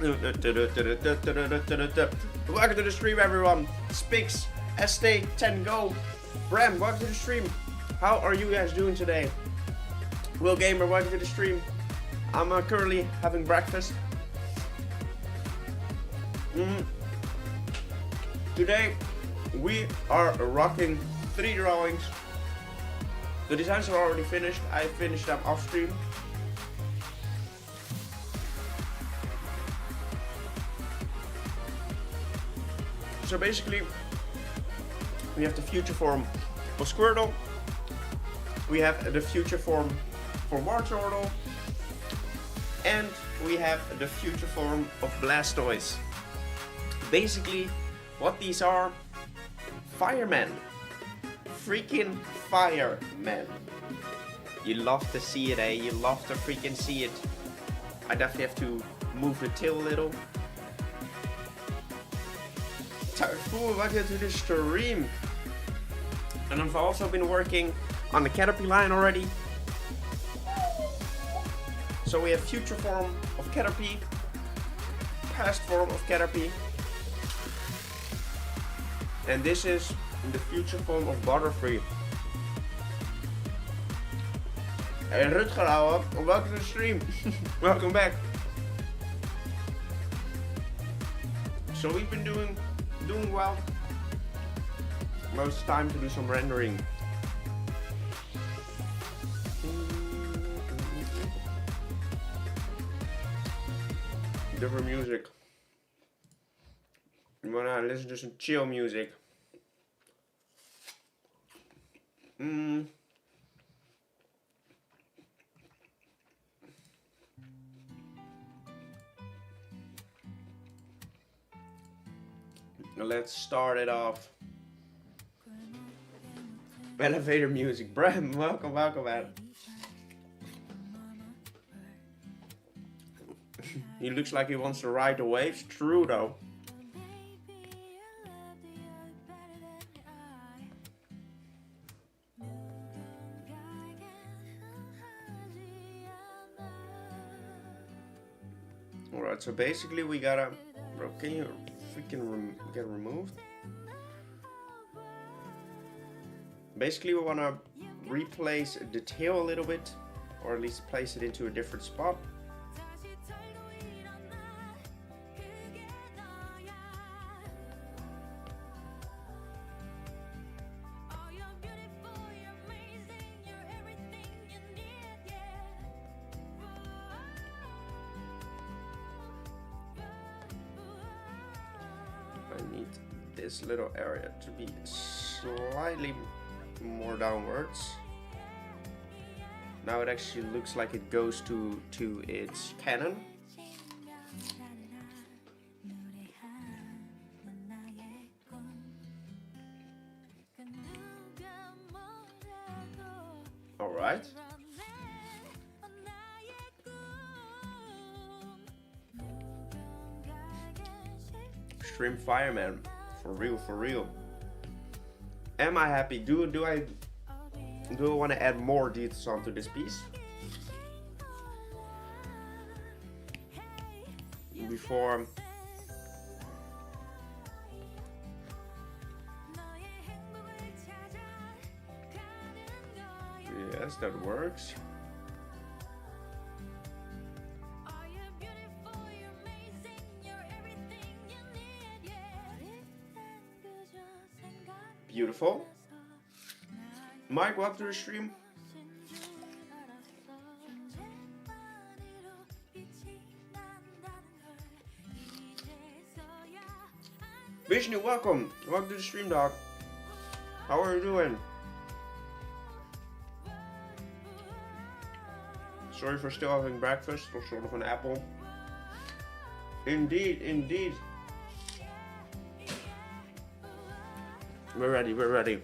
Welcome to the stream, everyone. Spix, ST, 10 Go, Bram, welcome to the stream. How are you guys doing today? Will Gamer, welcome to the stream. I'm currently having breakfast. Today we are rocking 3 drawings. The designs are already finished. I finished them off stream. So basically, we have the future form for Squirtle, we have the future form for Wartortle, and we have the future form of Blastoise. Basically, what these are, firemen. Freaking firemen. You love to see it, eh? You love to freaking see it. I definitely have to move the tail a little. Cool, welcome to the stream. And I've also been working on the Caterpie line already. So we have future form of Caterpie, past form of Caterpie, and this is the future form of Butterfree. Hey Rutger, ouwe, welcome to the stream. Welcome back. So we've been doing well. Now it's time to do some rendering. Different music. You wanna listen to some chill music? Let's start it off. Elevator music. Bram, welcome, man. He looks like he wants to ride the waves. True though. Alright, so basically we gotta... Bro, can you freaking get removed? Basically we wanna replace the tail a little bit, or at least place it into a different spot. I need this little area to be slightly more downwards. Now it actually looks like it goes to its cannon. Alright. Stream Fireman. For real, for real. Am I happy? Do I want to add more details onto this piece? Before yes, that works. Beautiful. Mike, welcome to the stream. Vishnu, welcome. Welcome to the stream, dog. How are you doing? Sorry for still having breakfast or sort of an apple. Indeed, indeed. We're ready, we're ready.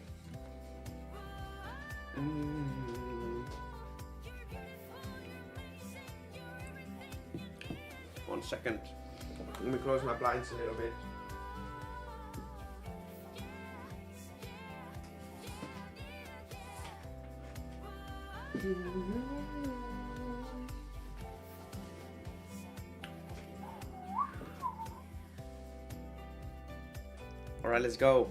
One second. Let me close my blinds a little bit. Alright, let's go.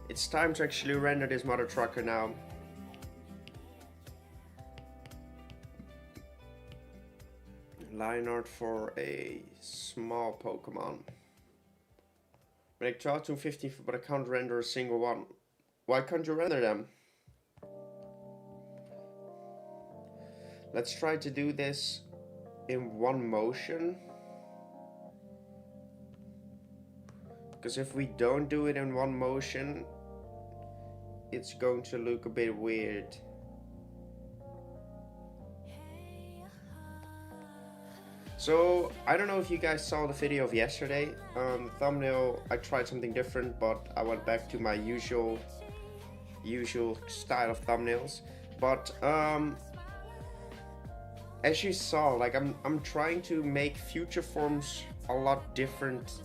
It's time to actually render this mother trucker now. Line art for a small Pokemon. Make 12 to 15, but I can't render a single one. Why can't you render them? Let's try to do this in one motion. Because if we don't do it in one motion, it's going to look a bit weird. So, I don't know if you guys saw the video of yesterday. Thumbnail, I tried something different, but I went back to my usual style of thumbnails. But as you saw, like I'm trying to make future forms a lot different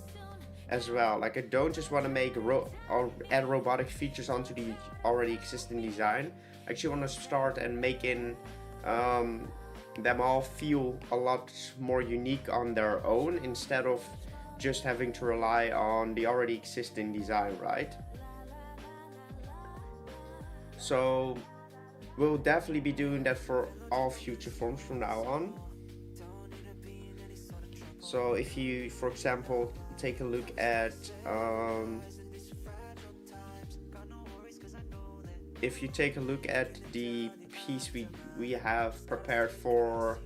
as well. Like I don't just want to make or add robotic features onto the already existing design. I actually want to start and making them all feel a lot more unique on their own instead of just having to rely on the already existing design, right? So we'll definitely be doing that for all future forms from now on. So if you, for example, take a look at the piece we have prepared for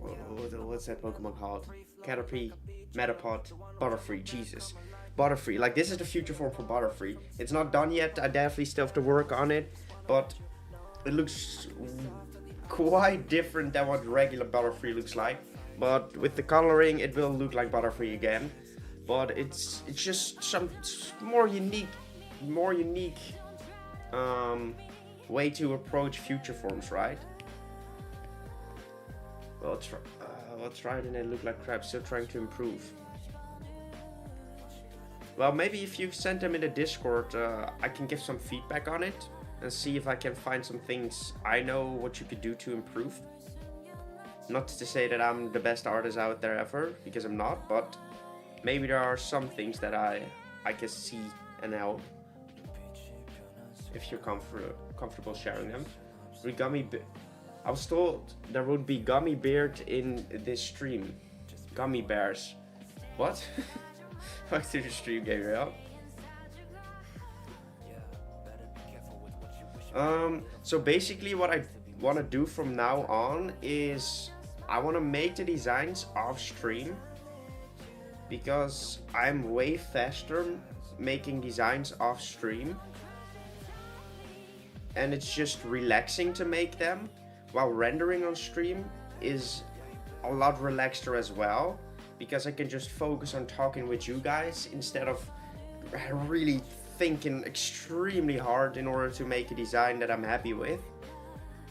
what's that Pokemon called? Caterpie, Metapod, Butterfree, Jesus. Butterfree, like this is the future form for Butterfree. It's not done yet, I definitely still have to work on it, but it looks quite different than what regular Butterfree looks like. But with the coloring, it will look like Butterfree again. But it's just some more unique way to approach future forms, right? Well, try it and it look like crap. Still trying to improve. Well, maybe if you send them in the Discord, I can give some feedback on it and see if I can find some things I know what you could do to improve. Not to say that I'm the best artist out there ever, because I'm not, but maybe there are some things that I can see and help. If you're comfortable sharing them. I was told there would be gummy beard in this stream. Gummy bears. What? Back to the stream, Gabriel. So basically what I want to do from now on is I want to make the designs off stream, because I'm way faster making designs off stream, and it's just relaxing to make them, while rendering on stream is a lot relaxeder as well, because I can just focus on talking with you guys instead of really thinking extremely hard in order to make a design that I'm happy with.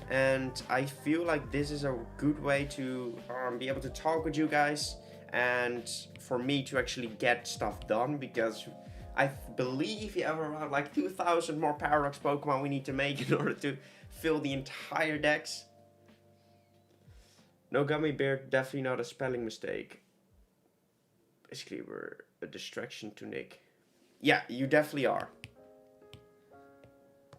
And I feel like this is a good way to be able to talk with you guys, and for me to actually get stuff done, because I believe you have around like 2,000 more Paradox Pokemon we need to make in order to fill the entire decks. No gummy bear, definitely not a spelling mistake. Basically, we're a distraction to Nick. Yeah, you definitely are.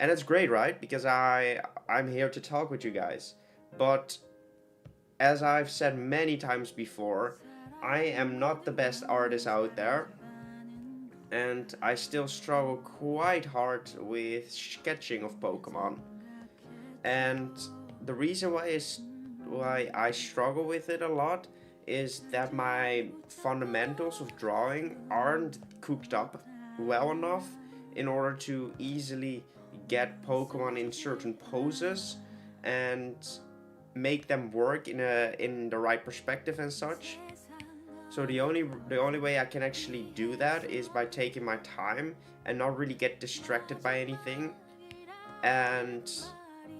And it's great, right? Because I'm here to talk with you guys. But as I've said many times before, I am not the best artist out there. And I still struggle quite hard with sketching of Pokemon. And the reason why I struggle with it a lot is that my fundamentals of drawing aren't cooked up well enough in order to easily get Pokemon in certain poses and make them work in the right perspective and such. So the only way I can actually do that is by taking my time and not really get distracted by anything, and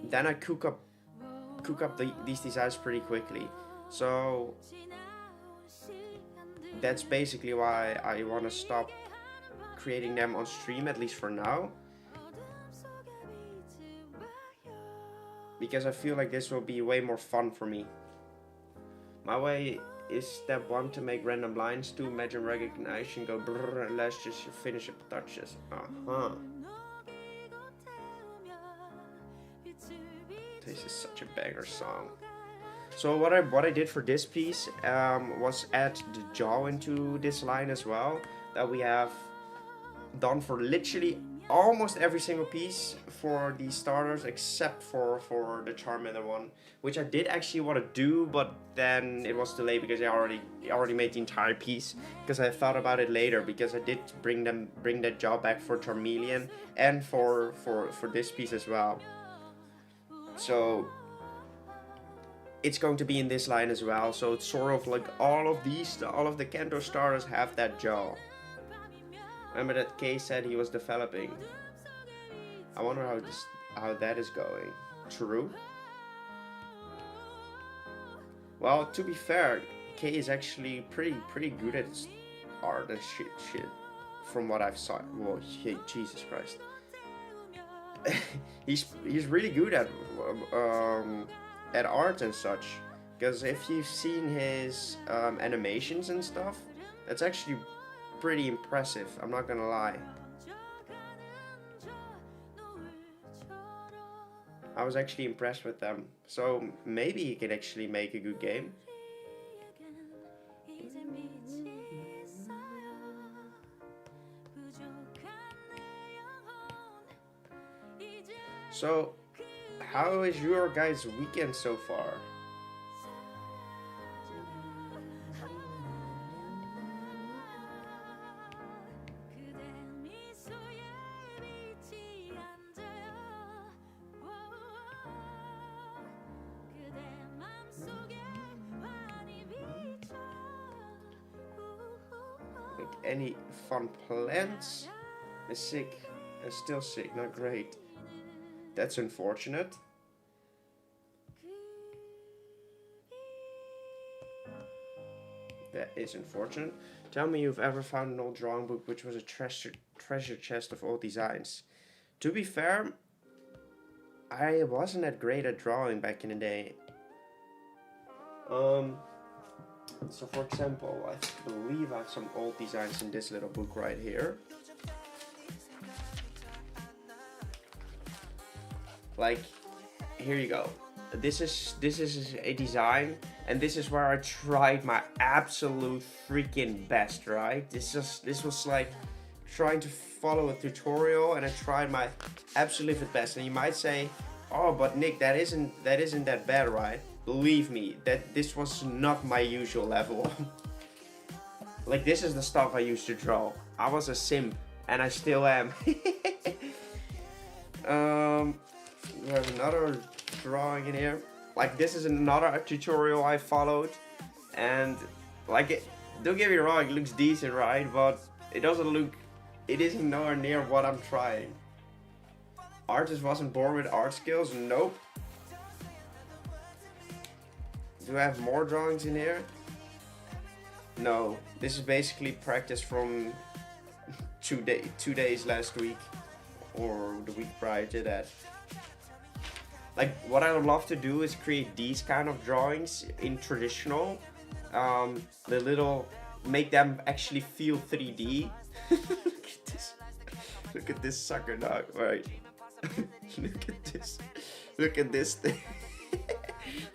then I cook up these designs pretty quickly. So that's basically why I want to stop creating them on stream, at least for now, because I feel like this will be way more fun for me. My way is step 1 to make random lines, 2 imagine recognition, go brrr, and let's just finish it with touches. This is such a banger song. So what I did for this piece was add the jaw into this line as well, that we have done for literally almost every single piece for the starters, except for the Charmander one, which I did actually want to do, but then it was too late because I already made the entire piece, because I thought about it later, because I did bring that jaw back for Charmeleon and for this piece as well. So it's going to be in this line as well. So it's sort of like all of the Kanto starters have that jaw. Remember that Kay said he was developing. I wonder how that is going. True. Well, to be fair, Kay is actually pretty good at art and shit. From what I've saw. Whoa, Jesus Christ. he's really good at art and such. Because if you've seen his animations and stuff, that's actually pretty impressive, I'm not gonna lie. I was actually impressed with them, so maybe he can actually make a good game. So, how is your guys' weekend so far? Any fun plans? Is sick. Still sick, not great. That's unfortunate. That is unfortunate. Tell me you've ever found an old drawing book which was a treasure chest of old designs. To be fair, I wasn't that great at drawing back in the day. So for example, I believe I have some old designs in this little book right here. Like, here you go. This is a design, and this is where I tried my absolute freaking best, right? This was like trying to follow a tutorial, and I tried my absolute best. And you might say, oh, but Nick, that isn't that bad, right? Believe me, that this was not my usual level. Like, this is the stuff I used to draw. I was a simp and I still am. We have another drawing in here. Like, this is another tutorial I followed, and like, don't get me wrong, it looks decent, right? But it doesn't look, it isn't nowhere near what I'm trying. Artist wasn't born with art skills. Nope. Do I have more drawings in here? No. This is basically practice from 2 days last week, or the week prior to that. Like, what I would love to do is create these kind of drawings in traditional, the little, make them actually feel 3D. Look at this. Look at this sucker dog. Right. Look at this. Look at this thing.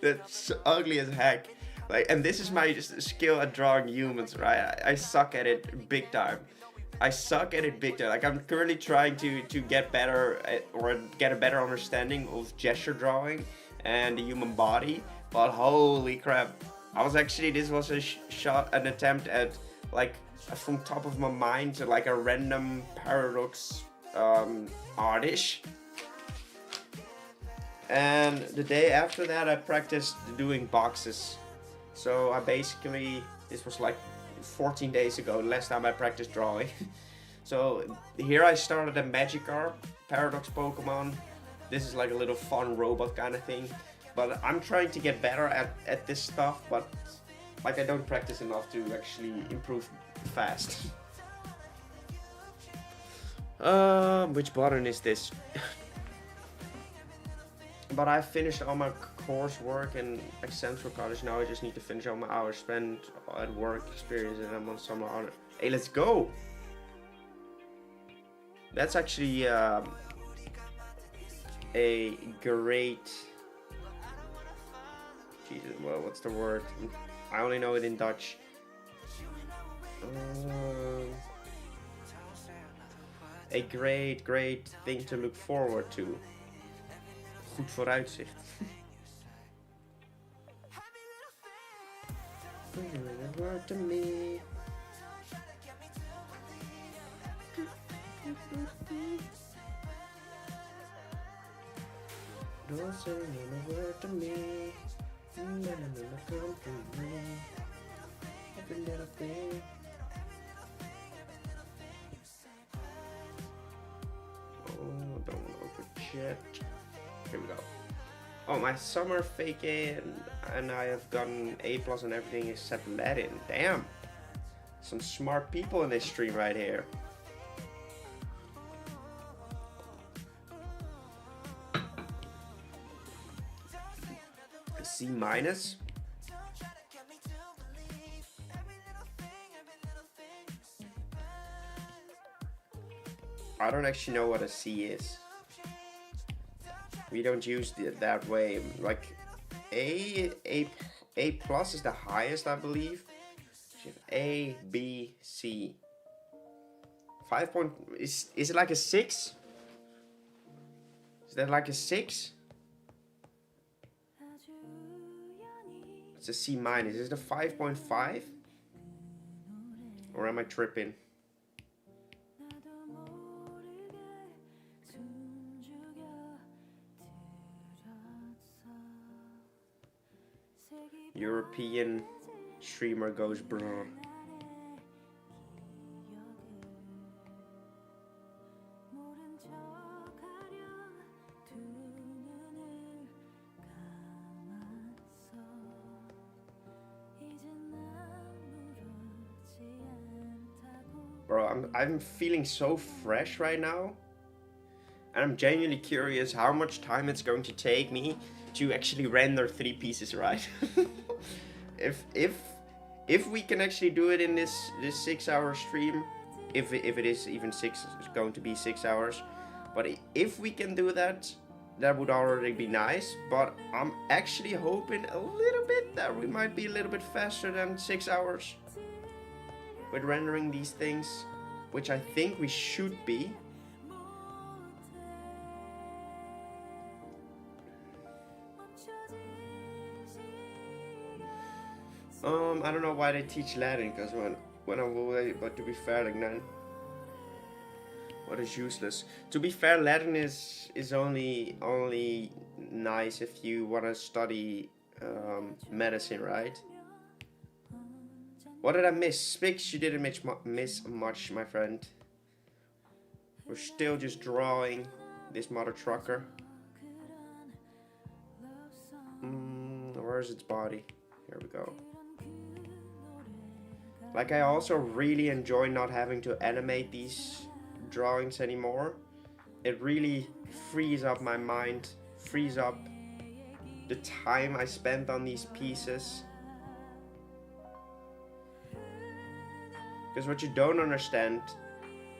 That's ugly as heck. Like, and this is my skill at drawing humans, right? I suck at it big time. I suck at it big time. Like, I'm currently trying to get better at, or get a better understanding of gesture drawing and the human body. But holy crap. I was actually, this was an attempt at, like, from top of my mind to like a random paradox artish. And the day after that I practiced doing boxes. So I basically, this was like 14 days ago, the last time I practiced drawing. So here I started a Magikarp Paradox Pokemon. This is like a little fun robot kind of thing. But I'm trying to get better at this stuff, but like I don't practice enough to actually improve fast. Which button is this? But I finished all my coursework and exams for college. Now I just need to finish all my hours spent at work experience, and I'm on some other. Hey, let's go! That's actually a great. Jesus, well, what's the word? I only know it in Dutch. A great thing to look forward to. Goed vooruitzicht. Word to me. Don't say a word to me. Come to me. Every little thing. Oh, don't open chat. Here we go. Oh, my summer Fakemon, and I have gotten A+ on everything except Latin. Damn. Some smart people in this stream right here. C-. I don't actually know what a C is. We don't use it that way. Like A+ is the highest, I believe. A, B, C. 5 point is it like a 6? Is that like a 6? It's a C-. Is it a 5.5? Or am I tripping? European streamer goes brr. Bro, I'm feeling so fresh right now. And I'm genuinely curious how much time it's going to take me to actually render 3 pieces right. If we can actually do it in this 6-hour stream, if it is even 6, it's going to be 6 hours. But if we can do that, that would already be nice. But I'm actually hoping a little bit that we might be a little bit faster than 6 hours with rendering these things, which I think we should be. I don't know why they teach Latin, because when I'm away, but to be fair, like, What is useless? To be fair, Latin is only nice if you want to study medicine, right? What did I miss? Spix, you didn't miss much, my friend. We're still just drawing this mother trucker. Where's its body? Here we go. Like, I also really enjoy not having to animate these drawings anymore. It really frees up my mind, frees up the time I spent on these pieces. Because what you don't understand,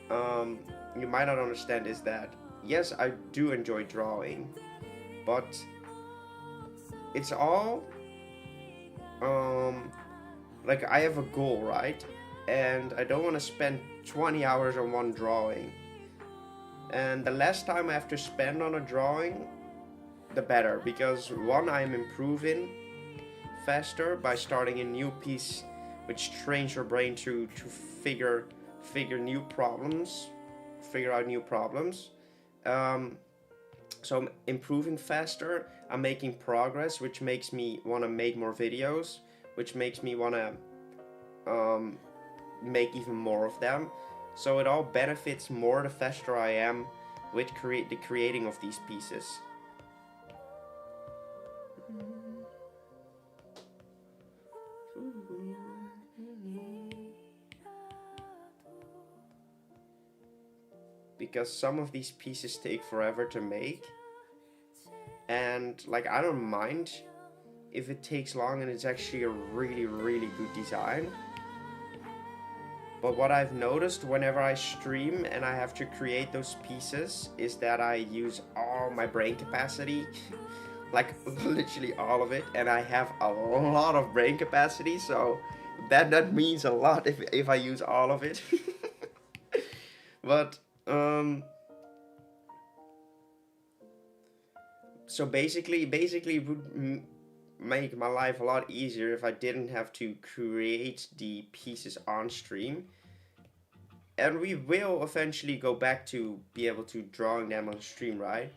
you might not understand, is that yes, I do enjoy drawing, but it's all like, I have a goal, right? And I don't want to spend 20 hours on one drawing. And the less time I have to spend on a drawing, the better. Because one, I'm improving faster by starting a new piece, which trains your brain to figure new problems, figure out new problems. So I'm improving faster. I'm making progress, which makes me want to make more videos, which makes me want to make even more of them. So it all benefits more the faster I am with the creating of these pieces. Because some of these pieces take forever to make, and like, I don't mind if it takes long and it's actually a really good design. But what I've noticed whenever I stream and I have to create those pieces is that I use all my brain capacity, like literally all of it, and I have a lot of brain capacity, so that means a lot if I use all of it. But so basically it would make my life a lot easier if I didn't have to create the pieces on stream. And we will eventually go back to be able to drawing them on stream, right?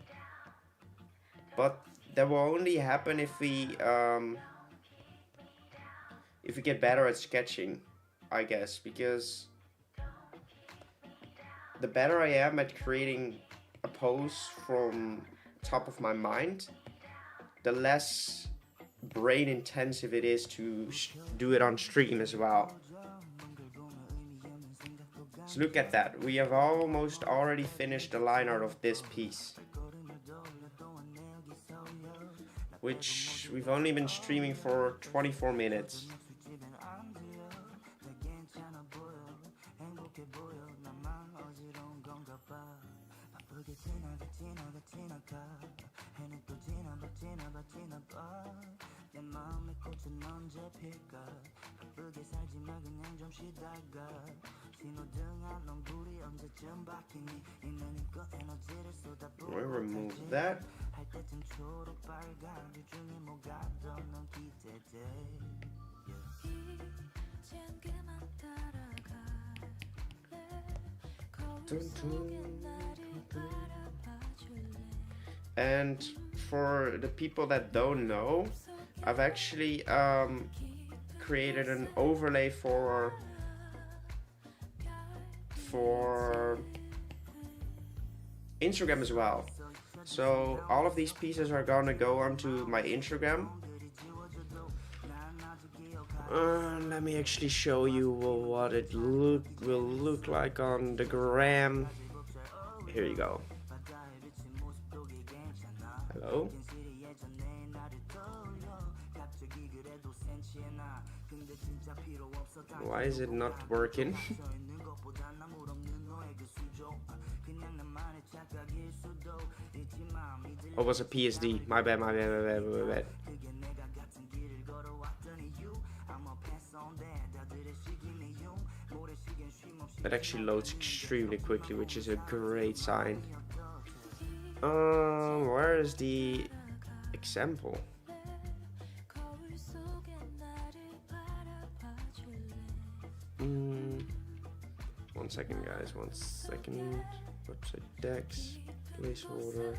But that will only happen if we get better at sketching, I guess, because the better I am at creating a pose from top of my mind, the less brain intensive it is to do it on stream as well. So look at that, we have almost already finished the line art of this piece, which we've only been streaming for 24 minutes. We'll remove that. And for the people that don't know, I've actually created an overlay for Instagram as well. So all of these pieces are gonna go onto my Instagram. Let me actually show you what it will look like on the gram. Here you go. Hello? Why is it not working? Oh, it was a PSD. My bad. It actually loads extremely quickly, which is a great sign. Where is the example? One second, guys. 1 second. website Dex, placeholder.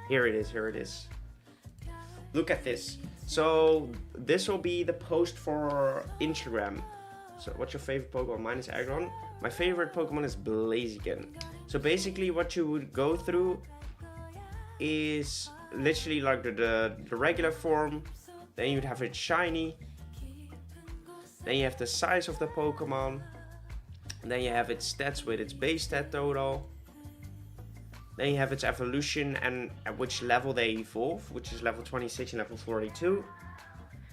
Here it is, here it is. Look at this. So this will be the post for Instagram. So what's your favorite Pokemon? Mine is Aggron. My favorite Pokemon is Blaziken. So basically what you would go through is literally like the regular form. Then you'd have it shiny. Then you have the size of the Pokemon. And then you have its stats with its base stat total. Then you have its evolution and at which level they evolve, which is level 26 and level 42.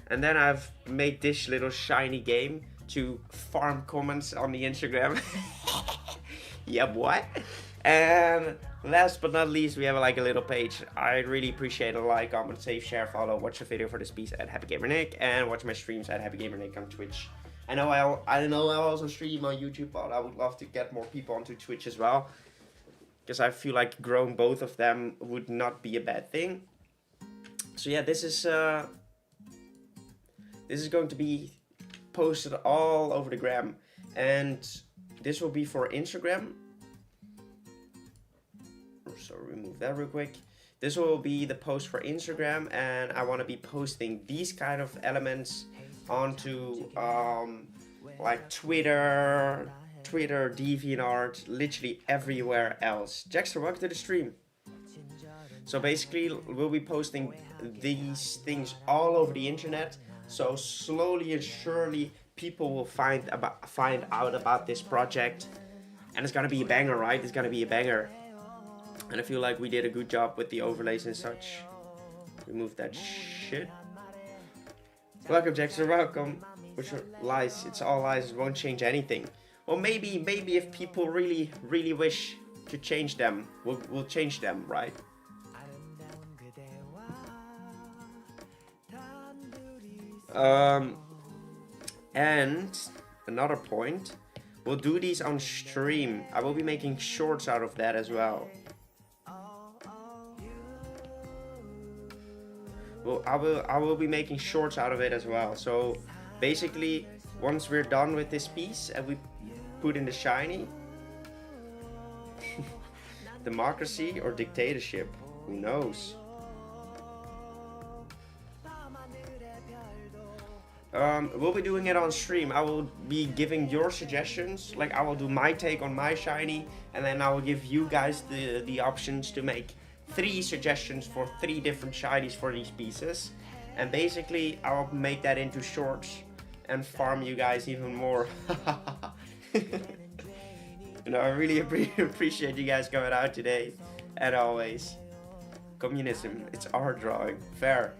And then I've made this little shiny game to farm comments on the Instagram. Yeah, boy. And last but not least, we have like a little page. I really appreciate a like, comment, save, share, follow, watch the video for this piece at HappyGamerNick, and watch my streams at HappyGamerNick on Twitch. I know I also stream on YouTube, but I would love to get more people onto Twitch as well, because I feel like growing both of them would not be a bad thing. So yeah, this is going to be posted all over the gram, and this will be for Instagram. So remove that real quick. This will be the post for Instagram, and I want to be posting these kind of elements onto like Twitter, DeviantArt, literally everywhere else. Jackster, welcome to the stream. So basically, we'll be posting these things all over the internet. So slowly and surely, people will find out about this project, and it's gonna be a banger, right? It's gonna be a banger, and I feel like we did a good job with the overlays and such. Remove that shit. Welcome, Jackson. Welcome. Which are lies? It's all lies. It won't change anything. Well, maybe if people really wish to change them, we'll change them, right? And another point, we'll do these on stream. I will be making shorts out of that as well. Well, I will be making shorts out of it as well. So basically, once we're done with this piece and we put in the shiny, democracy or dictatorship, who knows? We'll be doing it on stream. I will be giving your suggestions. Like, I will do my take on my shiny, and then I will give you guys the options to make 3 suggestions for 3 different shinies for these pieces. And basically, I'll make that into shorts and farm you guys even more. You know, I really appreciate you guys coming out today. And always, communism, it's our drawing. Fair.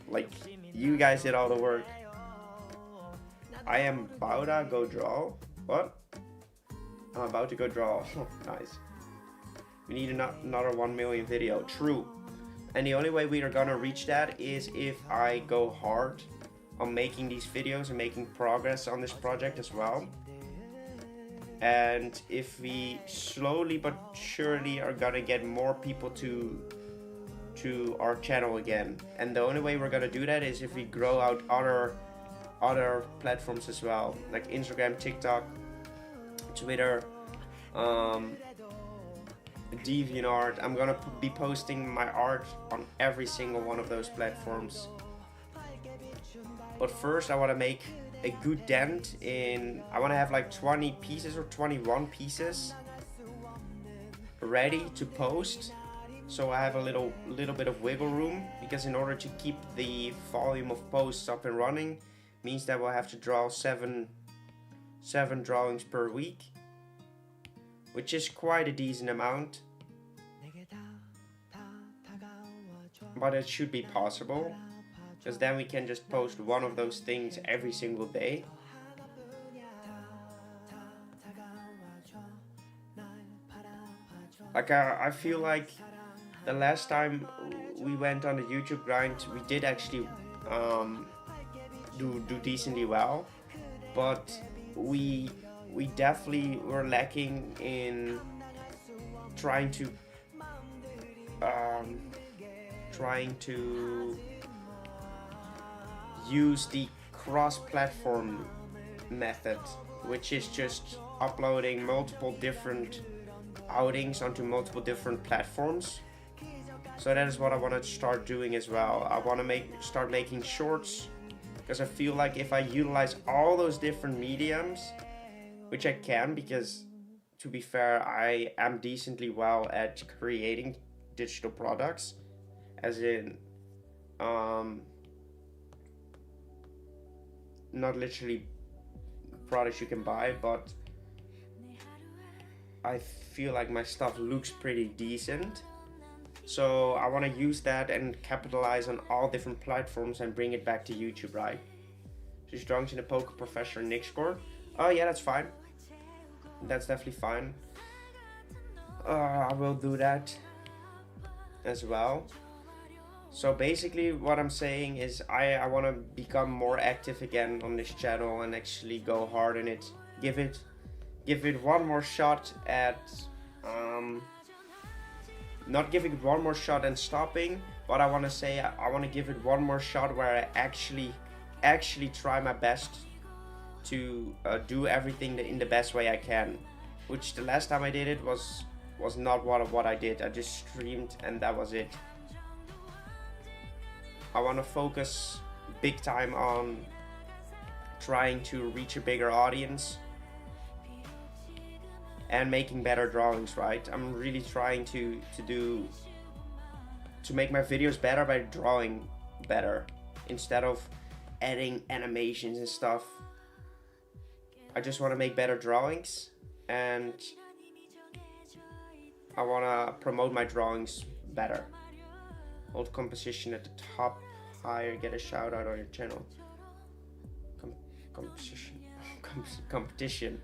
Like, you guys did all the work. I am about to go draw. What? I'm about to go draw. Nice. We need another 1 million video. True. And the only way we are gonna reach that is if I go hard on making these videos and making progress on this project as well. And if we slowly but surely are gonna get more people to our channel again. And the only way we're gonna do that is if we grow out other platforms as well, like Instagram, TikTok, Twitter, DeviantArt. I'm gonna be posting my art on every single one of those platforms. But first I want to make a good dent in, I want to have like 20 pieces or 21 pieces ready to post, so I have a little bit of wiggle room, because in order to keep the volume of posts up and running means that we'll have to draw 7 drawings per week, which is quite a decent amount, but it should be possible, because then we can just post one of those things every single day. Like, I feel like the last time we went on the YouTube grind, we did actually do decently well, but we definitely were lacking in trying to use the cross-platform method, which is just uploading multiple different outings onto multiple different platforms. So that is what I want to start doing as well. I want to start making shorts, because I feel like if I utilize all those different mediums, which I can, because to be fair, I am decently well at creating digital products, as in not literally products you can buy, but I feel like my stuff looks pretty decent. So I want to use that and capitalize on all different platforms and bring it back to YouTube, right? She's drunk in the Poke Professor Nick score. Oh yeah, that's fine. That's definitely fine. I will do that as well. So basically what I'm saying is I want to become more active again on this channel and actually go hard in it. Give it one more shot at not giving it one more shot and stopping, but I want to say I want to give it one more shot where I actually try my best to do everything in the best way I can, which the last time I did it was not what I did. I just streamed and that was it. I want to focus big time on trying to reach a bigger audience and making better drawings, right? I'm really trying to make my videos better by drawing better instead of adding animations and stuff. I just want to make better drawings, and I want to promote my drawings better. Hold composition at the top higher, get a shout out on your channel. Competition. Composition.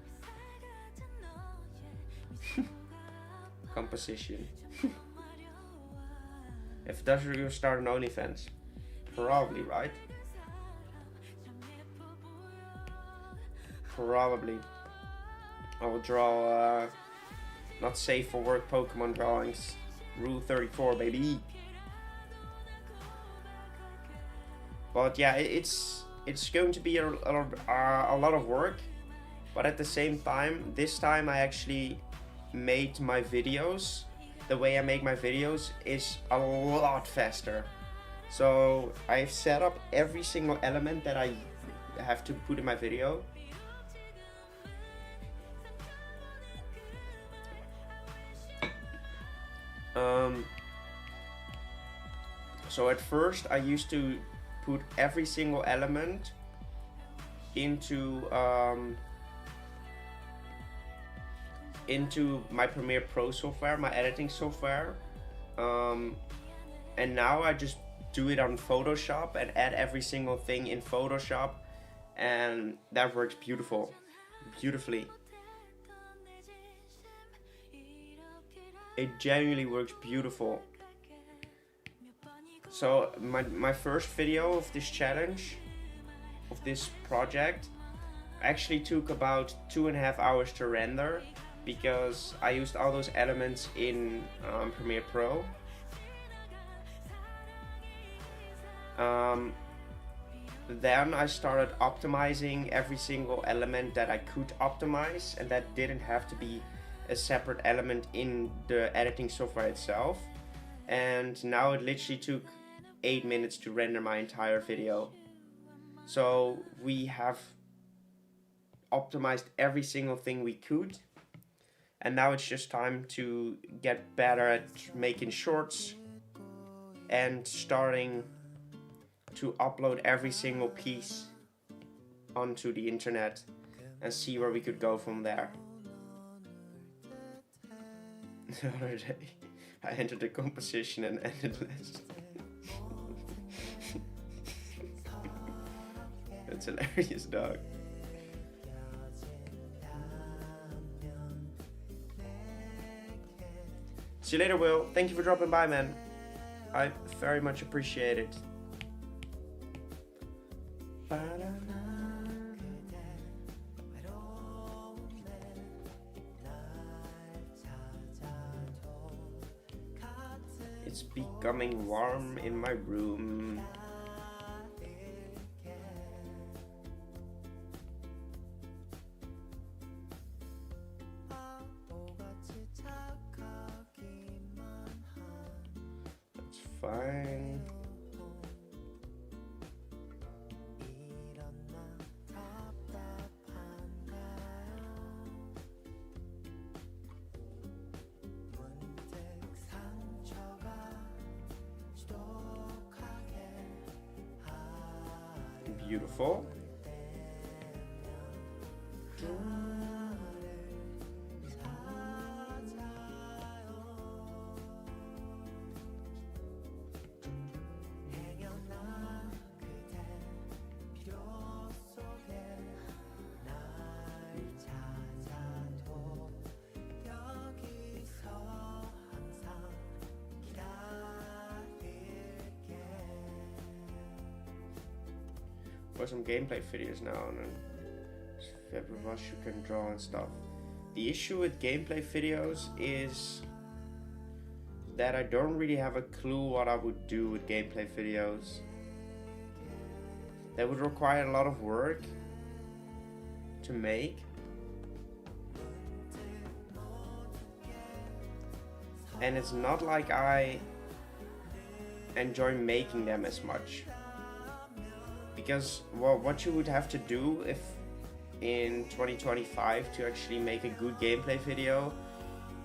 If does you start an OnlyFans? Probably, right? Probably. I will draw not safe for work Pokemon drawings. Rule 34, baby. But yeah, it's going to be a lot of work, but at the same time, this time I actually made my videos. The way I make my videos is a lot faster. So I've set up every single element that I have to put in my video. So at first I used to put every single element into my Premiere Pro software, my editing software, and now I just do it on Photoshop and add every single thing in Photoshop, and that works beautifully. It genuinely works beautiful. So my first video of this challenge, of this project, actually took about 2.5 hours to render, because I used all those elements in Premiere Pro. Then I started optimizing every single element that I could optimize, and that didn't have to be a separate element in the editing software itself. And now it literally took 8 minutes to render my entire video. So we have optimized every single thing we could, and now it's just time to get better at making shorts and starting to upload every single piece onto the internet and see where we could go from there. The other day I entered the composition and ended list. That's hilarious, dog. See you later, Will. Thank you for dropping by, man. I very much appreciate it. It's becoming warm in my room. fine. Beautiful. For some gameplay videos now and then. February you can draw and stuff. The issue with gameplay videos is that I don't really have a clue what I would do with gameplay videos. That would require a lot of work to make. And it's not like I enjoy making them as much. Because well, what you would have to do if in 2025 to actually make a good gameplay video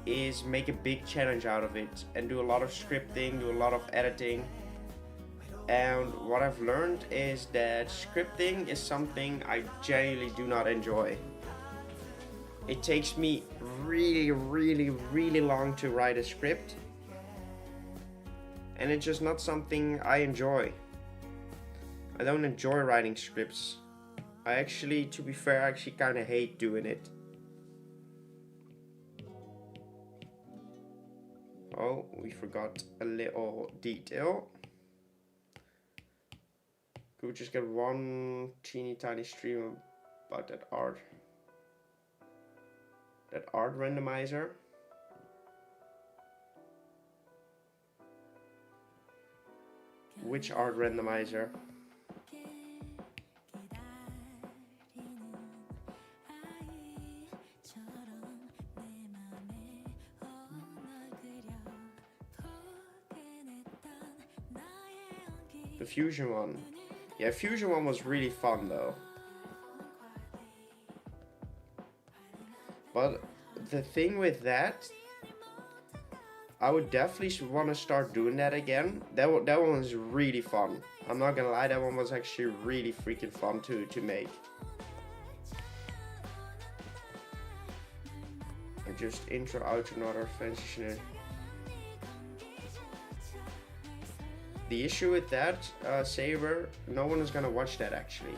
is make a big challenge out of it and do a lot of scripting, do a lot of editing. And what I've learned is that scripting is something I genuinely do not enjoy. It takes me really long to write a script, and it's just not something I enjoy. I don't enjoy writing scripts. I actually, to be fair, I actually kind of hate doing it. Oh, we forgot a little detail. Could we just get one teeny tiny stream about that art? That art randomizer. Which art randomizer? The fusion one. Yeah, fusion one was really fun though. But the thing with that, I would definitely want to start doing that again. That one was really fun. I'm not gonna lie, that one was actually really freaking fun to make. I just intro, outro, another transition. The issue with that, Saber, no one is gonna watch that actually.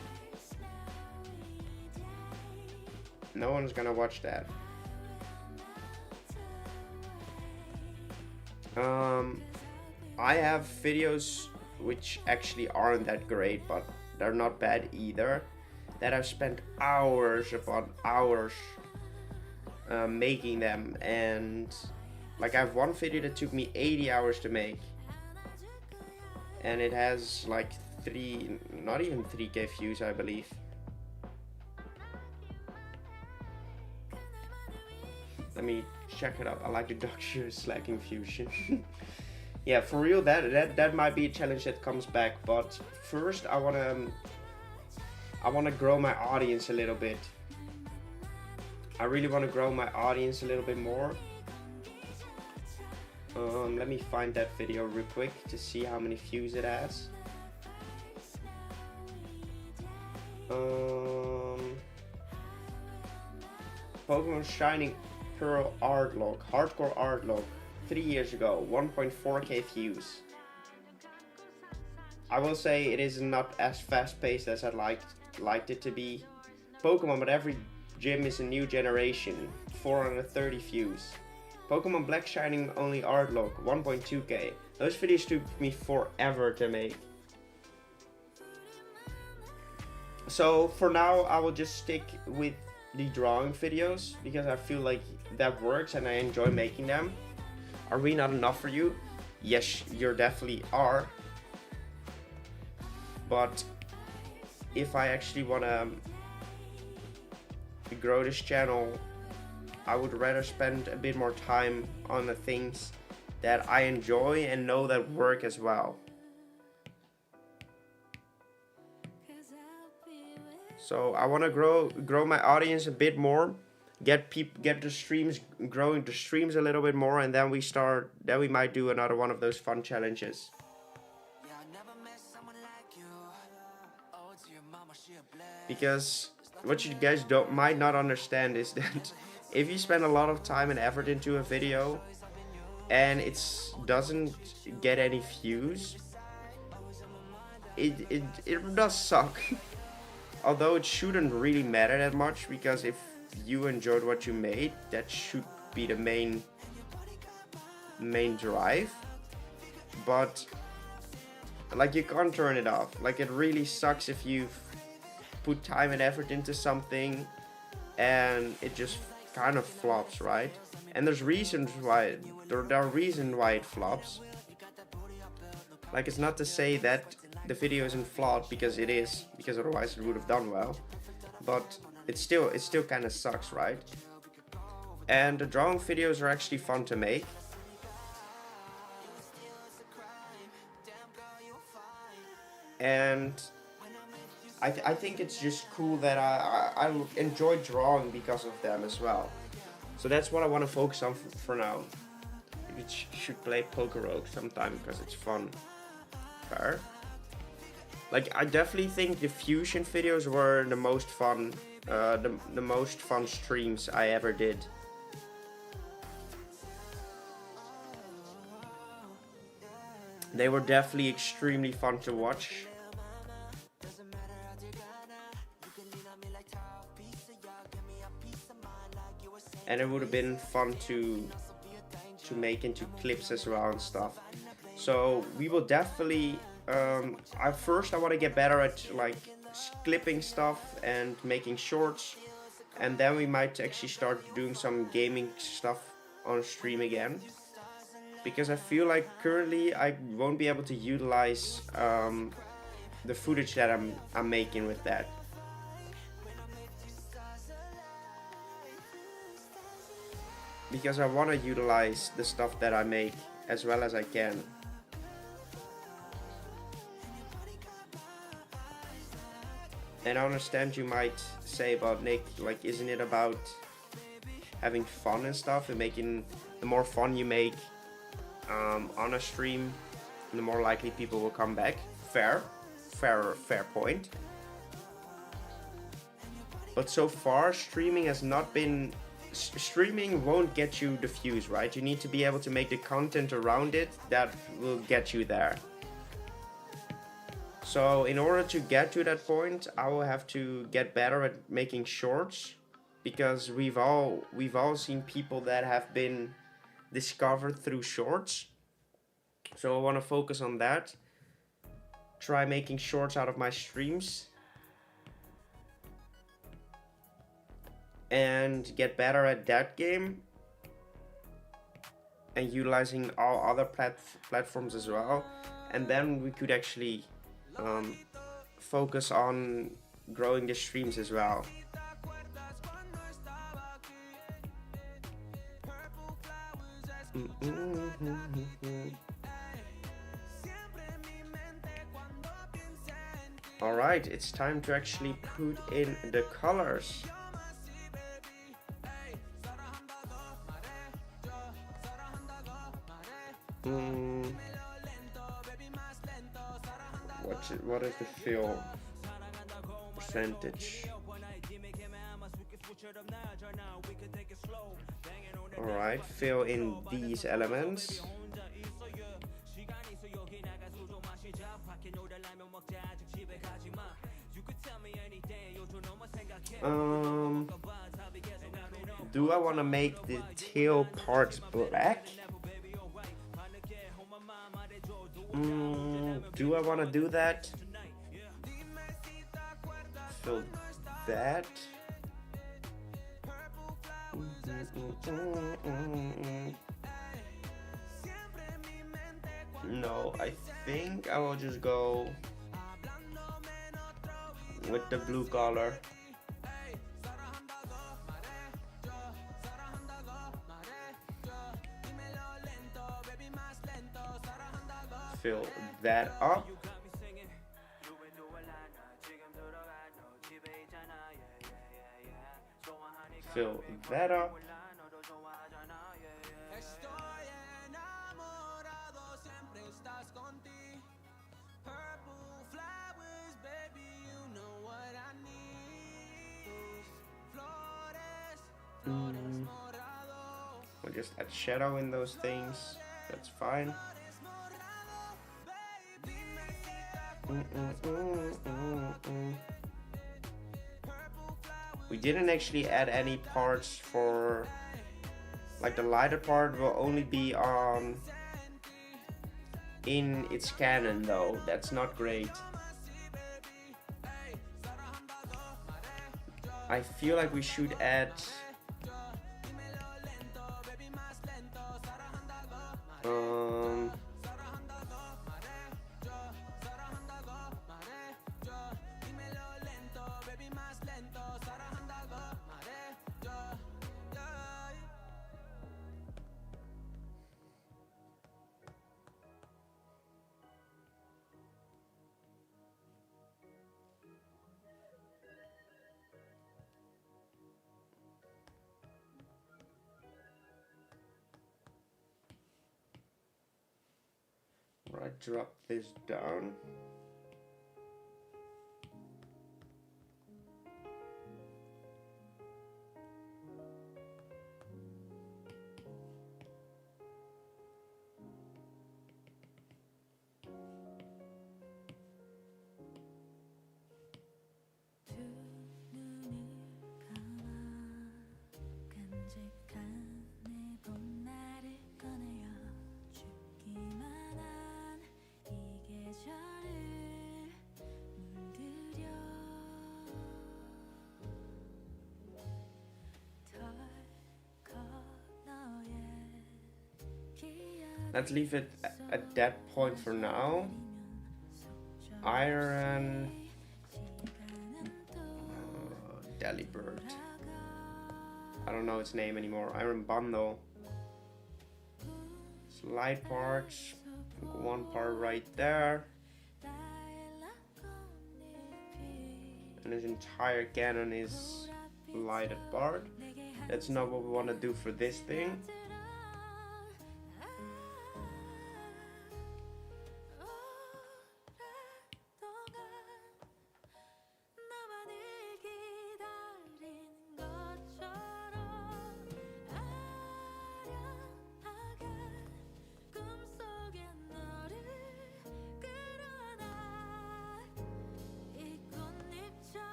No one's gonna watch that. I have videos which actually aren't that great, but they're not bad either, that I've spent hours upon hours making them, and like I have one video that took me 80 hours to make, and it has like not even 3K views, I believe. Let me check it out. I like the Doctor slacking fusion. Yeah, for real, that might be a challenge that comes back. But first, I wanna grow my audience a little bit. I really wanna grow my audience a little bit more. Let me find that video real quick to see how many views it has. Pokemon Shining Pearl art log, hardcore art log, 3 years ago, 1.4k views. I will say it is not as fast paced as I'd liked it to be. Pokemon, but every gym is a new generation, 430 views. Pokemon Black Shining only art log, 1.2k. Those videos took me forever to make. So for now, I will just stick with the drawing videos because I feel like that works and I enjoy making them. Are we not enough for you? Yes, you definitely are. But if I actually want to grow this channel, I would rather spend a bit more time on the things that I enjoy and know that work as well. So I want to grow my audience a bit more, get the streams growing the streams a little bit more, and then we might do another one of those fun challenges. Because what you guys might not understand is that if you spend a lot of time and effort into a video and it doesn't get any views, it does suck. Although it shouldn't really matter that much, because if you enjoyed what you made, that should be the main drive. But like, you can't turn it off. Like, it really sucks if you've put time and effort into something and it just kind of flops, right? And there's reasons why there are reasons why it flops. Like, it's not to say that the video isn't flawed, because it is, because otherwise it would have done well, but it still kind of sucks, right? And the drawing videos are actually fun to make. And I think it's just cool that I enjoy drawing because of them as well. So that's what I want to focus on for now. You should play Pokerogue sometime because it's fun. Fair. Like, I definitely think the fusion videos were the most fun, the most fun streams I ever did. They were definitely extremely fun to watch. And it would have been fun to make into clips as well and stuff. So we will definitely, I want to get better at like clipping stuff and making shorts, and then we might actually start doing some gaming stuff on stream again, because I feel like currently I won't be able to utilize the footage that I'm making with that. Because I want to utilize the stuff that I make as well as I can. And I understand you might say about Nick, like, isn't it about having fun and stuff, and making, the more fun you make on a stream, the more likely people will come back. Fair point. But so far, streaming has not been, streaming won't get you the views, right? You need to be able to make the content around it that will get you there. So in order to get to that point, I will have to get better at making shorts, because we've all seen people that have been discovered through shorts. So I want to focus on that. Try making shorts out of my streams. And get better at that game. And utilizing all other platforms as well. And then we could actually focus on growing the streams as well. Alright, it's time to actually put in the colors. What is the fill percentage? Alright, fill in these elements. Do I want to make the tail part black? Do I want to do that? Fill that. No, I think I will just go with the blue color. fill that up. Fill that up. We'll just add shadow in those things. That's fine. We didn't actually add any parts for, like the lighter part will only be on in its cannon though. That's not great. I feel like we should add right, drop this down. Let's leave it at that point for now. Iron Delibird. I don't know its name anymore. Iron Bundle. Slide parts. One part right there. And his entire cannon is lighted part. That's not what we want to do for this thing.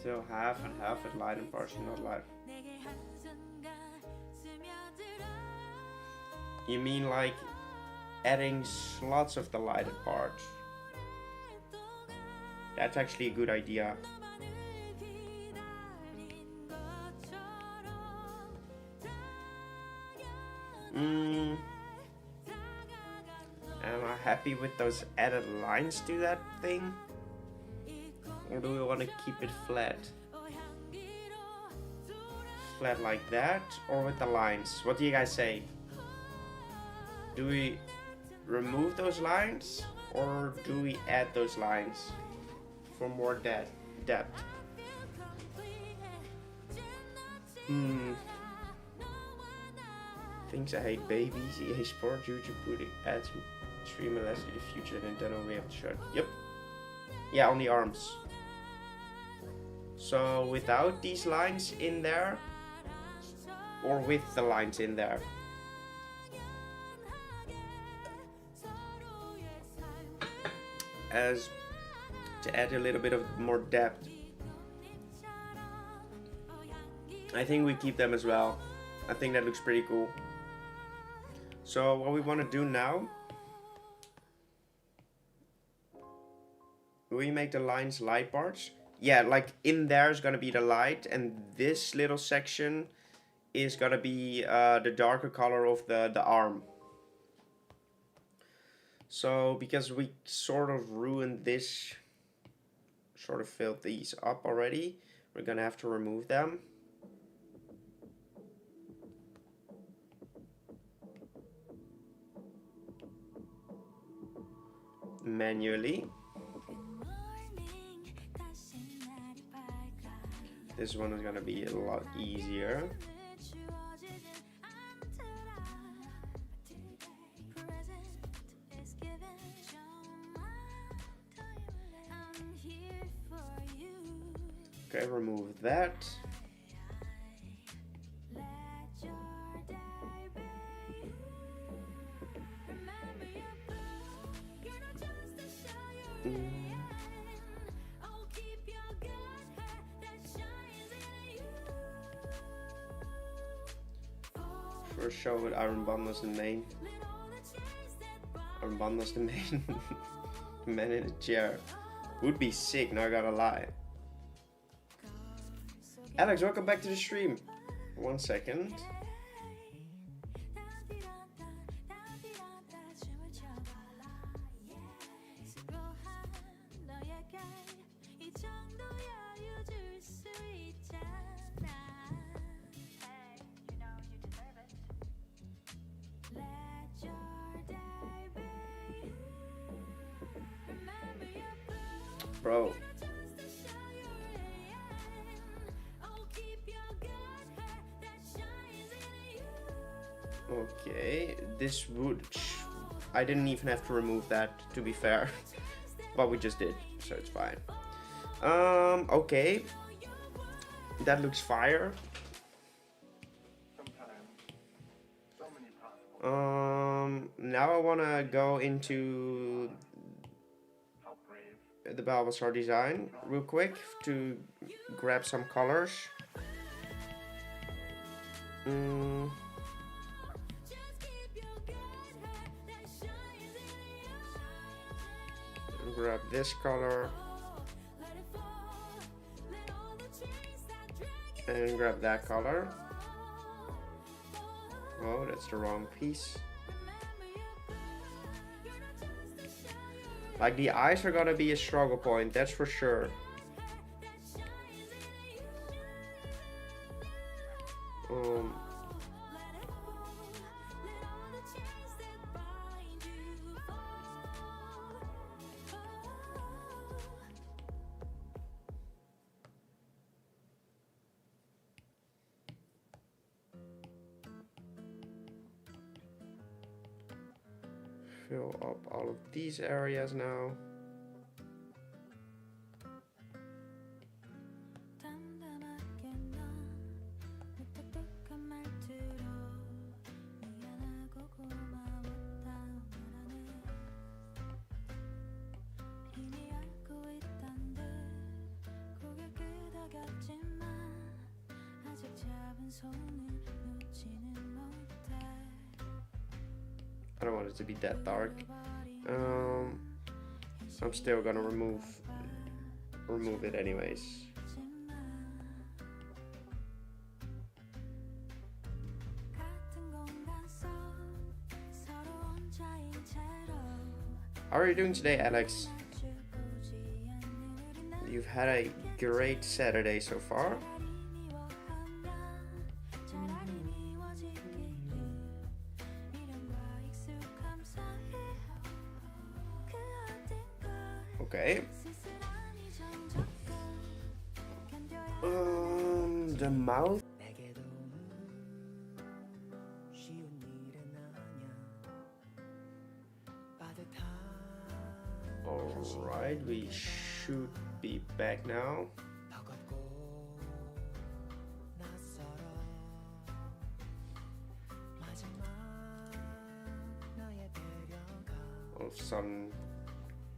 So half and half with light and partially not light. You mean like adding slots of the lighted parts? That's actually a good idea. Am I happy with those added lines to that thing? Or do we want to keep it flat? Flat like that, or with the lines? What do you guys say? Do we remove those lines, or do we add those lines for more depth? Things I hate: babies, EA Sports, YouTube putting ads, stream less in the future, Nintendo will have to shut. Yep. Yeah, on the arms. So without these lines in there, or with the lines in there? As to add a little bit of more depth. I think we keep them as well. I think that looks pretty cool. So what we want to do now, we make the lines light bars. Yeah, like in there is gonna be the light, and this little section is gonna be the darker color of the arm. So because we sort of ruined this, sort of filled these up already, we're gonna have to remove them. Manually. This one is gonna be a lot easier. Okay, remove that. First show with Iron Bundles the main. Iron Bundles the main. Man in a chair. Would be sick, not gonna lie. Alex, welcome back to the stream. 1 second. Bro. Okay, this would... I didn't even have to remove that, to be fair. But we just did, so it's fine. Okay. That looks fire. Now I want to go into the Bulbasaur design real quick to grab some colors. Grab this color and grab that color. Oh, that's the wrong piece. Like, the eyes are gonna be a struggle point, that's for sure. Fill up all of these areas now. I don't want it to be that dark. I'm still gonna remove it anyways. How are you doing today, Alex? You've had a great Saturday so far. Okay. The mouth. Alright, we should be back now. All of a sudden,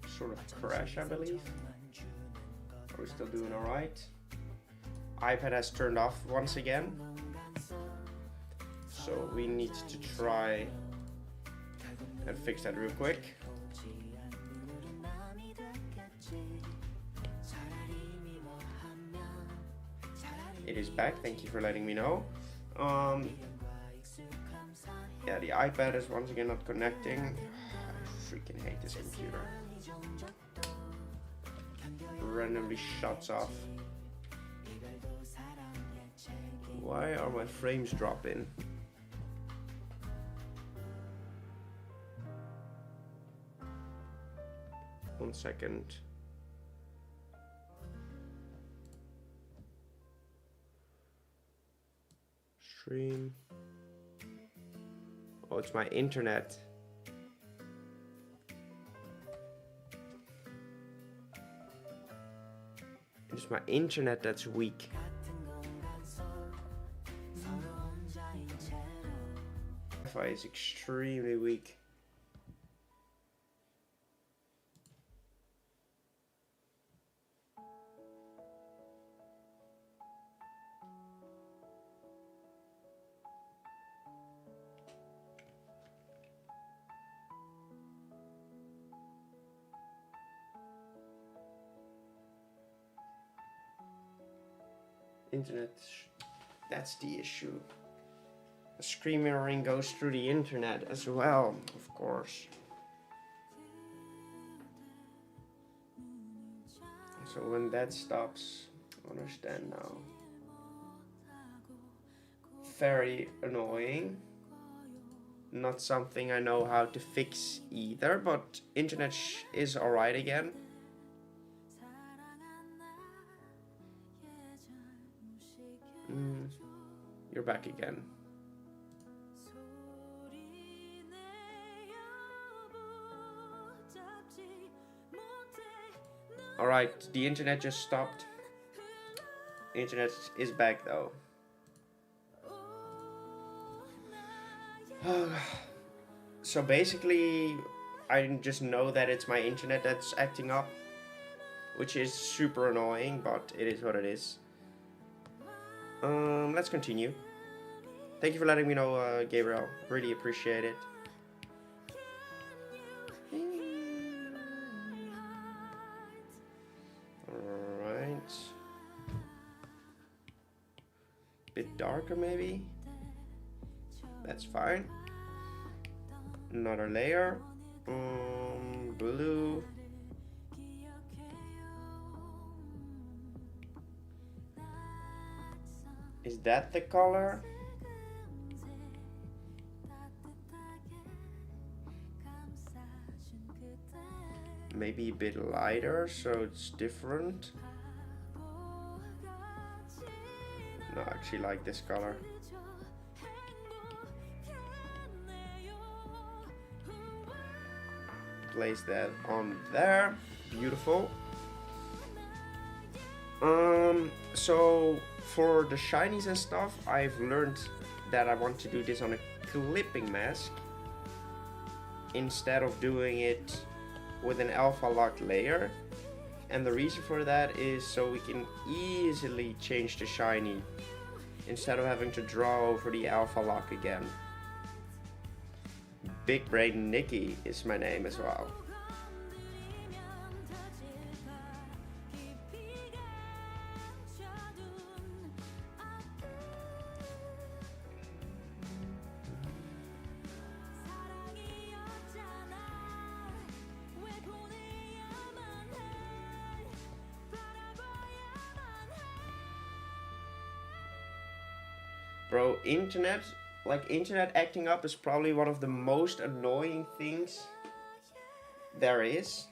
sort of crash, I believe. Are we still doing alright? iPad has turned off once again. So we need to try and fix that real quick. It is back, thank you for letting me know. Yeah, the iPad is once again not connecting. I freaking hate this computer. Randomly shuts off. Why are my frames dropping? One second. Stream. Oh, it's my internet. It's my internet that's weak. Wi-Fi is extremely weak. Internet, that's the issue. The screen mirroring goes through the internet as well, of course. So when that stops, I understand now. Very annoying. Not something I know how to fix either, but internet is alright again. You're back again. Alright, the internet just stopped. The internet is back though. So basically, I just know that it's my internet that's acting up, which is super annoying, but it is what it is. Let's continue. Thank you for letting me know, Gabriel. Really appreciate it. Alright. Bit darker maybe. That's fine. Another layer. Blue. Is that the color? Maybe a bit lighter, so it's different. No, I actually like this color. Place that on there. Beautiful. So for the shinies and stuff, I've learned that I want to do this on a clipping mask instead of doing it with an alpha lock layer. And the reason for that is so we can easily change the shiny instead of having to draw over the alpha lock again. Big Brain Nikki is my name as well. Bro, internet acting up is probably one of the most annoying things there is.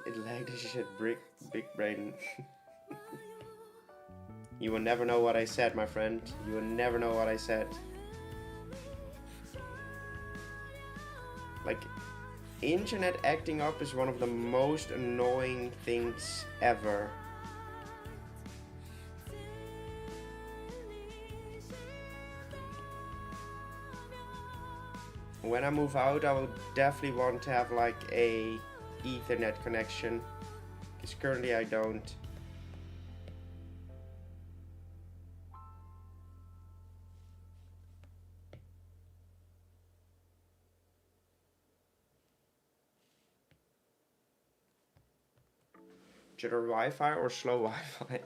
It lagged as shit, big brain. You will never know what I said, my friend. You will never know what I said. Like, internet acting up is one of the most annoying things ever. When I move out, I will definitely want to have like a Ethernet connection, because currently I don't. Jitter Wi-Fi or slow Wi-Fi?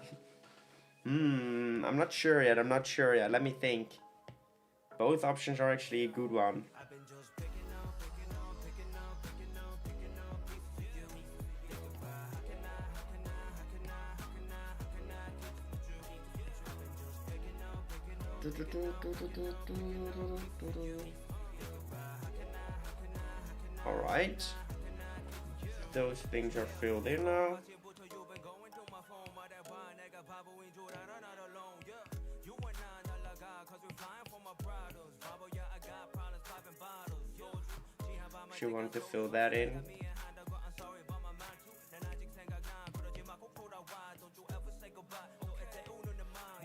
I'm not sure yet. Let me think. Both options are actually a good one. Alright. Those things are filled in now. She wanted to fill that in.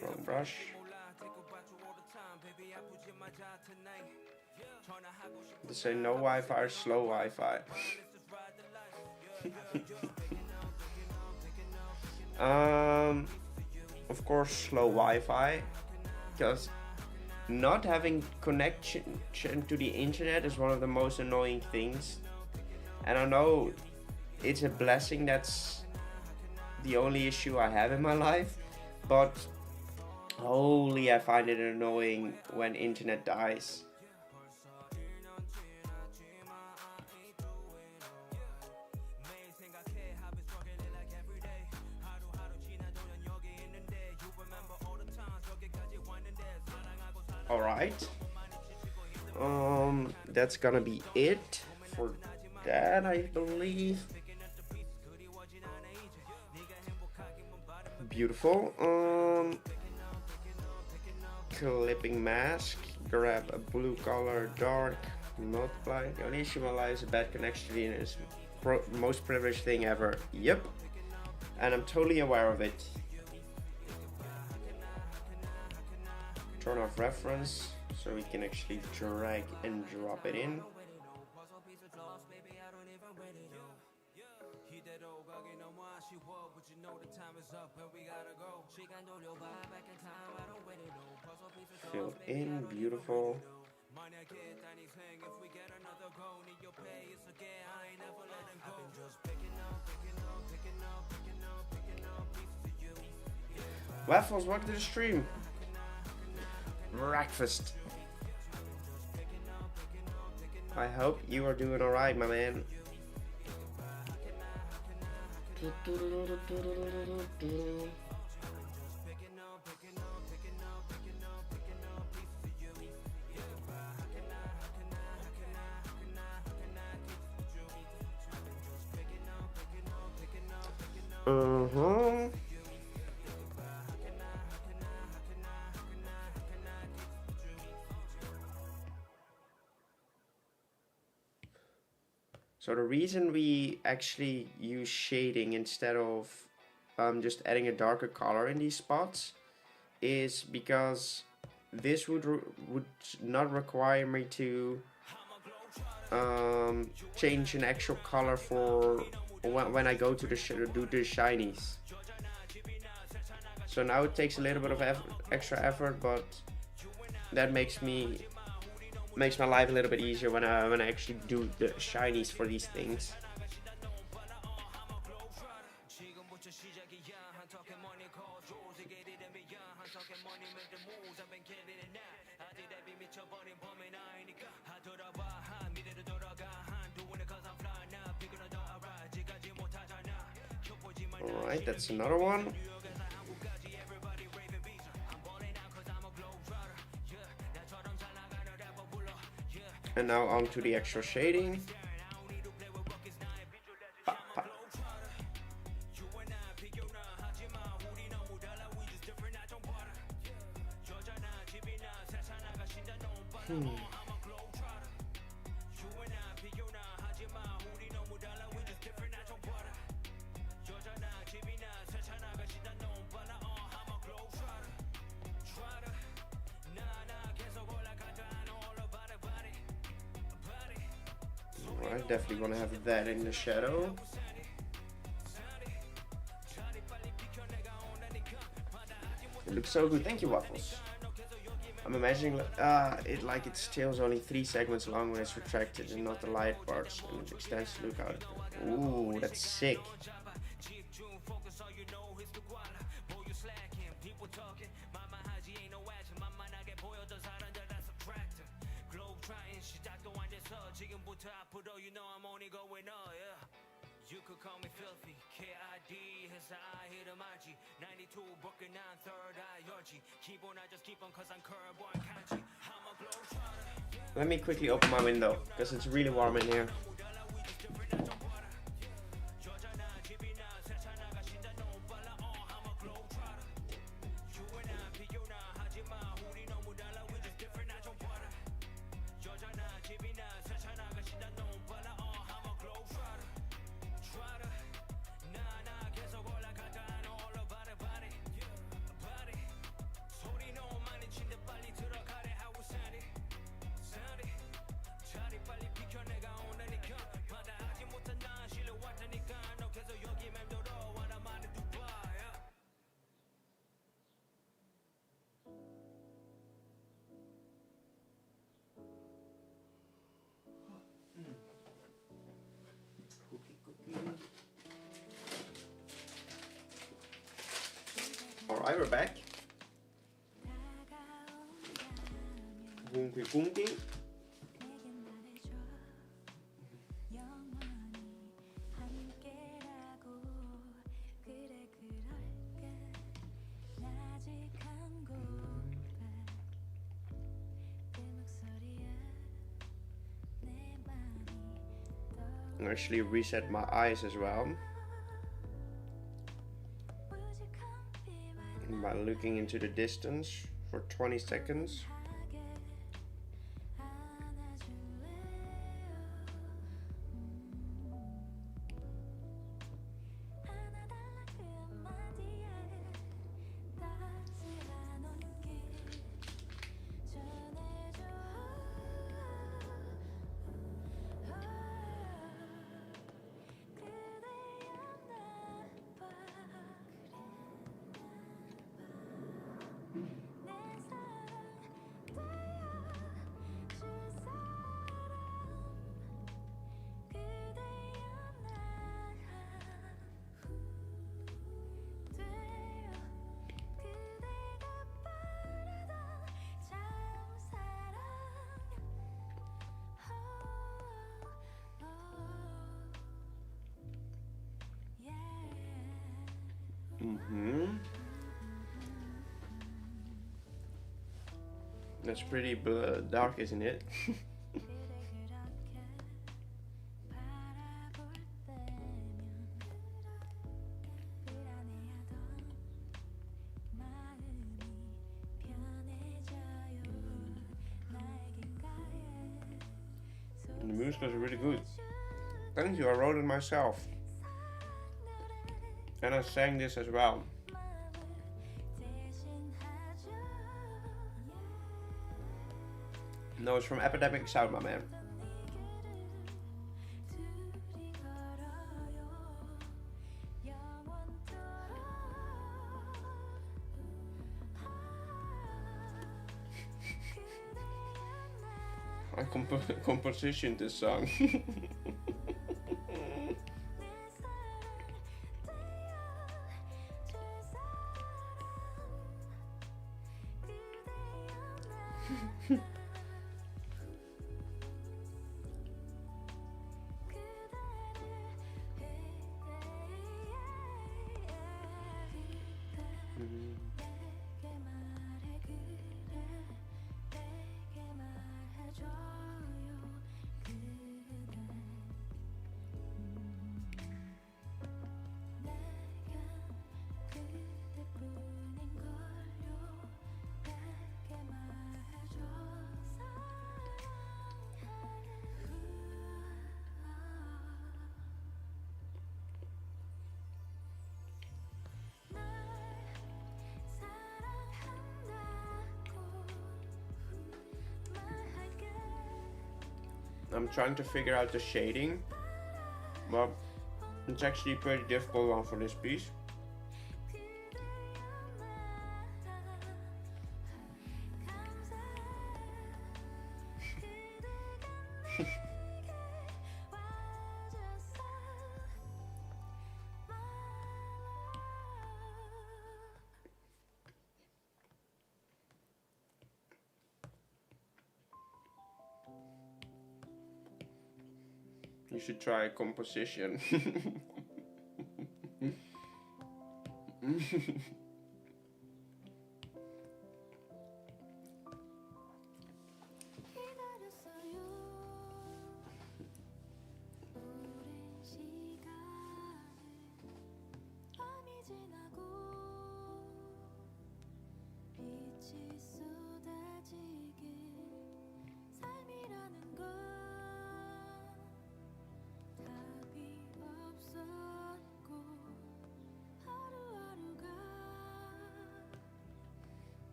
Wrong brush. They say no Wi-Fi or slow Wi-Fi. Of course slow Wi-Fi, because not having connection to the internet is one of the most annoying things. And I know it's a blessing that's the only issue I have in my life, but holy, I find it annoying when internet dies. Alright, that's gonna be it for that, I believe. Beautiful. Clipping mask, grab a blue color, dark, multiply. The only issue in my life is a bad connection to the internet. Is most privileged thing ever. Yep, and I'm totally aware of it. Turn off reference so we can actually drag and drop it in. Filled in, beautiful. Waffles, welcome to the stream. Breakfast. I hope you are doing alright, my man. So the reason we actually use shading instead of just adding a darker color in these spots is because this would not require me to change an actual color for when I go to do the shinies. So now it takes a little bit of extra effort, but that makes my life a little bit easier when I actually do the shinies for these things. Alright, that's another one. And now on to the actual shading. Alright, definitely want to have that in the shadow. It looks so good. Thank you, Waffles. I'm imagining it like its tail is only 3 segments long when it's retracted and not the light parts, and it extends to look out. Ooh, that's sick. You could call me filthy, KID 해서 I hit a margy 92 broken down third eye 열지 기본 I just keep on cause I'm curveball kanji I'm a globetrotter. Let me quickly open my window because it's really warm in here. Alright, we're back. Gungi gungi. Actually reset my eyes as well by looking into the distance for 20 seconds. That's pretty dark, isn't it? And the music is really good. Thank you, I wrote it myself. And I sang this as well. No, it's from Epidemic Sound, my man. I compositioned this song. I'm trying to figure out the shading, but it's actually a pretty difficult one for this piece. You should try composition.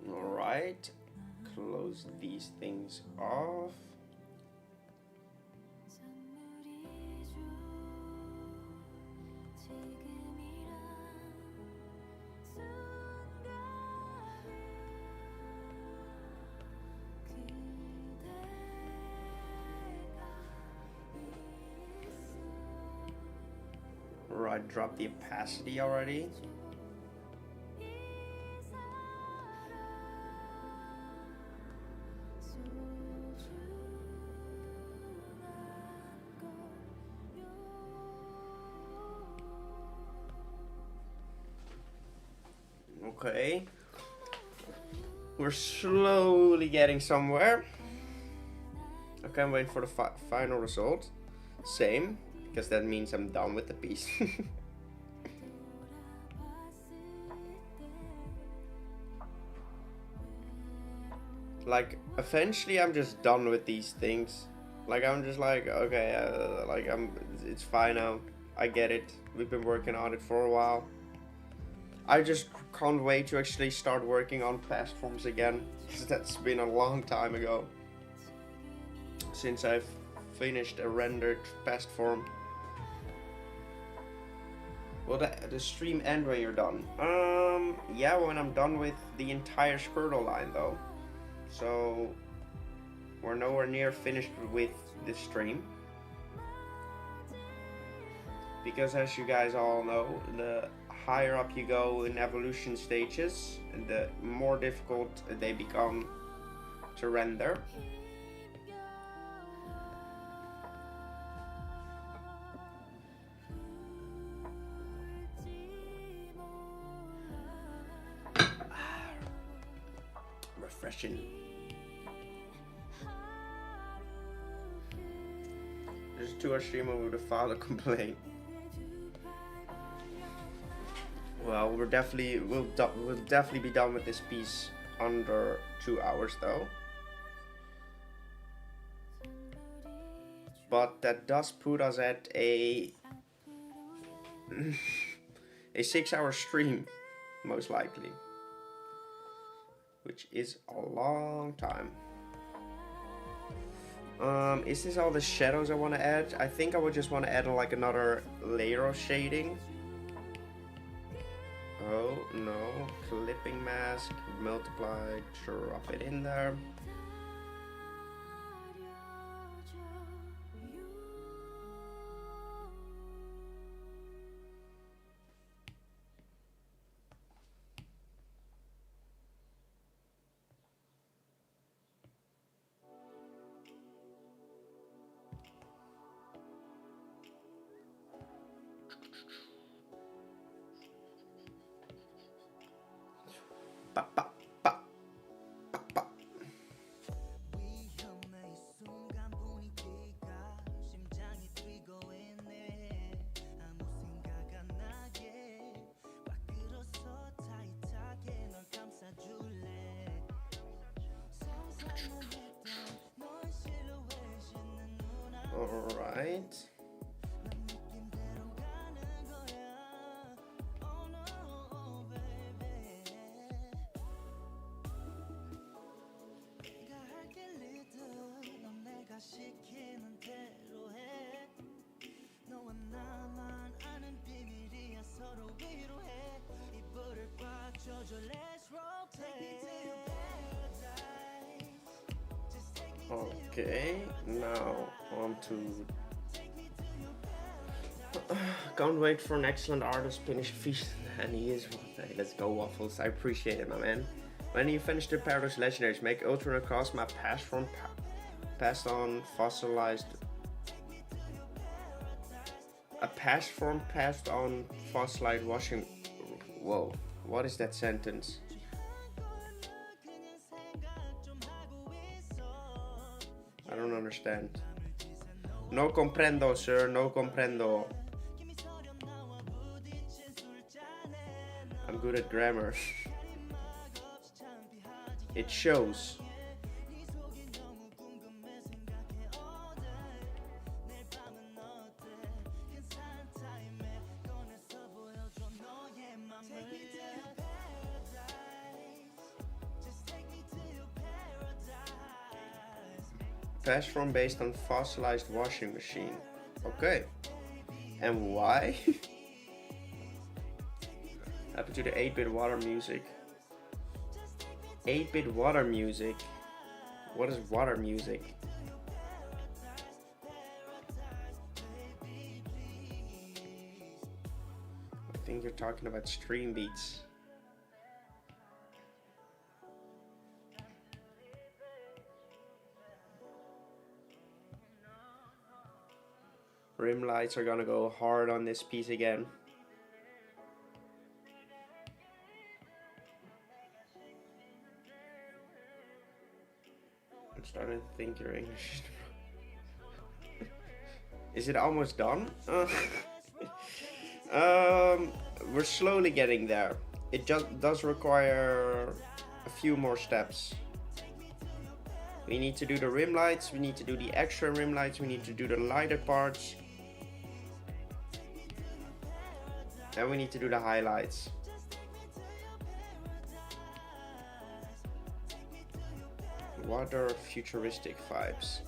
Alright, close these things off. Right, drop the opacity already. Okay, we're slowly getting somewhere. I can't wait for the final result. Same, because that means I'm done with the piece. Like, eventually I'm just done with these things. Like, I'm just like, okay, it's fine now. I get it. We've been working on it for a while. I just can't wait to actually start working on past forms again, because that's been a long time ago since I've finished a rendered past form. Will the stream end when you're done? Yeah, when I'm done with the entire Squirtle line though. So we're nowhere near finished with this stream. Because as you guys all know, the higher up you go in evolution stages, the more difficult they become to render. Refreshing. There's a 2-hour stream over the father complaint. Well, we'll definitely be done with this piece under 2 hours though. But that does put us at a 6-hour stream, most likely, which is a long time. Is this all the shadows I want to add? I think I would just want to add like another layer of shading. Oh no, clipping mask, multiply, drop it in there. Alright. Okay, now on to Can't wait for an excellent artist finish feast, and he is. Hey, let's go Waffles. I appreciate it, my man. When you finish the Paradox Legendaries, make Ultra across my passed on fossilized. A past form passed on fossilized washing. Whoa, what is that sentence? I don't understand. No comprendo, sir. No comprendo. I'm good at grammar. It shows. Fast form based on fossilized washing machine. Okay. And why? Happy to the 8-bit water music. 8-bit water music? What is water music? I think you're talking about stream beats. Rim lights are gonna go hard on this piece again. I'm starting to think your English. Is it almost done? We're slowly getting there. It just does require a few more steps. We need to do the rim lights, we need to do the extra rim lights, we need to do the lighted parts. And we need to do the highlights. What are futuristic vibes?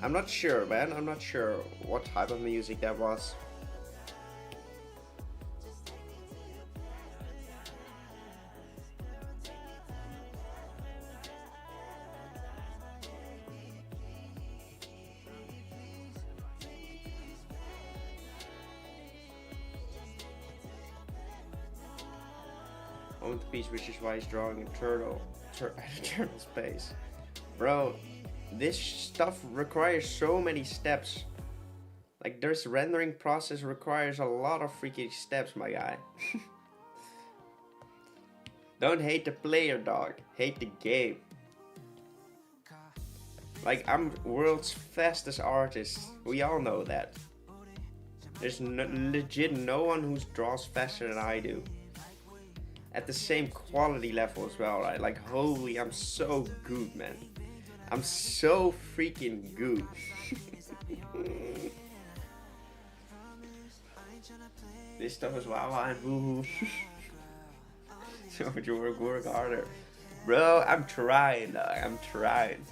I'm not sure, man. I'm not sure what type of music that was. Own the piece, which is why he's drawing a turtle at eternal space. Bro, this stuff requires so many steps. Like, this rendering process requires a lot of freaking steps, my guy. Don't hate the player, dog. Hate the game. Like, I'm world's fastest artist. We all know that. There's legit no one who draws faster than I do. At the same quality level as well, right? Like, holy, I'm so good, man. I'm so freaking good. This stuff is wow and woohoo. So much work harder. Bro, I'm trying, dog. I'm trying.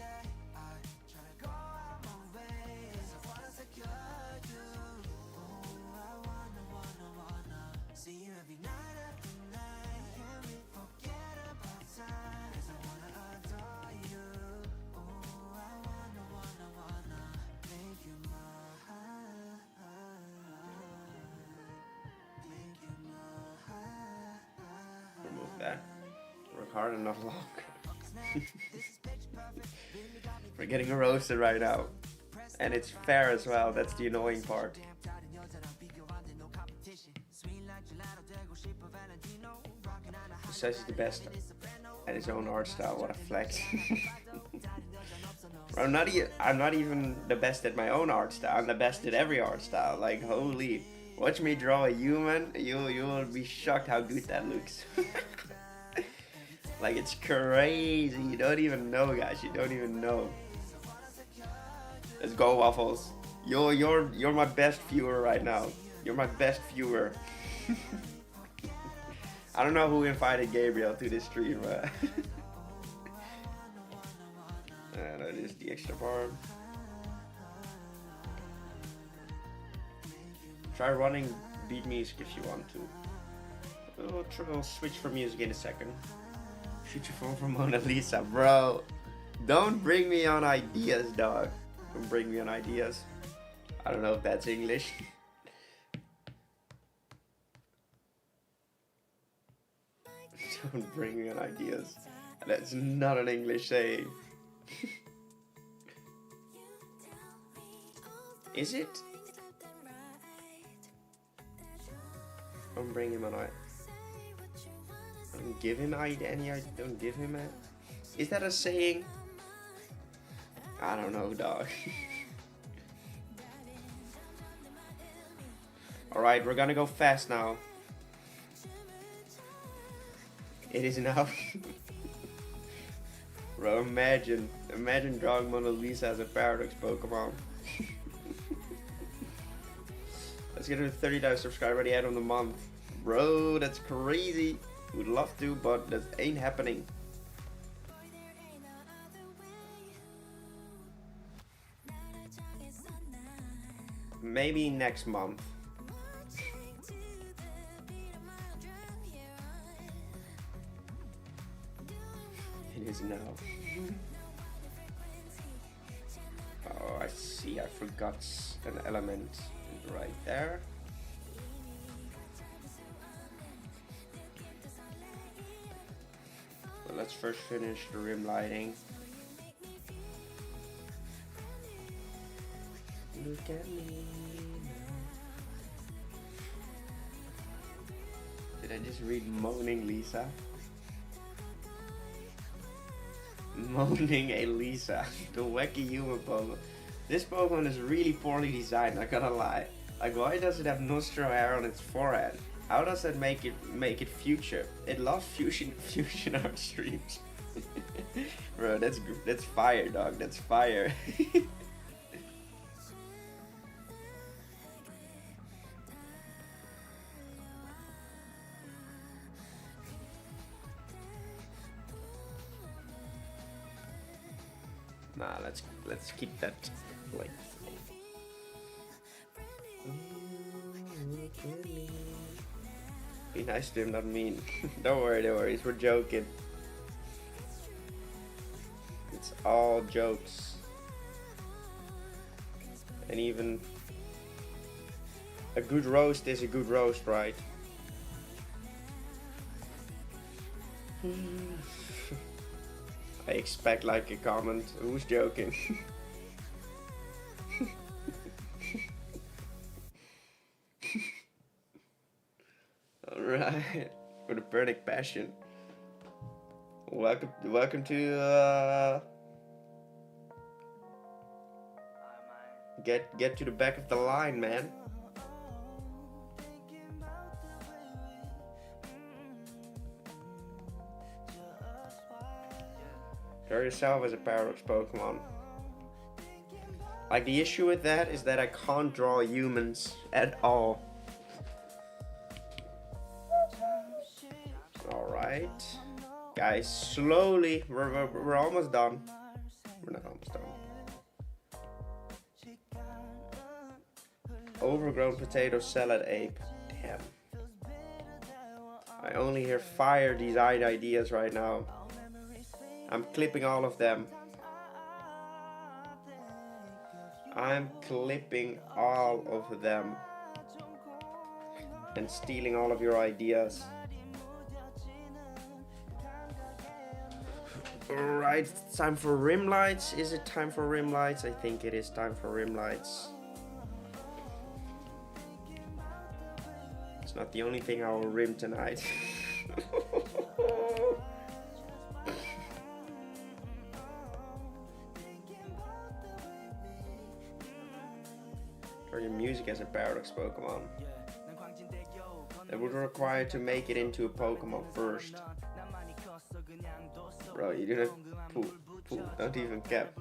Work hard and not long. We're getting roasted right now. And it's fair as well, that's the annoying part. Says he's the best at his own art style, what a flex. I'm not even the best at my own art style, I'm the best at every art style. Like, holy, watch me draw a human, you will be shocked how good that looks. Like, it's crazy, you don't even know, guys, you don't even know. Let's go, Waffles. You're my best viewer right now. You're my best viewer. I don't know who invited Gabriel to this stream, but that is the extra part. Try running beat music if you want to. We'll switch for music in a second. Future form for Mona Lisa, bro. Don't bring me on ideas, dog. Don't bring me on ideas. I don't know if that's English. Don't bring me on ideas. That's not an English saying. Is it? Don't bring him on. Don't give him any. Don't give him a. Is that a saying? I don't know, dog. Alright, we're gonna go fast now. It is now. Bro, imagine drawing Mona Lisa as a Paradox Pokemon. Let's get to 30,000 subscribers by the end of the month. Bro, that's crazy. Would love to, but that ain't happening. Maybe next month. It is now. Oh, I see. I forgot an element right there. But let's first finish the rim lighting. Look at me now. Did I just read Moaning Lisa? Moaning a Lisa, the wacky human Pokemon. This Pokemon is really poorly designed, not gonna lie. Like, why does it have nostril hair on its forehead? How does that make it future? It loves fusion art streams. Bro, that's fire, dog. That's fire. Nah, let's keep that like. Be nice to him, not mean. Don't worry, we're joking. It's all jokes. And even a good roast is a good roast, right? I expect like a comment. Who's joking? Alright. For the burning passion. Welcome to get to the back of the line, man. Draw yourself as a Paradox Pokemon. Like, the issue with that is that I can't draw humans at all. Alright. Guys, slowly, we're almost done. We're not almost done. Overgrown potato salad ape. Damn. I only hear fire design ideas right now. I'm clipping all of them. I'm clipping all of them. And stealing all of your ideas. Alright, it's time for rim lights. Is it time for rim lights? I think it is time for rim lights. It's not the only thing I will rim tonight. Or your music as a Paradox Pokemon. That would require to make it into a Pokemon first. Bro, you do not pool. Don't even cap.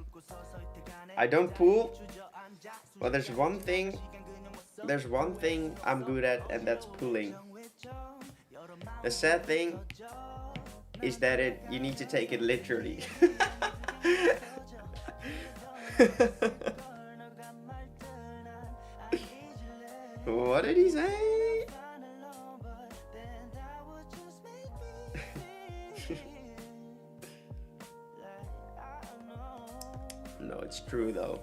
I don't pool. Well, there's one thing I'm good at, and that's pulling. The sad thing is that you need to take it literally. What did he say? No, it's true though.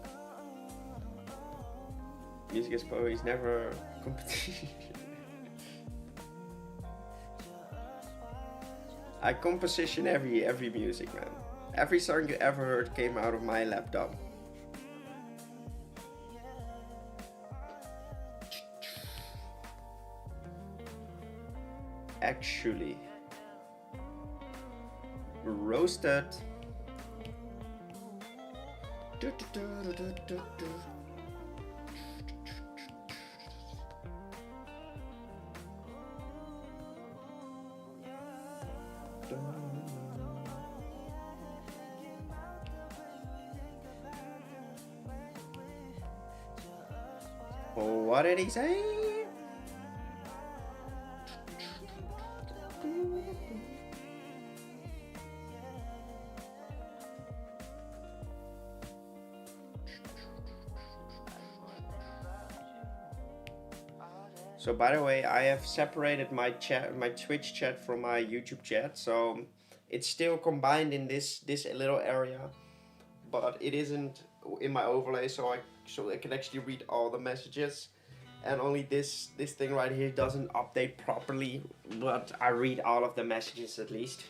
Music is always never a competition. I composition every music, man. Every song you ever heard came out of my laptop. Actually, roasted. What did he say? So by the way, I have separated my Twitch chat from my YouTube chat, so it's still combined in this little area, but it isn't in my overlay, so I can actually read all the messages. And only this thing right here doesn't update properly, but I read all of the messages at least.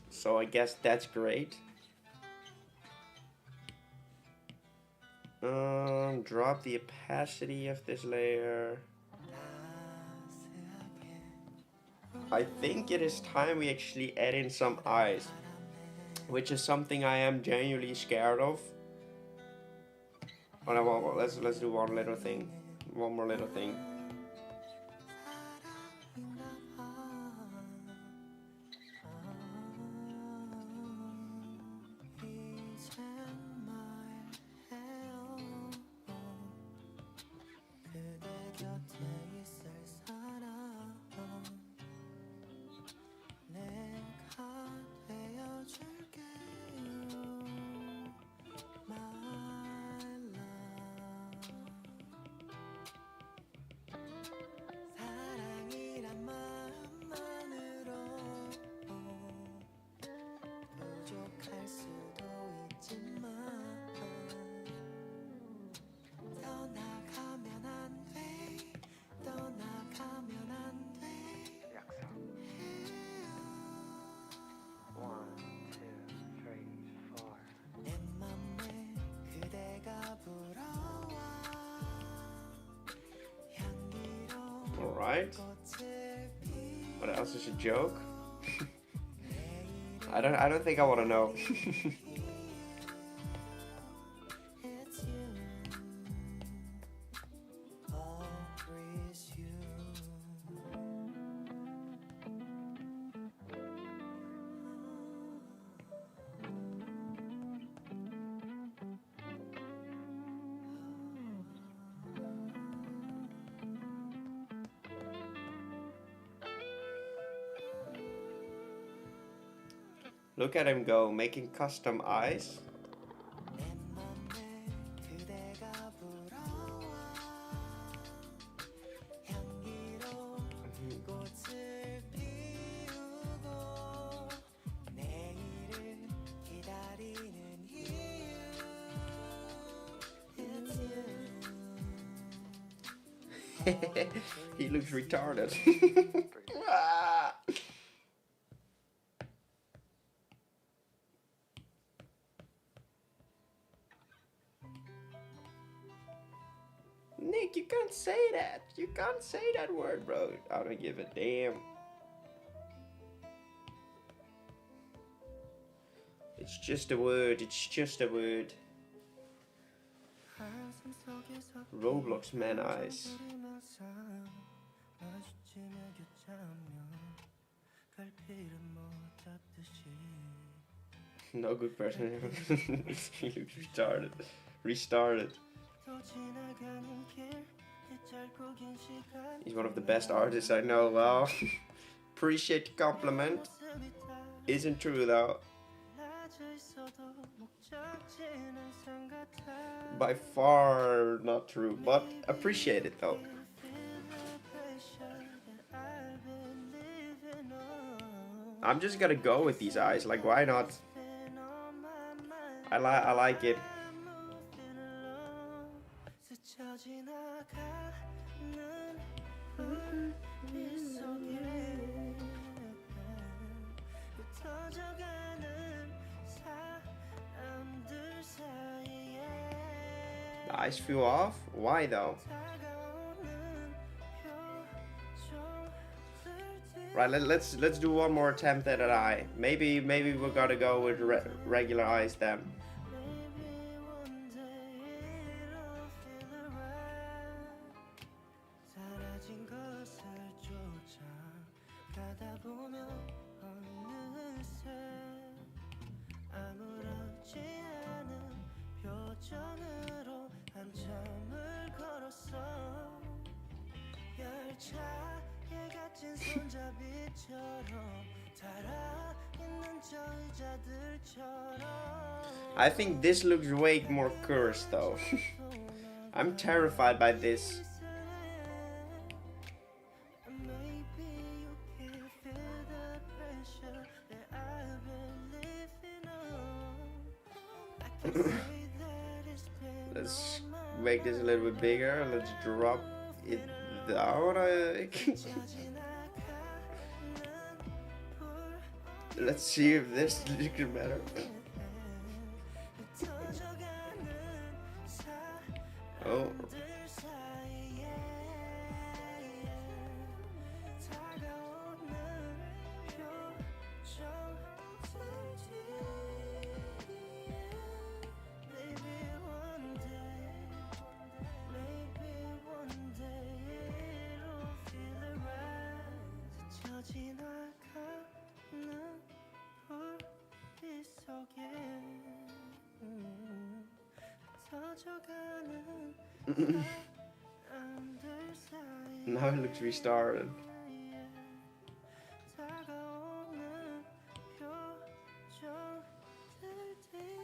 So I guess that's great. Drop the opacity of this layer. I think it is time we actually add in some eyes, which is something I am genuinely scared of. Oh, no, let's do one more little thing. Alright. What else is a joke? I don't think I wanna know. Look at him go, making custom eyes. He looks retarded. Nick, you can't say that. You can't say that word, bro. I don't give a damn. It's just a word. It's just a word. Roblox man eyes. No good person. He looks retarded. Restarted. He's one of the best artists I know. Well, appreciate the compliment. Isn't true though. By far not true, but appreciate it though. I'm just gonna go with these eyes, like why not? I like it. The eyes flew off? Why though? Right, let's do one more attempt at an eye. Maybe we gotta go with regular eyes then. I think this looks way more cursed though. I'm terrified by this. Let's make this a little bit bigger. Let's drop it down. Let's see if this looks better. Oh. Now it looks restarted.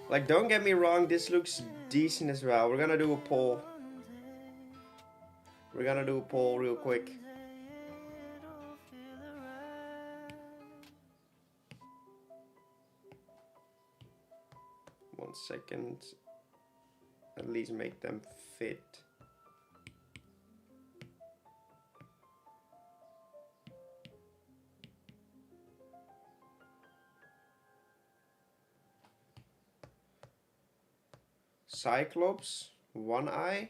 Like, don't get me wrong, this looks decent as well. We're gonna do a poll. We're gonna do a poll real quick. One second. At least make them fit. Cyclops, one eye.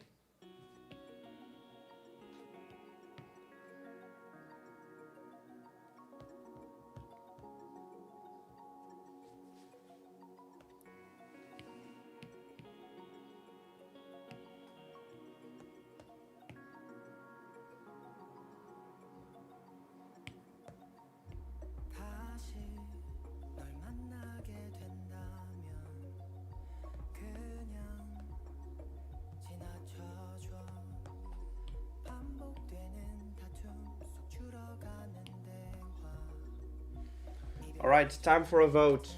Alright, time for a vote.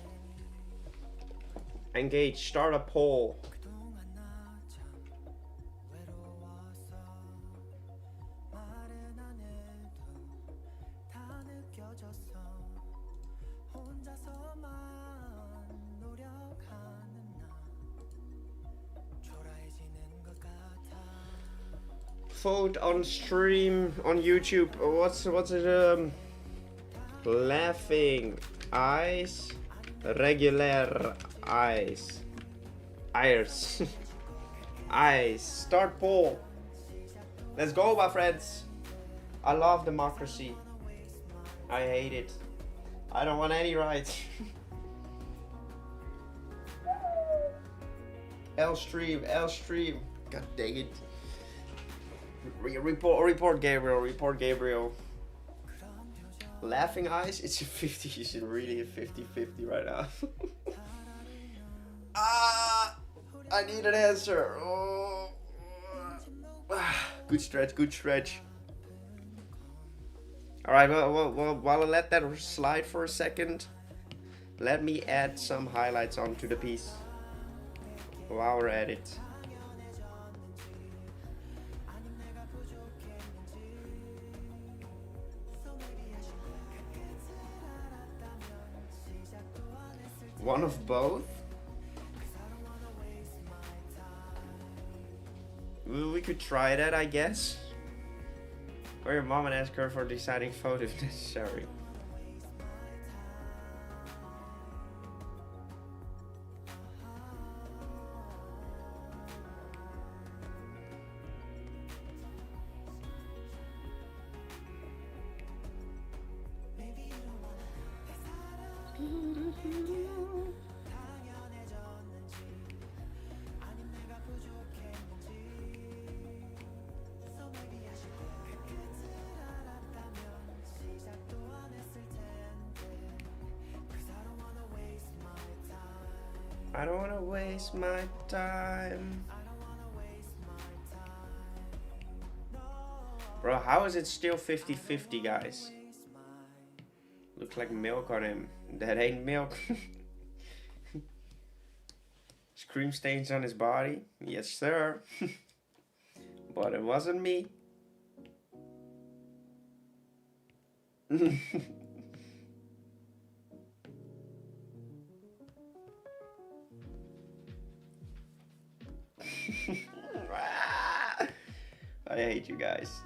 Engage, start a poll. Vote on stream on YouTube. What's it? Laughing eyes, regular eyes, eyes, eyes. Start poll. Let's go, my friends. I love democracy. I hate it. I don't want any rights. L stream. God dang it. Report Gabriel. Laughing eyes, it's a 50. You should really a 50-50 right now. I need an answer. Oh. Good stretch. Alright, well, while I let that slide for a second, let me add some highlights onto the piece while we're at it. One of both? We could try that, I guess. Or your mom and ask her for deciding photo if necessary. I don't wanna waste my time. Bro, how is it still 50-50, guys? Looks like milk on him. That ain't milk. Cream stains on his body. Yes, sir. But it wasn't me. I hate you guys.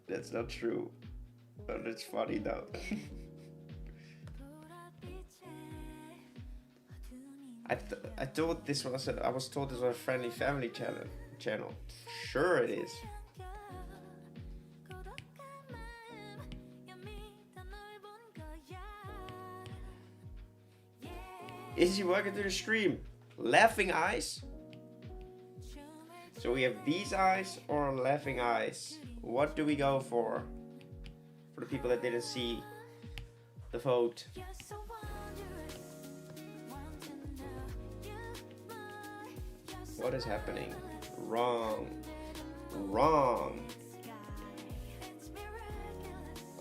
That's not true. But it's funny though. I thought this was I was told this was a friendly family channel. Sure it is. Izzy, welcome to the stream. Laughing eyes. So we have these eyes or laughing eyes. What do we go for? For the people that didn't see the vote. What is happening? Wrong. Wrong.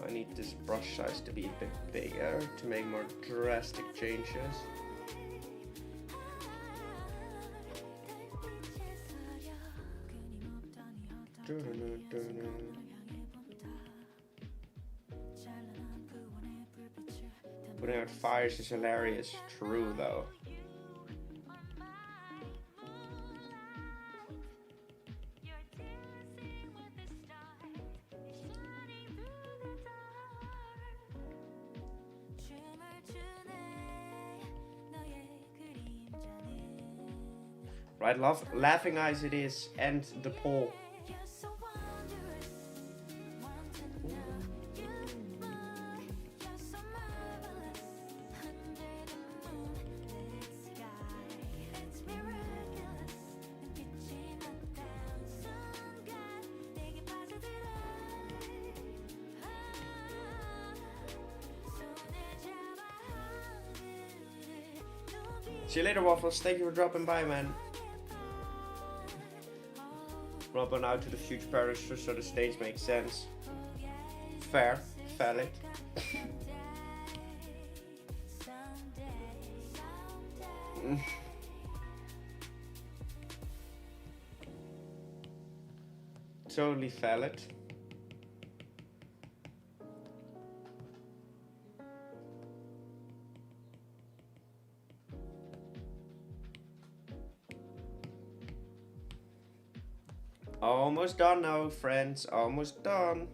I need this brush size to be a bit bigger to make more drastic changes. Putting out fires is hilarious. True though. Right, laughing eyes it is, and the poll. See you later, Waffles. Thank you for dropping by, man. Dropping out to the future parish so the stains make sense. Fair. Valid. Totally valid. Almost done now, friends. Almost done.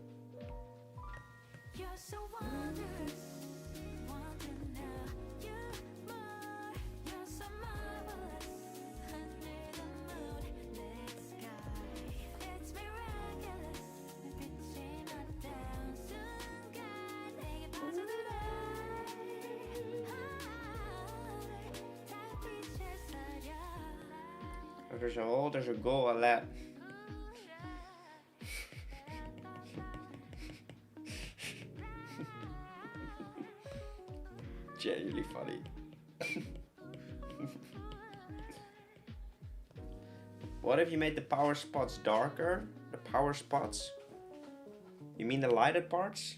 There's a hole, there's a goal, a lap. Genuinely funny. What if you made the power spots darker? The power spots? You mean the lighted parts?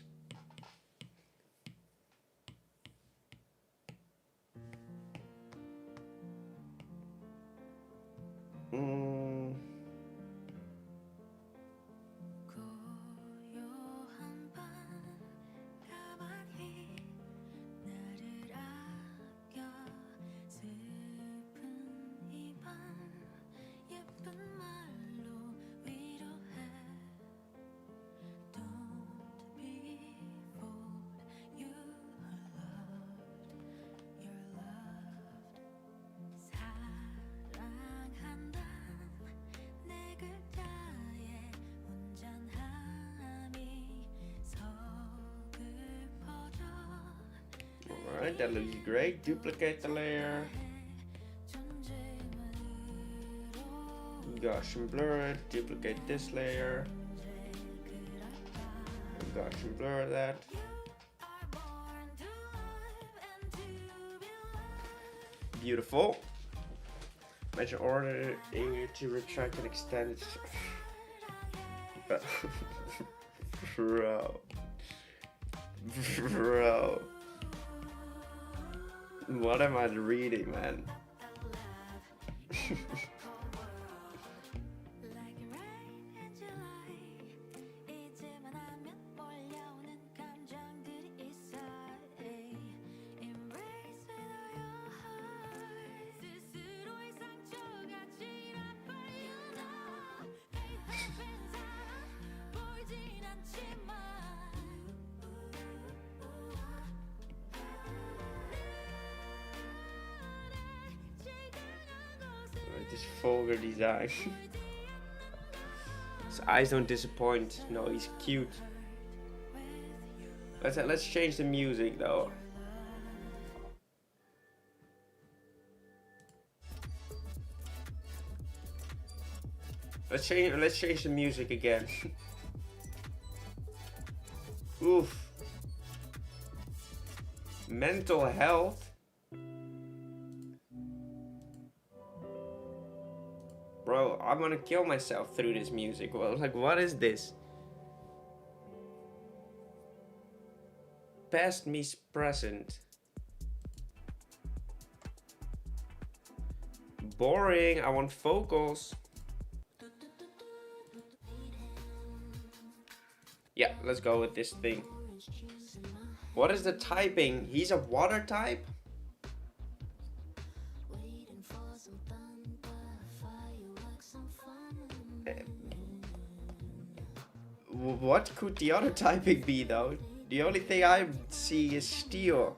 Alright, that looks great. Duplicate the layer. Gaussian blur it. Duplicate this layer. Gaussian blur that. Beautiful. Imagine ordering it to retract and extend it. Bro. Bro. What am I reading, man? This vulgar design. His eyes don't disappoint. No, he's cute. Let's change the music though. Let's change the music again. Oof. Mental health. Bro, I'm gonna kill myself through this music. Well, like, what is this? Past meets present. Boring. I want vocals. Yeah, let's go with this thing. What is the typing? He's a water type? What could the other typing be though? The only thing I see is steel.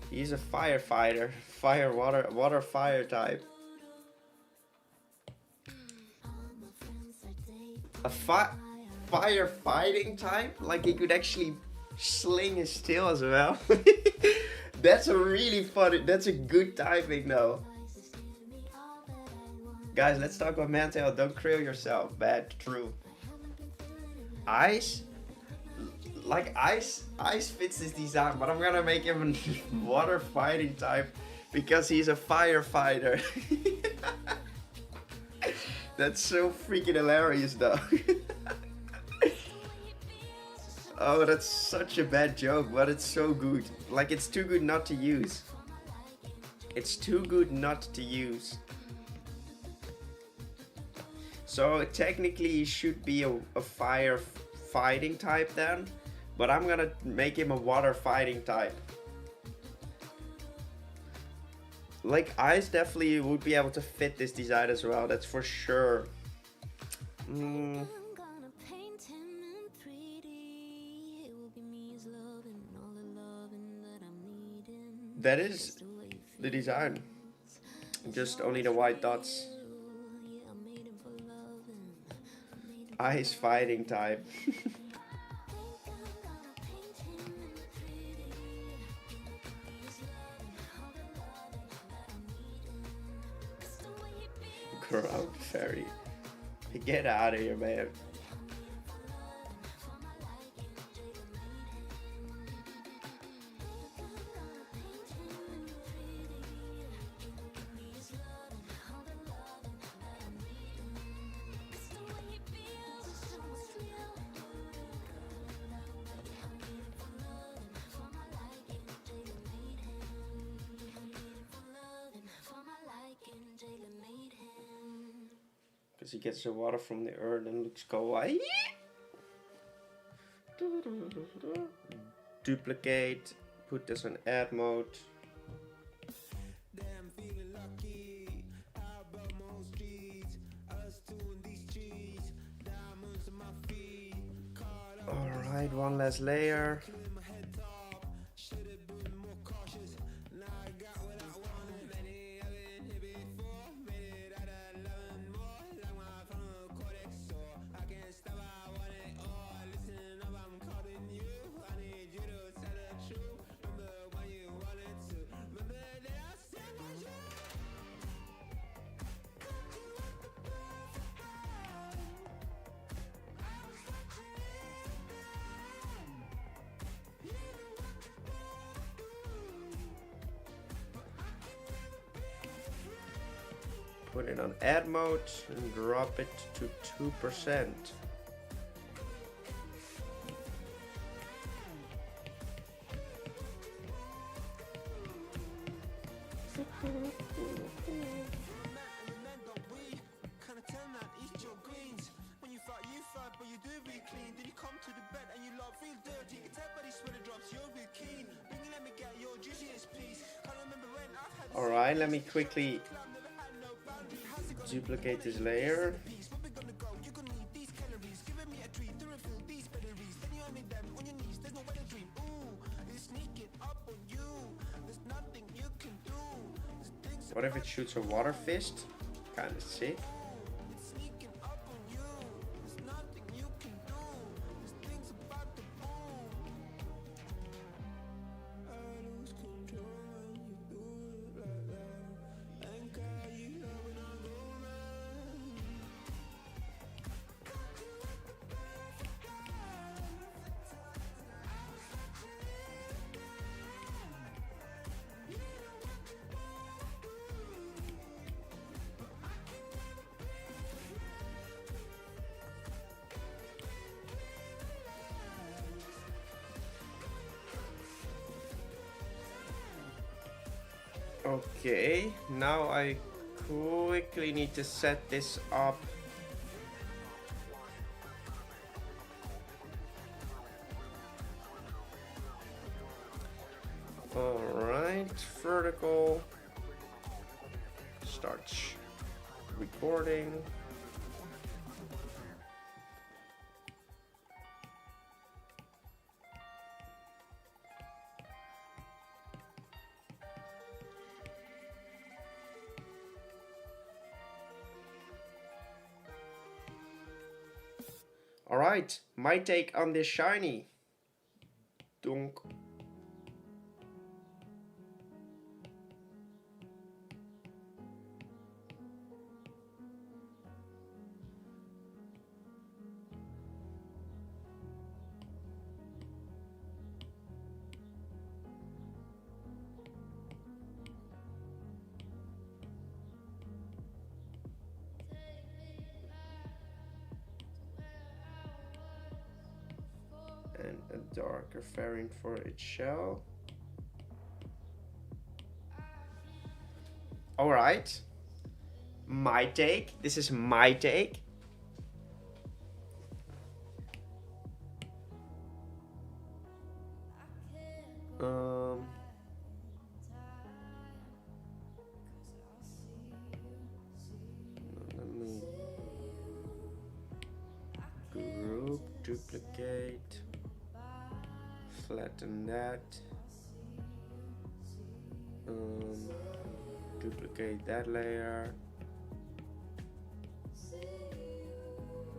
He's a firefighter. Fire, water, fire type. A firefighting type? Like he could actually sling his tail as well. That's a really funny, that's a good typing though. Guys, let's talk about mental health. Don't kill yourself. Bad, true. Ice? Like ice fits this design, but I'm gonna make him a water fighting type because he's a firefighter. That's so freaking hilarious though. Oh, that's such a bad joke, but it's so good. Like, it's too good not to use. It's too good not to use. So technically he should be a fire fighting type then, but I'm gonna make him a water fighting type. Like, ice definitely would be able to fit this design as well, that's for sure. That is the design. Just only the white dots. Ice fighting type. Ground fairy. Get out of here, man. Because he gets the water from the earth and looks kawaii. Duplicate. Put this on add mode. Alright, one less layer. put it on add mode and drop it to 2%. Alright, let me quickly duplicate this layer. What if it shoots a water fist? Kinda sick. Okay, now I quickly need to set this up. Alright, vertical. Start recording. Alright, my take on this shiny. Dunk. And a darker variant for its shell. Alright. My take. This is my take. Let me group, duplicate. Flatten that. Duplicate that layer.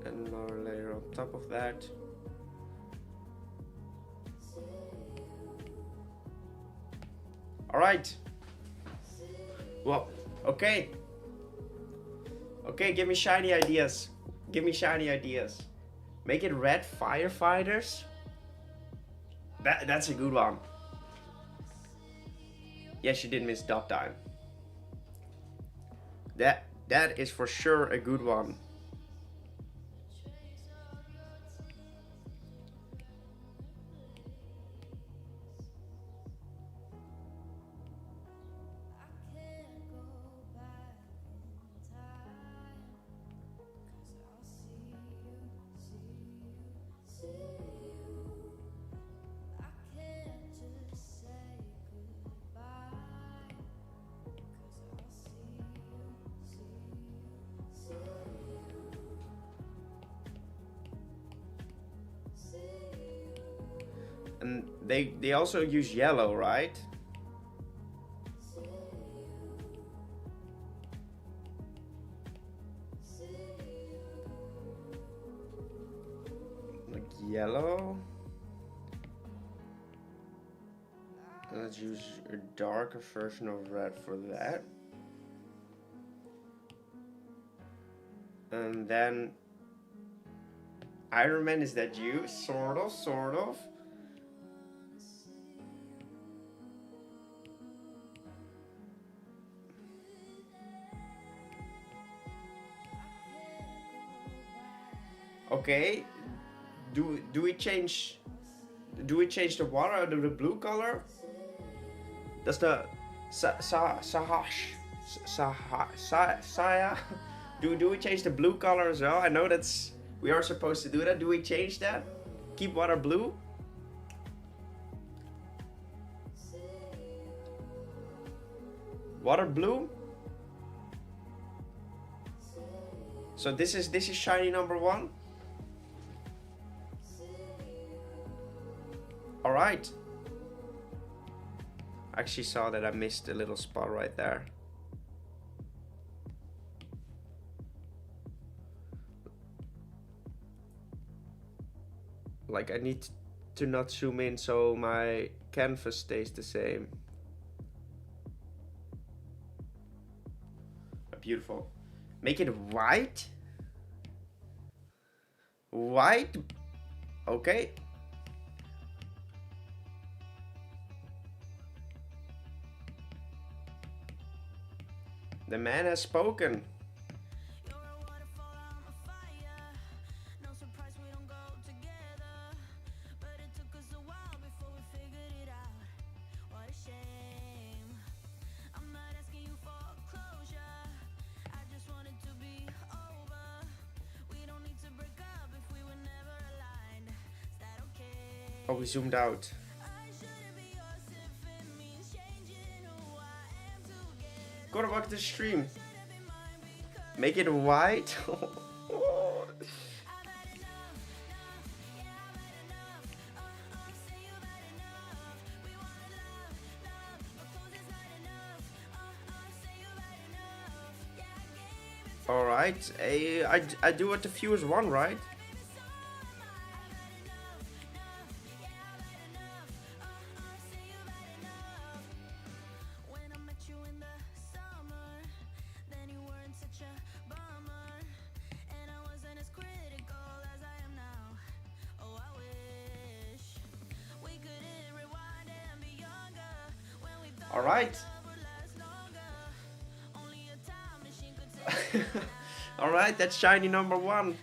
Another layer on top of that. Alright. Well, okay. Okay, give me shiny ideas. Give me shiny ideas. Make it red firefighters. That's a good one. Yes, you did miss dot time. That is for sure a good one. And they also use yellow, right? Like yellow. And let's use a darker version of red for that. And then Iron Man, is that you? Sort of. Okay. Do we change? Do we change the water to the blue color? Does the Saya? Do we change the blue color as well? I know that's we are supposed to do that. Do we change that? Keep water blue? Water blue? So this is shiny number 1. All right. I actually saw that I missed a little spot right there. Like I need to not zoom in so my canvas stays the same. Beautiful. Make it white? White? Okay. The man has spoken. Oh, we zoomed out. Go back to the stream. Make it white. All right. I do what the viewers want, right? All right. All right, that's shiny number 1.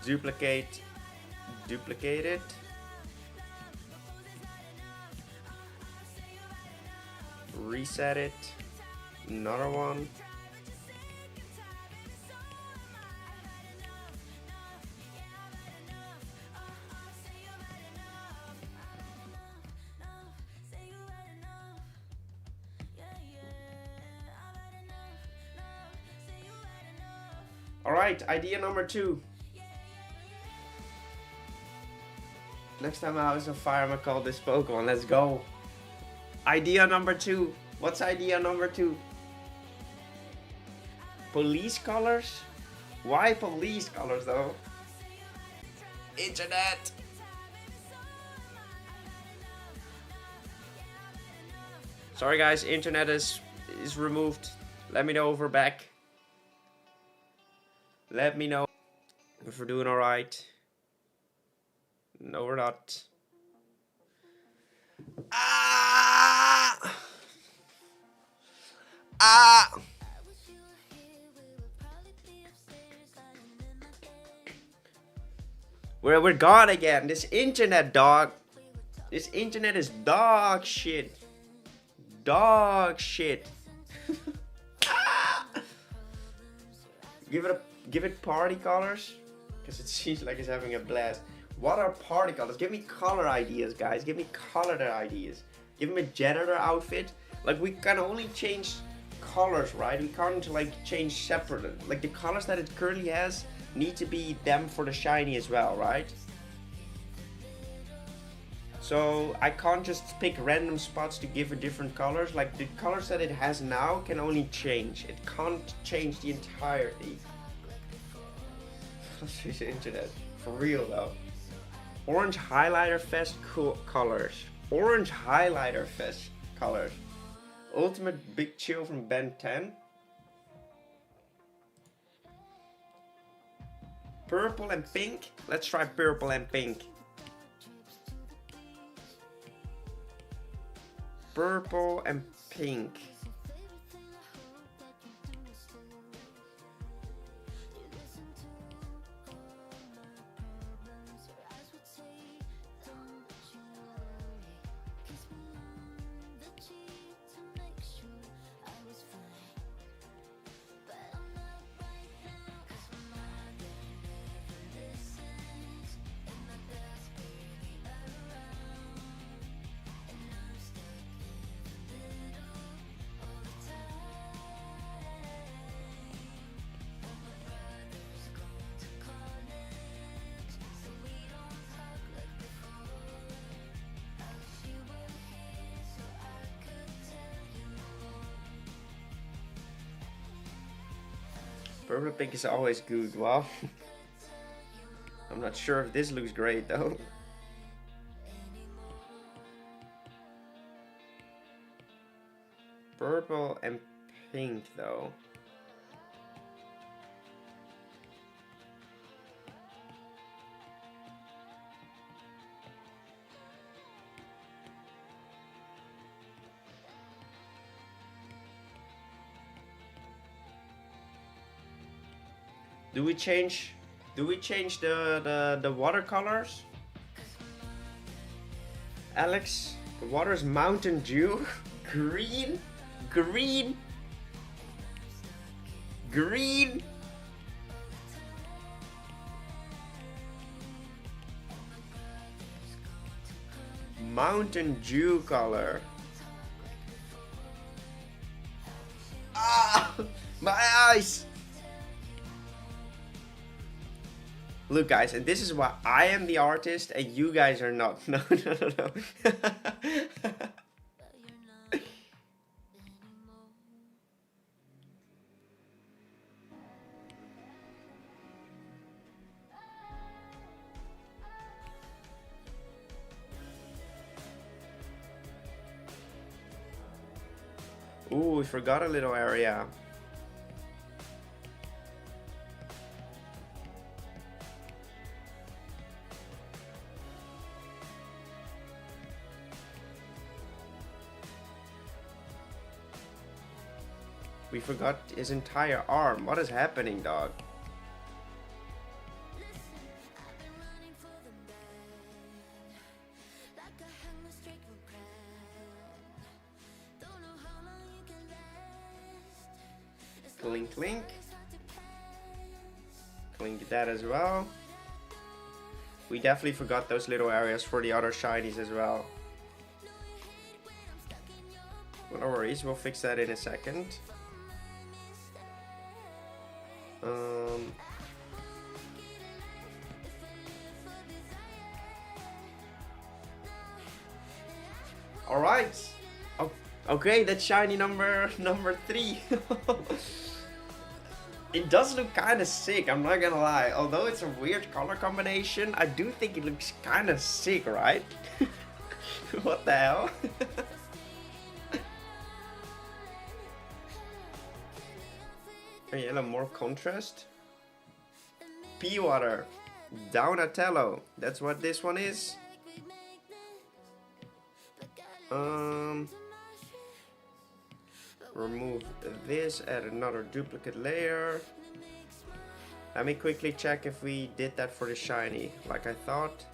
Duplicate it. Reset it. Another one. Alright, idea number 2. Next time I was on fire, I'm gonna call this Pokemon. Let's go. Idea number 2. What's idea number 2? Police colors? Why police colors though? Internet! Sorry guys, internet is removed. Let me know if we're back. Let me know if we're doing alright. No, we're not. Ah! Ah! We're gone again. This internet, dog. This internet is dog shit. Dog shit. Ah! Give it party colors, because it seems like it's having a blast. What are party colors? Give me color ideas, guys. Give me color ideas. Give him a janitor outfit. Like, we can only change colors, right? We can't like change separately. Like, the colors that it currently has need to be them for the shiny as well, right? So I can't just pick random spots to give it different colors. Like, the colors that it has now can only change. It can't change the entirety. This internet, for real though. Orange highlighter fest colors. Orange highlighter fest colors. Ultimate Big Chill from Ben 10. Purple and pink. Let's try purple and pink. Purple and pink. Purple pink is always good. Well, I'm not sure if this looks great though. Purple and pink though. Do we change the watercolors? Alex, the water is Mountain Dew. Green. Green. Green. Mountain Dew color. Ah, my eyes. Look guys, and this is why I am the artist and you guys are not. No, no, no, no. Ooh, we forgot a little area. We forgot his entire arm. What is happening, dog? Clink, clink. Clink that as well. We definitely forgot those little areas for the other shinies as well. Well, no worries, we'll fix that in a second. All right. Oh, okay, that's shiny number 3. It does look kind of sick, I'm not gonna lie. Although it's a weird color combination, I do think it looks kind of sick, right? What the hell? A yellow, more contrast. Pea water. Donatello. That's what this one is. Remove this, add another duplicate layer. Let me quickly check if we did that for the shiny, like I thought.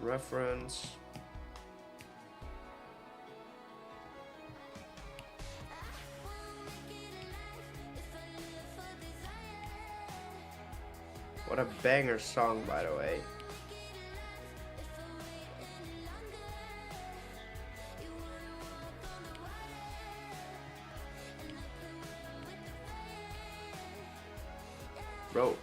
Reference. What a banger song, by the way. Bro.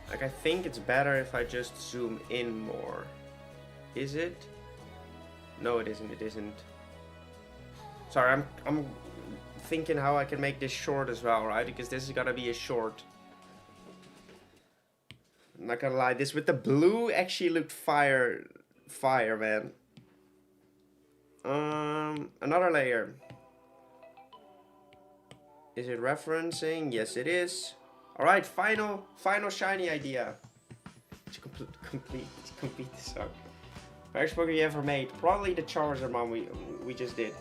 Like, I think it's better if I just zoom in more. Is it? No, it isn't. It isn't. Sorry, I'm thinking how I can make this short as well, right? Because this is gonna be a short. I'm not gonna lie, this with the blue actually looked fire, man. Another layer. Is it referencing? Yes, it is. All right, final shiny idea. To complete the song. First Pokemon you ever made? Probably the Charizard one we just did.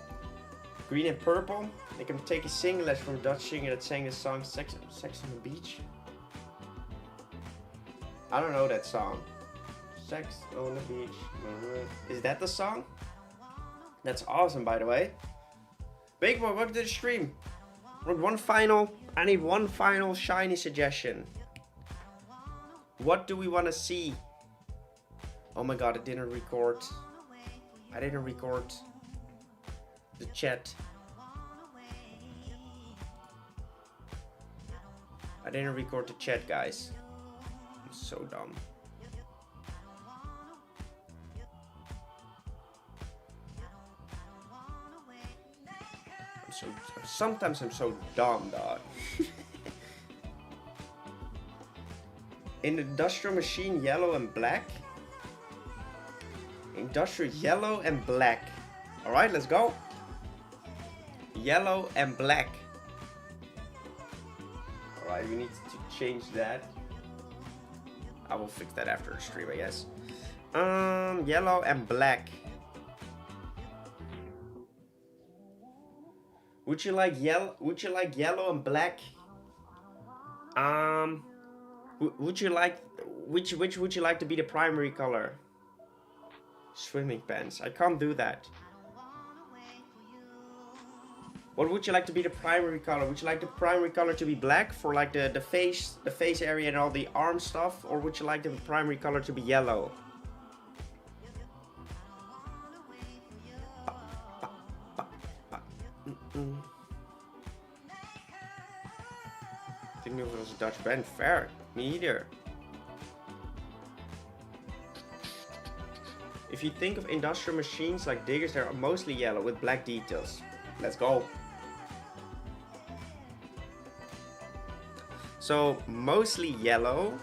Green and purple. They can take a singlet from a Dutch singer that sang the song Sex on the Beach. I don't know that song. Sex on the Beach. Is that the song? That's awesome, by the way. Big Boy, welcome to the stream. I need one final shiny suggestion. What do we want to see? Oh my god, I didn't record the chat. I didn't record the chat, guys. I'm so dumb. Sometimes I'm so dumb, dog. In the industrial machine, yellow and black. Industrial yellow and black. Alright, let's go. Yellow and black. Alright, we need to change that. I will fix that after the stream, I guess. Yellow and black. Would you like yellow and black? Would you like which would you like to be the primary color? Swimming pants. I can't do that. What would you like to be the primary color? Would you like the primary color to be black for like the face area and all the arm stuff, or would you like the primary color to be yellow? Didn't know if it was a Dutch band. Fair. Me either. If you think of industrial machines like diggers, they're mostly yellow with black details. Let's go. So, mostly yellow.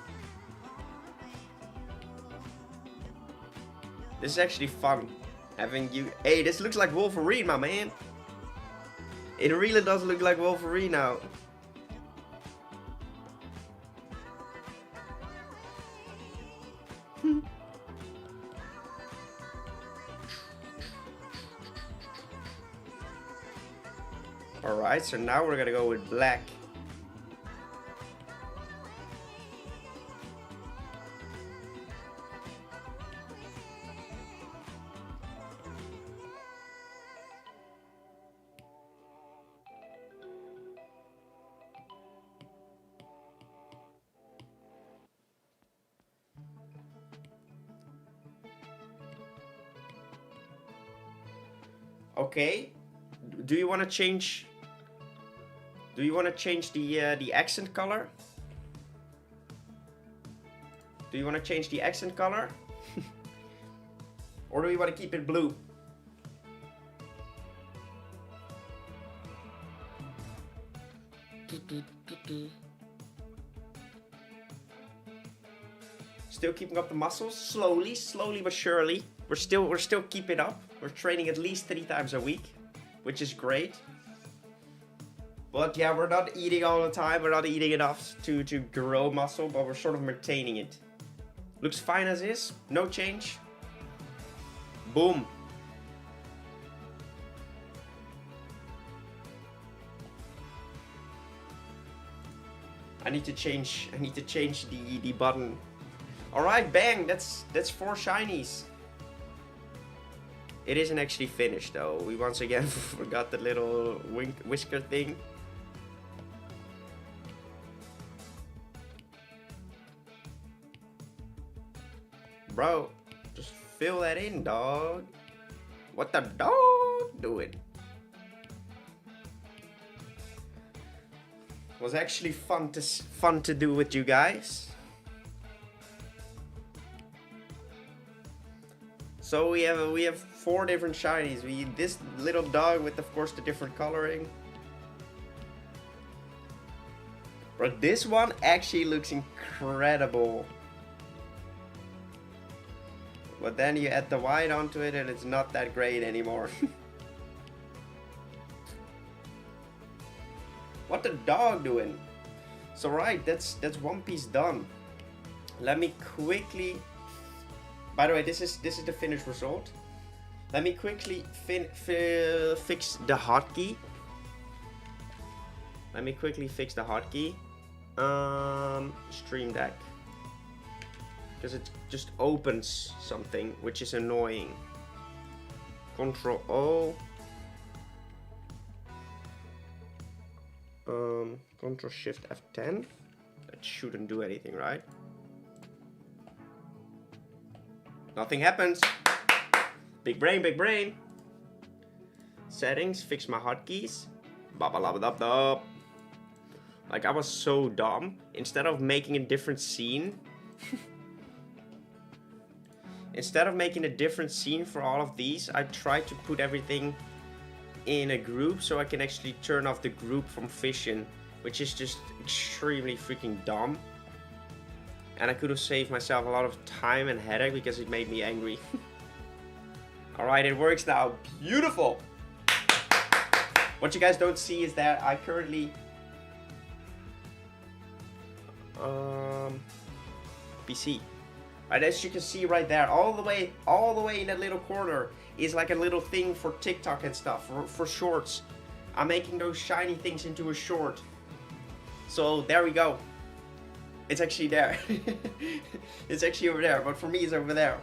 This is actually fun. Having you... Hey, this looks like Wolverine, my man. It really does look like Wolverine now. Alright, so now we're gonna go with black. Okay. Do you want to change? Do you want to change the accent color? Do you want to change the accent color? Or do you want to keep it blue? Still keeping up the muscles, slowly but surely. We're still keeping up. We're training at least 3 times a week, which is great. But yeah, we're not eating all the time. We're not eating enough to grow muscle, but we're sort of maintaining it. Looks fine as is. No change. Boom. I need to change the button. Alright, bang, that's 4 shinies. It isn't actually finished though. We once again forgot the little whisker thing. Bro, just fill that in, dog. What the dog doing? Was actually fun to do with you guys. So we have 4 different shinies. This little dog with, of course, the different coloring. But this one actually looks incredible. But then you add the white onto it and it's not that great anymore. What the dog doing? So right, that's one piece done. Let me quickly... By the way, this is the finished result. Let me quickly fix the hotkey. Let me quickly fix the hotkey. Stream Deck. Because it just opens something, which is annoying. Control O. Control Shift F10. That shouldn't do anything, right? Nothing happens. Big brain, big brain. Settings, fix my hotkeys. Ba-ba-la-ba-dub-dub. Like, I was so dumb. Instead of making a different scene, for all of these, I tried to put everything in a group so I can actually turn off the group from Fission, which is just extremely freaking dumb. And I could have saved myself a lot of time and headache because it made me angry. Alright, it works now. Beautiful! What you guys don't see is that I currently PC. Right, as you can see right there, all the way in that little corner is like a little thing for TikTok and stuff, for shorts. I'm making those shiny things into a short. So there we go. It's actually there. It's actually over there, but for me it's over there.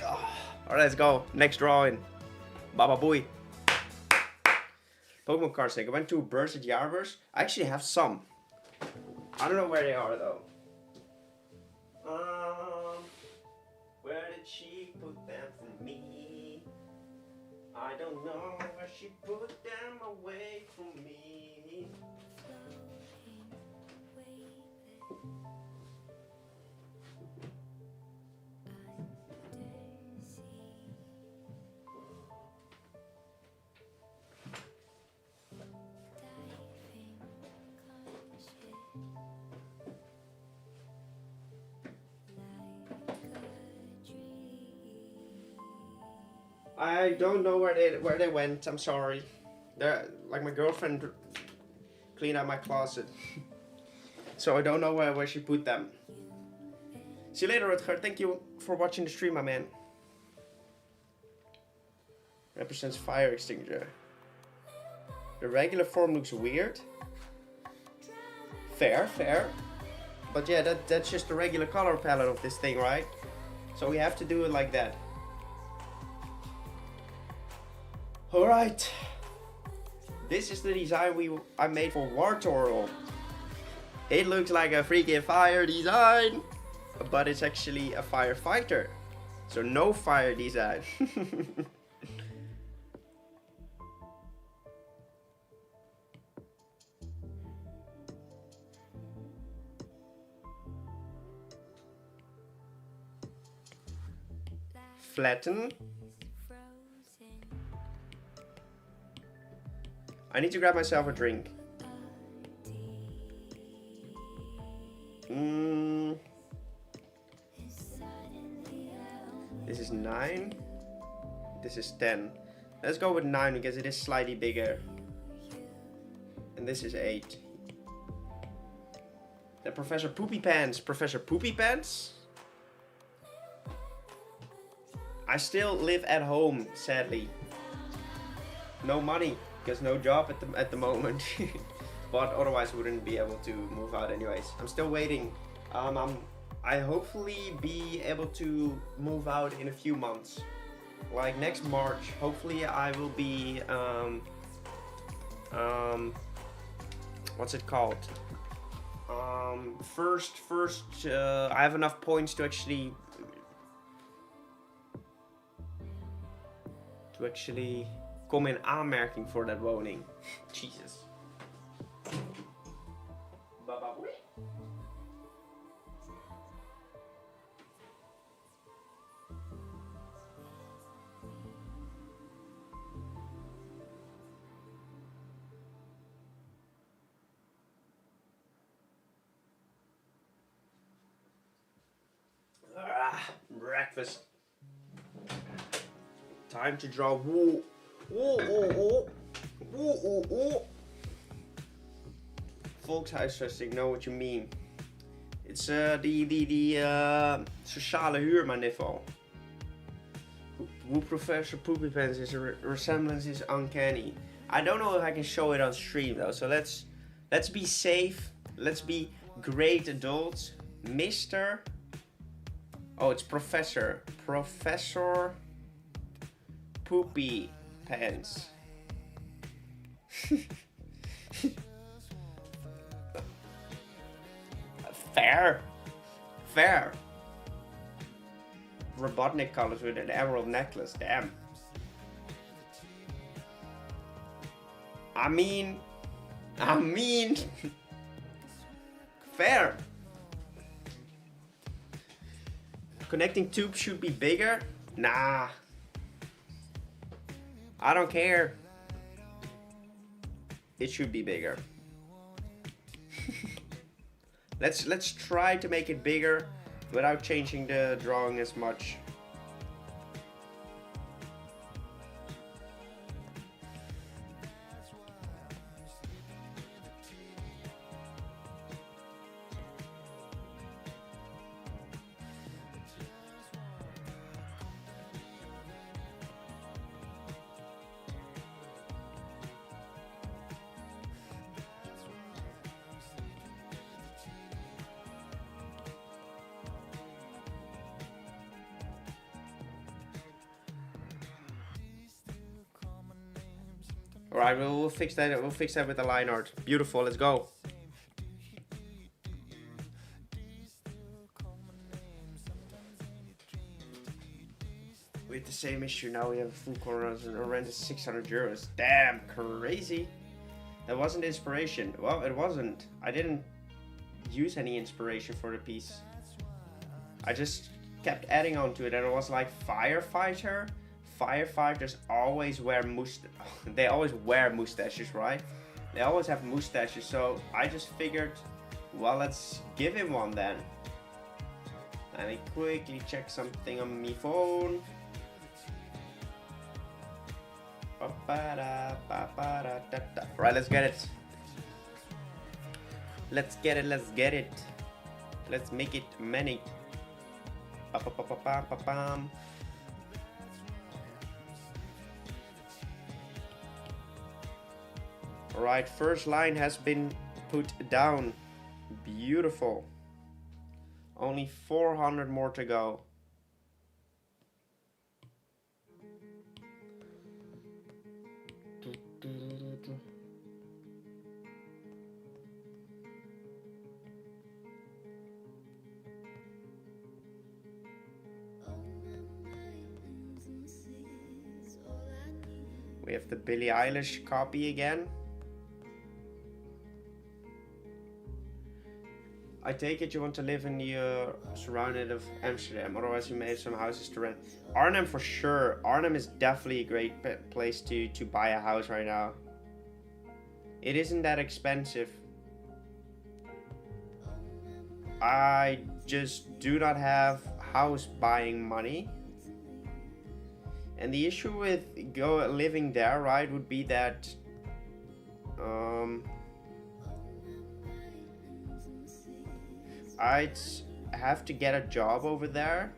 Alright, let's go. Next drawing. Baba booey. Pokemon cards deck. I went to Burst at Jaarbeurs. I actually have some. I don't know where they are though. Where did she put them from me? I don't know where she put them away from me. I don't know where they went. I'm sorry. They're like my girlfriend cleaned out my closet, so I don't know where she put them. See you later, Rutger. Thank you for watching the stream, my man. Represents fire extinguisher. The regular form looks weird. Fair. But yeah, that's just the regular color palette of this thing, right? So we have to do it like that. Alright, this is the design I made for Wartortle. It looks like a freaking fire design, but it's actually a firefighter. So no fire design. Flatten. I need to grab myself a drink. This is 9. This is 10. Let's go with 9 because it is slightly bigger. And this is 8. The Professor Poopy Pants. Professor Poopy Pants? I still live at home, sadly. No money. Because no job at the moment. But otherwise wouldn't be able to move out anyways. I'm still waiting. I hopefully be able to move out in a few months. Like next March. Hopefully I will be what's it called? First I have enough points to actually kom in aanmerking voor dat woning. Jesus. Breakfast. Time to draw wool. Volkshuisvesting, know what you mean. It's the sociale huurman niveau. Who Professor Poopy Pants is a resemblance is uncanny. I don't know if I can show it on stream though, so let's be safe. Let's be great adults. Mr. Oh, it's Professor Poopy Pants. Fair. Fair. Robotnik colors with an emerald necklace. Damn. I mean. Fair. Connecting tubes should be bigger? Nah. I don't care. It should be bigger. Let's try to make it bigger without changing the drawing as much. Alright, we'll fix that. We'll fix that with the line art. Beautiful, let's go. With the same issue now, we have a full corner and rent is 600 euros. Damn, crazy. That wasn't inspiration. Well, it wasn't. I didn't use any inspiration for the piece. I just kept adding on to it, and it was like firefighter. Firefighters always wear they always wear mustaches, right? They always have mustaches, so I just figured, well, let's give him one then. Let me quickly check something on my phone. Right, let's get it. Let's get it, let's get it. Let's make it many. Alright, first line has been put down. Beautiful. Only 400 more to go. We have the Billie Eilish copy again. I take it you want to live in the surrounded of Amsterdam, otherwise you may have some houses to rent. Arnhem for sure. Arnhem is definitely a great place to buy a house right now. It isn't that expensive. I just do not have house buying money. And the issue with living there, right, would be that I'd have to get a job over there.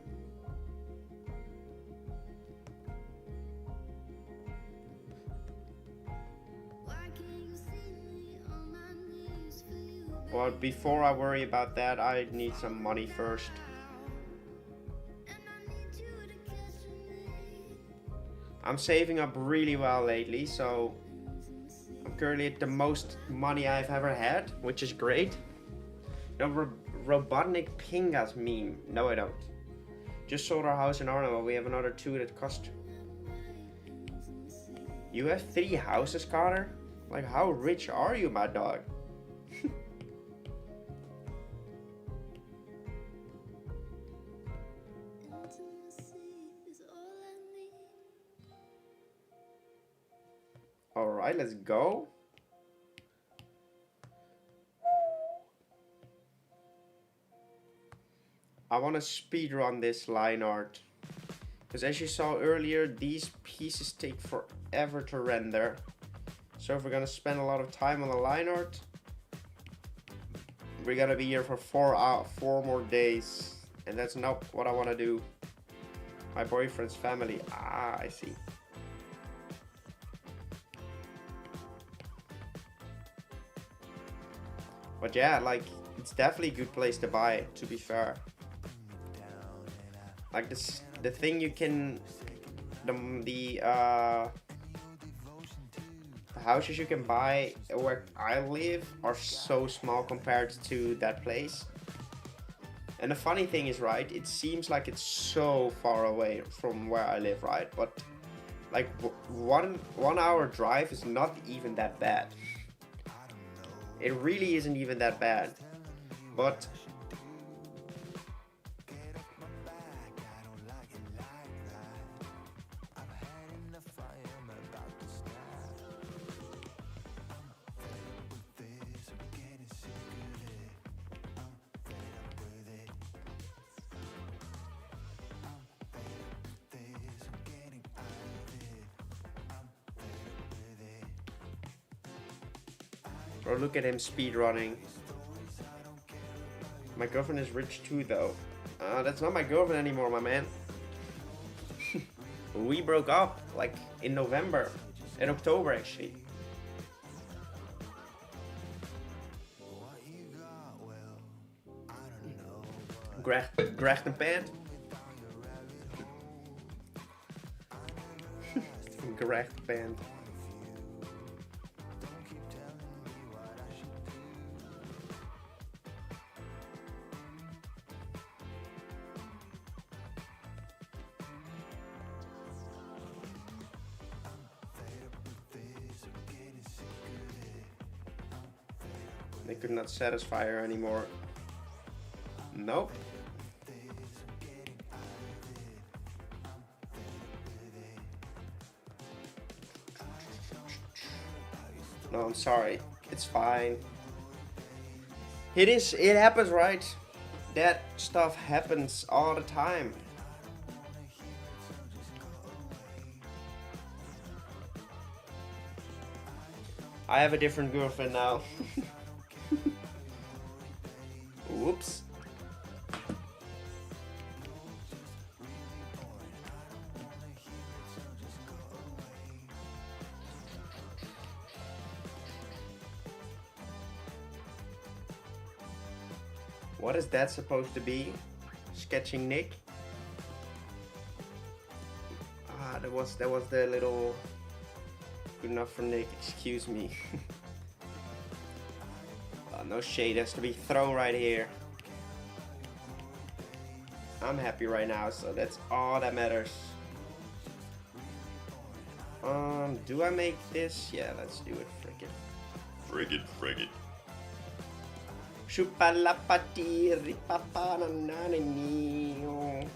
But before I worry about that, I need some money first. I'm saving up really well lately, so I'm currently at the most money I've ever had, which is great. No, Robotnik Pingas meme. No, I don't. Just sold our house in Arnhem. We have another 2 that cost. You have 3 houses, Connor? Like, how rich are you, my dog? Alright, let's go. I want to speedrun this line art. Because as you saw earlier, these pieces take forever to render. So if we're going to spend a lot of time on the line art, we're going to be here for 4 more days. And that's not what I want to do. My boyfriend's family. Ah, I see. But yeah, like, it's definitely a good place to buy it, to be fair. Like this, the thing you can, the houses you can buy where I live are so small compared to that place. And the funny thing is, right, it seems like it's so far away from where I live, right? But like 1 hour drive is not even that bad. It really isn't even that bad. But or look at him speedrunning. My girlfriend is rich too, though. That's not my girlfriend anymore, my man. We broke up like in November, in October actually. Gracht een pant. Gracht pant. They could not satisfy her anymore. Nope. No, I'm sorry. It's fine. It happens, right? That stuff happens all the time. I have a different girlfriend now. Whoops. What is that supposed to be? Sketching Nick? Ah, that was the little good enough for Nick, excuse me. No shade has to be thrown right here. I'm happy right now, so that's all that matters. Do I make this? Yeah, let's do it. Frigid. Chupalapati ripapa nananio.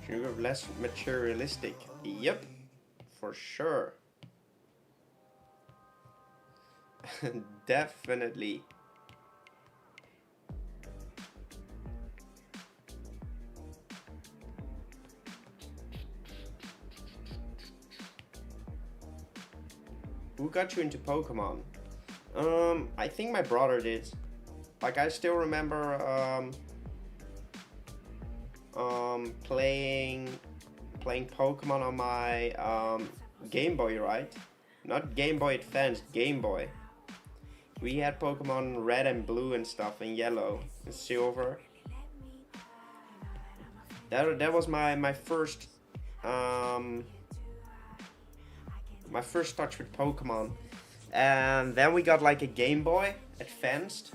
Sugar less materialistic. Yep. For sure. Definitely. Who got you into Pokemon? I think my brother did. Like, I still remember playing Pokemon on my Game Boy, right? Not Game Boy Advance, Game Boy. We had Pokemon Red and Blue and stuff, and Yellow and Silver. That was my first touch with Pokemon. And then we got like a Game Boy Advanced,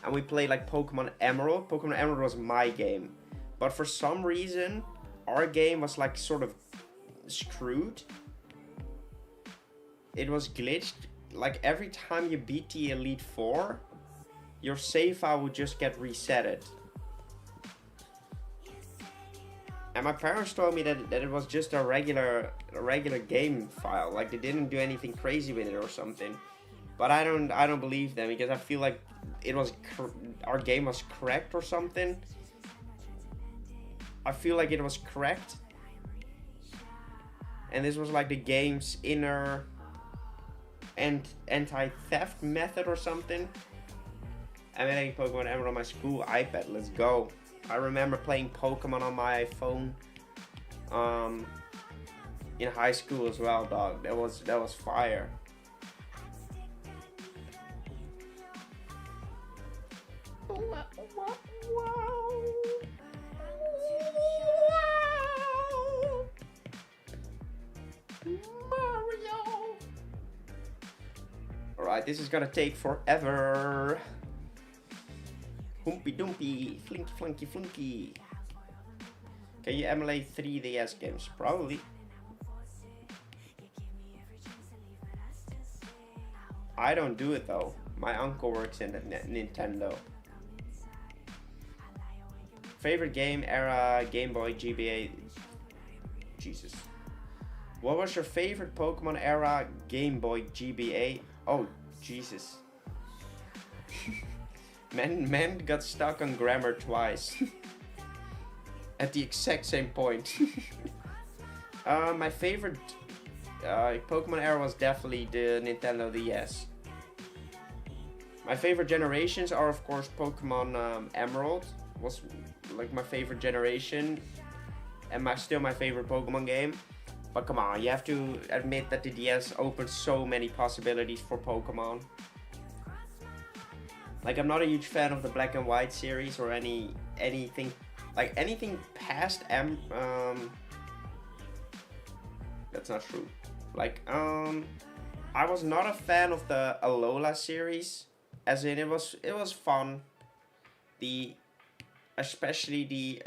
and we played like Pokemon Emerald. Pokemon Emerald was my game, but for some reason our game was like sort of screwed. It was glitched. Like every time you beat the Elite Four, your save file would just get resetted. And my parents told me that it was just a regular game file. Like they didn't do anything crazy with it or something. But I don't believe them, because I feel like it was our game was correct or something. I feel like it was correct. And this was like the game's inner and anti-theft method or something. I'm playing Pokemon Emerald on my school iPad. Let's go. I remember playing Pokemon on my phone in high school as well, dog. That was fire. Mario! Alright, this is gonna take forever. Humpy Dumpy, Flinky Flunky Flunky. Can you emulate 3DS games? Probably. I don't do it though. My uncle works in the Nintendo. Favorite game era, Game Boy, GBA. Jesus. What was your favorite Pokemon era, Game Boy, GBA? Oh, Jesus. Man got stuck on grammar twice. At the exact same point. My favorite Pokemon era was definitely the Nintendo DS. My favorite generations are of course Pokemon Emerald was like my favorite generation and still my favorite Pokemon game. But come on, you have to admit that the DS opened so many possibilities for Pokemon. Like I'm not a huge fan of the Black and White series or anything past that's not true. Like I was not a fan of the Alola series, as in it was fun. Especially the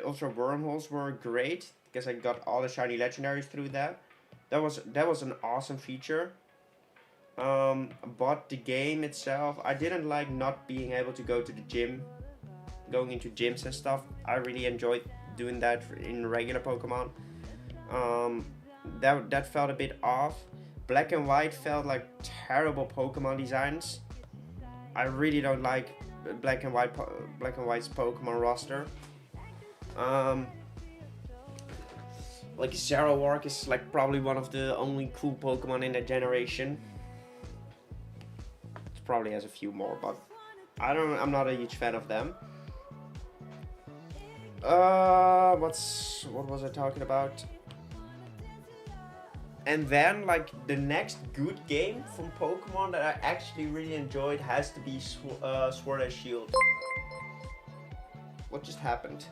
Ultra Wormholes were great because I got all the shiny legendaries through that. That was an awesome feature. But the game itself, I didn't like not being able to go to the gym, going into gyms and stuff. I really enjoyed doing that in regular Pokemon. That felt a bit off. Black and White felt like terrible Pokemon designs. I really don't like Black and White's Pokemon roster. Like Zerawark is like probably one of the only cool Pokemon in that generation. It probably has a few more, but I'm not a huge fan of them. What was I talking about? And then like the next good game from Pokemon that I actually really enjoyed has to be Sword and Shield. What just happened?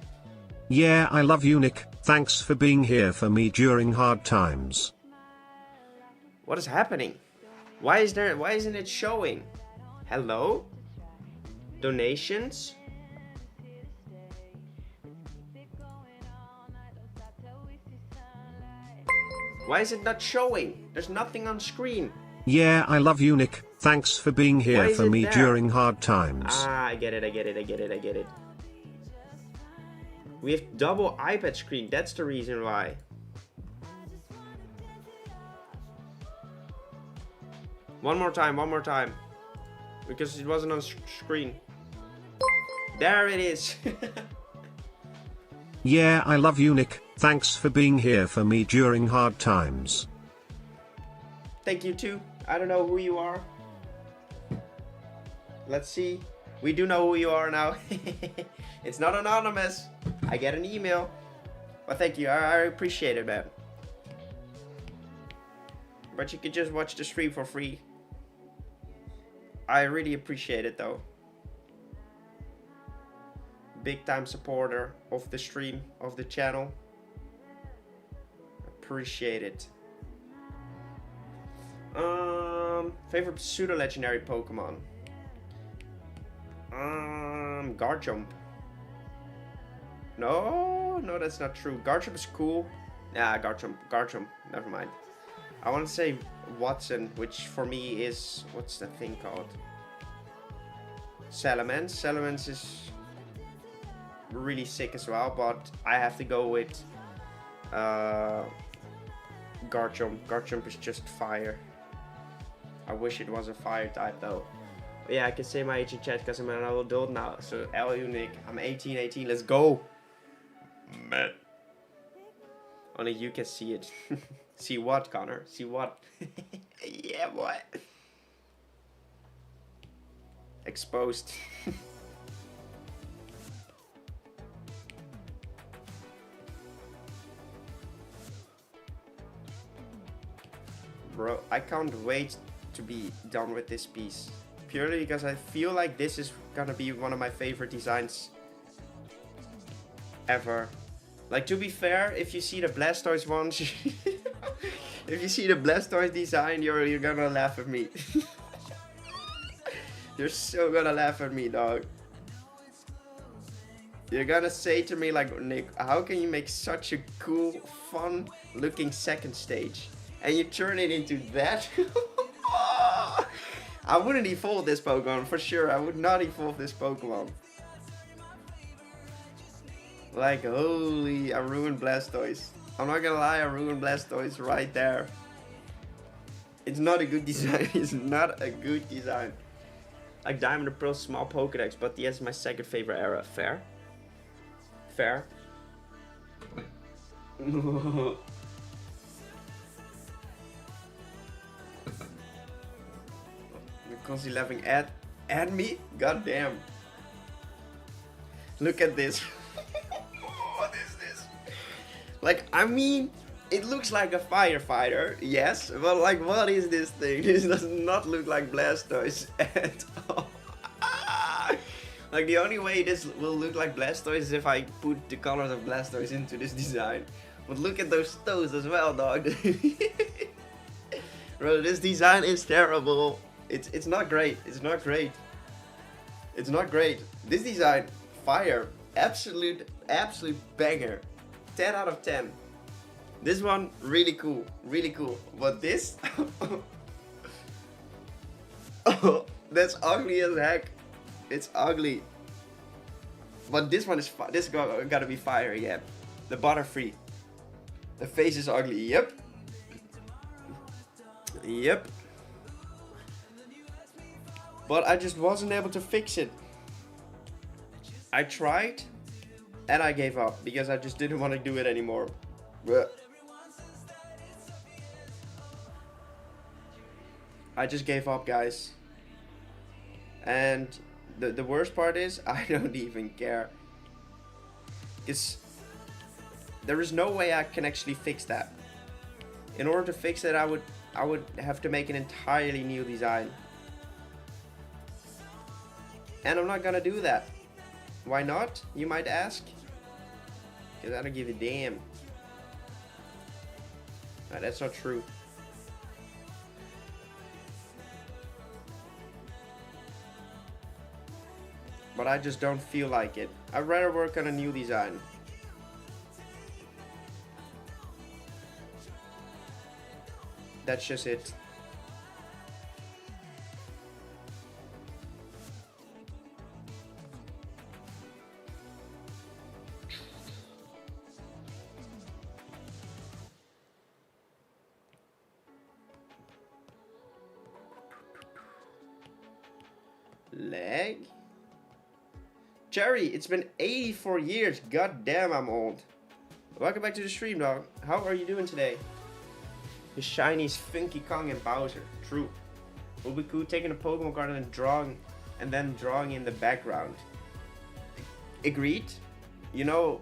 Yeah, I love you, Nick. Thanks for being here for me during hard times. What is happening? Why isn't it showing? Hello? Donations? Why is it not showing? There's nothing on screen. Yeah, I love you, Nick. Thanks for being here for me during hard times. Ah, I get it. We have double iPad screen. That's the reason why. One more time. Because it wasn't on screen. There it is. Yeah, I love you, Nick. Thanks for being here for me during hard times. Thank you too. I don't know who you are. Let's see. We do know who you are now. It's not anonymous. I get an email. But thank you. I appreciate it, man. But you could just watch the stream for free. I really appreciate it though. Big time supporter of the stream, of the channel. Appreciate it. Favorite pseudo legendary Pokemon. Garchomp. No, that's not true. Garchomp is cool. Yeah, Garchomp. Never mind. I want to say Watson, which for me is, what's that thing called? Salamence. Salamence is really sick as well, but I have to go with Garchomp. Garchomp is just fire. I wish it was a fire type though. But yeah, I can say my age in chat because I'm an adult now. So L Unique, I'm 18, let's go. Man. Only you can see it. See what, Connor? See what? Yeah, what? Exposed. Bro, I can't wait to be done with this piece. Purely because I feel like this is gonna be one of my favorite designs ever. Like, to be fair, if you see the Blastoise ones, If you see the Blastoise design, you're gonna laugh at me. You're so gonna laugh at me, dog. You're gonna say to me like, Nick, how can you make such a cool, fun looking second stage? And you turn it into that? I wouldn't evolve this Pokemon, for sure. I would not evolve this Pokemon. Like, holy, I ruined Blastoise. I'm not gonna lie, I ruined Blastoise right there. It's not a good design. It's not a good design. Like Diamond and Pearl, small Pokedex, but yes, is my second favorite era. Fair? Fair? Constantly laughing at me? God damn. Look at this. What is this? Like, I mean, it looks like a firefighter, yes, but like, what is this thing? This does not look like Blastoise at all. Like, the only way this will look like Blastoise is if I put the colors of Blastoise into this design. But look at those toes as well, dog. Bro, this design is terrible. It's not great. It's not great. It's not great. This design, fire. Absolute banger. 10 out of 10. This one, really cool. Really cool. But this? Oh, that's ugly as heck. It's ugly. But this one is this gotta be fire again. The Butterfree. The face is ugly. Yep. Yep. But I just wasn't able to fix it. I tried and I gave up because I just didn't want to do it anymore. Blech. I just gave up, guys. And the worst part is I don't even care. Because there is no way I can actually fix that. In order to fix it, I would have to make an entirely new design. And I'm not gonna do that. Why not, you might ask? Because I don't give a damn. No, that's not true. But I just don't feel like it. I'd rather work on a new design. That's just it. Leg? Cherry, it's been 84 years. God damn, I'm old. Welcome back to the stream, dog. How are you doing today? The shinies Funky Kong and Bowser. True. Would be cool taking a Pokemon card and then drawing in the background. Agreed. You know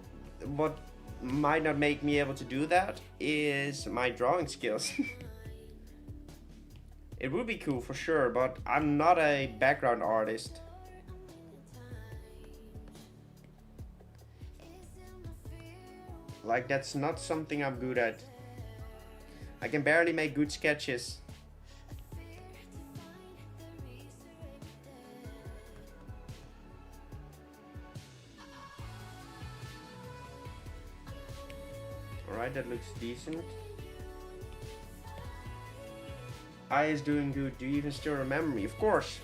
what might not make me able to do that is my drawing skills. It would be cool for sure, but I'm not a background artist. Like, that's not something I'm good at. I can barely make good sketches. Alright, that looks decent. I is doing good. Do you even still remember me? Of course.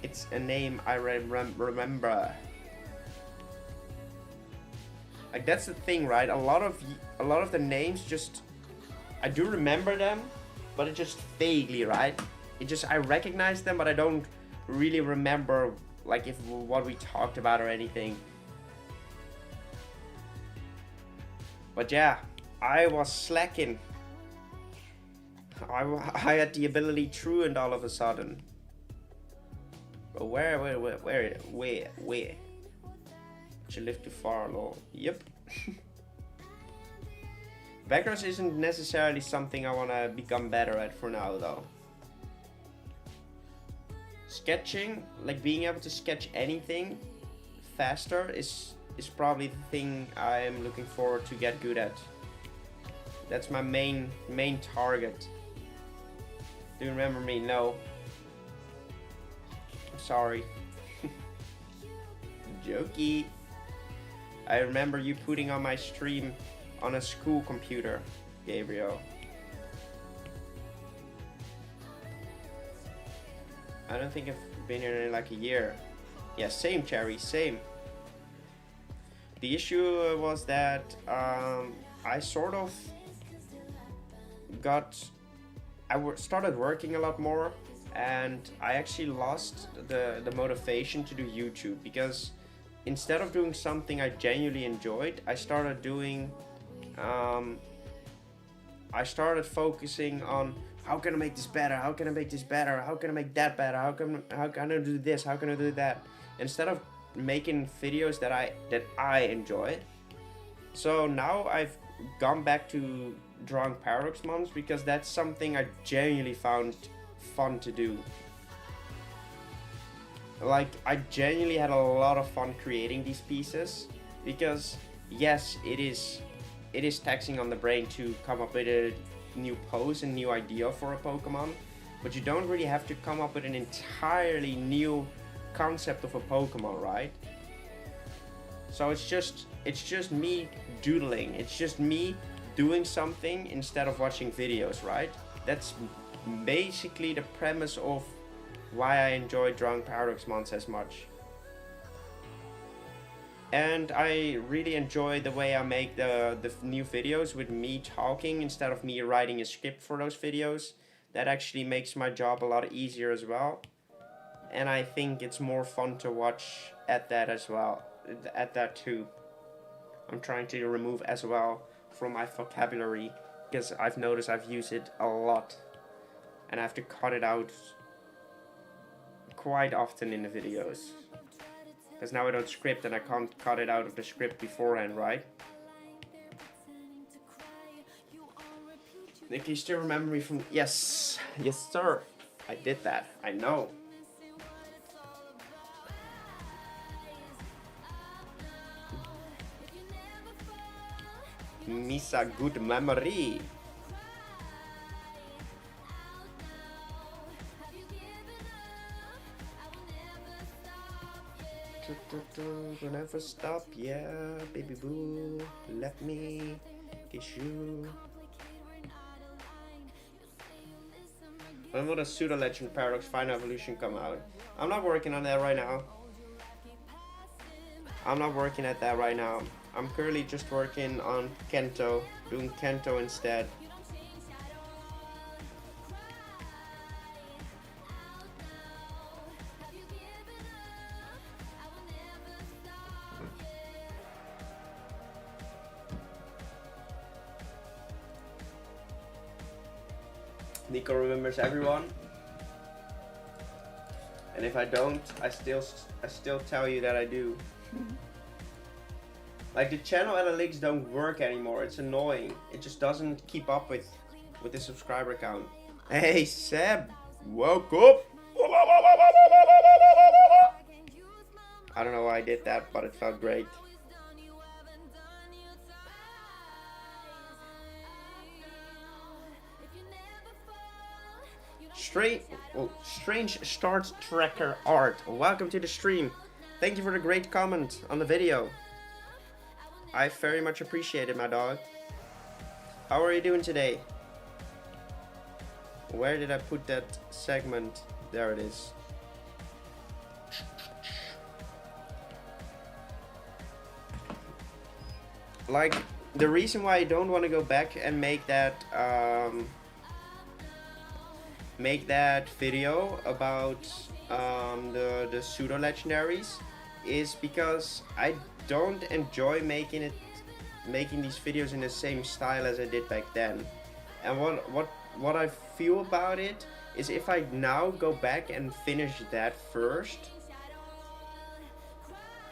It's a name I remember. Like, that's the thing, right? A lot of the names just, I do remember them, but it just vaguely, right? It just, I recognize them, but I don't really remember like if what we talked about or anything. But yeah, I was slacking. I had the ability truant all of a sudden. But where? She lived too far, lol. Yep. Backgrounds isn't necessarily something I want to become better at for now, though. Sketching, like being able to sketch anything faster, is is probably the thing I am looking forward to get good at. That's my main target. Do you remember me? No. I'm sorry. Jokey. I remember you putting on my stream on a school computer, Gabriel. I don't think I've been here in like a year. Yeah, same, Cherry, same. The issue was that I sort of started working a lot more, and I actually lost the motivation to do YouTube, because instead of doing something I genuinely enjoyed, I started doing I started focusing on how can I make this better, how can I make this better, how can I make that better, how can I do this, how can I do that, instead of making videos that I enjoyed. So now I've gone back to drawing Paradoxmons because that's something I genuinely found fun to do. Like, I genuinely had a lot of fun creating these pieces, because yes, it is taxing on the brain to come up with a new pose and new idea for a Pokemon, but you don't really have to come up with an entirely new concept of a Pokemon, right? So it's just me doodling, it's just me doing something instead of watching videos, right? That's basically the premise of why I enjoy drawing Paradoxmons as much. And I really enjoy the way I make the new videos with me talking instead of me writing a script for those videos. That actually makes my job a lot easier as well. And I think it's more fun to watch at that as well, at that too. I'm trying to remove as well from my vocabulary, because I've noticed I've used it a lot and I have to cut it out quite often in the videos, because now I don't script and I can't cut it out of the script beforehand, right? Nick, you still remember me from... Yes, yes sir, I did that, I know. Misa, good memory. Will never stop, yeah, baby boo. Let me kiss you. When will the Pseudo Legend Paradox Final Evolution come out? I'm not working on that right now. I'm not working at that right now. I'm currently just working on Kanto, doing Kanto instead. Nico remembers everyone, and if I don't, I still tell you that I do. Like, the channel analytics don't work anymore. It's annoying. It just doesn't keep up with the subscriber count. Hey Seb, woke up. I don't know why I did that, but it felt great. Strange Start Tracker Art. Welcome to the stream. Thank you for the great comment on the video. I very much appreciate it, my dog. How are you doing today? Where did I put that segment? There it is. Like, the reason why I don't want to go back and make that video about the pseudo legendaries is because I don't enjoy making these videos in the same style as I did back then. And what I feel about it is, if I now go back and finish that first,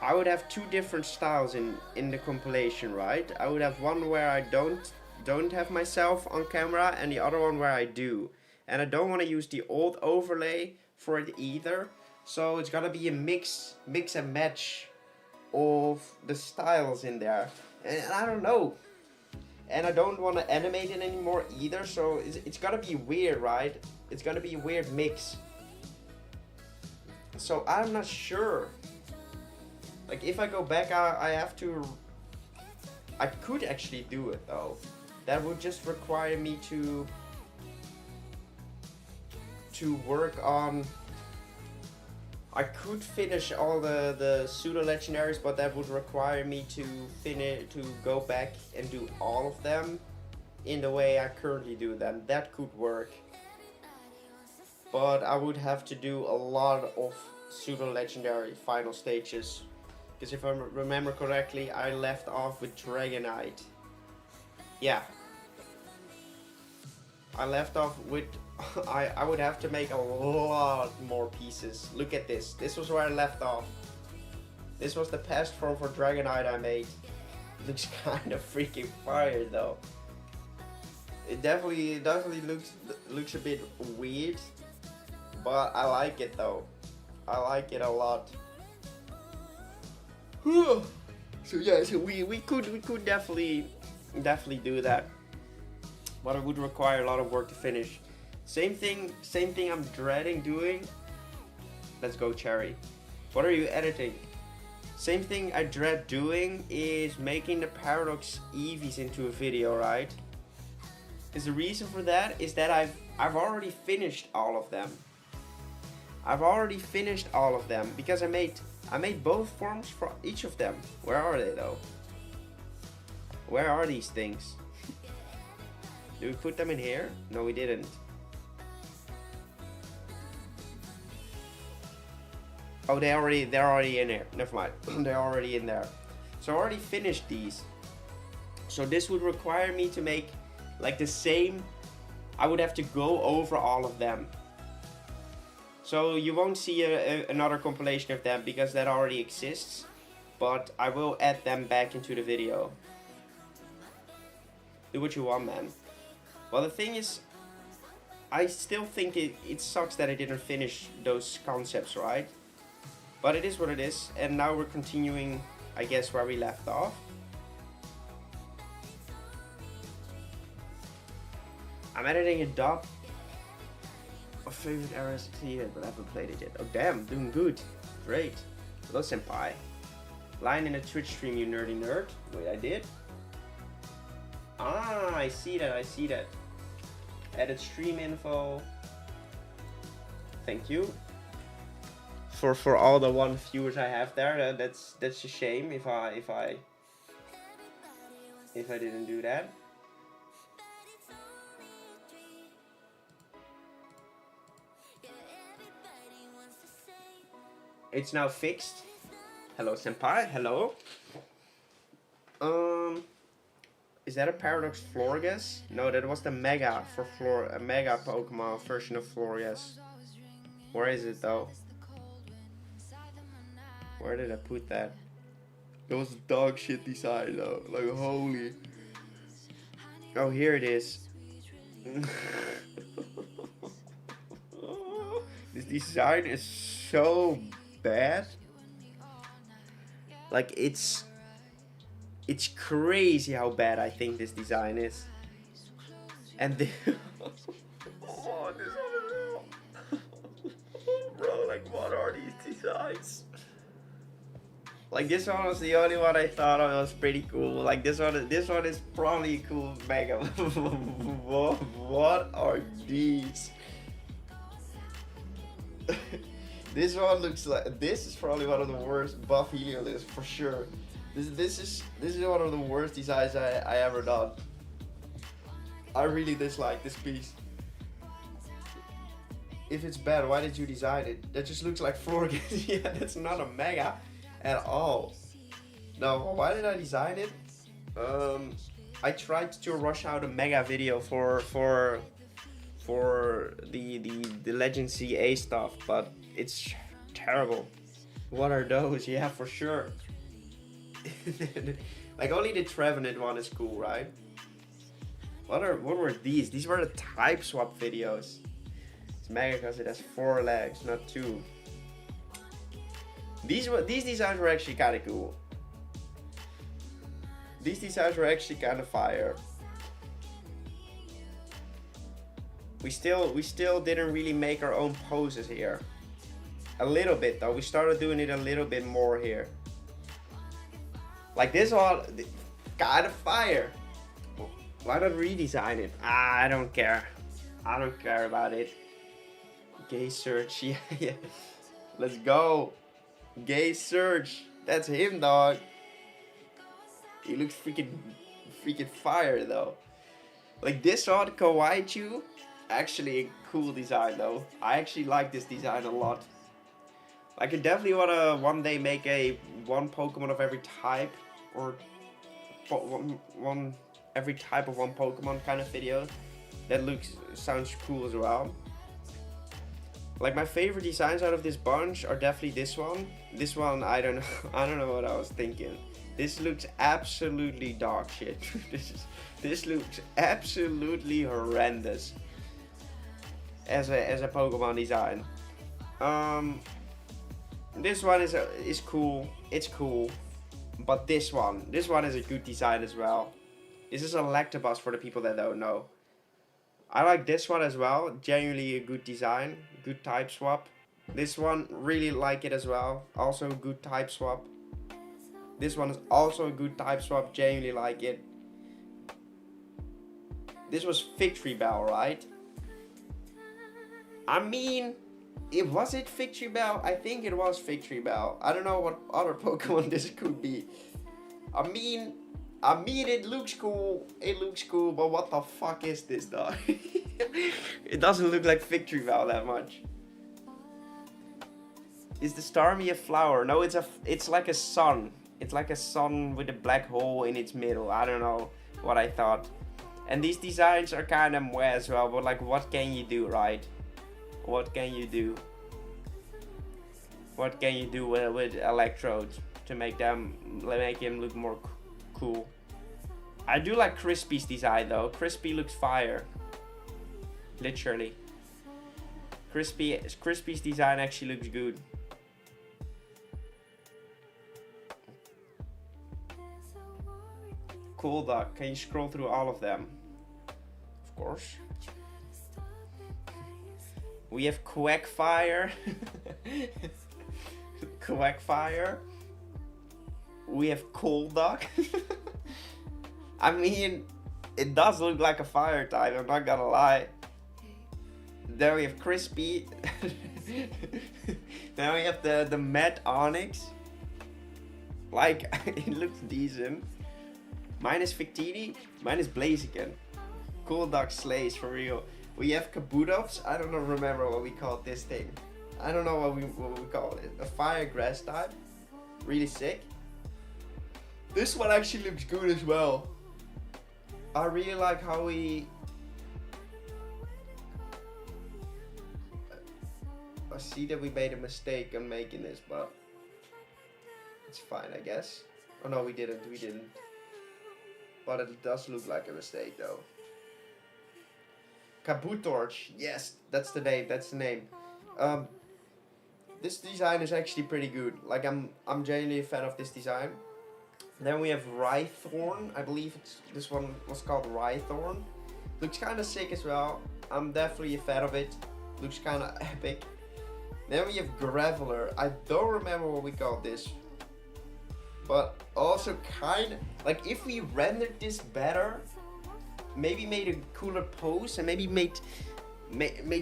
I would have two different styles in the compilation, right? I would have one where I don't have myself on camera, and the other one where I do. And I don't want to use the old overlay for it either. So it's gotta be a mix and match of the styles in there, and I don't know. And I don't want to animate it anymore either, so it's gonna be weird, right? It's gonna be a weird mix. So I'm not sure. Like if I go back, I have to. I could actually do it though. That would just require me to work on. I could finish all the pseudo legendaries, but that would require me to go back and do all of them in the way I currently do them. That could work, but I would have to do a lot of pseudo legendary final stages, because if I remember correctly, I left off with Dragonite. Yeah, I left off with. I would have to make a lot more pieces. Look at this. This was where I left off. This was the past form for Dragonite I made. Looks kind of freaking fire though. It definitely looks a bit weird, but I like it though. I like it a lot. So yeah, so we could definitely do that, but it would require a lot of work to finish. Same thing I'm dreading doing. Let's go, Cherry. What are you editing? Same thing I dread doing is making the Paradox Eevees into a video, right? Because the reason for that is that I've already finished all of them. Because I made both forms for each of them. Where are they though? Where are these things? Did we put them in here? No, we didn't. Oh, they're already in there. Never mind. They're already in there. So I already finished these. So this would require me to make like the same. I would have to go over all of them. So you won't see another compilation of them because that already exists. But I will add them back into the video. Do what you want, man. Well, the thing is, I still think it sucks that I didn't finish those concepts, right? But it is what it is, and now we're continuing, I guess, where we left off. I'm editing a dub. My favorite era is here, but I haven't played it yet. Oh damn, doing good. Great. Hello, senpai. Line in a Twitch stream, you nerdy nerd. Wait, I did? Ah, I see that. Edit stream info. Thank you. For all the one viewers I have there, that's a shame if I didn't do that. It's now fixed. Hello, senpai. Hello. Is that a Paradox Florges? No, that was the Mega a Mega Pokemon version of Florges. Where is it though? Where did I put that? It was a dog shit design though. Like holy. Oh, here it is. This design is so bad. Like it's crazy how bad I think this design is. And the oh, this one is bro, like what are these designs? Like this one was the only one I thought was pretty cool. Like this one is probably a cool mega. What are these? This one looks like this is probably one of the worst buff Heliolisk for sure. This is one of the worst designs I ever done. I really dislike this piece. If it's bad, why did you design it? That just looks like Florges. Yeah, that's not a mega at all. No, why did I design it? I tried to rush out a mega video for the Legend CA stuff, but it's terrible. What are those? Yeah, for sure. Like only the Trevenant one is cool, right? What were these? These were the type swap videos. It's mega because it has 4 legs, not 2. These designs were actually kind of cool. These designs were actually kind of fire. We still didn't really make our own poses here. A little bit though. We started doing it a little bit more here. Like this one, kind of fire. Why not redesign it? I don't care. I don't care about it. Gay Search, yeah, yeah. Let's go. Gay Search. That's him, dog. He looks freaking fire though. Like this one, Kawaiichu, actually a cool design though. I actually like this design a lot. I could definitely wanna one day make one Pokemon of every type, or one every type of one Pokemon kind of video. That sounds cool as well. Like my favorite designs out of this bunch are definitely this one. This one, I don't know what I was thinking. This looks absolutely dog shit. This looks absolutely horrendous as a Pokemon design. This one is cool. It's cool, but this one is a good design as well. This is a Electabuzz for the people that don't know. I like this one as well. Genuinely a good design. Good type swap. This one, really like it as well. Also a good type swap. This one is also a good type swap. Genuinely like it. This was Victory Bell, right? I mean, was it Victory Bell? I think it was Victory Bell. I don't know what other Pokemon this could be. I mean, it looks cool. It looks cool, but what the fuck is this, dog? It doesn't look like Victory Bell that much. Is the Starmie a flower? No, it's like a sun. It's like a sun with a black hole in its middle. I don't know what I thought. And these designs are kind of meh as well, but like, what can you do, right? What can you do? What can you do with electrodes to make him look more cool? I do like Crispy's design though. Crispy looks fire. Literally. Crispy's design actually looks good. Cool, Doc. Can you scroll through all of them? Of course. We have Quackfire. Quackfire. We have Coolduck. I mean, it does look like a fire type, I'm not gonna lie. Then we have Crispy. Then we have the Matte Onyx. Like, it looks decent. Mine is Victini. Mine is Blaziken. Coolduck slays for real. We have Kabutops. I don't remember what we called this thing. I don't know what we call it. A fire grass type. Really sick. This one actually looks good as well. I really like how we... I see that we made a mistake on making this, but it's fine, I guess. Oh no, we didn't. But it does look like a mistake though. Kabutorch, yes, that's the name. This design is actually pretty good. Like I'm genuinely a fan of this design. Then we have Rhythorn. I believe this one was called Rhythorn. Looks kind of sick as well. I'm definitely a fan of it. Looks kind of epic. Then we have Graveler. I don't remember what we called this. But also kind of, like if we rendered this better, maybe made a cooler pose and maybe made the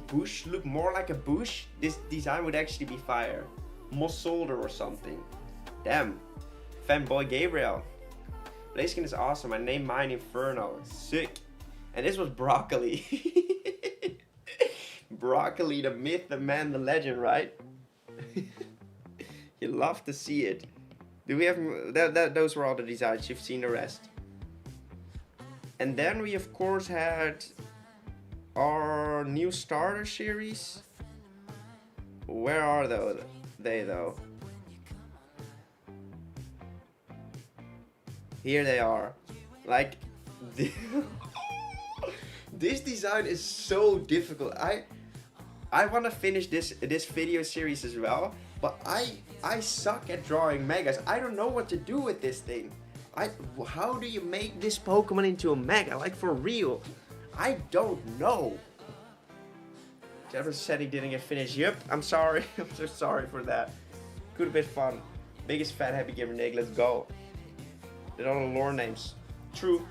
bush look more like a bush, this design would actually be fire. Mossolder or something. Damn. Fanboy Gabriel. Blaziken is awesome. I named mine Inferno. Sick. And this was Broccoli. Broccoli, the myth, the man, the legend, right? You love to see it. Do we have those were all the designs. You've seen the rest. And then we of course had our new starter series. Where are they though? Here they are. Like this design is so difficult. I want to finish this video series as well, but I I suck at drawing megas. I don't know what to do with this thing. How do you make this Pokemon into a mega? Like for real? I don't know. Trevor said he didn't get finished. Yep, I'm sorry. I'm so sorry for that. Could have been fun. Biggest fat happy gamer Nick, let's go. Did all the lore names. True.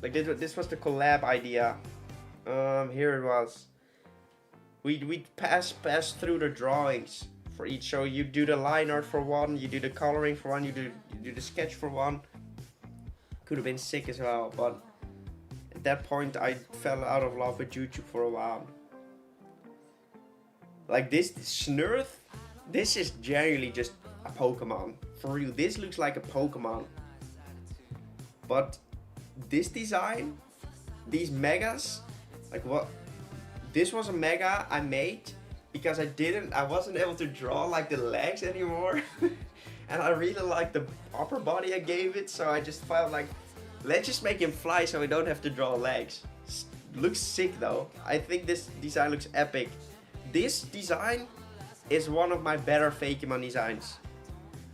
Like this was the collab idea. Here it was. We pass through the drawings for each. So you do the line art for one, you do the coloring for one, you do the sketch for one. Could have been sick as well, but at that point I fell out of love with YouTube for a while. Like this Snurth, this is genuinely just a Pokemon. For real, this looks like a Pokemon. But this design, these megas, like what? This was a mega I made because I wasn't able to draw like the legs anymore. And I really liked the upper body I gave it, so I just felt like, let's just make him fly so we don't have to draw legs. Looks sick though. I think this design looks epic. This design is one of my better Fakemon designs.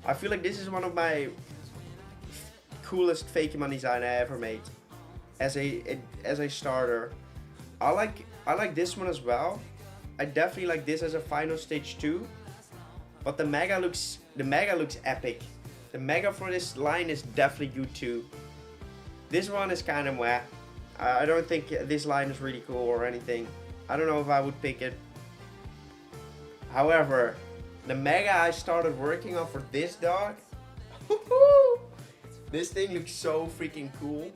I feel like this is one of my coolest Fakemon design I ever made as a starter. I like this one as well. I definitely like this as a final stage too. But the mega looks epic. The mega for this line is definitely good too. This one is kind of meh. I don't think this line is really cool or anything. I don't know if I would pick it. However, the mega I started working on for this dog, this thing looks so freaking cool.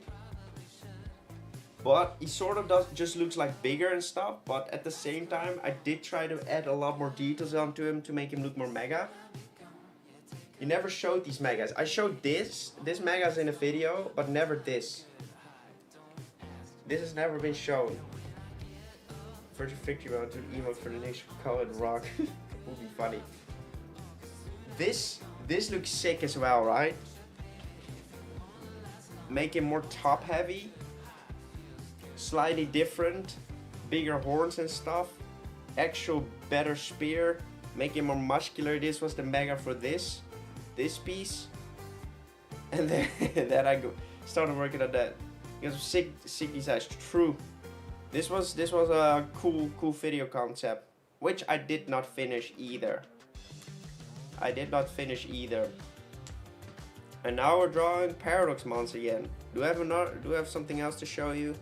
But he sort of just looks like bigger and stuff, but at the same time I did try to add a lot more details onto him to make him look more mega. You never showed these megas. I showed this megas in a video, but never this. This has never been shown. Virtual victory round to emote for the next colored rock. Would be funny. This looks sick as well, right? Make him more top heavy. Slightly different. Bigger horns and stuff. Actual better spear. Make him more muscular. This was the mega for this piece. And then I started working on that. Because sick designs. True. This was a cool video concept, which I did not finish either. And now we're drawing Paradox Mons again. Do I have something else to show you?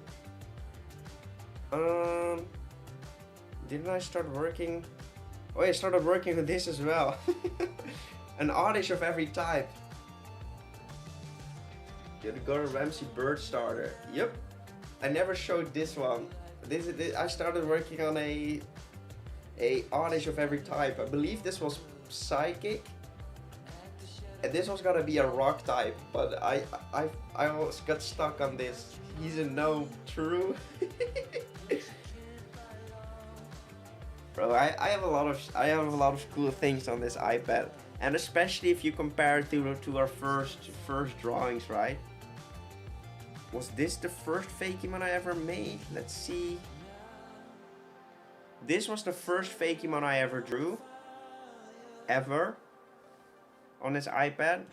Didn't I start working? Oh, I started working with this as well. An oddish of every type. You got a Ramsey Bird starter. Yep. I never showed this one. I started working on a oddish of every type. I believe this was Psychic. And this was gonna be a rock type, but I almost got stuck on this. He's a no. True. Bro, I have a lot of cool things on this iPad, and especially if you compare it to our first drawings, right? Was this the first Fakemon I ever made? Let's see. This was the first Fakemon I ever drew. Ever. On this iPad.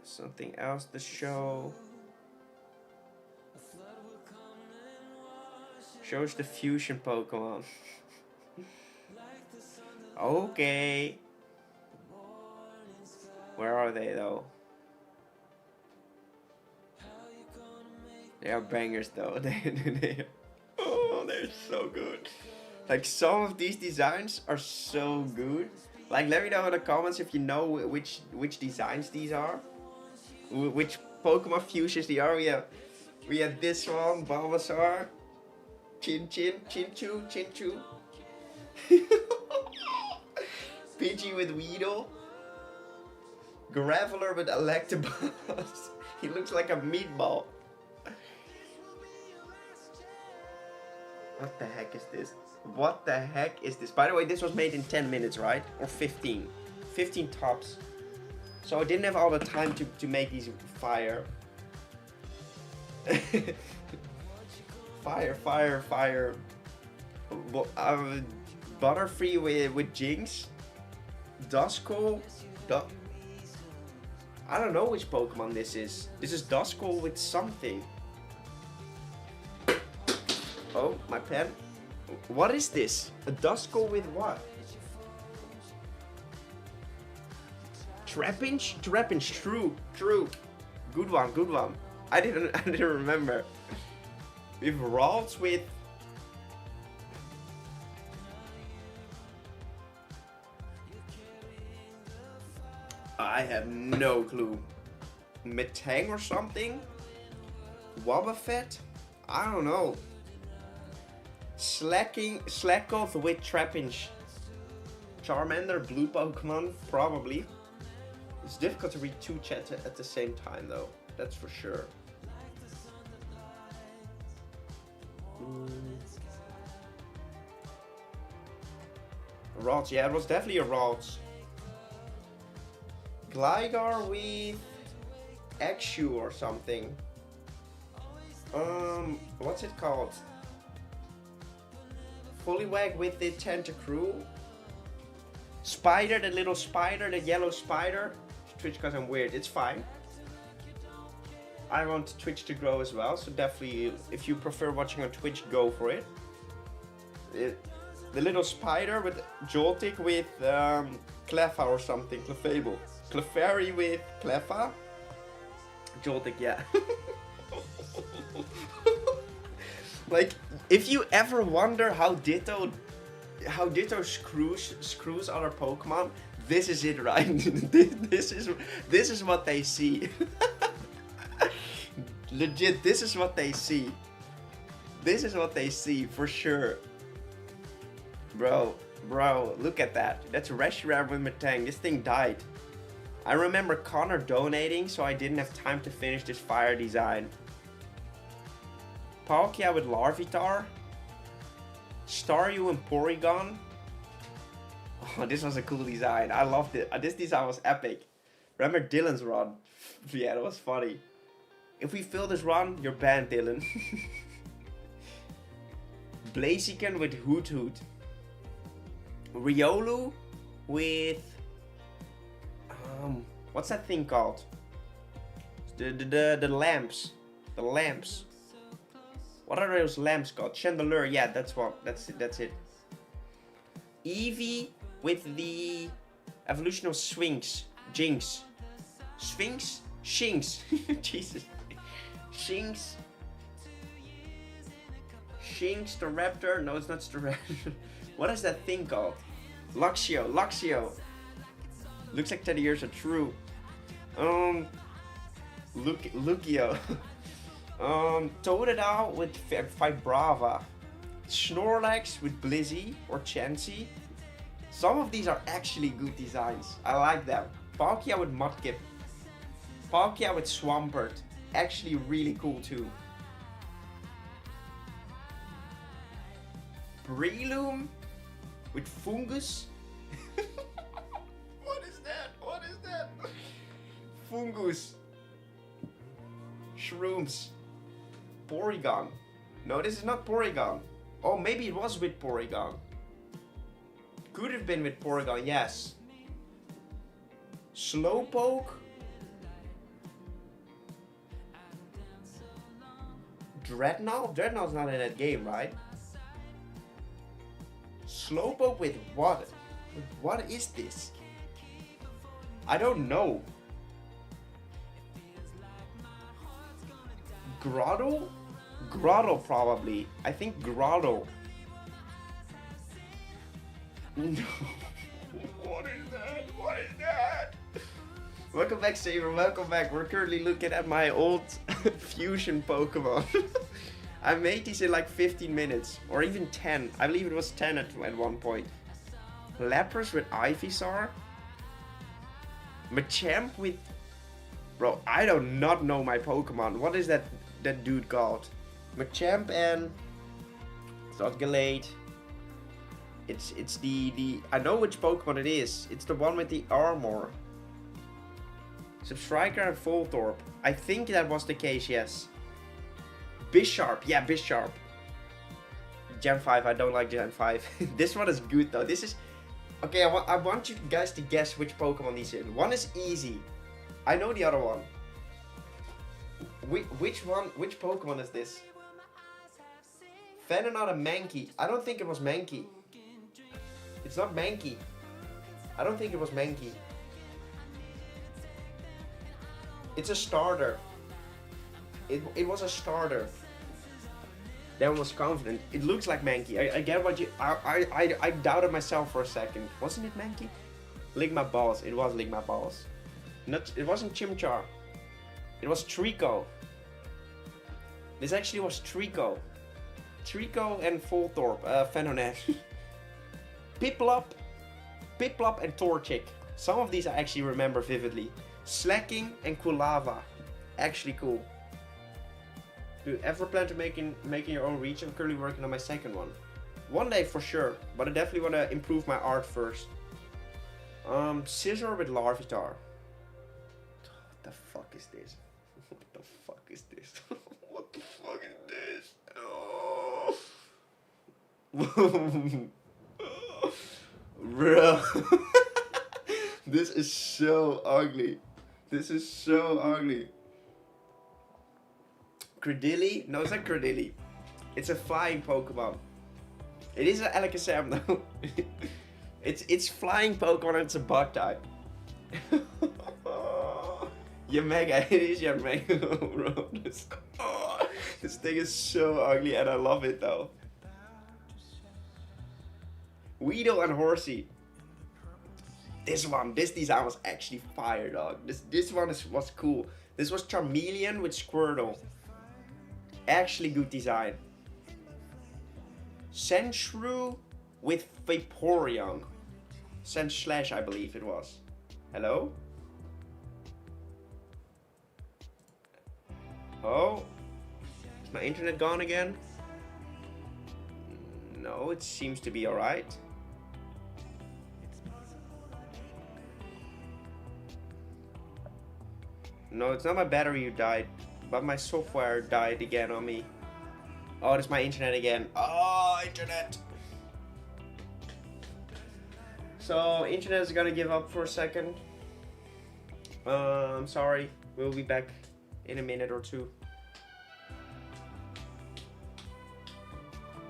Something else to show. Shows the fusion Pokemon. Okay. Where are they though? They are bangers though. Oh, they're so good. Like some of these designs are so good. Like let me know in the comments if you know which designs these are. Which Pokemon fusions they are. We have this one, Bulbasaur. Chinchu. Pidgey with Weedle. Graveler with Electabuzz. He looks like a meatball. What the heck is this? What the heck is this? By the way, this was made in 10 minutes, right? Or 15. 15 tops. So I didn't have all the time to make these fire. Fire. Butterfree with Jinx. Duskull. I don't know which Pokemon this is. This is Duskull with something. Oh, my pen. What is this? A Duskull with what? Trapinch? Trapinch, true. Good one. I didn't remember. We have Ralts with... I have no clue. Metang or something? Wobbuffet? I don't know. Slackoth with Trapinch. Charmander, blue Pokemon, probably. It's difficult to read two chats at the same time though, that's for sure. Ralts, yeah, it was definitely a Ralts. Gligar with Exu or something. What's it called? Poliwag with the Tentacruel. Spider, the little spider, the yellow spider. Twitch because I'm weird, it's fine. I want Twitch to grow as well, so definitely if you prefer watching on Twitch, go for it. The little spider with Joltik with Cleffa or something, Clefable. Clefairy with Cleffa. Joltik, yeah. Like, if you ever wonder how Ditto screws other Pokemon, this is it, right? this is what they see. Legit, this is what they see. This is what they see for sure. Bro, look at that. That's Reshiram with Metang. This thing died. I remember Connor donating, so I didn't have time to finish this fire design. Palkia with Larvitar. Staryu and Porygon. Oh, this was a cool design. I loved it. This design was epic. Remember Dylan's run? Yeah, that was funny. If we fill this run, you're banned, Dylan. Blaziken with Hoot. Riolu with... what's that thing called? The lamps. The lamps. What are those lamps called? Chandelier, yeah, that's it. Eevee with the evolution of Jinx. Sphinx? Shinx. Jesus. Shinx the Raptor? No, it's not the Raptor. What is that thing called? Luxio. Looks like 10 years are true. Lucio. Totodile with Vibrava. Snorlax with Blizzy or Chansey. Some of these are actually good designs. I like them. Palkia with Mudkip. Palkia with Swampert. Actually really cool too. Breloom with Fungus. What is that? Fungus. Shrooms. Porygon. No, this is not Porygon. Oh, maybe it was with Porygon. Could have been with Porygon, yes. Slowpoke. Dreadnought? Dreadnought's not in that game, right? Slowpoke with what? What is this? I don't know. Grotto? Grotto probably. I think Grotto. No. What is that? Welcome back, Saber. Welcome back. We're currently looking at my old fusion Pokemon. I made these in like 15 minutes. Or even 10. I believe it was 10 at one point. Lapras with Ivysaur. Machamp with... Bro, I do not know my Pokemon. What is that dude called? Machamp and... It's not Gallade. It's the... I know which Pokemon it is. It's the one with the armor. Substriker and Voltorb. I think that was the case, yes. Bisharp. Yeah, Bisharp. Gen 5, I don't like Gen 5. This one is good though. This is... Okay, I want you guys to guess which Pokemon these are. One is easy. I know the other one. Which Pokemon is this? Venonat and Mankey. I don't think it was Mankey. It's not Mankey. I don't think it was Mankey. It's a starter. It was a starter. That one was confident. It looks like Mankey. I get what you... I doubted myself for a second. Wasn't it Mankey? Lick my balls. It was Lick my balls. It wasn't Chimchar. It was Trico. This actually was Trico. Trico and Voltorb. Venonat. Piplup and Torchic. Some of these I actually remember vividly. Slacking and Kulava. Actually cool. Do you ever plan to making your own reach? I'm currently working on my second one. One day for sure, but I definitely want to improve my art first. Scissor with Larvitar. What the fuck is this? What the fuck is this? What the fuck is this? Oh. Bro. This is so ugly. This is so ugly. Credilli? No, it's not Credilli. It's a flying Pokemon. It is an Alakazam though. It's flying Pokemon and it's a bug type. Yamega, it is Yamega. Bro, this thing is so ugly and I love it though. Weedle and Horsey. This design was actually fire, dog. This one was cool. This was Charmeleon with Squirtle. Actually good design. Sandshrew with Vaporeon. Sandslash, I believe it was. Hello? Oh? Is my internet gone again? No, it seems to be alright. No, it's not my battery who died, but my software died again on me. Oh, it's my internet again. Oh, internet! So, internet is gonna give up for a second. I'm sorry. We'll be back in a minute or two.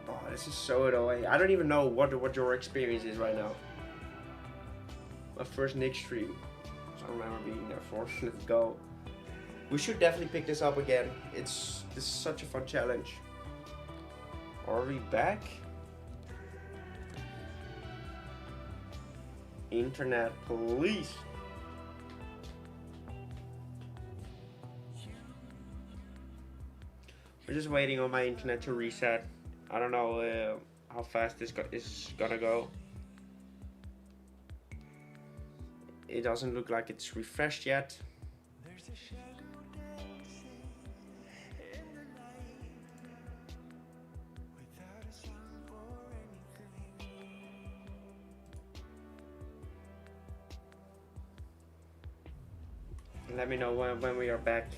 Oh, this is so annoying. I don't even know what your experience is right now. My first Nick stream. So I remember being there for. Let's go. We should definitely pick this up again. This is such a fun challenge. Are we back? Internet, please. We're just waiting on my internet to reset. I don't know how fast this is gonna go. It doesn't look like it's refreshed yet. Let me know when we are back.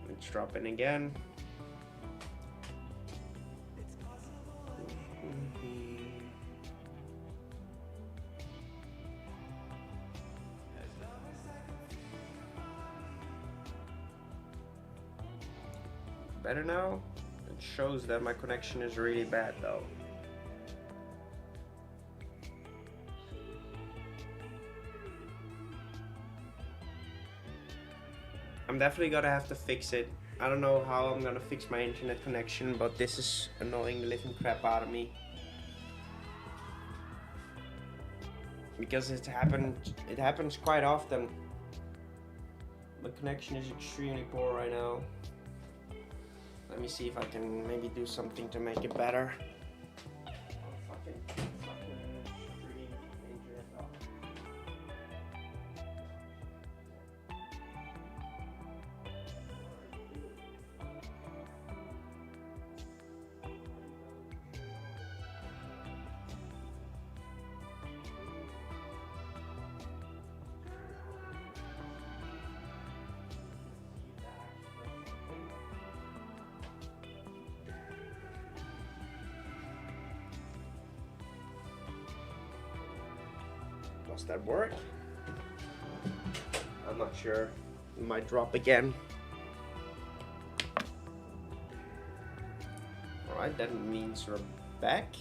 Let's drop in again. Better now? It shows that my connection is really bad though. I'm definitely gonna have to fix it. I don't know how I'm gonna fix my internet connection, but this is annoying the living crap out of me. Because it happens quite often. The connection is extremely poor right now. Let me see if I can maybe do something to make it better. Does that work? I'm not sure. It might drop again. Alright, that means we're back.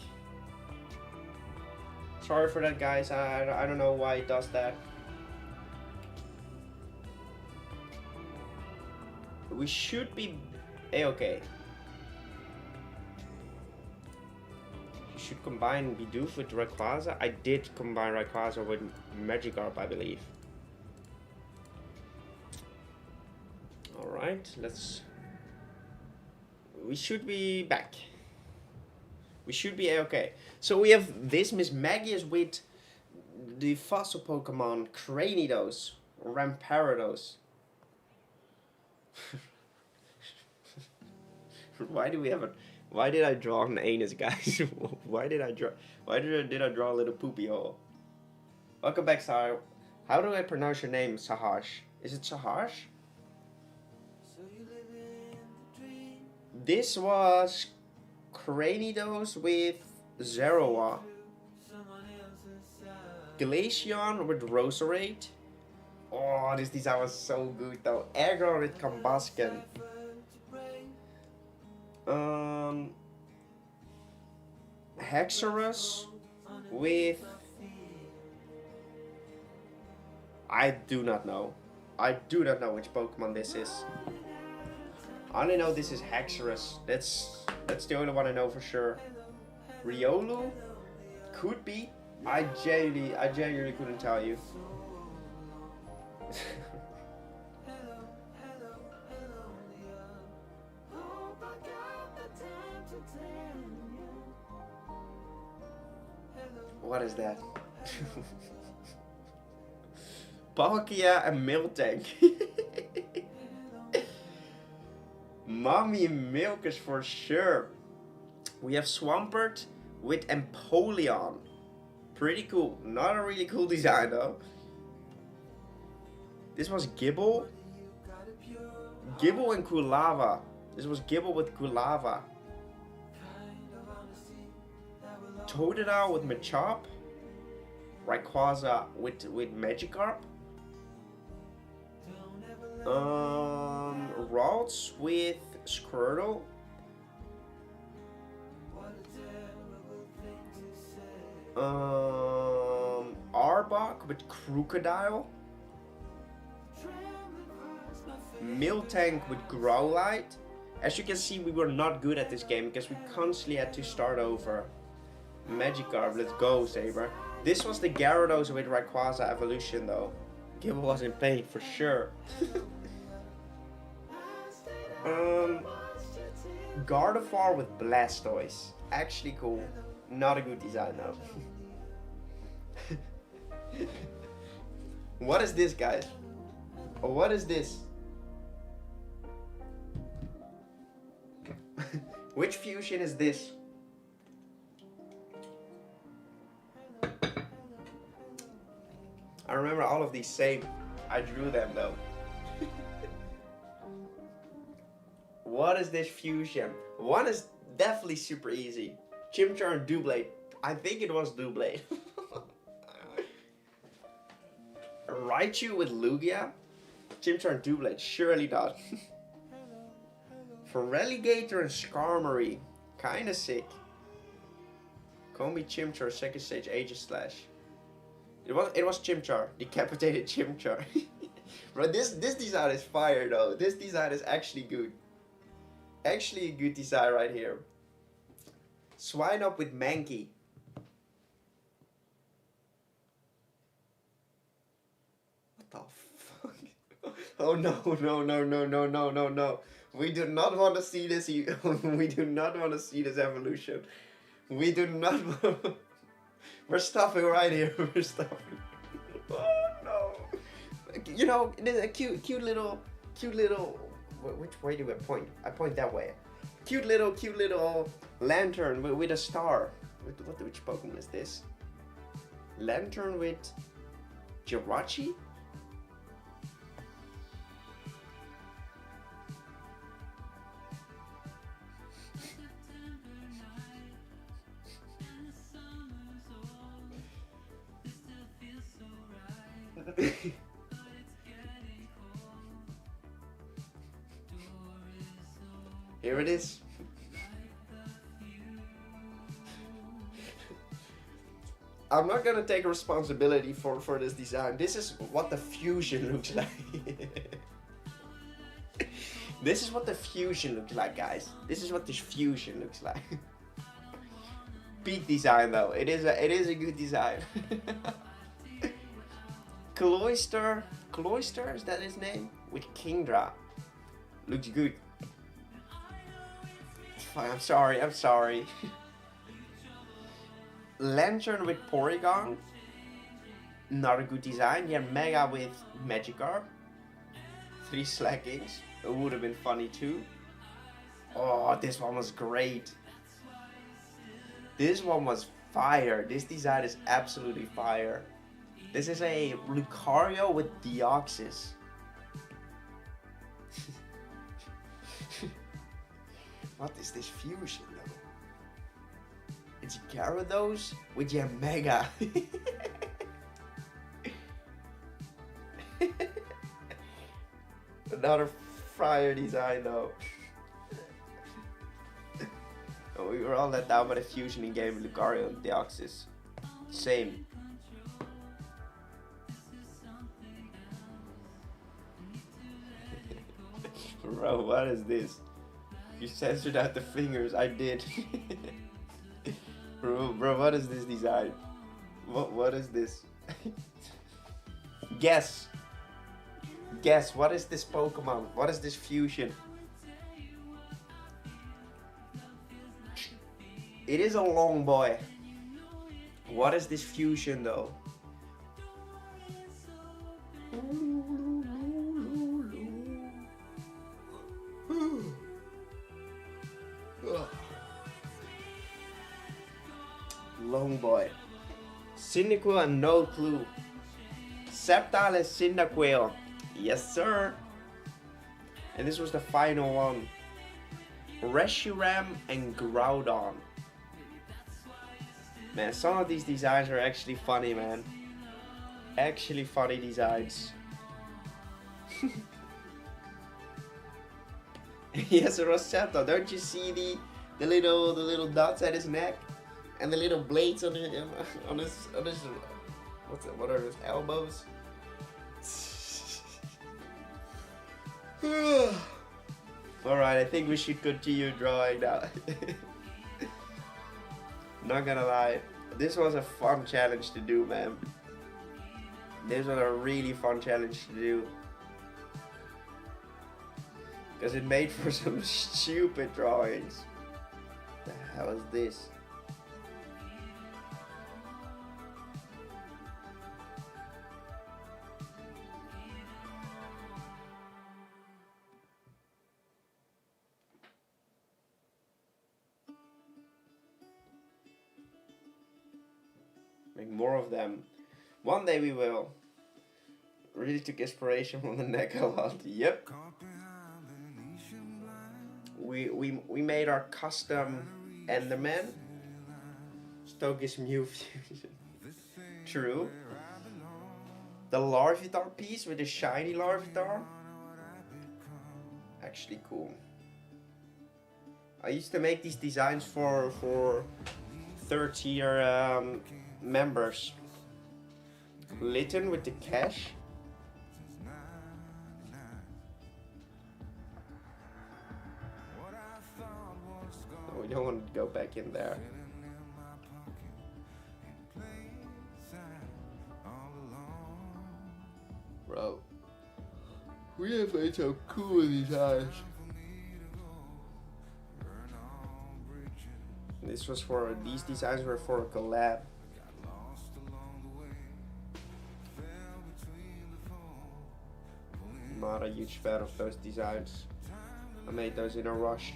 Sorry for that, guys. I don't know why it does that. We should be A-okay. You should combine Bidoof with Rayquaza. I did combine Rayquaza with Magikarp, I believe. Alright, let's... We should be back. We should be A-okay. So we have this Miss Magius with the fossil Pokemon Cranidos, Ramparados. Why do we have a... Why did I draw an anus, guys? Why did I draw a little poopy hole? Welcome back, Sahar. How do I pronounce your name, Sahash? Is it Sahash? This was Cranidos with Zerawa. Glaceon with Roserade. Oh, this design was so good though. Aggron with Combusken. Hexorus with... I do not know. I do not know which Pokemon this is. I only know this is Hexorus. That's the only one I know for sure. Riolu? Could be. I genuinely couldn't tell you. What is that? Palkia and Miltank. Mommy Milkers for sure. We have Swampert with Empoleon. Pretty cool. Not a really cool design though. This was Gibble. Gibble and Kulava. This was Gibble with Kulava. Totodile with Machop. Rayquaza with Magikarp. Ralts with Squirtle. Arbok with Crocodile. Miltank with Growlite. As you can see, we were not good at this game because we constantly had to start over. Magikarp, let's go, Saber. This was the Gyarados with Rayquaza evolution though. Gibble was in pain for sure. Gardevoir with Blastoise. Actually cool. Not a good design though. What is this, guys? What is this? Which fusion is this? I remember all of these same. I drew them though. What is this fusion? One is definitely super easy. Chimchar and Doublade. I think it was Doublade. Raichu with Lugia? Chimchar and Doublade. Surely not. Feraligatr and Skarmory. Kinda sick. Combi Chimchar, second stage Aegis Slash. It was Chimchar. Decapitated Chimchar. Bro, this design is fire though. This design is actually good. Actually a good design right here. Swine up with Mankey. What the fuck? Oh no, no, no, no, no, no, no, no. We do not want to see this. We do not want to see this evolution. We do not want... We're stopping right here. We're stopping. Oh no. You know, there's a cute little... Which way do I point? I point that way. Cute little lantern with a star. Which Pokemon is this? Lantern with Jirachi? Here it is. I'm not gonna take responsibility for this design. This is what the fusion looks like. This is what the fusion looks like, guys. This is what this fusion looks like. Peak design though. It is a good design. Cloyster, is that his name? With Kingdra. Looks good. Fine, I'm sorry. Lantern with Porygon. Not a good design. Yeah, Mega with Magikarp. 3 Slackings. It would have been funny too. Oh, this one was great. This one was fire. This design is absolutely fire. This is a Lucario with Deoxys. What is this fusion though? It's Gyarados with Mega. Another fire design though. Oh, we were all let down by the fusion in game with Lucario and Deoxys. Same. Bro, what is this? You censored out the fingers. I did. Bro, what is this design? What is this? Guess. What is this Pokemon? What is this fusion? It is a long boy. What is this fusion though? Long boy. Cyndaquil and no clue. Sceptile and Cyndaquil. Yes, sir. And this was the final one. Reshiram and Groudon. Man, some of these designs are actually funny, man. Actually funny designs. Yes, Rosetta. Don't you see the little dots at his neck? And the little blades on his what are his elbows? Alright, I think we should continue drawing now. Not gonna lie, this was a fun challenge to do, man. This was a really fun challenge to do. Because it made for some stupid drawings. What the hell is this? Make more of them. One day we will. Really took inspiration from the neck a lot. Yep. We made our custom Enderman. Stogish Mew fusion. True. The Larvitar piece with the shiny Larvitar. Actually cool. I used to make these designs for 3rd tier members. Litten with the cash. No, we don't want to go back in there. Bro, we have made so cool designs. These designs were for a collab. Not a huge fan of those designs. I made those in a rush.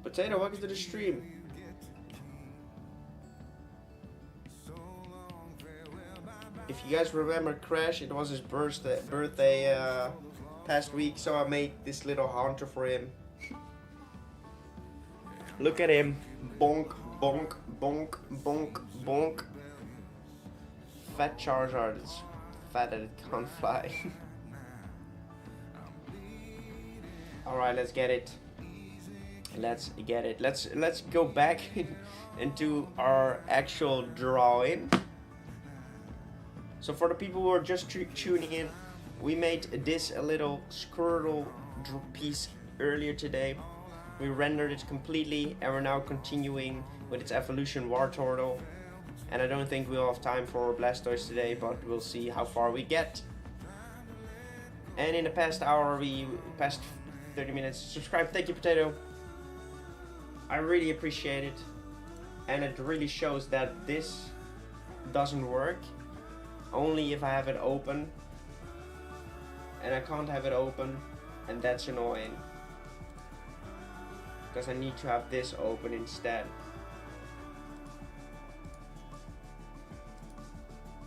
Potato, welcome to the stream. If you guys remember Crash, it was his birthday past week, so I made this little hunter for him. Look at him. Bonk, bonk, bonk, bonk, bonk. Fat Charizard. It's fat that it can't fly. Alright, let's get it. Let's get it. Let's go back into our actual drawing. So for the people who are just tuning in, we made this a little Squirtle piece earlier today. We rendered it completely and we're now continuing with its evolution Wartortle. And I don't think we'll have time for Blastoise today, but we'll see how far we get. And in the past hour, past 30 minutes, subscribe, thank you Potato. I really appreciate it. And it really shows that this doesn't work only if I have it open. And I can't have it open, and that's annoying. Because I need to have this open instead.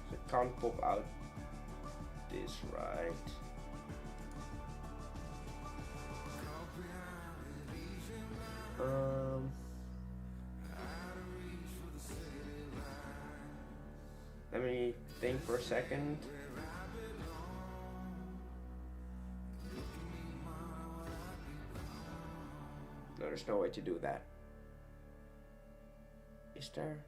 So it can't pop out this, right? Let me think for a second. No, there's no way to do that. Is there?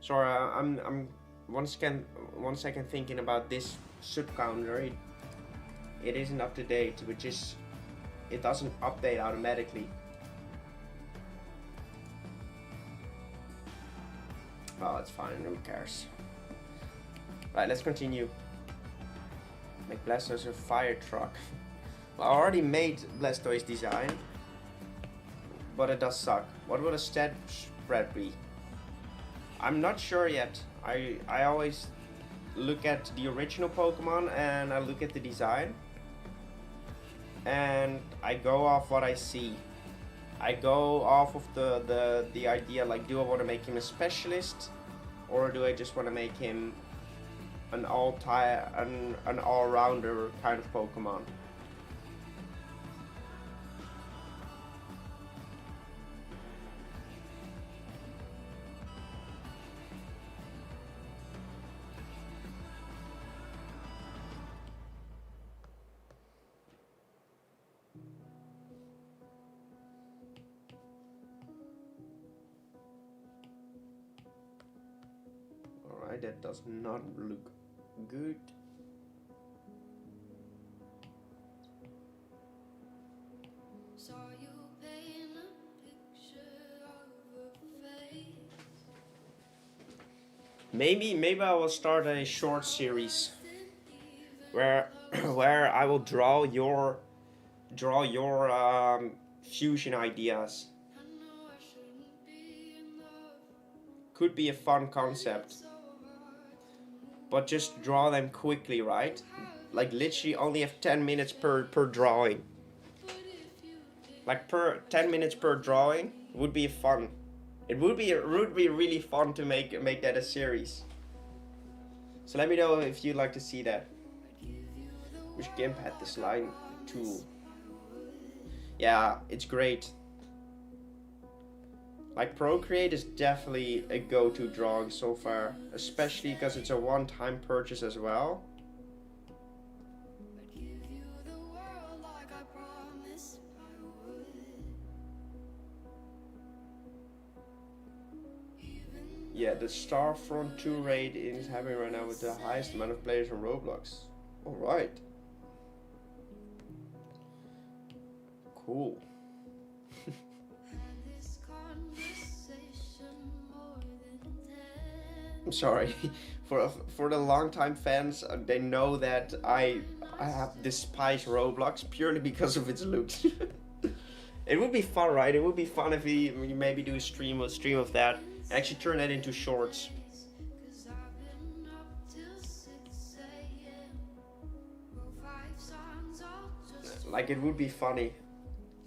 Sorry, I'm one second thinking about this sub counter. It isn't up to date, which is it doesn't update automatically. Oh, it's fine. Who cares? Right, let's continue. Make Blastoise a fire truck. Well, I already made Blastoise design, but it does suck. What would a stat spread be? I'm not sure yet. I always look at the original Pokemon and I look at the design, and I go off what I see. I go off of the idea, like, do I want to make him a specialist, or do I just want to make him an all-rounder kind of Pokemon? Alright, that does not look good. Saw you paint a picture of a face. Maybe I will start a short series where where I will draw your fusion ideas. I know I shouldn't be in love. Could be a fun concept, So hard to move. but just draw them quickly, right? Like literally only have 10 minutes per drawing. But if you did, Like per 10 minutes per drawing would be fun. It would be really fun to make that a series. So let me know if you'd like to see that. Which GIMP had this line tool? Yeah, it's great. Like Procreate is definitely a go-to drawing so far, especially because it's a one-time purchase as well. I'd give you the world like I promised I would. Even Yeah, the Starfront 2 raid is happening right now with the highest amount of players on Roblox. Alright. Cool. had this conversation more than 10. I'm sorry. For the longtime fans, they know that I have despised Roblox purely because of its looks. It would be fun, right? It would be fun if we maybe do a stream of that. Actually turn that into shorts. 'Cause I've been up till 6 a.m. Wrote 5 songs all just Like it would be funny,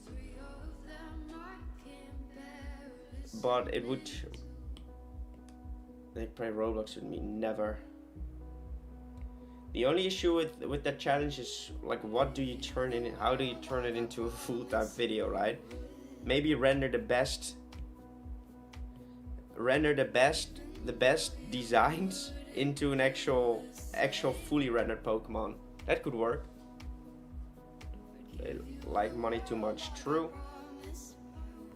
3 of them I can't barely sing. but it would. They play Roblox with me, never. The only issue with that challenge is like, what do you turn in? How do you turn it into a full-time video, right? Maybe render the best designs into an actual fully rendered Pokemon. That could work. They like money too much, true.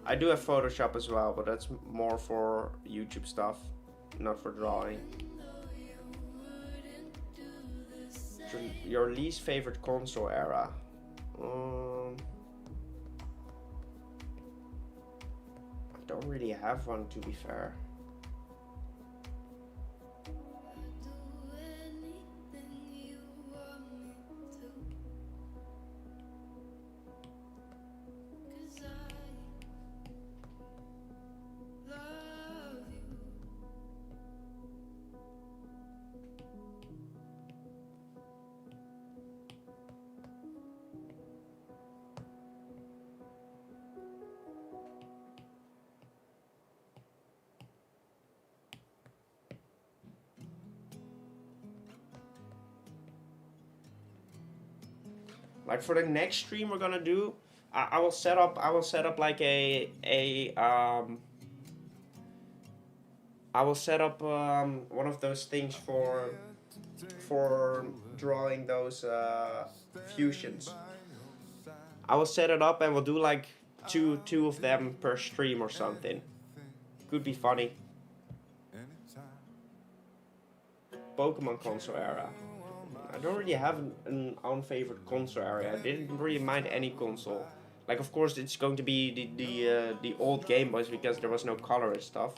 I do have Photoshop as well, but that's more for YouTube stuff, not for drawing. Your least favorite console era? I don't really have one, to be fair. Like for the next stream we're gonna do, I will set up like one of those things for drawing those fusions. I will set it up and we'll do like two of them per stream or something. Could be funny. Pokemon console era. I don't really have an own favorite console area. I didn't really mind any console. Like, of course, it's going to be the old Game Boys because there was no color and stuff.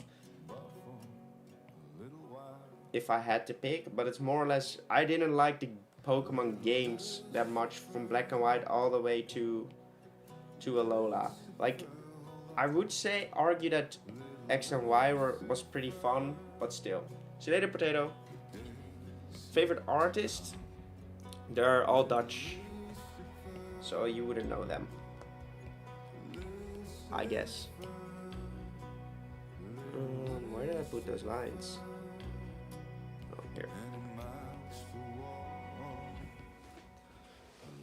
If I had to pick, but it's more or less, I didn't like the Pokemon games that much from Black and White all the way to Alola. Like, I would argue that X and Y was pretty fun, but still. See you later, Potato. Favorite artist? They're all Dutch, so you wouldn't know them, I guess. Where did I put those lines? Oh, here.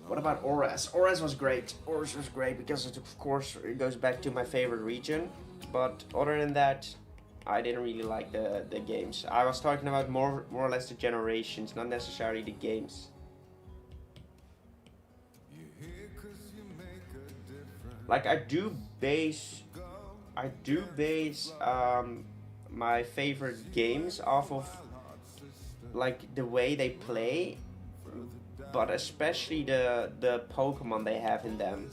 What about Oras? Oras was great. Oras was great because of course it goes back to my favorite region. But other than that, I didn't really like the games. I was talking about more or less the generations, not necessarily the games. Like I do base my favorite games off of like the way they play, but especially the Pokemon they have in them.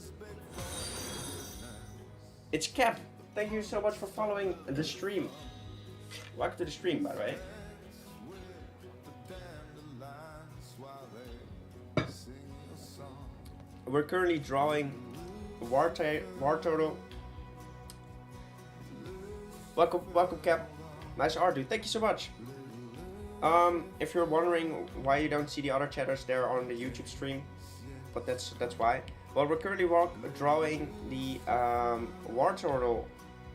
It's Cap. Thank you so much for following the stream. Welcome to the stream, by the way. We're currently drawing Wartortle. Welcome, Cap. Nice art, dude. Thank you so much. If you're wondering why you don't see the other chatters there on the YouTube stream, but that's why. Well, we're currently drawing the Wartortle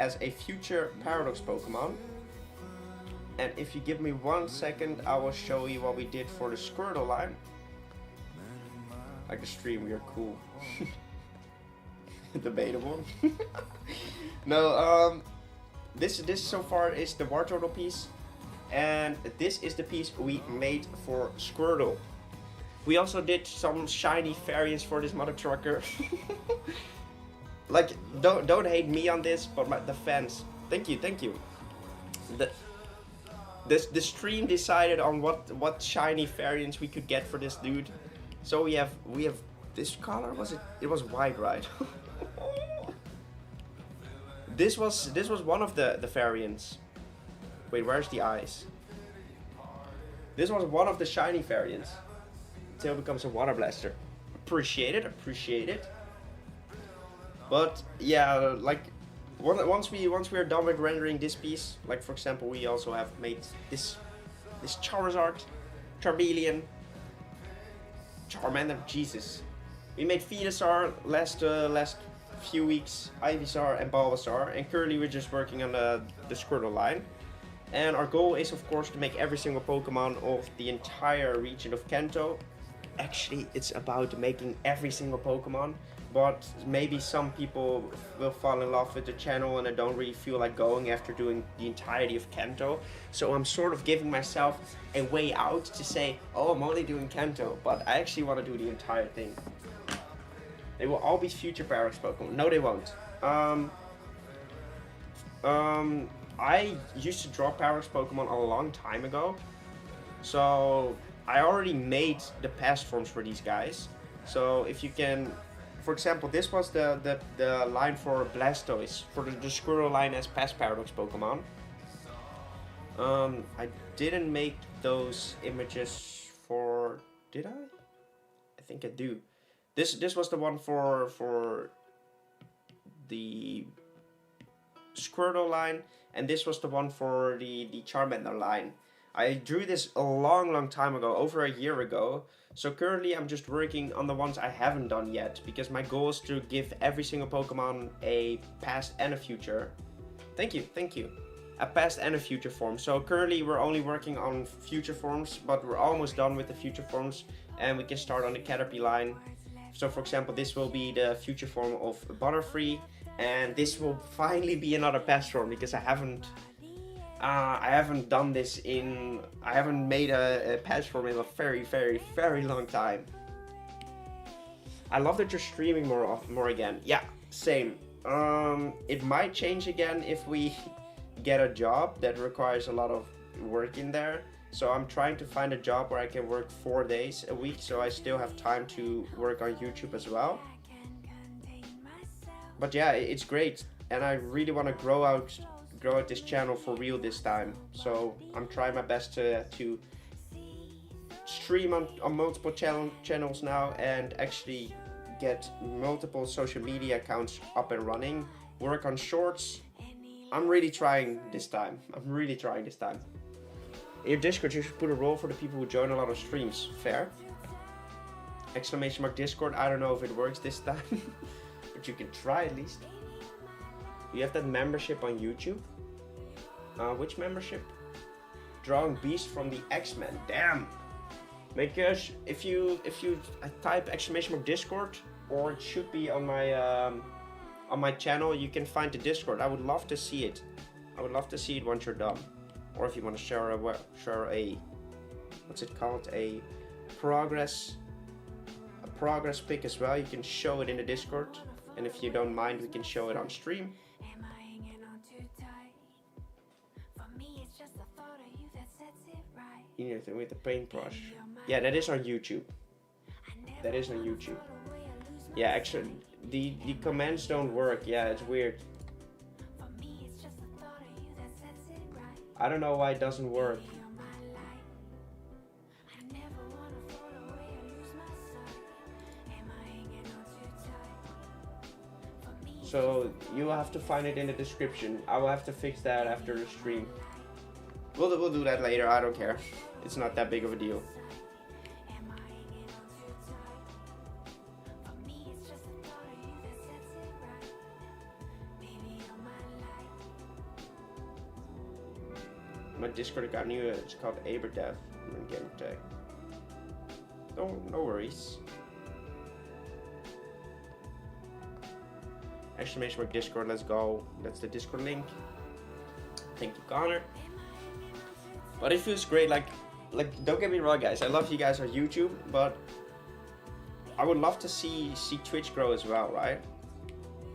as a future Paradox Pokemon. And if you give me 1 second, I will show you what we did for the Squirtle line. Like the stream, we are cool. Debatable. No, this so far is the Wartortle piece, and this is the piece we made for Squirtle. We also did some shiny variants for this mother trucker. Like, don't hate me on this, but the fans. Thank you. The stream decided on what shiny variants we could get for this dude. So we have this color. It was white, right? This was one of the variants. Wait, where's the eyes? This was one of the shiny variants. Tail becomes a water blaster. Appreciate it. But yeah, like once we are done with rendering this piece, like for example, we also have made this Charizard, Charmeleon, Charmander. Jesus, we made Venusaur last few weeks, Ivysaur and Bulbasaur, and currently we're just working on the Squirtle line. And our goal is of course to make every single Pokemon of the entire region of Kanto. Actually, it's about making every single Pokemon, but maybe some people will fall in love with the channel and I don't really feel like going after doing the entirety of Kanto. So I'm sort of giving myself a way out to say, oh, I'm only doing Kanto, but I actually want to do the entire thing. They will all be future Paradox Pokemon. No, they won't. I used to draw Paradox Pokemon a long time ago, so I already made the past forms for these guys. So if you can, for example, this was the line for Blastoise, for the Squirtle line as past Paradox Pokemon. I didn't make those images for, did I? I think I do. This was the one for the Squirtle line, and this was the one for the Charmander line. I drew this a long time ago, over a year ago. So currently I'm just working on the ones I haven't done yet, because my goal is to give every single Pokemon a past and a future. Thank you. A past and a future form. So currently we're only working on future forms, but we're almost done with the future forms, and we can start on the Caterpie line. So for example, this will be the future form of Butterfree, and this will finally be another past form, because I haven't done this in, I haven't made a patch form in a very long time. I love that you're streaming more again. Yeah, same. It might change again if we get a job that requires a lot of work in there. So I'm trying to find a job where I can work 4 days a week, so I still have time to work on YouTube as well. But yeah, it's great, and I really want to grow out this channel for real this time. So I'm trying my best to stream on multiple channels now, and actually get multiple social media accounts up and running, work on shorts. I'm really trying this time. In your Discord, you should put a role for the people who join a lot of streams. Fair. Exclamation mark Discord. I don't know if it works this time, but you can try at least. You have that membership on YouTube. Which membership? Drawing Beast from the X-Men. Damn. Because if you type exclamation mark Discord, or it should be on my channel, you can find the Discord. I would love to see it. I would love to see it once you're done. Or if you want to share a what's it called? A progress pic as well. You can show it in the Discord, and if you don't mind, we can show it on stream. With the paintbrush. Yeah, that is on YouTube. Yeah, actually, the commands don't work. Yeah, it's weird. I don't know why it doesn't work. So you will have to find it in the description. I will have to fix that after the stream. We'll do that later. I don't care. It's not that big of a deal. My Discord account new. It's called Aberdev. I'm getting tag. No worries. Exclamation mark Discord. Let's go. That's the Discord link. Thank you, Connor. But it feels great. Like don't get me wrong, guys. I love you guys on YouTube, but I would love to see Twitch grow as well, right?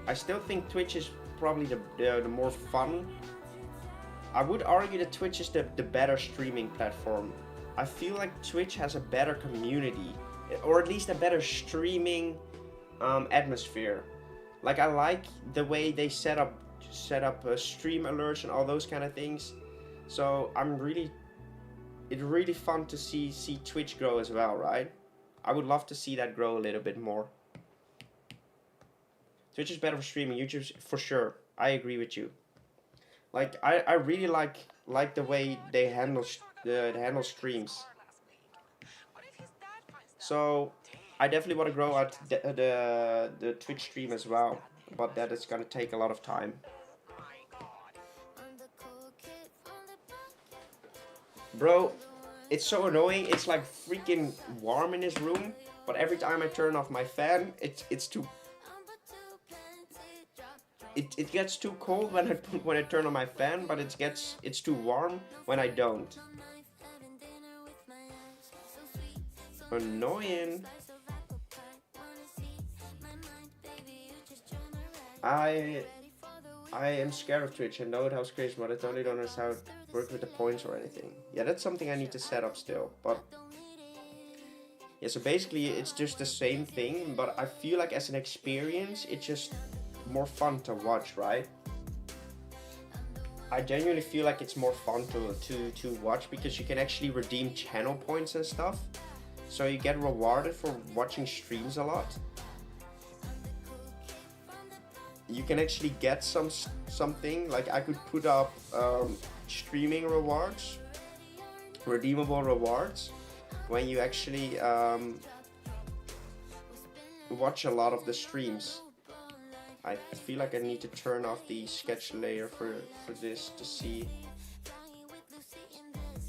I still think Twitch is probably the more fun. I would argue that Twitch is the better streaming platform. I feel like Twitch has a better community, or at least a better streaming atmosphere. Like, I like the way they set up stream alerts and all those kind of things. So it's really fun to see Twitch grow as well, right? I would love to see that grow a little bit more. Twitch is better for streaming. YouTube's for sure. I agree with you. Like, I really like the way they handle streams. So I definitely want to grow out the Twitch stream as well, but that is gonna take a lot of time. Bro, it's so annoying. It's like freaking warm in this room, but every time I turn off my fan, it's too. It gets too cold when I turn on my fan, but it's too warm when I don't. Annoying. I am scared of Twitch. I know it helps creation, but I totally don't understand how it works with the points or anything. Yeah, that's something I need to set up still. But yeah, so basically it's just the same thing, but I feel like as an experience, it's just more fun to watch, right? I genuinely feel like it's more fun to watch because you can actually redeem channel points and stuff. So you get rewarded for watching streams a lot. You can actually get something, like I could put up streaming rewards, redeemable rewards, when you actually watch a lot of the streams. I feel like I need to turn off the sketch layer for this to see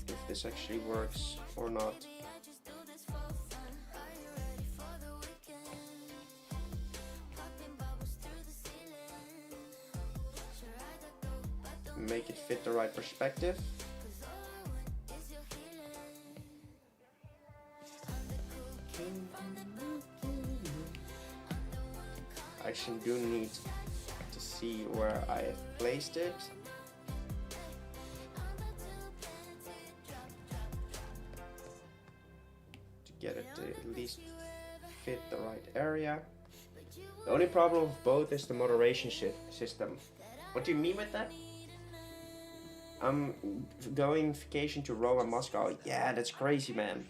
if this actually works or not. Make it fit the right perspective. I actually do need to see where I have placed it. To get it to at least fit the right area. The only problem with both is the moderation system. What do you mean with that? I'm going vacation to Rome and Moscow. Yeah, that's crazy, man.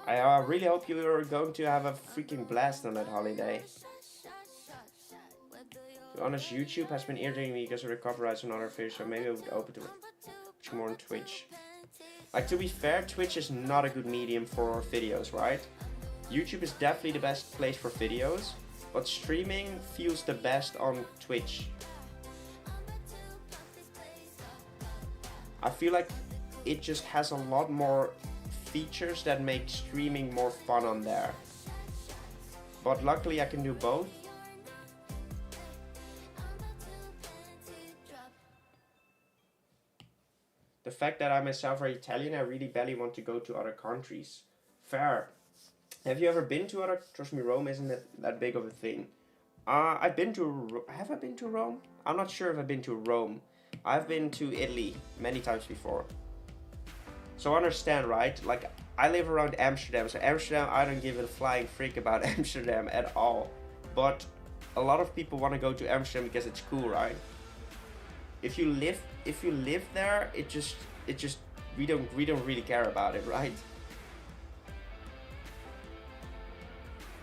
I really hope you are going to have a freaking blast on that holiday. To be honest, YouTube has been irritating me because of the copyrights on other videos, so maybe I would open to watch more on Twitch. Like, to be fair, Twitch is not a good medium for videos, right? YouTube is definitely the best place for videos, but streaming feels the best on Twitch. I feel like it just has a lot more features that make streaming more fun on there. But luckily I can do both. The fact that I myself are Italian, I really barely want to go to other countries. Fair. Have you ever been to other? Trust me, Rome isn't that big of a thing. I've been to. Have I been to Rome? I'm not sure if I've been to Rome. I've been to Italy many times before. So understand, right? Like, I live around Amsterdam, so Amsterdam, I don't give a flying freak about Amsterdam at all. But a lot of people want to go to Amsterdam because it's cool, right? If you live there, it just we don't really care about it, right?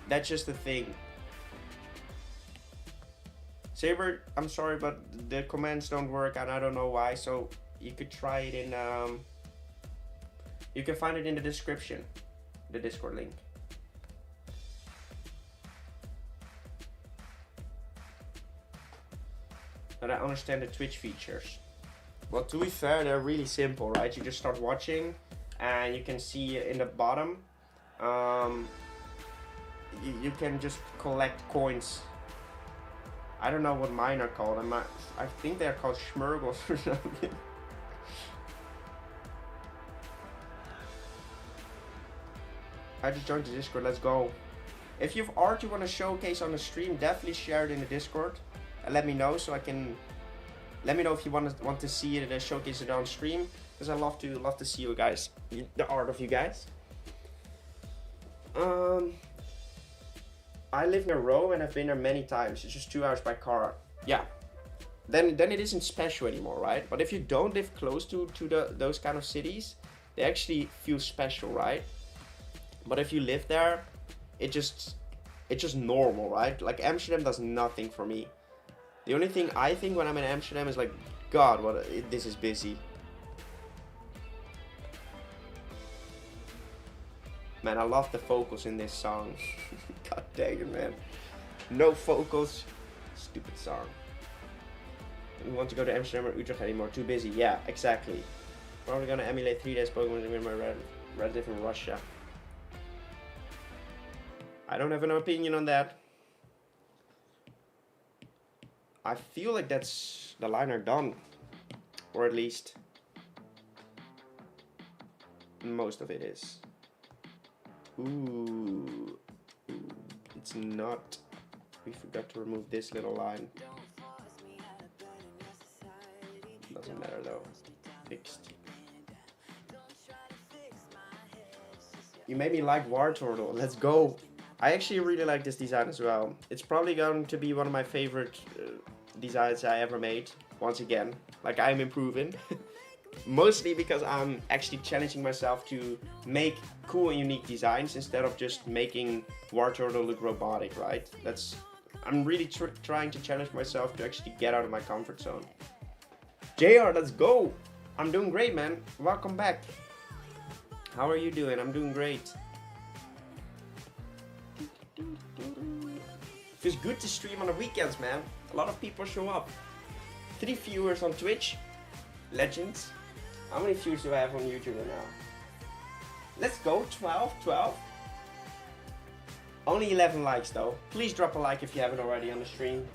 That's just the thing. Saber, I'm sorry, but the commands don't work and I don't know why, so you could try it in, you can find it in the description, the Discord link. And I understand the Twitch features. Well, to be fair, they're really simple, right? You just start watching and you can see in the bottom, you can just collect coins. I don't know what mine are called. I think they're called Schmurgles or something. I just joined the Discord. Let's go. If you have art you want to showcase on the stream, definitely share it in the Discord and let me know so I can. Let me know if you want to see it and showcase it on stream, because I love to see you guys, the art of you guys. I live near Rome and I've been there many times. It's just 2 hours by car. Yeah. Then it isn't special anymore, right? But if you don't live close to those kind of cities, they actually feel special, right? But if you live there, it's just normal, right? Like, Amsterdam does nothing for me. The only thing I think when I'm in Amsterdam is like, God, this is busy. Man, I love the vocals in this song. God dang it, man. No vocals. Stupid song. We want to go to Amsterdam or Utrecht anymore. Too busy. Yeah, exactly. Probably gonna emulate 3 days Pokemon with my relative in Russia. I don't have an opinion on that. I feel like that's the liner done. Or at least most of it is. Ooh. It's not. We forgot to remove this little line. Doesn't matter though. Fixed. You made me like Wartortle. Let's go. I actually really like this design as well. It's probably going to be one of my favorite designs I ever made. Once again, like I'm improving. Mostly because I'm actually challenging myself to make cool and unique designs instead of just making Wartortle look robotic, right? I'm really trying to challenge myself to actually get out of my comfort zone. JR, let's go! I'm doing great, man. Welcome back. How are you doing? I'm doing great. Feels good to stream on the weekends, man. A lot of people show up. 3 viewers on Twitch. Legends. How many views do I have on YouTube right now? Let's go, 12. Only 11 likes though. Please drop a like if you haven't already on the stream.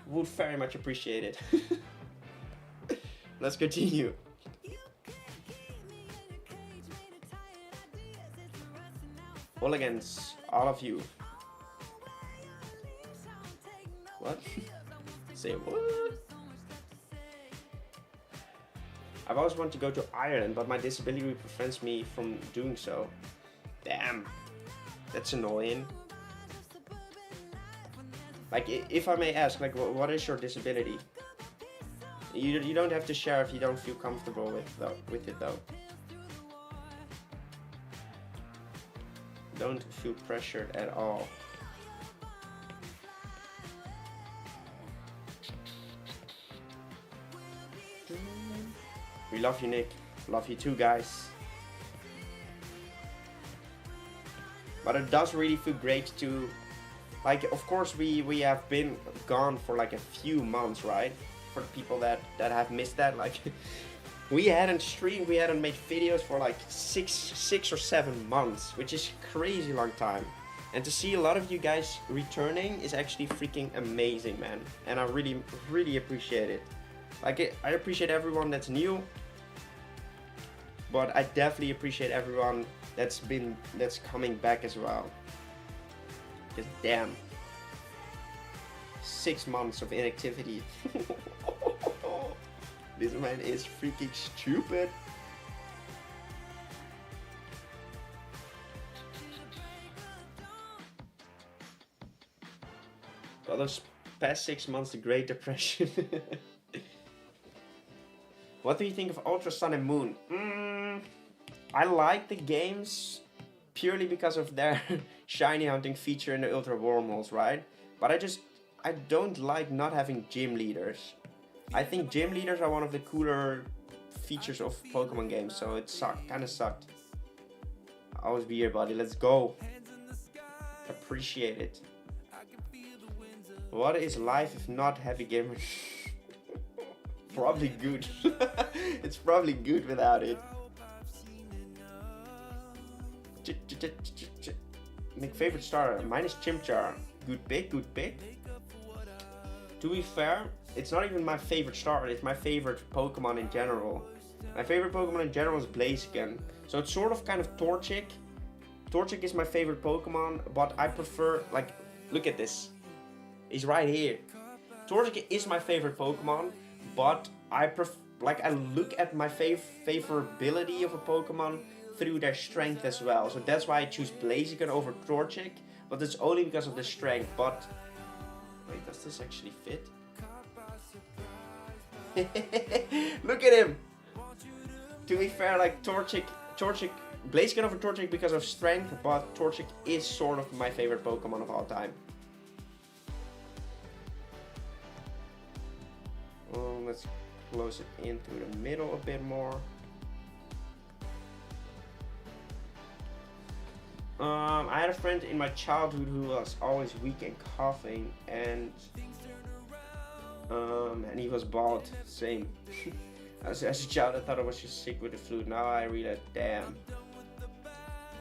Would very much appreciate it. Let's continue. All against all of you. What? Say what? I've always wanted to go to Ireland, but my disability prevents me from doing so. Damn. That's annoying. Like, if I may ask, like, what is your disability? You don't have to share if you don't feel comfortable with it, though. Don't feel pressured at all. We love you, Nick. Love you too, guys. But it does really feel great to, like, of course we have been gone for like a few months, right? For the people that have missed that, like, we hadn't streamed, we hadn't made videos for like six or 7 months, which is crazy long time. And to see a lot of you guys returning is actually freaking amazing, man. And I really, really appreciate it. Like, I appreciate everyone that's new, but I definitely appreciate everyone that's coming back as well. Because damn, 6 months of inactivity. This man is freaking stupid. Well, those past 6 months, the Great Depression. What do you think of Ultra Sun and Moon? I like the games purely because of their shiny hunting feature in the Ultra Wormholes, right? But I don't like not having gym leaders. I think gym leaders are one of the cooler features of Pokemon games, so it kinda sucked. Always be here, buddy. Let's go. Appreciate it. What is life if not heavy gamers? Probably good. It's probably good without it. My favorite starter. Mine is Chimchar. Good pick, good pick. To be fair, it's not even my favorite starter, it's my favorite Pokemon in general. My favorite Pokemon in general is Blaziken. So it's sort of kind of Torchic. Torchic is my favorite Pokemon, but I prefer, like, look at this. He's right here. Torchic is my favorite Pokemon, but I look at my favorability of a Pokemon through their strength as well. So that's why I choose Blaziken over Torchic, but it's only because of the strength. But wait, does this actually fit? Look at him! To be fair, like Torchic, Blaziken over Torchic because of strength, but Torchic is sort of my favorite Pokemon of all time. Let's close it into the middle a bit more. I had a friend in my childhood who was always weak and coughing, and he was bald. Same. As a child, I thought I was just sick with the flu. Now I realize, damn.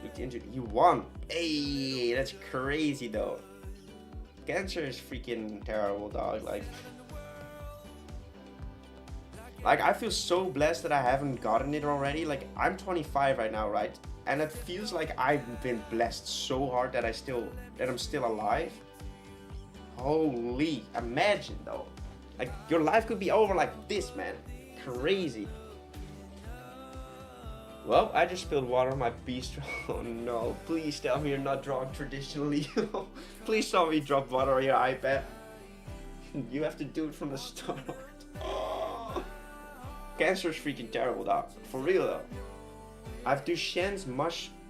Looked into you won. Hey, that's crazy though. Cancer is freaking terrible, dog. Like I feel so blessed that I haven't gotten it already. Like I'm 25 right now, right? And it feels like I've been blessed so hard that I'm still alive. Holy, imagine though. Like your life could be over like this, man. Crazy. Well, I just spilled water on my bistro. Oh no, please tell me you're not drawing traditionally. Please tell me you drop water on your iPad. You have to do it from the start. Cancer is freaking terrible, dog. For real though. I have Duchenne's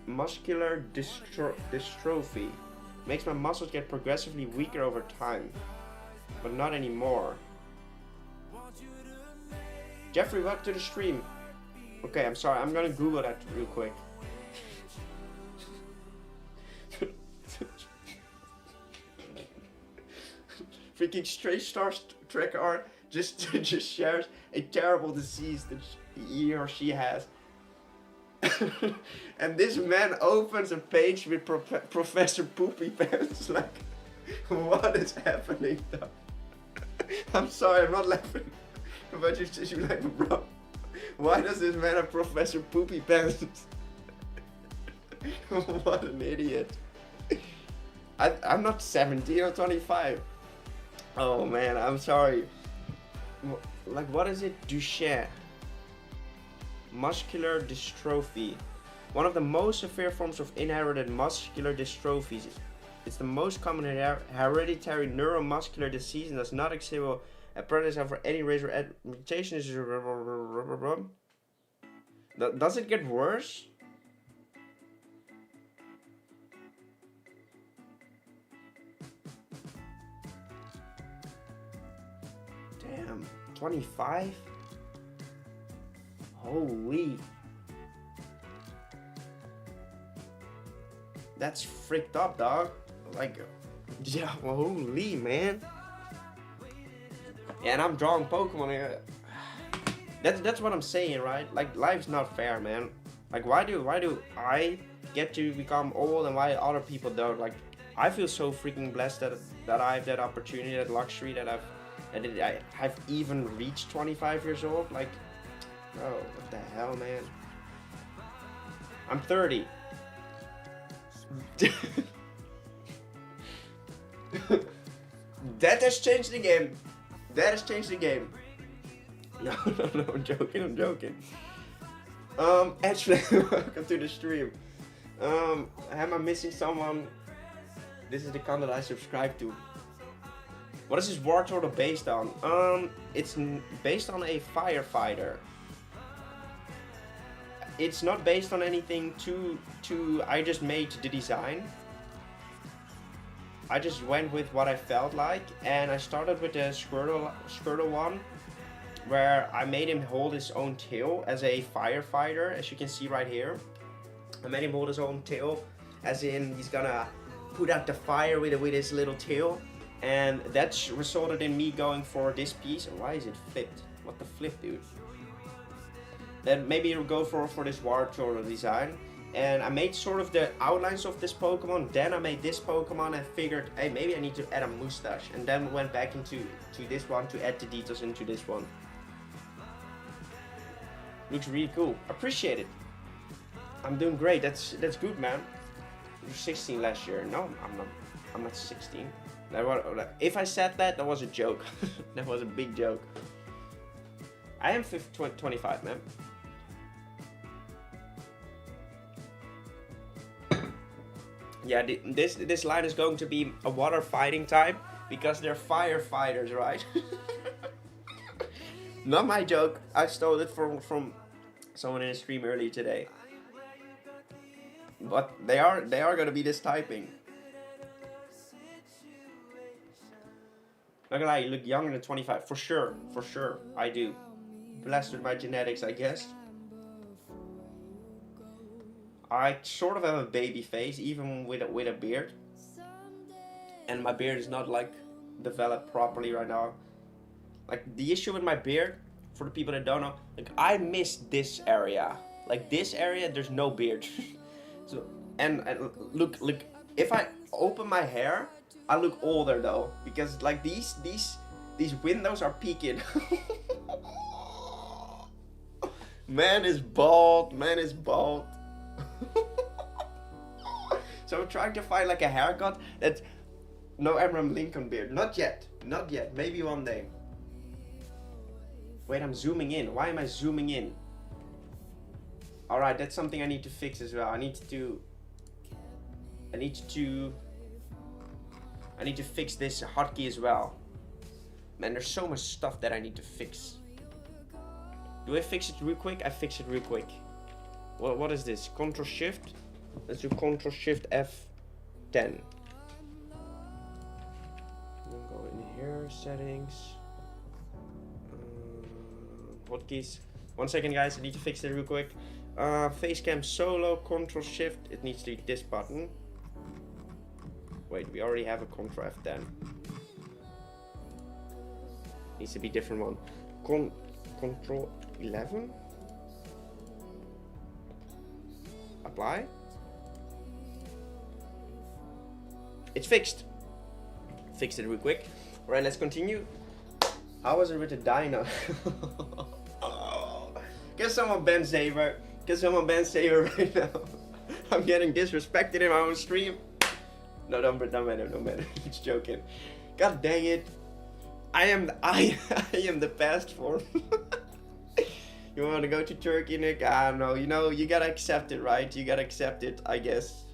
muscular dystrophy. Makes my muscles get progressively weaker over time. But not anymore. Jeffrey, welcome to the stream. Okay, I'm sorry, I'm gonna Google that real quick. Freaking Stray Stars Trek art just shares a terrible disease that he or she has. And this man opens a page with Professor Poopy Pants. Like, what is happening though? I'm sorry, I'm not laughing. But you like, bro, why does this man have Professor Poopy Pants? What an idiot. I'm not 17 or 25. Oh man, I'm sorry. Like, what is it? Duchenne. Muscular dystrophy. One of the most severe forms of inherited muscular dystrophies. It's the most common hereditary neuromuscular disease and does not exhibit a prevalence for any race or mutation. Does it get worse? Damn, 25? Holy. That's freaked up, dog. Like, yeah, holy, man. Yeah, and I'm drawing Pokemon here. That's what I'm saying, right? Like, life's not fair, man. Like, why do I get to become old and why other people don't? Like, I feel so freaking blessed that I have that opportunity, that luxury, that I've even reached 25 years old. Like, bro, what the hell, man? I'm 30. That has changed the game. That has changed the game. No, I'm joking. Actually, welcome to the stream. Am I missing someone? This is the content I subscribe to. What is this Wartortle based on? It's based on a firefighter. It's not based on anything I just made the design. I just went with what I felt like, and I started with the Squirtle one, where I made him hold his own tail as a firefighter, as you can see right here. I made him hold his own tail, as in he's gonna put out the fire with his little tail, and that resulted in me going for this piece. Why is it flipped? What the flip, dude? Then maybe you'll go for this Wartortle design. And I made sort of the outlines of this Pokemon. Then I made this Pokemon and figured, hey, maybe I need to add a mustache. And then went back into this one to add the details into this one. Looks really cool. Appreciate it. I'm doing great. That's good, man. You were 16 last year. No, I'm not 16. If I said that, that was a joke. That was a big joke. I am 25, man. Yeah, this line is going to be a water fighting type because they're firefighters, right? Not my joke. I stole it from someone in a stream earlier today. But they are gonna be this typing. Not gonna lie, you look younger than 25 for sure. I do. Blessed with my genetics, I guess. I sort of have a baby face, even with a beard. And my beard is not like developed properly right now. Like the issue with my beard, for the people that don't know, like I miss this area. Like this area, there's no beard. So and look, if I open my hair, I look older though, because like these windows are peeking. Man is bald. Man is bald. So I'm trying to find like a haircut that's no Abraham Lincoln beard. Not yet. Not yet. Maybe one day. Wait, I'm zooming in. Why am I zooming in? Alright, that's something I need to fix as well. I need to fix this hotkey as well. Man, there's so much stuff that I need to fix. Do I fix it real quick? I fix it real quick. What is this? Control Shift? Let's do Control Shift F10. We'll go in here, settings. Hotkeys. 1 second, guys. I need to fix it real quick. Facecam solo, Control Shift. It needs to be this button. Wait, we already have a Control F10. Needs to be a different one. Control 11. Apply. It's fixed. Fixed it real quick. Alright, let's continue. How was it with the dino? Get someone Ben Saver. Get someone Ben Saver right now. I'm getting disrespected in my own stream. No, don't matter. It's joking. God dang it. I am the past form. You want to go to Turkey, Nick? I don't know. You know, you gotta accept it, right? You gotta accept it, I guess.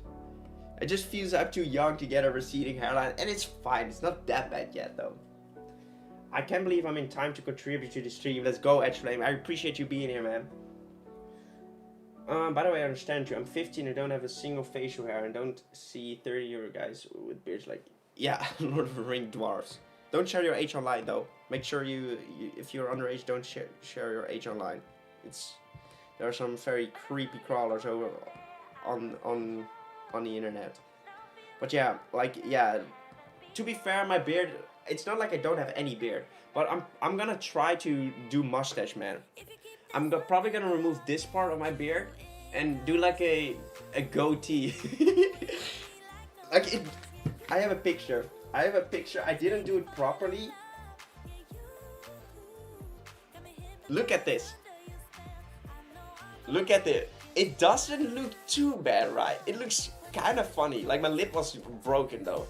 It just feels I'm too young to get a receding hairline, and it's fine. It's not that bad yet, though. I can't believe I'm in time to contribute to the stream. Let's go, Edgeflame. I appreciate you being here, man. By the way, I understand you. I'm 15 and don't have a single facial hair and don't see 30-year guys with beards like... Yeah, Lord of the Ring dwarves. Don't share your age online, though. Make sure you if you're underage, don't share your age online. There are some very creepy crawlers over on the internet. But yeah, to be fair, my beard, it's not like I don't have any beard, but I'm gonna try to do mustache, man. I'm probably gonna remove this part of my beard and do like a goatee. I have a picture. I didn't do it properly. Look at this. Look at it. It doesn't look too bad, right? It looks kind of funny. Like my lip was broken though.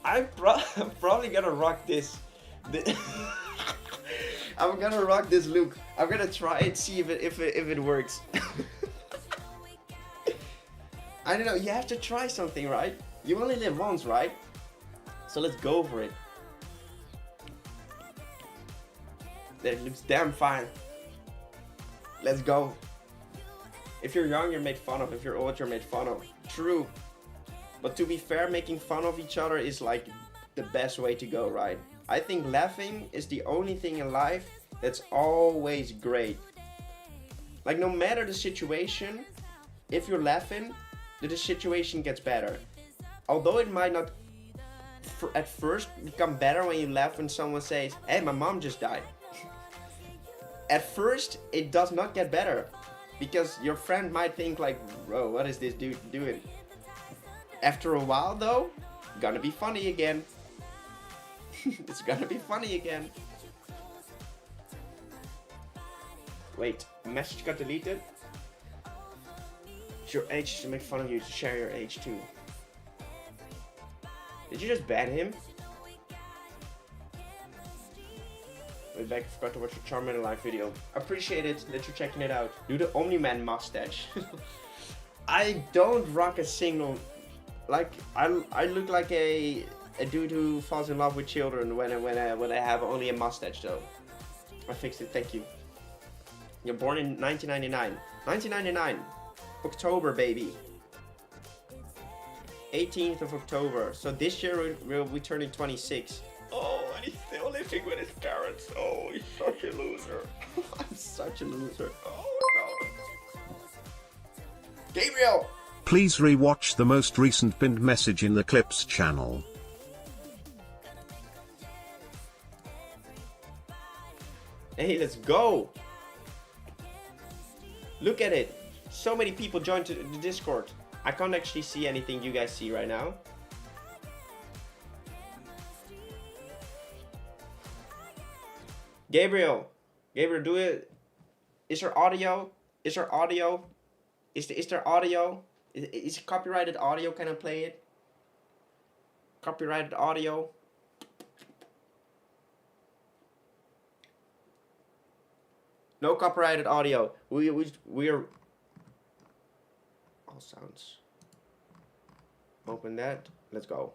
I'm probably gonna rock this. I'm gonna rock this look. I'm gonna try and see if it works. I don't know. You have to try something, right? You only live once, right? So let's go for it. That looks damn fine. Let's go. If you're young, you're made fun of. If you're old, you're made fun of. True. But to be fair, making fun of each other is like the best way to go, right? I think laughing is the only thing in life that's always great. Like no matter the situation, if you're laughing, the situation gets better. Although it might not at first become better when you laugh when someone says, hey, my mom just died. At first, it does not get better. Because your friend might think like, bro, what is this dude doing? After a while though, gonna be funny again. It's gonna be funny again. Wait, message got deleted? It's your age to make fun of you, to share your age too. Did you just ban him? Wait back, I forgot to watch your Charmander live video. Appreciate it that you're checking it out. Do the Omni-Man mustache. I don't rock a single... Like, I look like a dude who falls in love with children when I have only a mustache though. I fixed it, thank you. You're born in 1999. 1999. October, baby. 18th of October. So this year we'll be turning 26. Oh, and he's still living with his parents. Oh, he's such a loser. I'm such a loser. Oh no. Gabriel! Please re-watch the most recent pinned message in the Clips channel. Hey, let's go. Look at it. So many people joined the Discord. I can't actually see anything you guys see right now. Gabriel, do it. Is there audio? Is there audio? Is there audio? Is it copyrighted audio? Can I play it? Copyrighted audio. No copyrighted audio. We are all sounds. Open that. Let's go.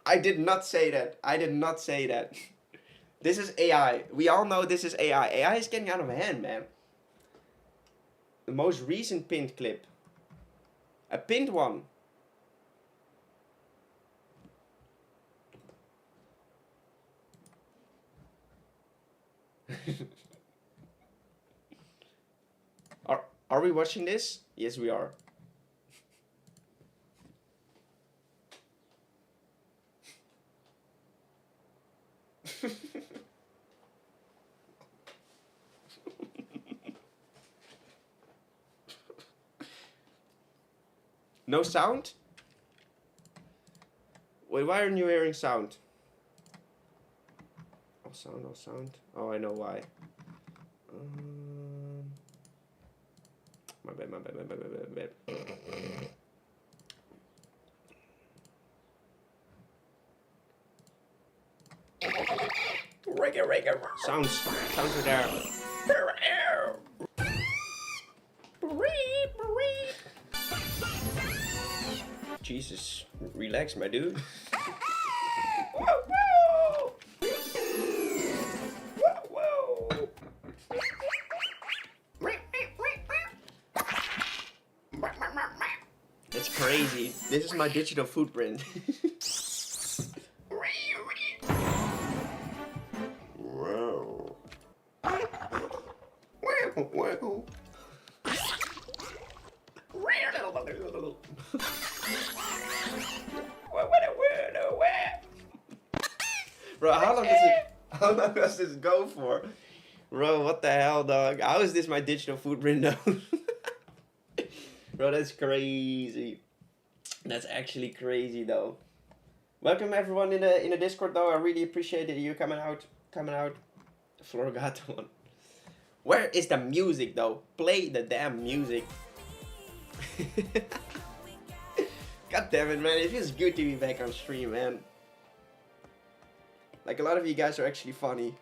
I did not say that. I did not say that. This is AI. We all know this is AI. AI is getting out of hand, man. The most recent pinned clip. A pinned one. Are we watching this? Yes, we are. No sound? Wait, why aren't you hearing sound? Oh, sound, oh, sound. Oh, I know why. My bad. Sounds are there. Jesus, relax, my dude. That's crazy. This is my digital footprint. Bro, how long does this go for? Bro, what the hell, dog? How is this my digital footprint though? Bro, that's crazy. That's actually crazy though. Welcome everyone in the Discord though. I really appreciate you coming out. Florgato one. Where is the music though? Play the damn music. God damn it, man. It feels good to be back on stream, man. Like, a lot of you guys are actually funny.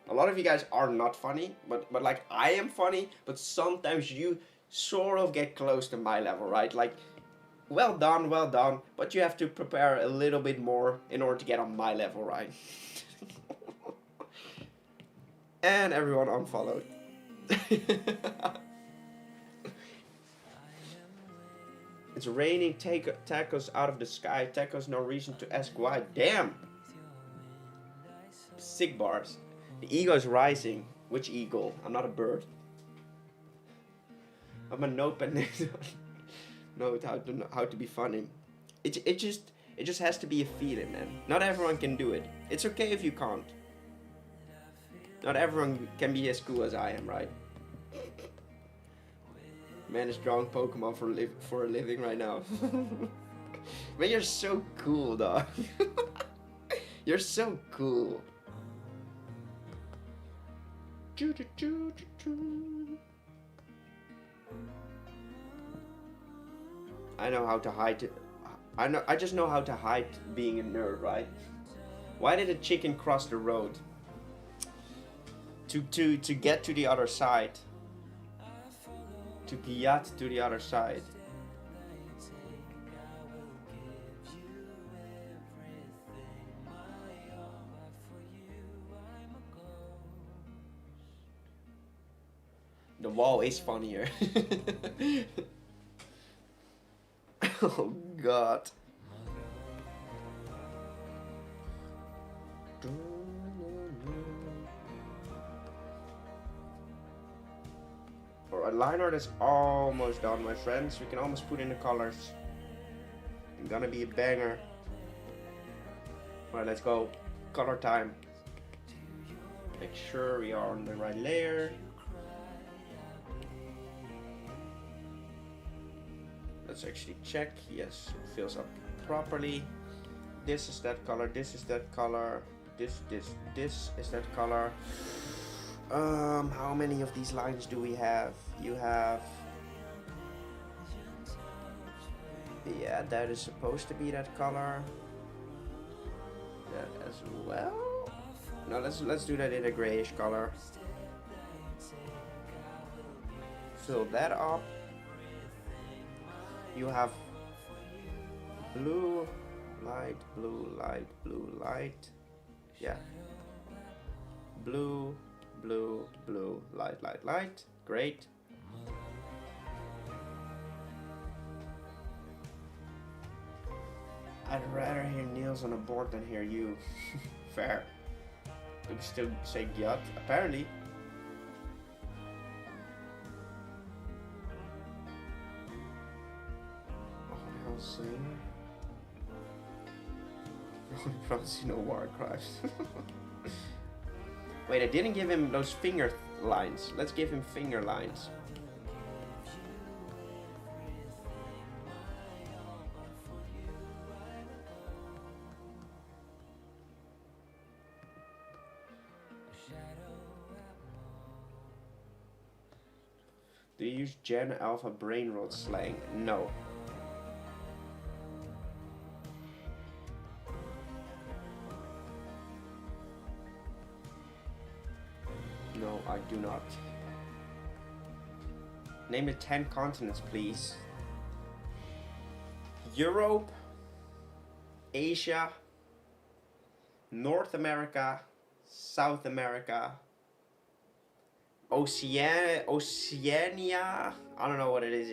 A lot of you guys are not funny, but like, I am funny, but sometimes you sort of get close to my level, right? Like, well done, but you have to prepare a little bit more in order to get on my level, right? And everyone unfollowed. It's raining tacos out of the sky. Tacos, no reason to ask why. Damn! Sick bars. The ego is rising. Which eagle? I'm not a bird. I'm a notepad next note how to be funny. It just has to be a feeling, man. Not everyone can do it. It's okay if you can't. Not everyone can be as cool as I am, right? Man is drawing Pokemon for a living right now. Man, you're so cool, dog. You're so cool. I know how to hide it. I just know how to hide being a nerd, right? Why did a chicken cross the road? To get to the other side. To get to the other side. The wall is funnier. Oh god. our line art is almost done, my friends. We can almost put in the colors. It's gonna be a banger. Alright, let's go. Color time. Make sure we are on the right layer. Let's actually check. Yes, it fills up properly. This is that color, this is that color, this is that color. How many of these lines do we have? You have... Yeah, that is supposed to be that color. That as well. No, let's do that in a grayish color. Fill that up. You have blue, light, blue, light, blue, light. Yeah. Blue, blue, blue, light, light, light. Great. I'd rather hear Niels on a board than hear you. Fair. You still say Gyat, apparently. Singer. Francino Warcraft. Wait, I didn't give him those finger lines. Let's give him finger lines. Do you use Gen Alpha Brain Rot slang? No. No, I do not. Name the 10 continents, please. Europe, Asia, North America, South America, Oceania. I don't know what it is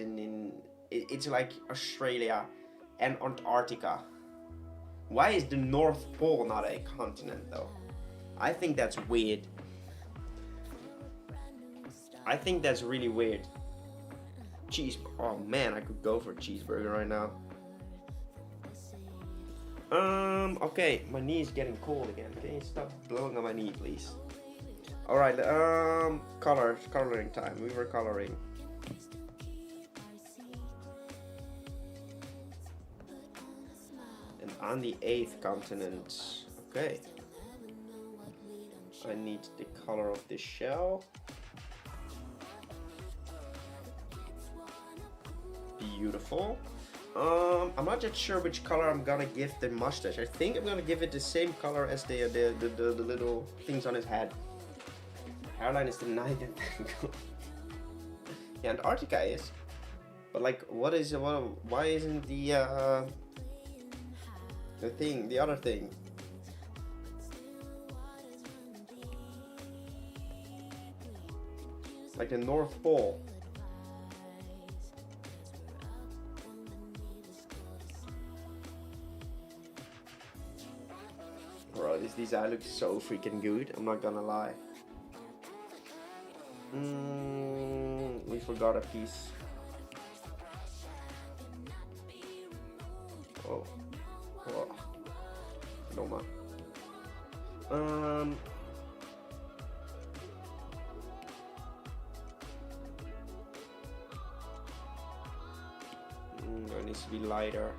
it's like Australia and Antarctica. Why is the North Pole not a continent though? I think that's weird. I think that's really weird. Cheese. Oh man, I could go for a cheeseburger right now. Okay, my knee is getting cold again. Can you stop blowing on my knee, please? Alright, coloring time. We were coloring. And on the 8th continent. Okay. I need the color of the shell. Beautiful. I'm not yet sure which color I'm gonna give the mustache. I think I'm gonna give it the same color as the little things on his head. Hairline is the 9th. Yeah, Antarctica is. But like, why isn't the other thing? Like the North Pole. Bro, this design looks so freaking good, I'm not gonna lie. We forgot a piece. Oh. Oh. No man. It needs to be lighter.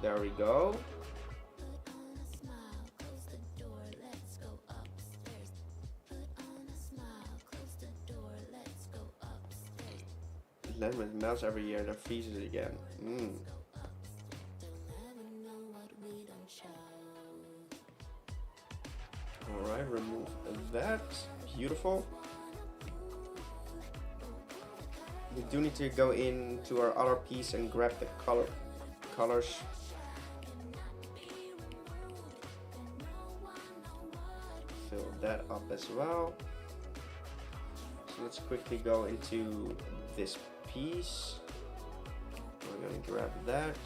There we go. Lemon melts every year and then freezes again. Alright, remove that. Beautiful. We do need to go into our other piece and grab the colors. Fill that up as well. So let's quickly go into this piece. We're gonna grab that,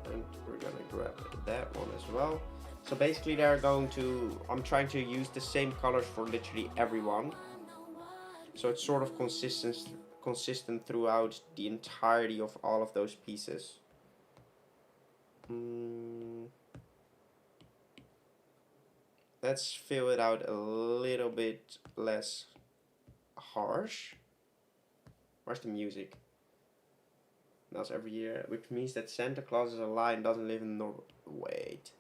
and we're gonna grab that one as well. So basically I'm trying to use the same colors for literally everyone. So it's sort of consistent throughout the entirety of all of those pieces. Let's fill it out a little bit less harsh. Where's the music? That's every year, which means that Santa Claus is a lie and doesn't live in Norway. Wait.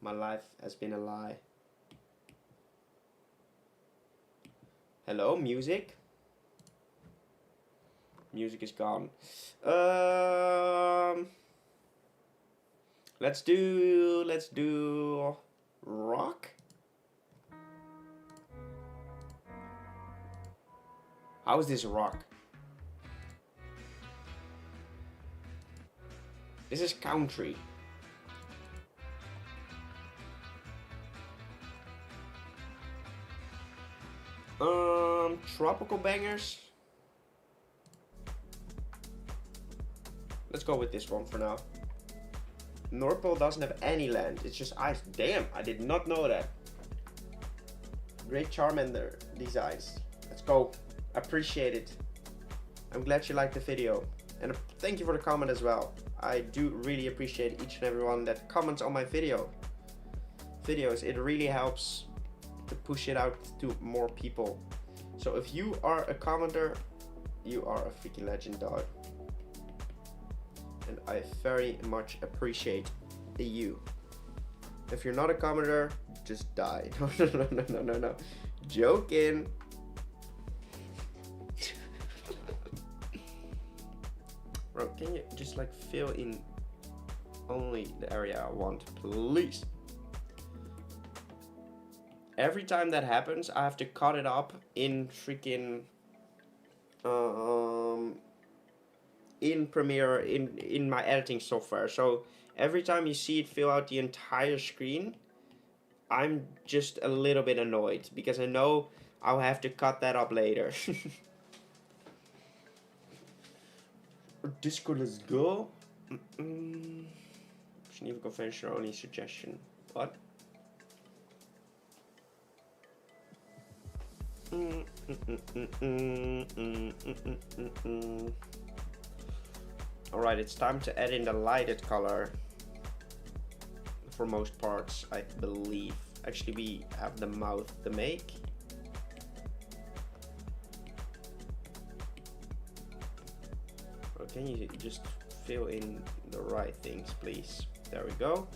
My life has been a lie. Hello, music? Music is gone. Let's do rock. How is this rock? This is country. Tropical bangers. Let's go with this one for now. North Pole doesn't have any land. It's just ice. Damn, I did not know that. Great Charmander designs. Let's go. Appreciate it. I'm glad you liked the video. And thank you for the comment as well. I do really appreciate each and every one that comments on my videos. It really helps to push it out to more people. So if you are a commenter, you are a freaking legend, dog. And I very much appreciate you. If you're not a commenter, just die. No. Joking. Bro, can you just like fill in only the area I want, please? Every time that happens, I have to cut it up in freaking in Premiere in my editing software. So every time you see it fill out the entire screen, I'm just a little bit annoyed because I know I'll have to cut that up later. Discord, let's go. Geneva Convention only suggestion. What? Alright, it's time to add in the lighted color for most parts, I believe. Actually, we have the mouth to make. Or can you just fill in the right things, please? There we go.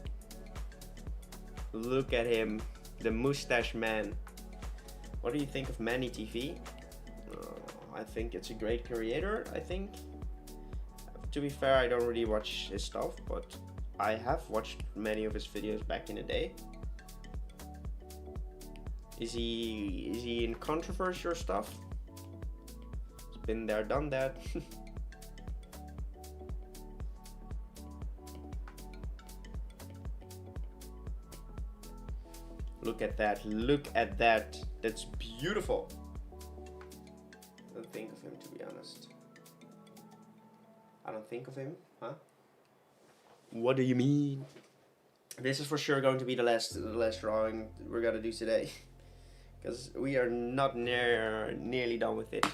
Look at him, the mustache man. What do you think of Manny TV? I think it's a great creator, I think. To be fair, I don't really watch his stuff, but I have watched many of his videos back in the day. Is he in controversial stuff? He's been there, done that. Look at that, look at that. That's beautiful. I don't think of him, to be honest. I don't think of him, huh? What do you mean? This is for sure going to be the last drawing we're gonna do today. Because we are not nearly done with it.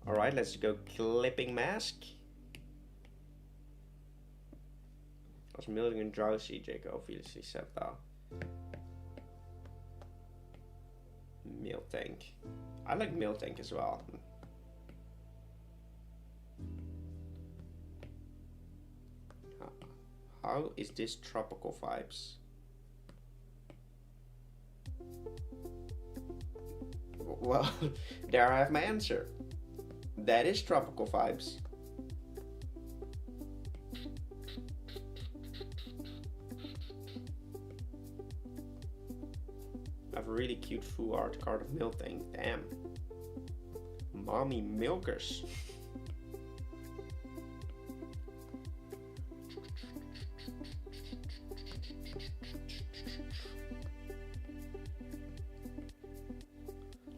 Alright, let's go clipping mask. Als Milding and Drowsy, Jacob obviously said that. Miltank. I like Miltank as well. How is this tropical vibes? Well, there I have my answer. That is tropical vibes. I have a really cute full art card of Miltank. Damn. Mommy milkers.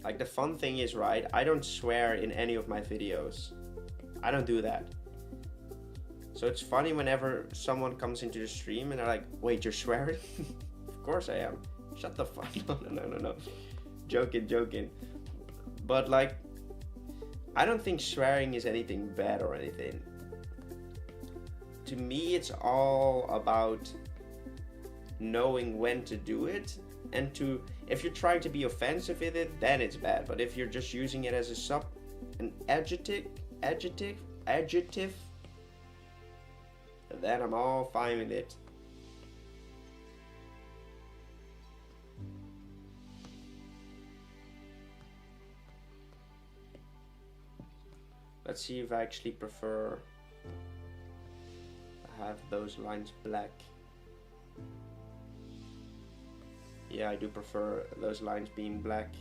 Like, the fun thing is, right, I don't swear in any of my videos. I don't do that. So it's funny whenever someone comes into the stream and they're like, wait, you're swearing? Of course I am. Shut the fuck up. No. Joking. But like, I don't think swearing is anything bad or anything. To me, it's all about knowing when to do it, and if you're trying to be offensive with it, then it's bad. But if you're just using it as an adjective, then I'm all fine with it. Let's see if I actually prefer to have those lines black. Yeah, I do prefer those lines being black.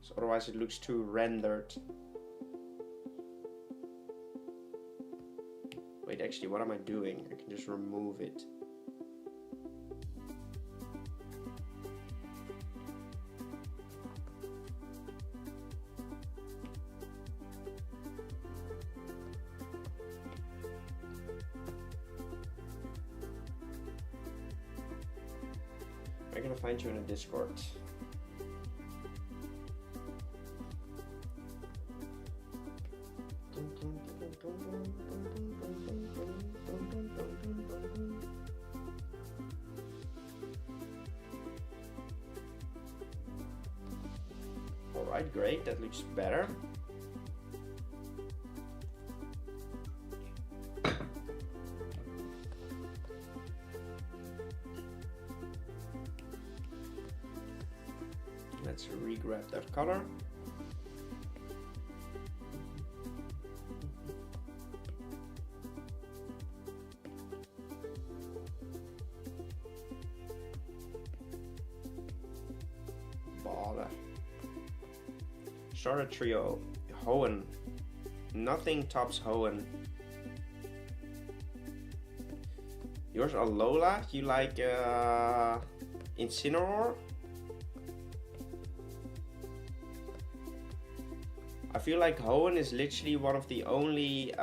So otherwise it looks too rendered. Wait, actually, what am I doing? I can just remove it. I'm gonna find you in a Discord. Alright, great, that looks better. Let's re-grab that color. Baller. Starter trio. Hoenn. Nothing tops Hoenn. Yours are Lola. You like Incineroar? I feel like Hoenn is literally one of the only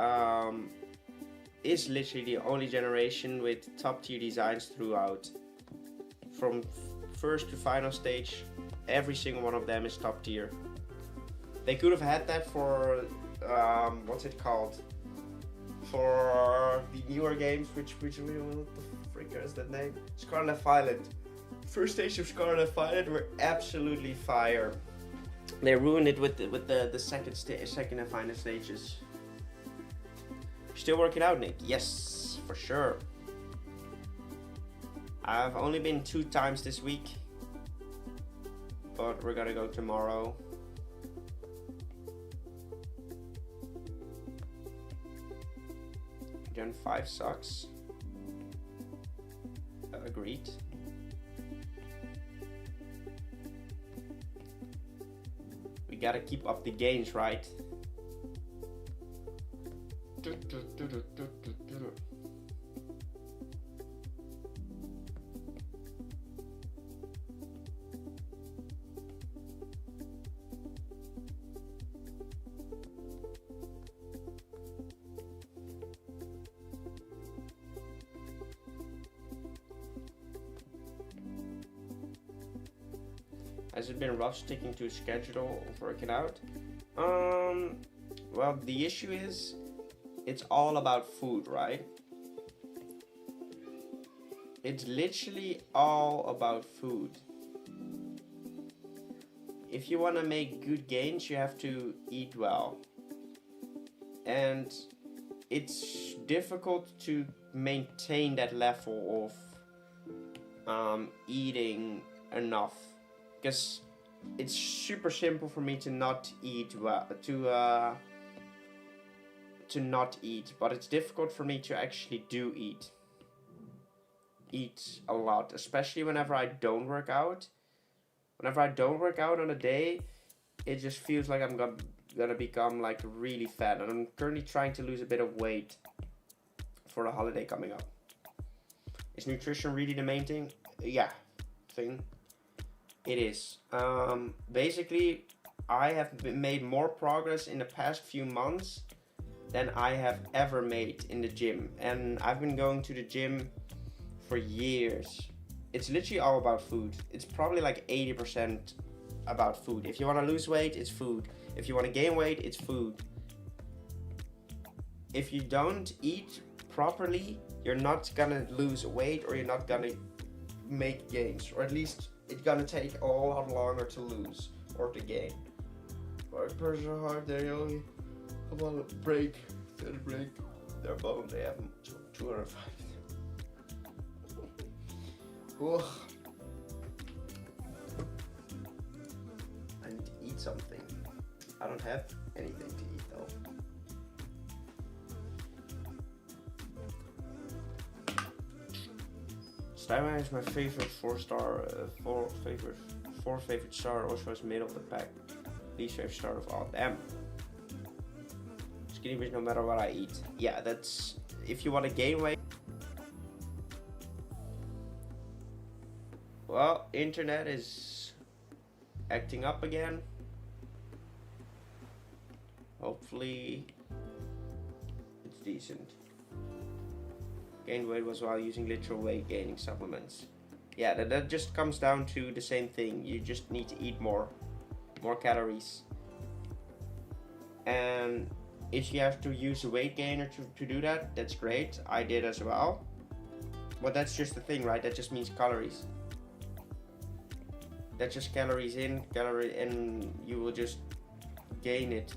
generation with top tier designs throughout. From first to final stage, every single one of them is top tier. They could have had that for what's it called? For the newer games, which what the frick is that name? Scarlet Violet. First stage of Scarlet Violet were absolutely fire. They ruined it with the second and final stages. Still working out, Nick? Yes, for sure. I've only been 2 times this week, but we're gonna go tomorrow. Gen 5 sucks. Agreed. We gotta keep up the gains, right? Has it been rough sticking to a schedule of working out? Well, the issue is, it's all about food, right? It's literally all about food. If you want to make good gains, you have to eat well. And it's difficult to maintain that level of eating enough. Because it's super simple for me to not eat well, to not eat, but it's difficult for me to actually eat a lot, especially whenever I don't work out. Whenever I don't work out on a day, it just feels like I'm gonna become like really fat, and I'm currently trying to lose a bit of weight for the holiday coming up. Is nutrition really the main thing? Yeah, thing. It is. Basically, I have made more progress in the past few months than I have ever made in the gym. And I've been going to the gym for years. It's literally all about food. It's probably like 80% about food. If you want to lose weight, it's food. If you want to gain weight, it's food. If you don't eat properly, you're not gonna lose weight, or you're not gonna make gains, or at least it's gonna take a lot longer to lose or to gain. Right, personal hard, they only come on a break. Get a break. They're bone, they have 205. Ugh. I need to eat something. I don't have anything to eat though. Steinmeier is my favorite four favorite star, also is middle of the pack. Least favorite star of all. Damn. Skinny bitch no matter what I eat. Yeah, that's if you want to gain weight. Well, internet is acting up again. Hopefully it's decent. Gained weight was while using literal weight gaining supplements. Yeah, that just comes down to the same thing. You just need to eat more calories. And if you have to use a weight gainer to do that, that's great. I did as well. But that's just the thing, right? That just means calories. That's just calories in, and you will just gain it.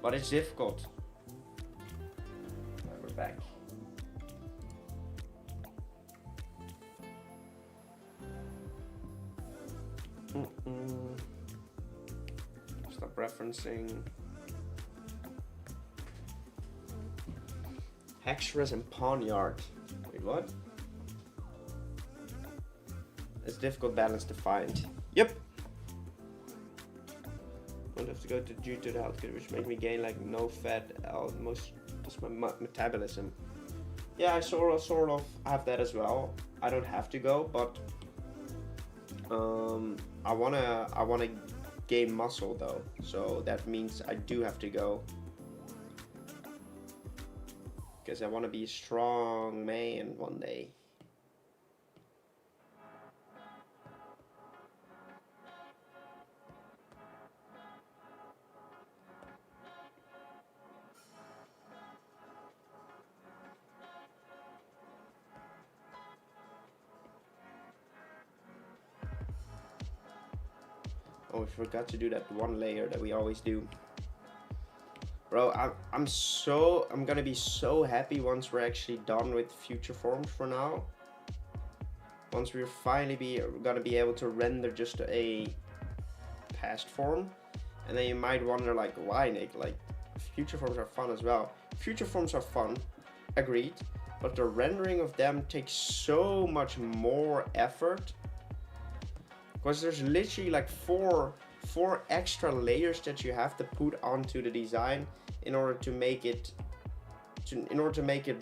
But it's difficult. Right, we're back. Stop referencing. Hexras and Pawnyard. Wait, what? It's difficult balance to find. Yep. Don't have to go to due to the health kit, which makes me gain like no fat. Most just my metabolism. Yeah, I sort of have that as well. I don't have to go, but I wanna gain muscle though, so that means I do have to go. Because I want to be a strong man one day. Oh, we forgot to do that one layer that we always do. Bro, I'm gonna be so happy once we're actually done with future forms for now. Once we're finally gonna be able to render just a past form. And then you might wonder like, why Nick? Like, future forms are fun as well. Future forms are fun, agreed. But the rendering of them takes so much more effort. Because there's literally like four extra layers that you have to put onto the design in order to make it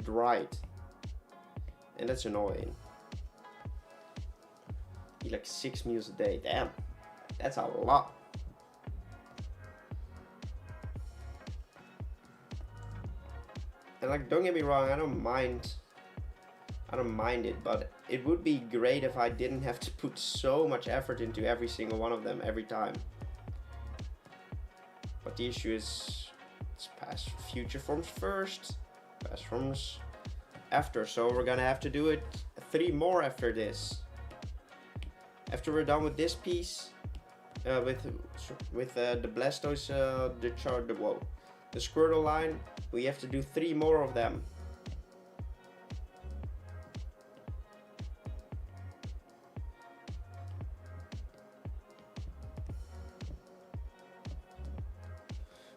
right. And that's annoying. Eat like 6 meals a day. Damn, that's a lot. And like, don't get me wrong, I don't mind it, but it would be great if I didn't have to put so much effort into every single one of them every time. But the issue is, it's past future forms first, past forms after, so we're gonna have to do it 3 more after this. After we're done with this piece, with the Blastoise, the Squirtle line, we have to do 3 more of them.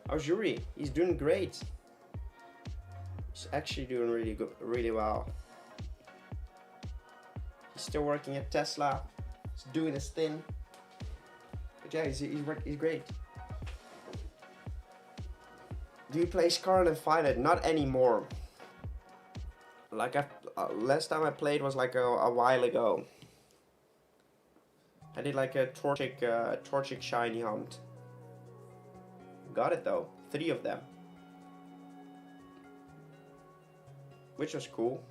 How's Yuri? He's doing great. He's actually doing really well. He's still working at Tesla. He's doing his thing. But yeah, he's great. Do you play Scarlet Violet? Not anymore. Like last time I played was like a while ago. I did like a Torchic shiny hunt. Got it though, 3 of them. Which was cool.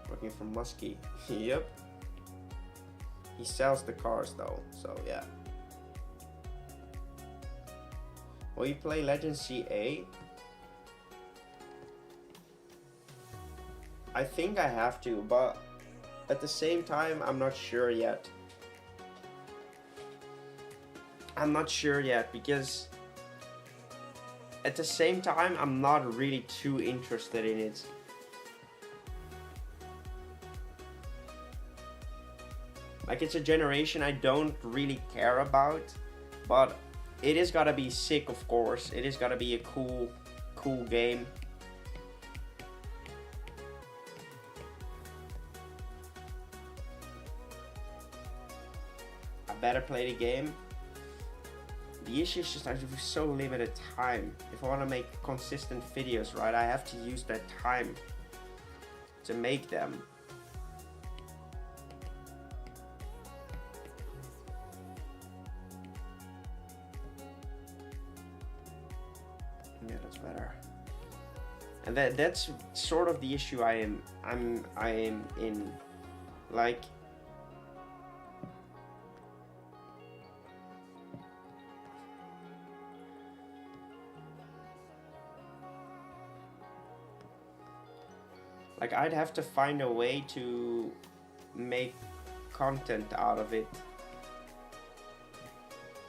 Working for Muskie. Yep. He sells the cars though, so yeah. Will you play Legend CA? I think I have to, but at the same time, I'm not sure yet. I'm not sure yet because at the same time, I'm not really too interested in it. Like, it's a generation I don't really care about, but it is gotta be sick, of course. It is gotta be a cool game. I better play the game. The issue is just I have so limited time. If I want to make consistent videos, right, I have to use that time to make them. Yeah, that's better. And that's sort of the issue I am in. Like, I'd have to find a way to make content out of it.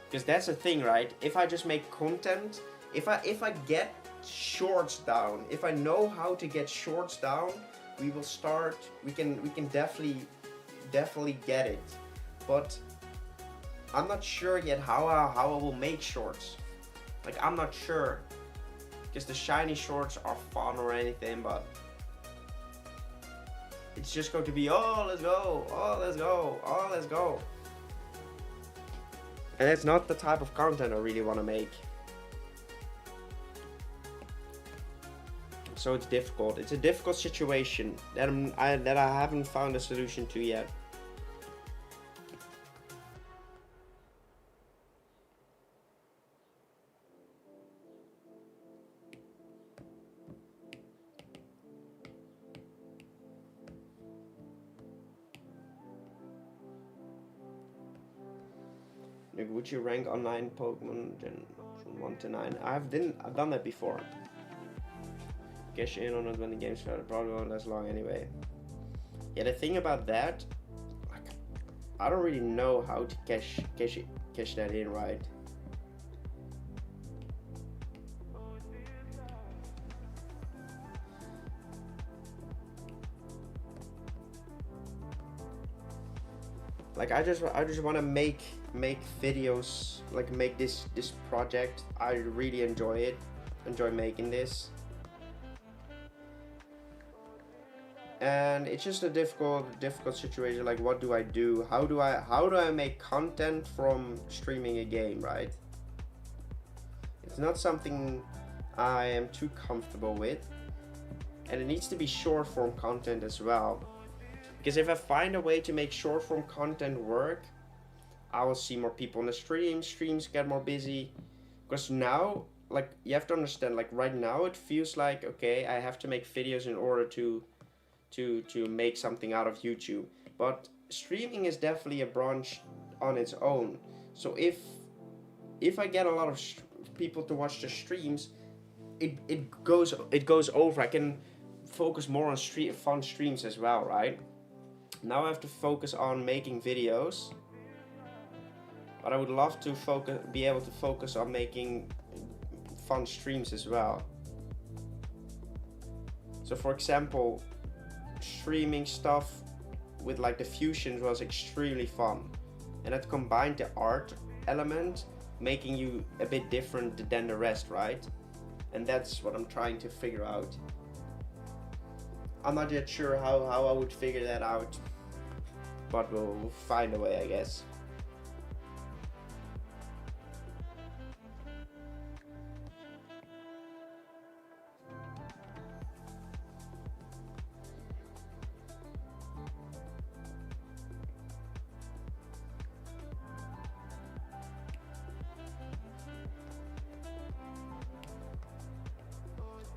Because that's the thing, right? If I just make content, if I get shorts down, if I know how to get shorts down, we can definitely get it. But I'm not sure yet how I will make shorts. Like, I'm not sure. Because the shiny shorts are fun or anything, but it's just going to be, oh, let's go, oh, let's go, oh, let's go. And that's not the type of content I really want to make. So it's difficult. It's a difficult situation that I haven't found a solution to yet. Like, would you rank online Pokemon from 1 to 9? I've done that before. Cash in on it when the game started. Probably won't last long anyway. Yeah, the thing about that, like, I don't really know how to cash that in, right? Like, I just want to make videos, like make this project. I really enjoy making this, and it's just a difficult situation. Like, what do I do? How do I make content from streaming a game, right? It's not something I am too comfortable with, and it needs to be short form content as well. Because if I find a way to make short form content work, I will see more people on the streams get more busy. Because now, like, you have to understand, like, right now it feels like, okay, I have to make videos in order to make something out of YouTube. But streaming is definitely a branch on its own. So if I get a lot of people to watch the streams, it goes over. I can focus more on fun streams as well, right? Now I have to focus on making videos, but I would love to be able to focus on making fun streams as well. So, for example, streaming stuff with like the fusions was extremely fun, and it combined the art element, making you a bit different than the rest, right? And that's what I'm trying to figure out. I'm not yet sure how I would figure that out, but we'll find a way, I guess.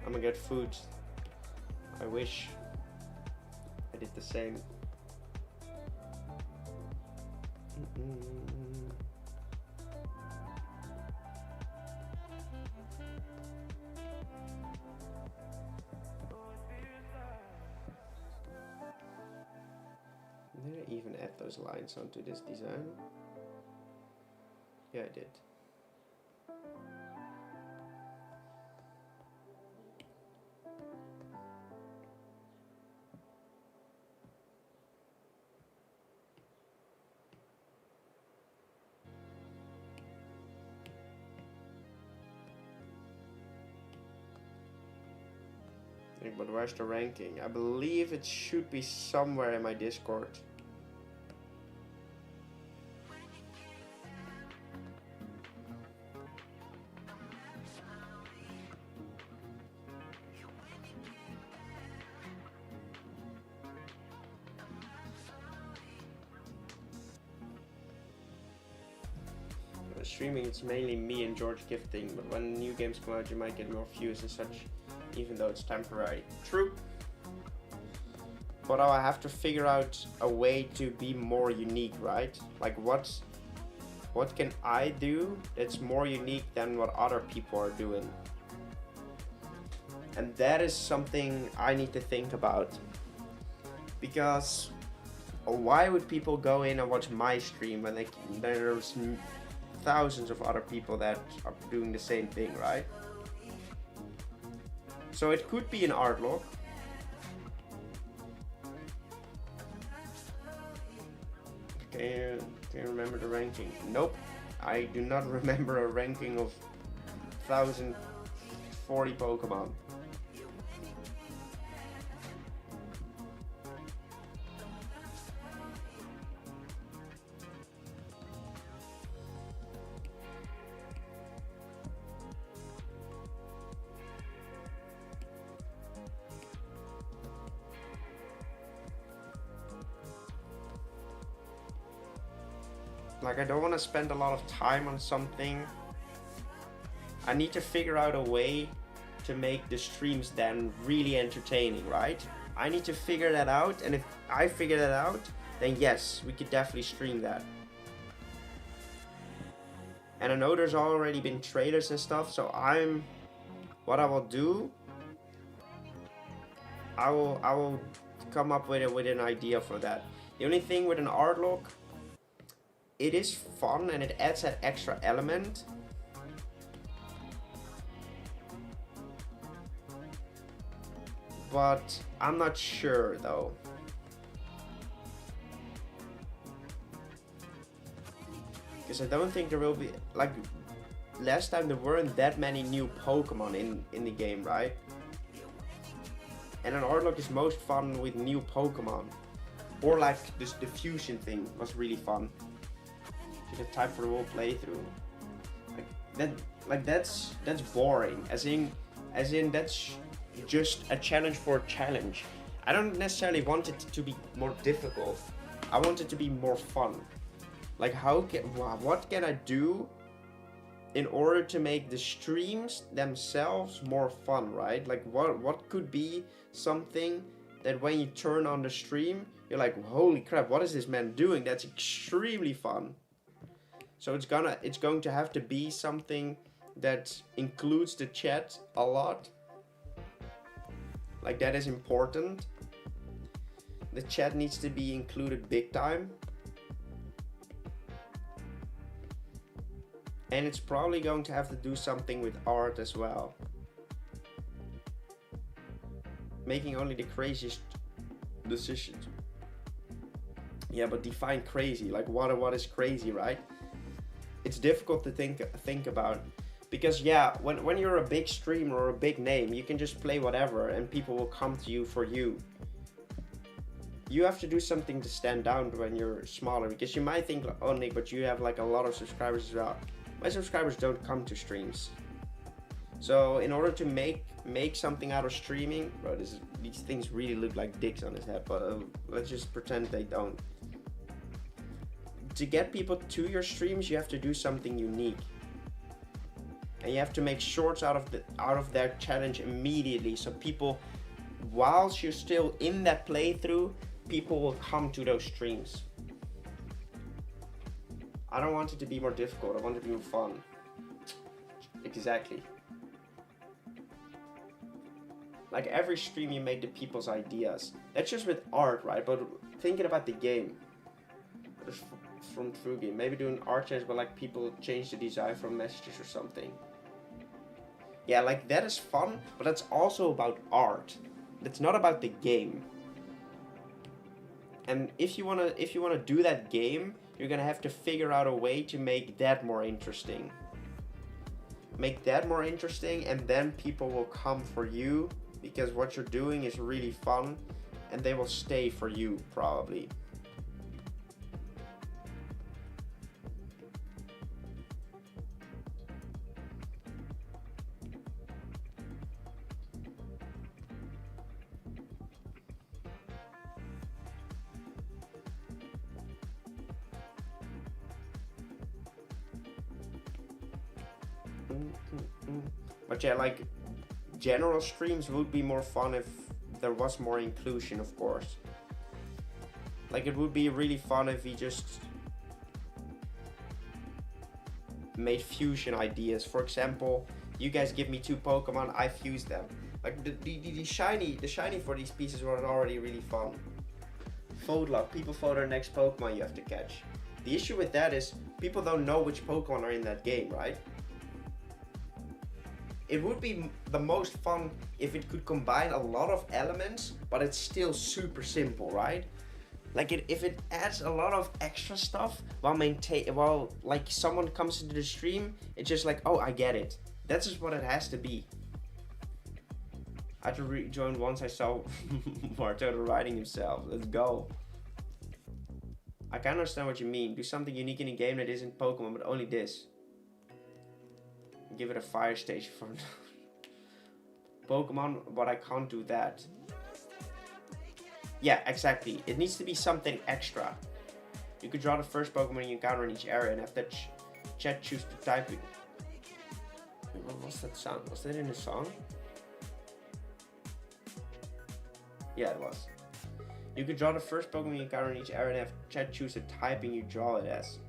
I'm gonna get food. I wish I did the same. Did I even add those lines onto this design? Yeah, I did. But where's the ranking? I believe it should be somewhere in my Discord. Streaming, it's mainly me and George gifting, but when new games come out you might get more views and such, even though it's temporary. True. But I have to figure out a way to be more unique, right? Like what can I do that's more unique than what other people are doing? And that is something I need to think about. Because why would people go in and watch my stream when there's thousands of other people that are doing the same thing, right? So it could be an art log. Can you remember the ranking? Nope. I do not remember a ranking of 1040 Pokemon. Like, I don't want to spend a lot of time on something. I need to figure out a way to make the streams then really entertaining, right? I need to figure that out, and if I figure that out, then yes, we could definitely stream that. And I know there's already been trailers and stuff, so what I will do, I will come up with an idea for that. The only thing with an art log, it is fun and it adds that extra element. But I'm not sure though. Because I don't think there will be, like last time there weren't that many new Pokemon in the game, right? And an art log is most fun with new Pokemon. Or like this, the fusion thing was really fun. You have time for the whole playthrough. That's boring. As in that's just a challenge for a challenge. I don't necessarily want it to be more difficult. I want it to be more fun. Like what can I do in order to make the streams themselves more fun, right? Like what could be something that when you turn on the stream, you're like, holy crap, what is this man doing? That's extremely fun. So it's going to have to be something that includes the chat a lot. Like, that is important. The chat needs to be included big time. And it's probably going to have to do something with art as well. Making only the craziest decisions. Yeah, but define crazy. Like what is crazy, right? It's difficult to think about Because yeah, when you're a big streamer or a big name, you can just play whatever and people will come to you for you. You have to do something to stand out when you're smaller, because you might think, oh Nick, but you have like a lot of subscribers as well. My subscribers don't come to streams. So in order to make something out of streaming, bro, these things really look like dicks on his head, but let's just pretend they don't. To get people to your streams, you have to do something unique. And you have to make shorts out of their challenge immediately, so people, whilst you're still in that playthrough, people will come to those streams. I don't want it to be more difficult, I want it to be more fun. Exactly. Like every stream you make the people's ideas. That's just with art, right? But thinking about the game. From through game. Maybe doing art challenge, but like people change the design from messages or something. Yeah, like that is fun, but that's also about art. That's not about the game. And if you wanna do that game, you're gonna have to figure out a way to make that more interesting. Make that more interesting, and then people will come for you because what you're doing is really fun, and they will stay for you probably. But yeah, like general streams would be more fun if there was more inclusion, of course. Like it would be really fun if we just made fusion ideas. For example, you guys give me 2 Pokemon, I fuse them. Like the shiny for these pieces was already really fun. Vote luck, people vote their next Pokemon you have to catch. The issue with that is people don't know which Pokemon are in that game, right? It would be the most fun if it could combine a lot of elements, but it's still super simple, right? Like if it adds a lot of extra stuff while like someone comes into the stream, it's just like, oh, I get it. That's just what it has to be. I had to rejoin once I saw Wartortle riding himself. Let's go. I can understand what you mean. Do something unique in a game that isn't Pokemon, but only this. Give it a fire station for Pokemon, but I can't do that. Yeah, exactly. It needs to be something extra. You could draw the first Pokemon you encounter in each area and have that chat choose to type it. What was that sound? Was that in the song? Yeah, it was. You could draw the first Pokemon you encounter in each area and have chat choose the typing you draw it as.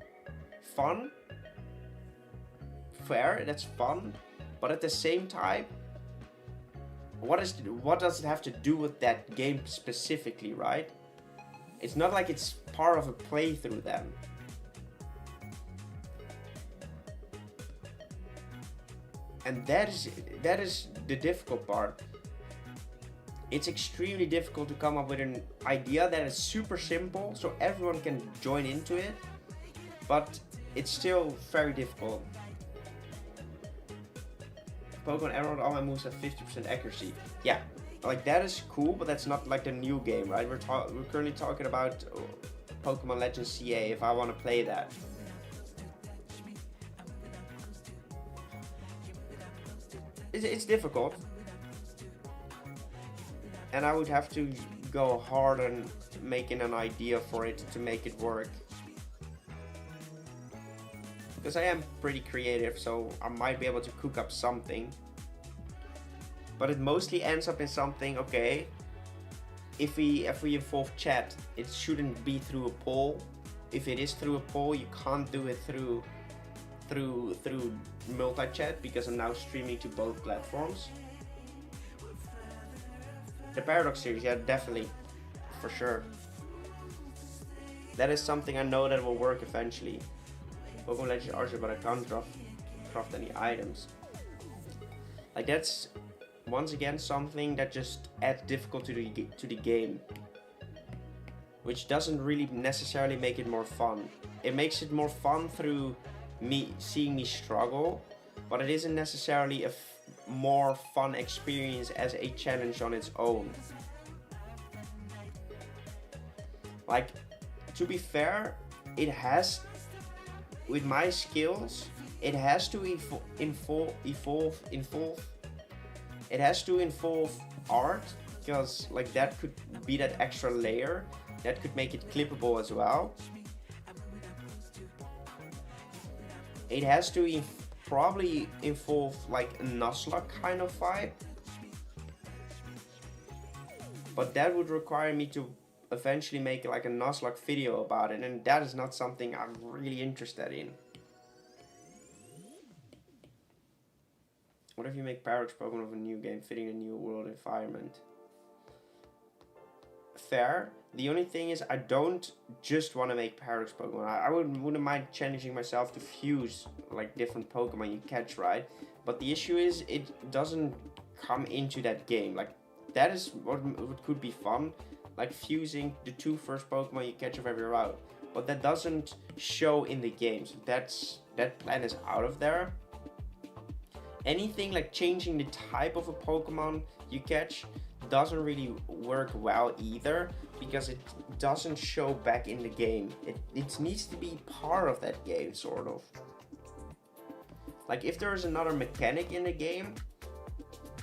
Fun? Fair, that's fun, but at the same time, what does it have to do with that game specifically, right? It's not like it's part of a playthrough then. And that is the difficult part. It's extremely difficult to come up with an idea that is super simple so everyone can join into it, but it's still very difficult. Pokemon Emerald, all my moves have 50% accuracy. Yeah, like that is cool, but that's not like the new game, right? We're currently talking about Pokemon Legends CA if I want to play that. It's difficult. And I would have to go hard on making an idea for it to make it work. Because I am pretty creative, so I might be able to cook up something. But it mostly ends up in something, okay, if we involve chat, it shouldn't be through a poll. If it is through a poll, you can't do it through multi-chat, because I'm now streaming to both platforms. The Paradox series, yeah, definitely, for sure. That is something I know that will work eventually. Pokemon Legends Archer, but I can't craft any items. Like that's once again something that just adds difficulty to the game, which doesn't really necessarily make it more fun. It makes it more fun through seeing me struggle, but it isn't necessarily a more fun experience as a challenge on its own. Like, to be fair, it has, with my skills, it has to it has to involve art, because like that could be that extra layer that could make it clippable as well. It has to probably involve like a Nuzlocke kind of vibe, but that would require me to eventually make like a Nuzlocke video about it, and that is not something I'm really interested in. What if you make Paradox Pokemon of a new game fitting a new world environment? Fair. The only thing is I don't just want to make Paradox Pokemon. I wouldn't mind challenging myself to fuse like different Pokemon you catch, right? But the issue is it doesn't come into that game. Like that is what could be fun, like fusing the 2 first Pokemon you catch of every route. But that doesn't show in the game, so that plan is out of there. Anything like changing the type of a Pokemon you catch doesn't really work well either, because it doesn't show back in the game. It needs to be part of that game, sort of. Like if there is another mechanic in the game,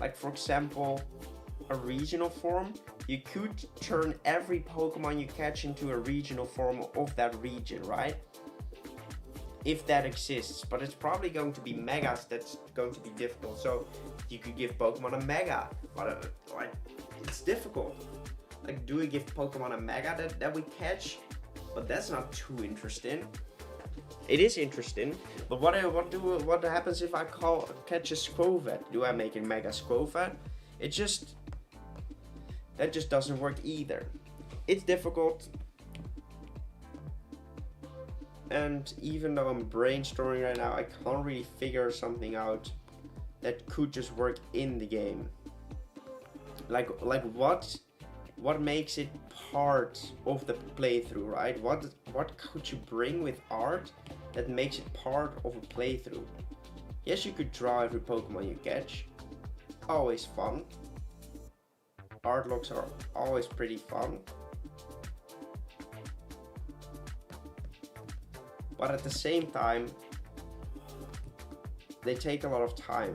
like for example a regional form, you could turn every Pokemon you catch into a regional form of that region, right? If that exists, but it's probably going to be Megas that's going to be difficult. So you could give Pokemon a Mega, but like it's difficult. Like, do we give Pokemon a Mega that we catch? But that's not too interesting. It is interesting, but what happens if I catch a Skwovet? Do I make a Mega Skwovet? That just doesn't work either. It's difficult. And even though I'm brainstorming right now, I can't really figure something out that could just work in the game. Like what makes it part of the playthrough, right? What could you bring with art that makes it part of a playthrough? Yes, you could draw every Pokemon you catch. Always fun. Art looks are always pretty fun. But at the same time, they take a lot of time.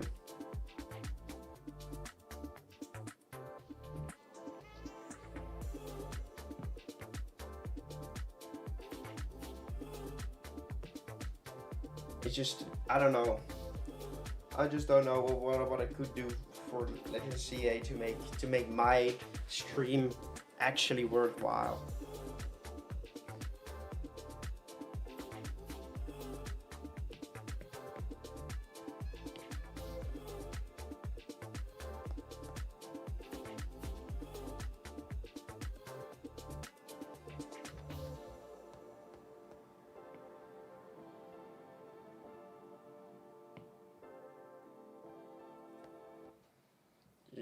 It's just, I don't know. I just don't know what I could do for Legends CA to make my stream actually worthwhile.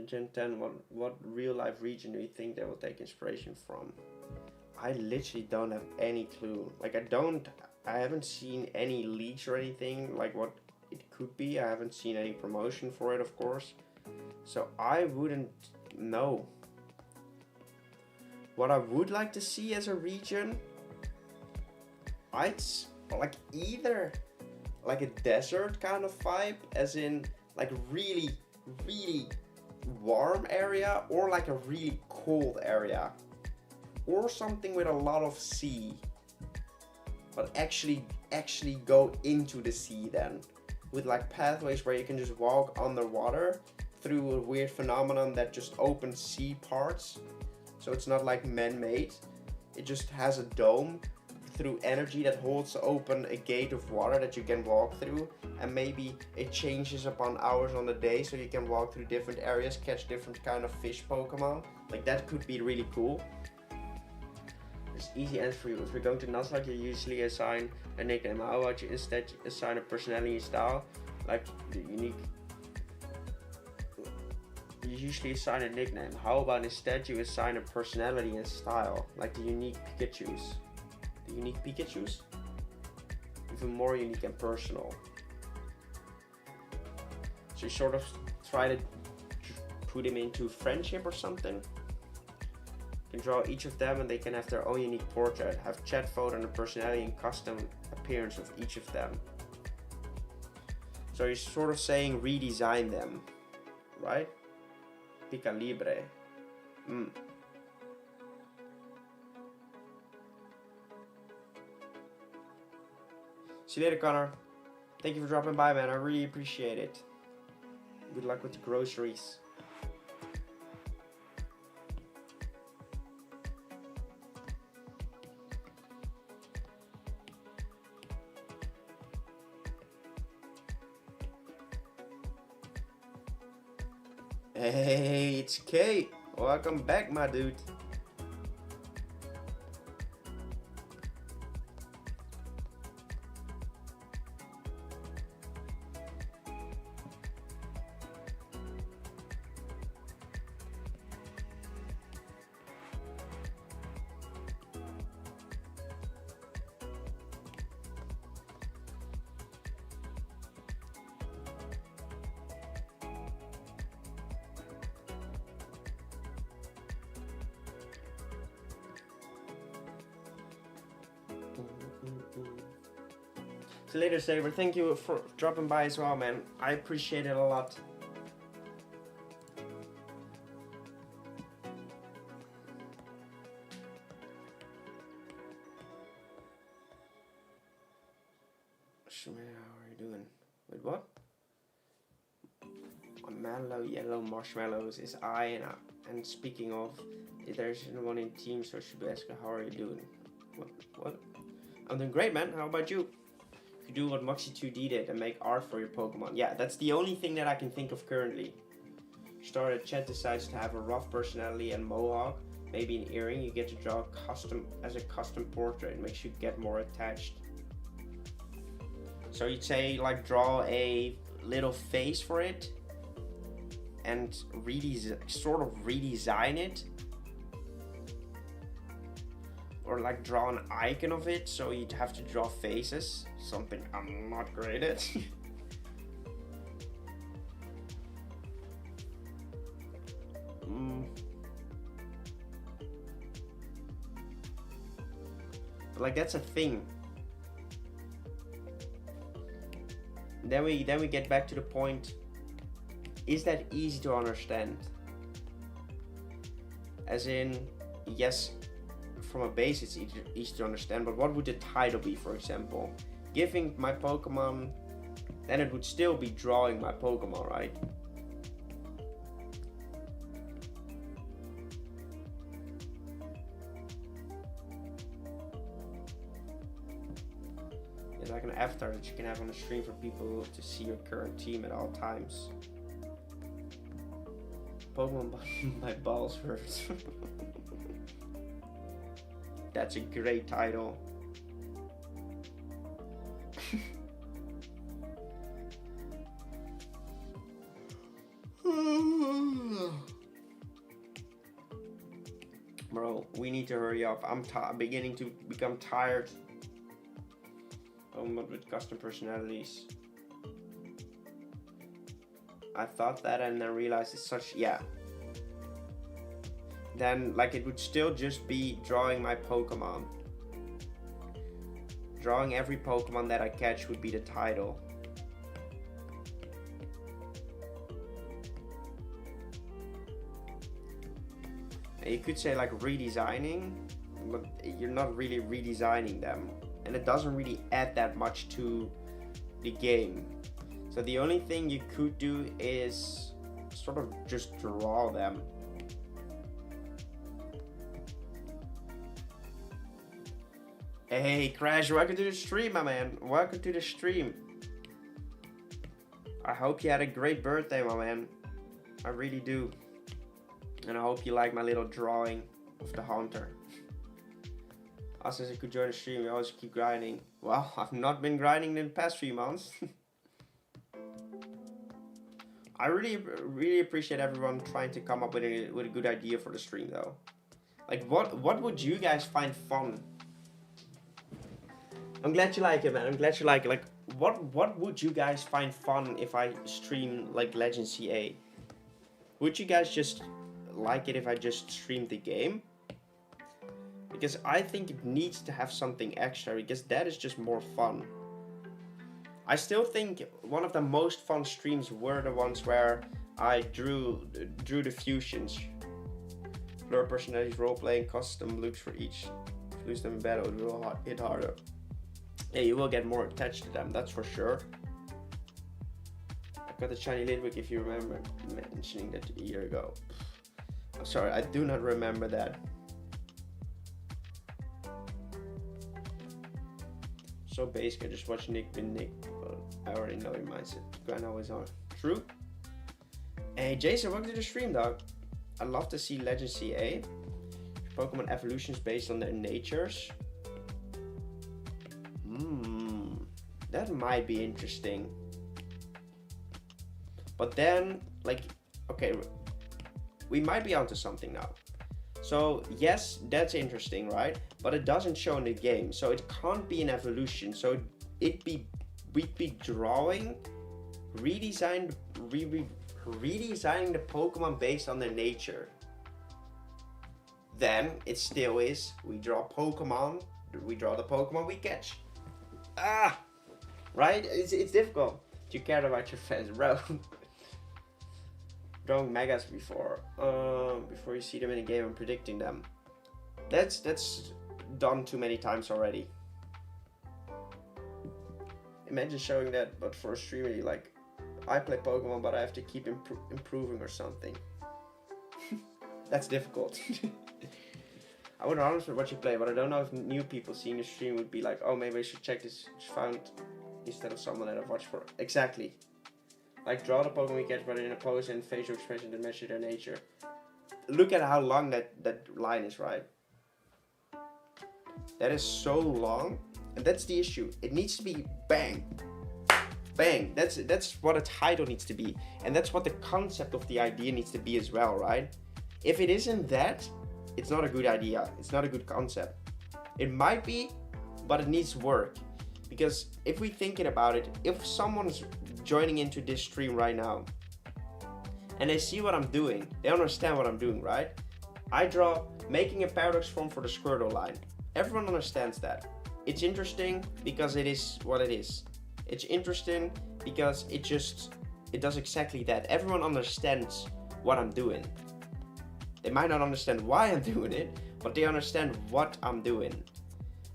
Gen 10, what real life region do you think they will take inspiration from? I literally don't have any clue. Like I haven't seen any leaks or anything like what it could be. I haven't seen any promotion for it, of course. So I wouldn't know. What I would like to see as a region, I'd like either like a desert kind of vibe, as in like really warm area, or like a really cold area, or something with a lot of sea, but actually go into the sea then, with like pathways where you can just walk underwater through a weird phenomenon that just opens sea parts, so it's not like man-made. It just has a dome through energy that holds open a gate of water that you can walk through, and maybe it changes upon hours on the day, so you can walk through different areas, catch different kind of fish Pokemon. Like that could be really cool. It's easy answer for you. If you're going to Nuzlocke, you usually assign a nickname. How about you instead assign a personality and style? Like the unique. You usually assign a nickname. How about instead you assign a personality and style, like the unique Pikachus? The unique Pikachus? Even more unique and personal. So you sort of try to put him into friendship or something. You can draw each of them and they can have their own unique portrait, have chat photo and the personality and custom appearance of each of them. So you're sort of saying redesign them, right? Pica libre. See you later, Connor. Thank you for dropping by, man. I really appreciate it. Good luck with the groceries. Hey, it's Kate. Welcome back, my dude. See you later, Saber. Thank you for dropping by as well, man. I appreciate it a lot. How are you doing? Wait, what? Mallow yellow marshmallows is I, and speaking of, there's no one in team, so I should be asking how are you doing? What? I'm doing great, man. How about you? You do what Moxie2D did and make art for your Pokemon. Yeah, that's the only thing that I can think of currently. Started Chet decides to have a rough personality and mohawk, maybe an earring. You get to draw a custom portrait. It makes you get more attached. So you'd say like draw a little face for it and sort of redesign it. Or like draw an icon of it, so you'd have to draw faces. Something I'm not great at. But like that's a thing. Then we get back to the point. Is that easy to understand? As in, yes, from a base it's easy to understand, but what would the title be, for example? Giving my Pokemon, then it would still be drawing my Pokemon, right? It's like an avatar that you can have on the screen for people to see your current team at all times. Pokemon my balls hurt. That's a great title. Bro, we need to hurry up. I'm beginning to become tired. But with custom personalities. I thought that and then realized it's such, yeah. Then like it would still just be drawing my Pokemon. Drawing every Pokemon that I catch would be the title. And you could say like redesigning, but you're not really redesigning them. And it doesn't really add that much to the game. So the only thing you could do is sort of just draw them. Hey Crash, welcome to the stream, my man. Welcome to the stream. I hope you had a great birthday, my man. I really do. And I hope you like my little drawing of the Haunter. Also, as you could join the stream, you always keep grinding. Well, I've not been grinding in the past 3 months. I really appreciate everyone trying to come up with a good idea for the stream, though. Like, what would you guys find fun? I'm glad you like it, man. I'm glad you like it. Like, what would you guys find fun if I stream like Legend CA? Would you guys just like it if I just streamed the game? Because I think it needs to have something extra, because that is just more fun. I still think one of the most fun streams were the ones where I drew the fusions. Blur personalities, role-playing, custom looks for each. If you lose them in battle, it will hit harder. Yeah, you will get more attached to them, that's for sure. I got the shiny Lidwig if you remember mentioning that a year ago. I'm sorry, I do not remember that. So basic, I just watch Nick being Nick, but I already know your mindset. Grind always on. True. Hey Jason, welcome to the stream, dog. I'd love to see Legend CA. Pokemon evolutions based on their natures. That might be interesting. But then, like, okay, we might be onto something now. So yes, that's interesting, right? But it doesn't show in the game, so it can't be an evolution. So we'd be drawing, redesigning the Pokemon based on their nature. Then it still is, we draw Pokemon, we draw the Pokemon we catch. Right? It's difficult. You care about your fans, bro. Drawing megas before you see them in a game and predicting them. That's done too many times already. Imagine showing that, but for a streamer, you like, I play Pokemon, but I have to keep improving or something. That's difficult. I would honestly watch you play, but I don't know if new people seeing the stream would be like, oh, maybe I should check this found instead of someone that I've watched for. Exactly. Like, draw the Pokemon we catch, but in a pose and facial expression to measure their nature. Look at how long that line is, right? That is so long, and that's the issue. It needs to be bang, bang. That's what a title needs to be, and that's what the concept of the idea needs to be as well, right? If it isn't that, it's not a good idea. It's not a good concept. It might be, but it needs work. Because if we're thinking about it, if someone's joining into this stream right now and they see what I'm doing, they understand what I'm doing, right? I draw making a paradox form for the Squirtle line. Everyone understands that. It's interesting because it is what it is. It's interesting because it does exactly that. Everyone understands what I'm doing. They might not understand why I'm doing it, but they understand what I'm doing.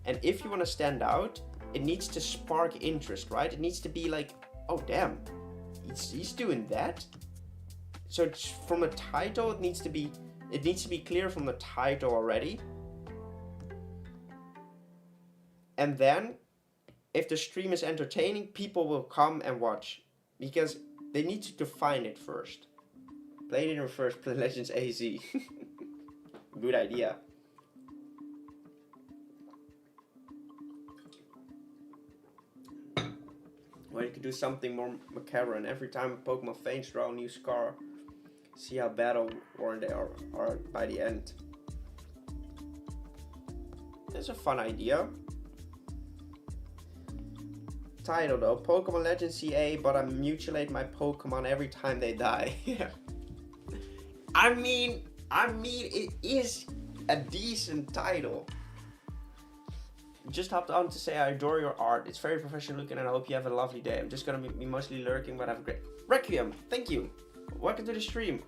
And if you want to stand out, it needs to spark interest, right? It needs to be like, oh damn, he's doing that. So it's from a title, it needs to be clear from the title already. And then, if the stream is entertaining, people will come and watch, because they need to define it first. Play it in reverse, play Legends AZ. Good idea. Well, you could do something more macabre. Every time a Pokemon faints, draw a new scar. See how battle worn they are by the end. That's a fun idea. Title though, Pokemon Legends CA, but I mutilate my Pokemon every time they die. Yeah. I mean, it is a decent title. Just hopped on to say I adore your art. It's very professional looking and I hope you have a lovely day. I'm just gonna be mostly lurking, but have a great Requiem. Thank you. Welcome to the stream.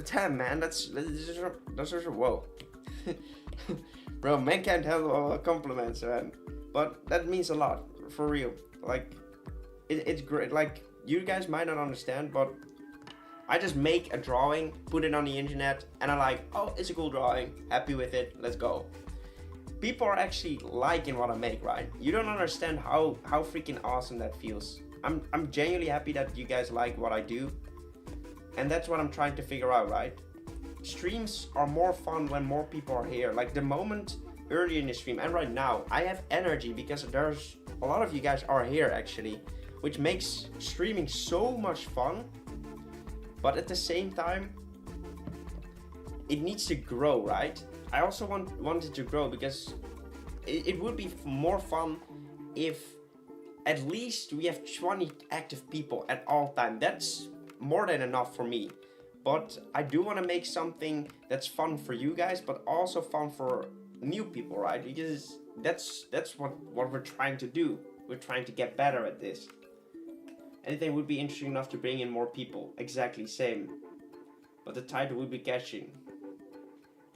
Damn man, that's whoa. Bro, man can't handle compliments, man. But that means a lot, for real. Like, it's great. Like, you guys might not understand, but I just make a drawing, put it on the internet, and I'm like, oh, it's a cool drawing. Happy with it. Let's go. People are actually liking what I make, right? You don't understand how freaking awesome that feels. I'm genuinely happy that you guys like what I do. And that's what I'm trying to figure out, right? Streams are more fun when more people are here. Like the moment earlier in the stream and right now, I have energy because there's a lot of you guys are here actually, which makes streaming so much fun. But at the same time, it needs to grow, right? I also want it to grow because it would be more fun if at least we have 20 active people at all time. That's more than enough for me. But I do want to make something that's fun for you guys, but also fun for new people, right? Because that's what we're trying to do. We're trying to get better at this. Anything would be interesting enough to bring in more people. Exactly, same. But the title would be catching.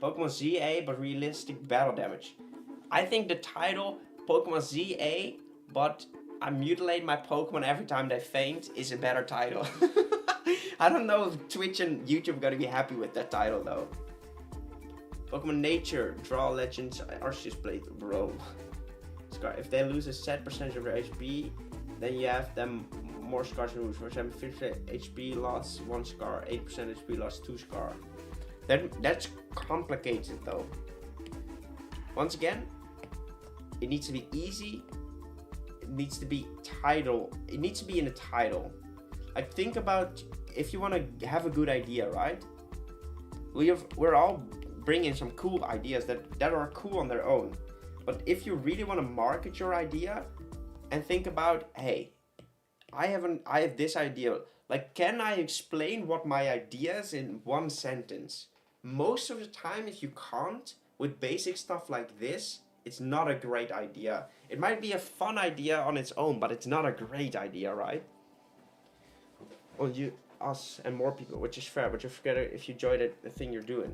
Pokemon ZA, but realistic battle damage. I think the title, Pokemon ZA, but I mutilate my Pokemon every time they faint, is a better title. I don't know if Twitch and YouTube are gonna be happy with that title though. Pokemon Nature, Draw Legends, Arceus Blade, bro. Scar, if they lose a set percentage of their HP, then you have them more scars and moves. For example, 50% HP loss, 1 scar, 8% HP loss, 2 scar. That's complicated though. Once again, it needs to be easy. It needs to be title. It needs to be in a title. Like, think about if you want to have a good idea, right? We're all bringing some cool ideas that are cool on their own. But if you really want to market your idea and think about, hey, I have this idea. Like, can I explain what my idea is in one sentence? Most of the time, if you can't, with basic stuff like this, it's not a great idea. It might be a fun idea on its own, but it's not a great idea, right? Well, us and more people, which is fair, but you forget it if you enjoy the thing you're doing.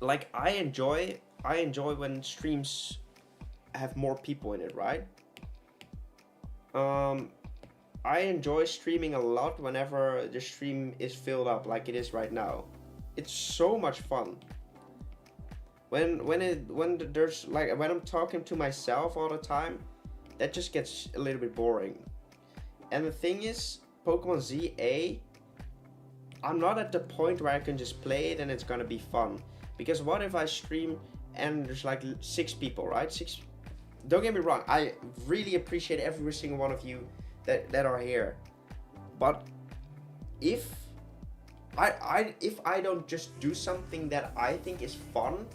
Like, I enjoy when streams have more people in it, right? I enjoy streaming a lot whenever the stream is filled up like it is right now. It's so much fun. When I'm talking to myself all the time, that just gets a little bit boring. And the thing is, Pokemon ZA, I'm not at the point where I can just play it and it's gonna be fun. Because what if I stream and there's like 6 people, right? 6. Don't get me wrong, I really appreciate every single one of you that are here. But if I don't just do something that I think is fun,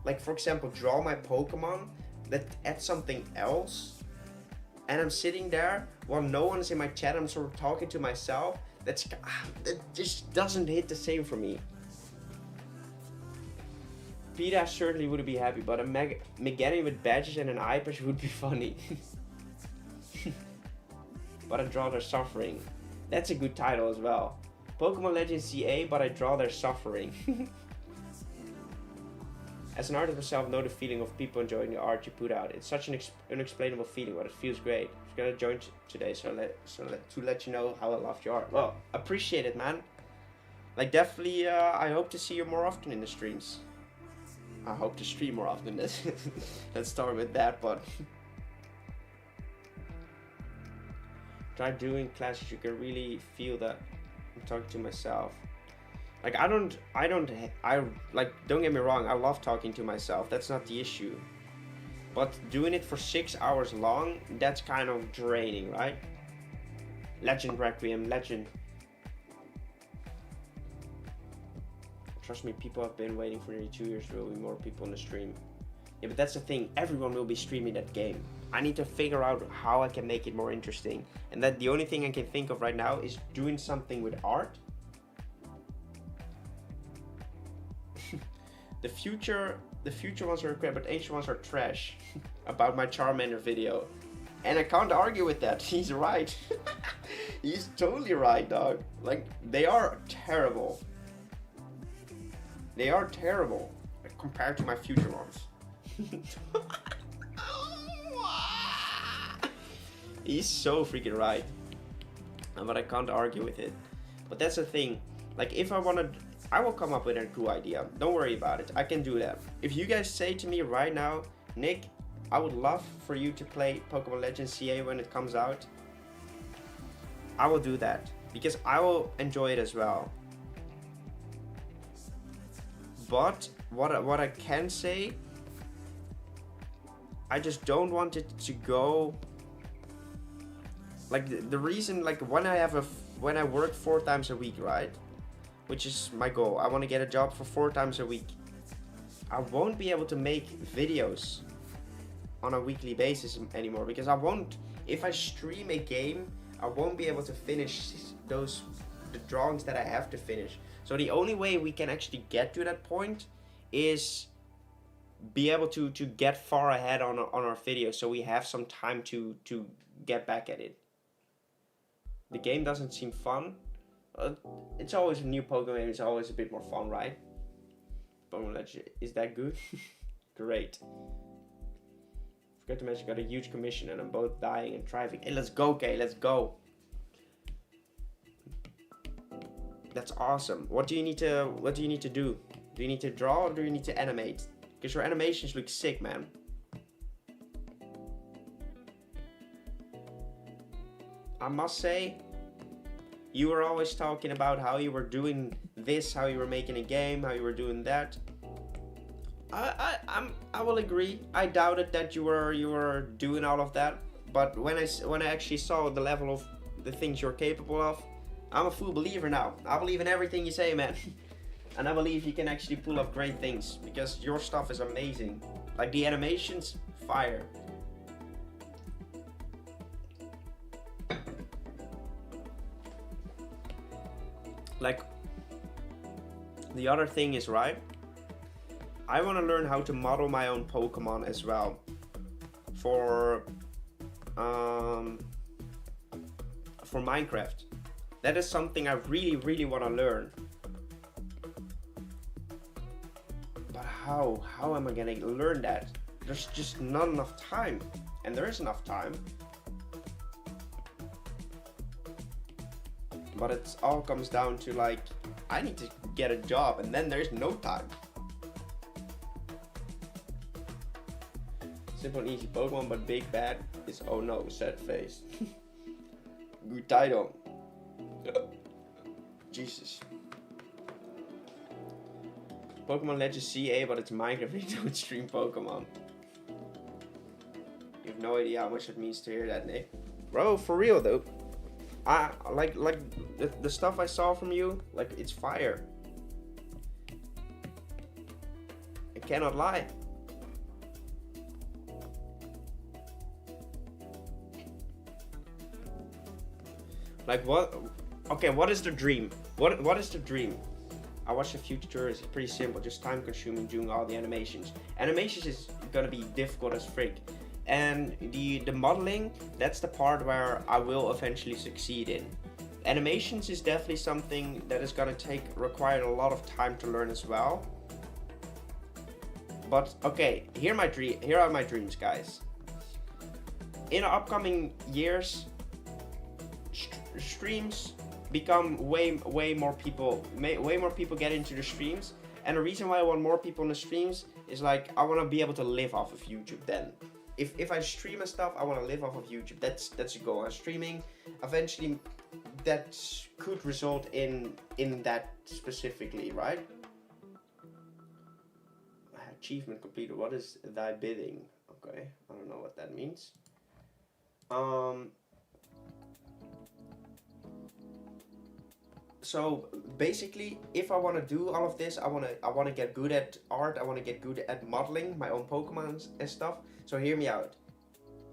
like for example draw my Pokemon, that add something else, and I'm sitting there while no one's in my chat, I'm sort of talking to myself, that just doesn't hit the same for me. PETA certainly wouldn't be happy, but a Meganin with badges and an eye patch would be funny. But I draw their suffering. That's a good title as well. Pokemon Legends CA, but I draw their suffering. As an artist myself, I know the feeling of people enjoying the art you put out. It's such an unexplainable feeling, but it feels great. I'm gonna join today, to let you know how I love your art. Well, appreciate it, man. Like, definitely, I hope to see you more often in the streams. I hope to stream more often. Let's start with that, but try doing classes. You can really feel that I'm talking to myself. Like, don't get me wrong, I love talking to myself, that's not the issue. But doing it for 6 hours long, that's kind of draining, right? Legend Requiem, legend. Trust me, people have been waiting for nearly 2 years. There will be more people in the stream. Yeah, but that's the thing, everyone will be streaming that game. I need to figure out how I can make it more interesting. And that the only thing I can think of right now is doing something with art. The future ones are great, but ancient ones are trash. About my Charmander video. And I can't argue with that, he's right. He's totally right, dog. Like, they are terrible. They are terrible compared to my future ones. He's so freaking right. But I can't argue with it. But that's the thing. Like, if I wanted, I will come up with a cool idea. Don't worry about it. I can do that. If you guys say to me right now, Nick, I would love for you to play Pokemon Legends CA when it comes out, I will do that. Because I will enjoy it as well. But what I can say, I just don't want it to go like the reason, like when I work 4 times a week, right, which is my goal. I want to get a job for 4 times a week. I won't be able to make videos on a weekly basis anymore, because I won't, if I stream a game, I won't be able to finish the drawings that I have to finish. So the only way we can actually get to that point is be able to get far ahead on our videos, so we have some time to get back at it. The game doesn't seem fun. It's always a new Pokemon game, it's always a bit more fun, right? Pokemon Legend, is that good? Great. Forgot to mention, I got a huge commission and I'm both dying and thriving. Hey, let's go, Kay, let's go. That's awesome. What do you need to do? Do you need to draw or do you need to animate? Because your animations look sick, man. I must say, you were always talking about how you were doing this, how you were making a game, how you were doing that. I will agree. I doubted that you were doing all of that, but when I actually saw the level of the things you're capable of, I'm a full believer now. I believe in everything you say, man. And I believe you can actually pull off great things, because your stuff is amazing. Like the animations, fire. Like, the other thing is, right, I want to learn how to model my own Pokemon as well for Minecraft. That is something I really want to learn. But how am I gonna learn that? There's just not enough time, and there is enough time. But it all comes down to, like, I need to get a job, and then there's no time. Simple and easy Pokemon, but big bad is oh no, sad face. Good title. Jesus. Pokemon Legends CA, but it's Minecraft and you don't stream Pokemon. You have no idea how much it means to hear that, Nick. Bro, for real though. I like the stuff I saw from you, like, it's fire. I cannot lie. Like, what? Okay, what is the dream? What is the dream? I watched a few tutorials. It's pretty simple, just time consuming doing all the animations. Animations is gonna be difficult as frick. And the modeling, that's the part where I will eventually succeed in. Animations is definitely something that is gonna require a lot of time to learn as well. But okay, here are my dreams, guys. In upcoming years, streams become way more people get into the streams, and the reason why I want more people in the streams is, like, I want to be able to live off of YouTube. Then if I stream and stuff, I want to live off of YouTube. That's a goal. I'm streaming eventually, that could result in that specifically, right? Achievement completed. What is thy bidding? Okay, I don't know what that means. So basically, if I want to do all of this, I want to get good at art. I want to get good at modeling my own Pokemon and stuff. So hear me out.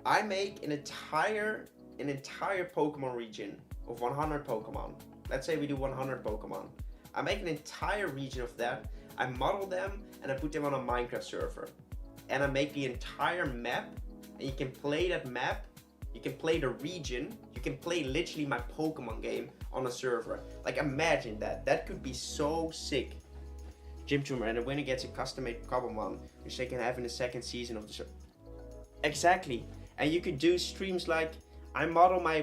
I make an entire Pokemon region of 100 Pokemon. Let's say we do 100 Pokemon. I make an entire region of that. I model them and I put them on a Minecraft server. And I make the entire map, and you can play that map. You can play the region. You can play literally my Pokemon game on a server. Like, imagine that. That could be so sick. Gym Tumor, and the winner gets a custom-made Cobblemon, which they can have in the second season of the show. Exactly. And you could do streams like, I model my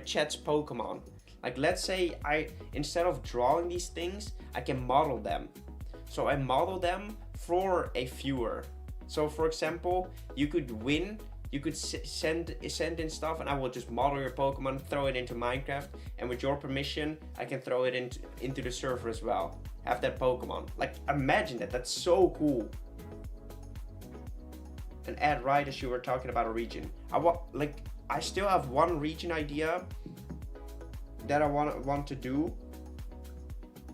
chat's Pokemon. Like, let's say instead of drawing these things, I can model them. So I model them for a viewer. So for example, you could win, you could send in stuff, and I will just model your Pokemon, throw it into Minecraft, and with your permission, I can throw it into the server as well. Have that Pokemon. Like, imagine that. That's so cool. And add right as you were talking about a region. I still have one region idea that I want to do.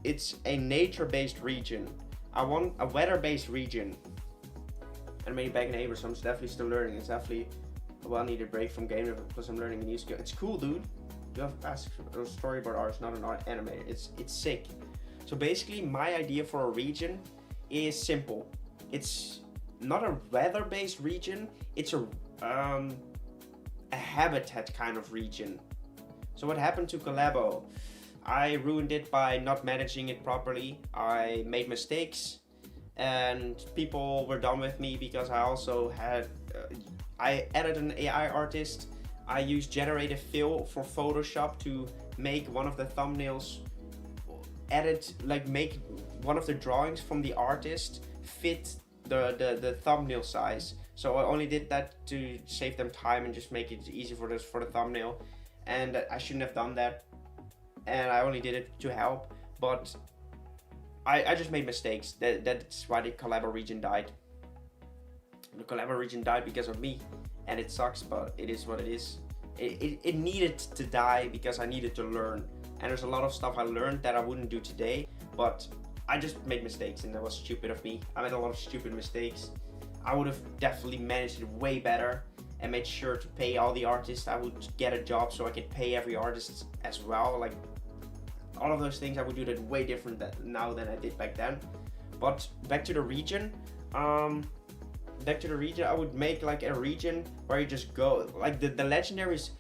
It's a nature-based region. I want a weather-based region. animating back in April, so I'm definitely still learning. It's definitely a well-needed break from game dev because I'm learning a new skill. It's cool, dude. You have fast storyboard artists, not an art animator. It's sick. So basically, my idea for a region is simple. It's not a weather-based region. It's a habitat kind of region. So what happened to Collabo? I ruined it by not managing it properly. I made mistakes, and people were done with me because I also had I added an AI artist. I used generative fill for Photoshop to make one of the thumbnails, make one of the drawings from the artist fit the thumbnail size. So I only did that to save them time and just make it easy for the thumbnail. And I shouldn't have done that. And I only did it to help, but I just made mistakes. That's why the Collabo region died. The Collabo region died because of me, and it sucks, but it is what it is. It needed to die because I needed to learn, and there's a lot of stuff I learned that I wouldn't do today, but I just made mistakes, and that was stupid of me. I made a lot of stupid mistakes. I would have definitely managed it way better and made sure to pay all the artists. I would get a job so I could pay every artist as well. Like, all of those things, I would do that way different now than I did back then. But back to the region. I would make like a region where you just go, like the legendaries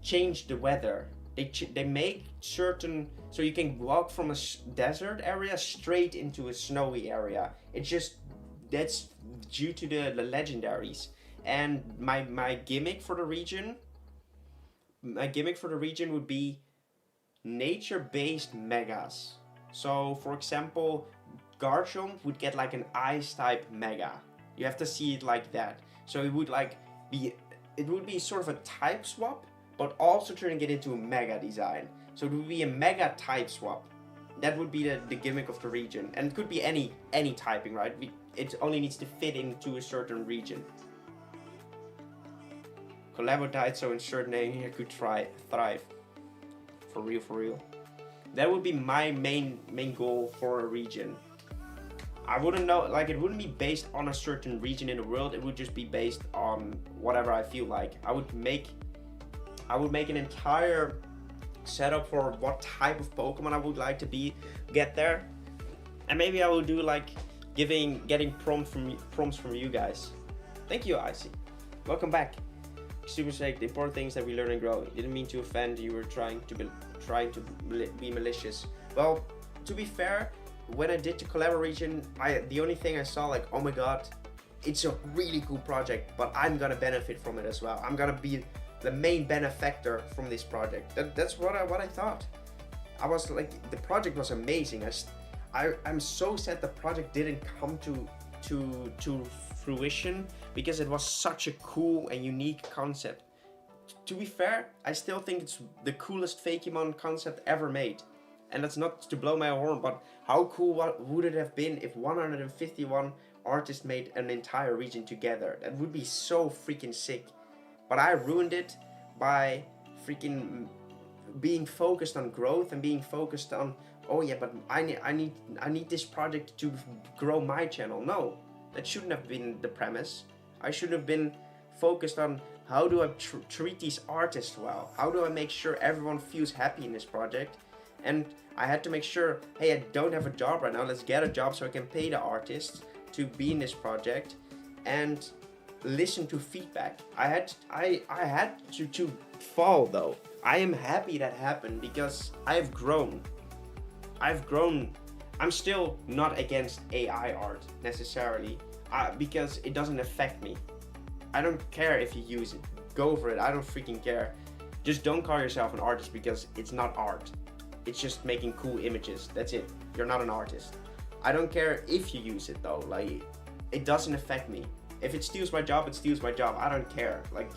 change the weather. They make certain, so you can walk from a desert area straight into a snowy area. That's due to the legendaries. And my gimmick for the region would be nature-based megas. So for example, Garchomp would get like an ice type mega. You have to see it like that. So it would be sort of a type swap, but also turning it into a mega design. So it would be a mega type swap. That would be the gimmick of the region. And it could be any typing, right? It only needs to fit into a certain region. Collabo died, so insert name here could thrive. For real. That would be my main goal for a region. I wouldn't know, like, it wouldn't be based on a certain region in the world. It would just be based on whatever I feel like. I would make an entire setup for what type of Pokemon I would like to get there, and maybe I will do like getting prompts from you guys. Thank you, Icy. Welcome back. Super sake. The important things that we learn and grow. Didn't mean to offend. You were trying to be malicious. Well, to be fair, when I did the Collabo region, the only thing I saw, like, oh my god, it's a really cool project, but I'm gonna benefit from it as well. I'm gonna be the main benefactor from this project. That's what I thought. I was like, the project was amazing. I'm so sad the project didn't come to fruition because it was such a cool and unique concept. To be fair, I still think it's the coolest Fakemon concept ever made. And that's not to blow my horn, but how cool would it have been if 151 artists made an entire region together? That would be so freaking sick. But I ruined it by freaking being focused on growth and being focused on, oh yeah, but I need this project to grow my channel. No, that shouldn't have been the premise. I should have been focused on how do I treat these artists well? How do I make sure everyone feels happy in this project? And I had to make sure, hey, I don't have a job right now. Let's get a job so I can pay the artists to be in this project and listen to feedback. I had to fall though. I am happy that happened because I've grown. I'm still not against AI art necessarily because it doesn't affect me. I don't care if you use it. Go for it. I don't freaking care. Just don't call yourself an artist because it's not art. It's just making cool images. That's it. You're not an artist. I don't care if you use it though. Like, it doesn't affect me. If it steals my job, it steals my job. I don't care. Like,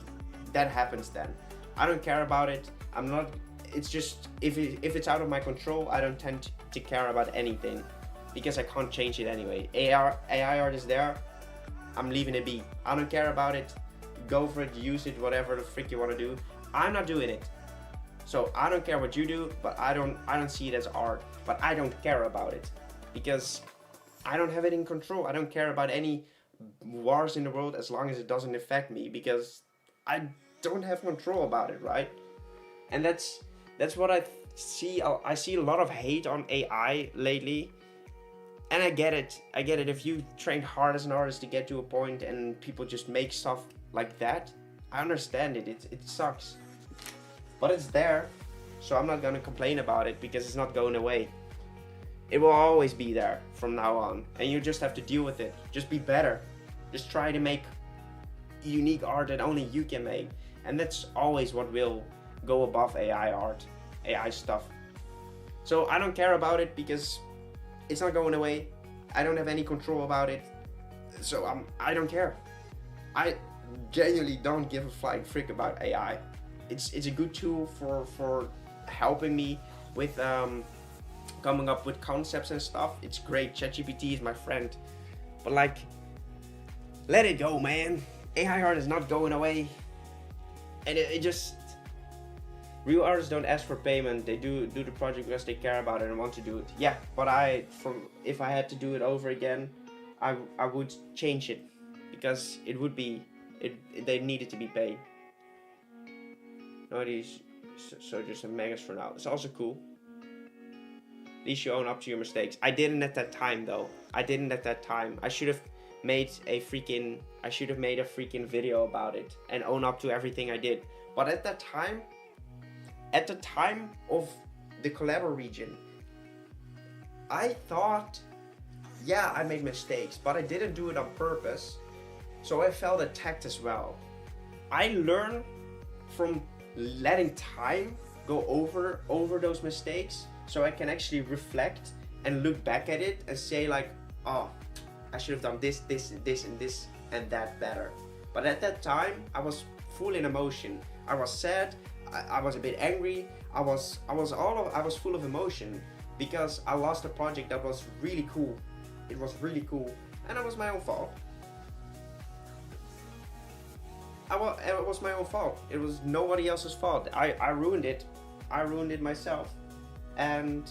that happens then. I don't care about it. I'm not. It's just if it's out of my control, I don't tend to care about anything because I can't change it anyway. AI art is there. I'm leaving it be. I don't care about it. Go for it. Use it. Whatever the frick you want to do. I'm not doing it. So I don't care what you do, but I don't see it as art. But I don't care about it because I don't have it in control. I don't care about any wars in the world as long as it doesn't affect me, because I don't have control about it, right? And that's what I see. I see a lot of hate on AI lately, and I get it. If you train hard as an artist to get to a point and people just make stuff like that, I understand it. It sucks, but it's there, so I'm not gonna complain about it because it's not going away. It will always be there from now on, and you just have to deal with it. Just be better. Just try to make unique art that only you can make, and that's always what will go above AI art, AI stuff. So I don't care about it because it's not going away. I don't have any control about it, so I don't care. I genuinely don't give a flying frick about AI. It's a good tool for helping me with coming up with concepts and stuff. It's great. ChatGPT is my friend, but like, let it go, man. AI art is not going away, and it just, real artists don't ask for payment. They do the project because they care about it and want to do it. Yeah, but if I had to do it over again, I would change it, because it would be they needed to be paid. No, these so just some megas for now. It's also cool. At least you own up to your mistakes. I didn't at that time though. I should have made a freaking video about it and own up to everything I did. But at the time of the collabo region, I thought, yeah, I made mistakes, but I didn't do it on purpose. So I felt attacked as well. I learned from letting time go over those mistakes, so I can actually reflect and look back at it and say like, oh, I should have done this and that better. But at that time, I was full in emotion. I was sad. I was a bit angry. I was full of emotion because I lost a project that was really cool. It was really cool, and it was my own fault. It was my own fault. It was nobody else's fault. I ruined it. I ruined it myself, and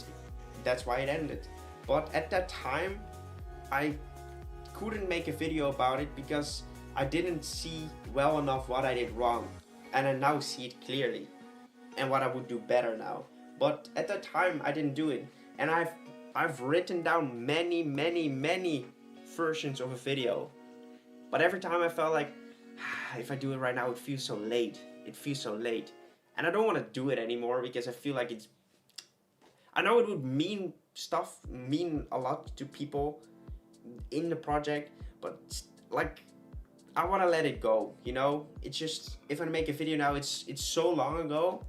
that's why it ended. But at that time, I couldn't make a video about it because I didn't see well enough what I did wrong, and I now see it clearly and what I would do better now. But at that time, I didn't do it, and I've written down many versions of a video, but every time I felt like, if I do it right now, it feels so late. And I don't want to do it anymore because I feel like I know it would mean a lot to people in the project, but like, I want to let it go, you know? It's just, if I make a video now, it's so long ago.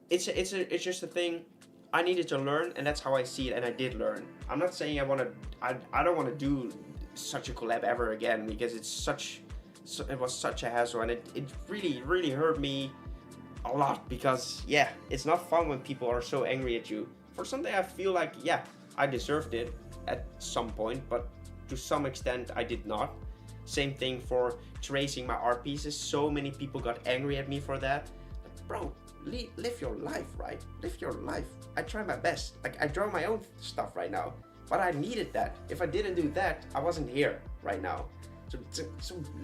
It's just a thing I needed to learn, and that's how I see it, and I did learn. I'm not saying I don't want to do such a collab ever again, because it was such a hassle, and it really hurt me a lot, because yeah, it's not fun when people are so angry at you for something. I feel like, yeah, I deserved it at some point, but to some extent I did not. Same thing for tracing my art pieces. So many people got angry at me for that. Like, bro, live your life, right? Live your life. I try my best. Like, I draw my own stuff right now, but I needed that. If I didn't do that, I wasn't here right now. So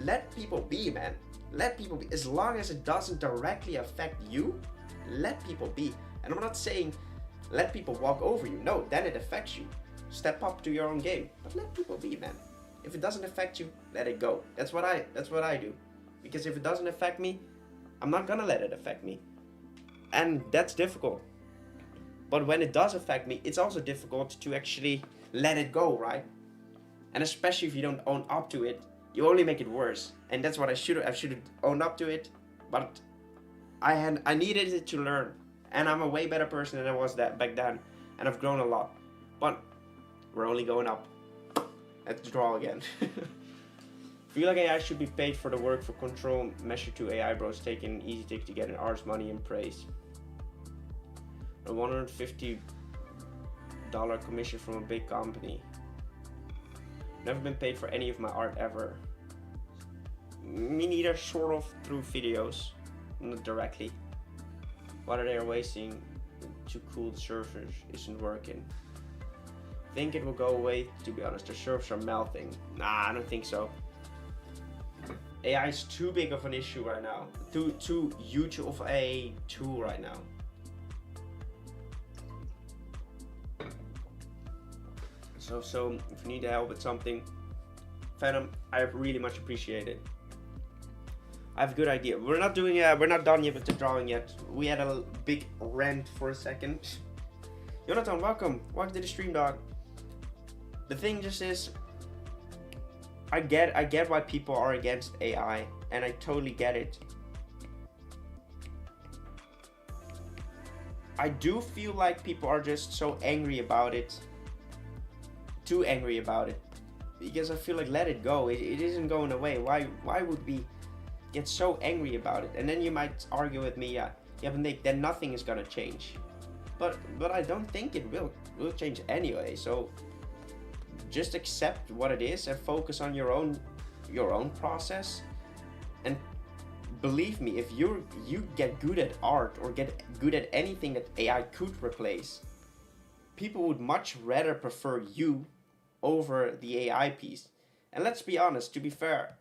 let people be, man. Let people be. As long as it doesn't directly affect you, let people be. And I'm not saying let people walk over you. No, then it affects you. Step up to your own game. But let people be, man. If it doesn't affect you, let it go. That's what I do. Because if it doesn't affect me, I'm not gonna let it affect me. And that's difficult. But when it does affect me, it's also difficult to actually let it go, right? And especially if you don't own up to it, you only make it worse. And that's what I should have owned up to it. But I needed it to learn. And I'm a way better person than I was back then. And I've grown a lot. But we're only going up. Let's draw again. Feel like AI should be paid for the work for control measure to AI bros taking easy take to get an art's money and praise. A $150 commission from a big company. Never been paid for any of my art ever. Me neither, sort of through videos, not directly. What are they wasting to cool the servers isn't working. think it will go away, to be honest. The servers are melting. Nah, I don't think so. AI is too big of an issue right now. Too huge of a tool right now. So if you need help with something, Phantom, I really much appreciate it. I have a good idea. We're not done yet with the drawing yet. We had a big rant for a second. Jonathan, welcome to the stream, dog. The thing just is, I get why people are against AI, and I totally get it. I do feel like people are just so angry about it. Too angry about it. Because I feel like, let it go. It isn't going away. Why would we get so angry about it? And then you might argue with me, yeah, but Nick, then nothing is gonna change. But I don't think it will change anyway. So just accept what it is and focus on your own process. And believe me, if you get good at art or get good at anything that AI could replace, people would much rather prefer you over the AI piece. And let's be honest, to be fair,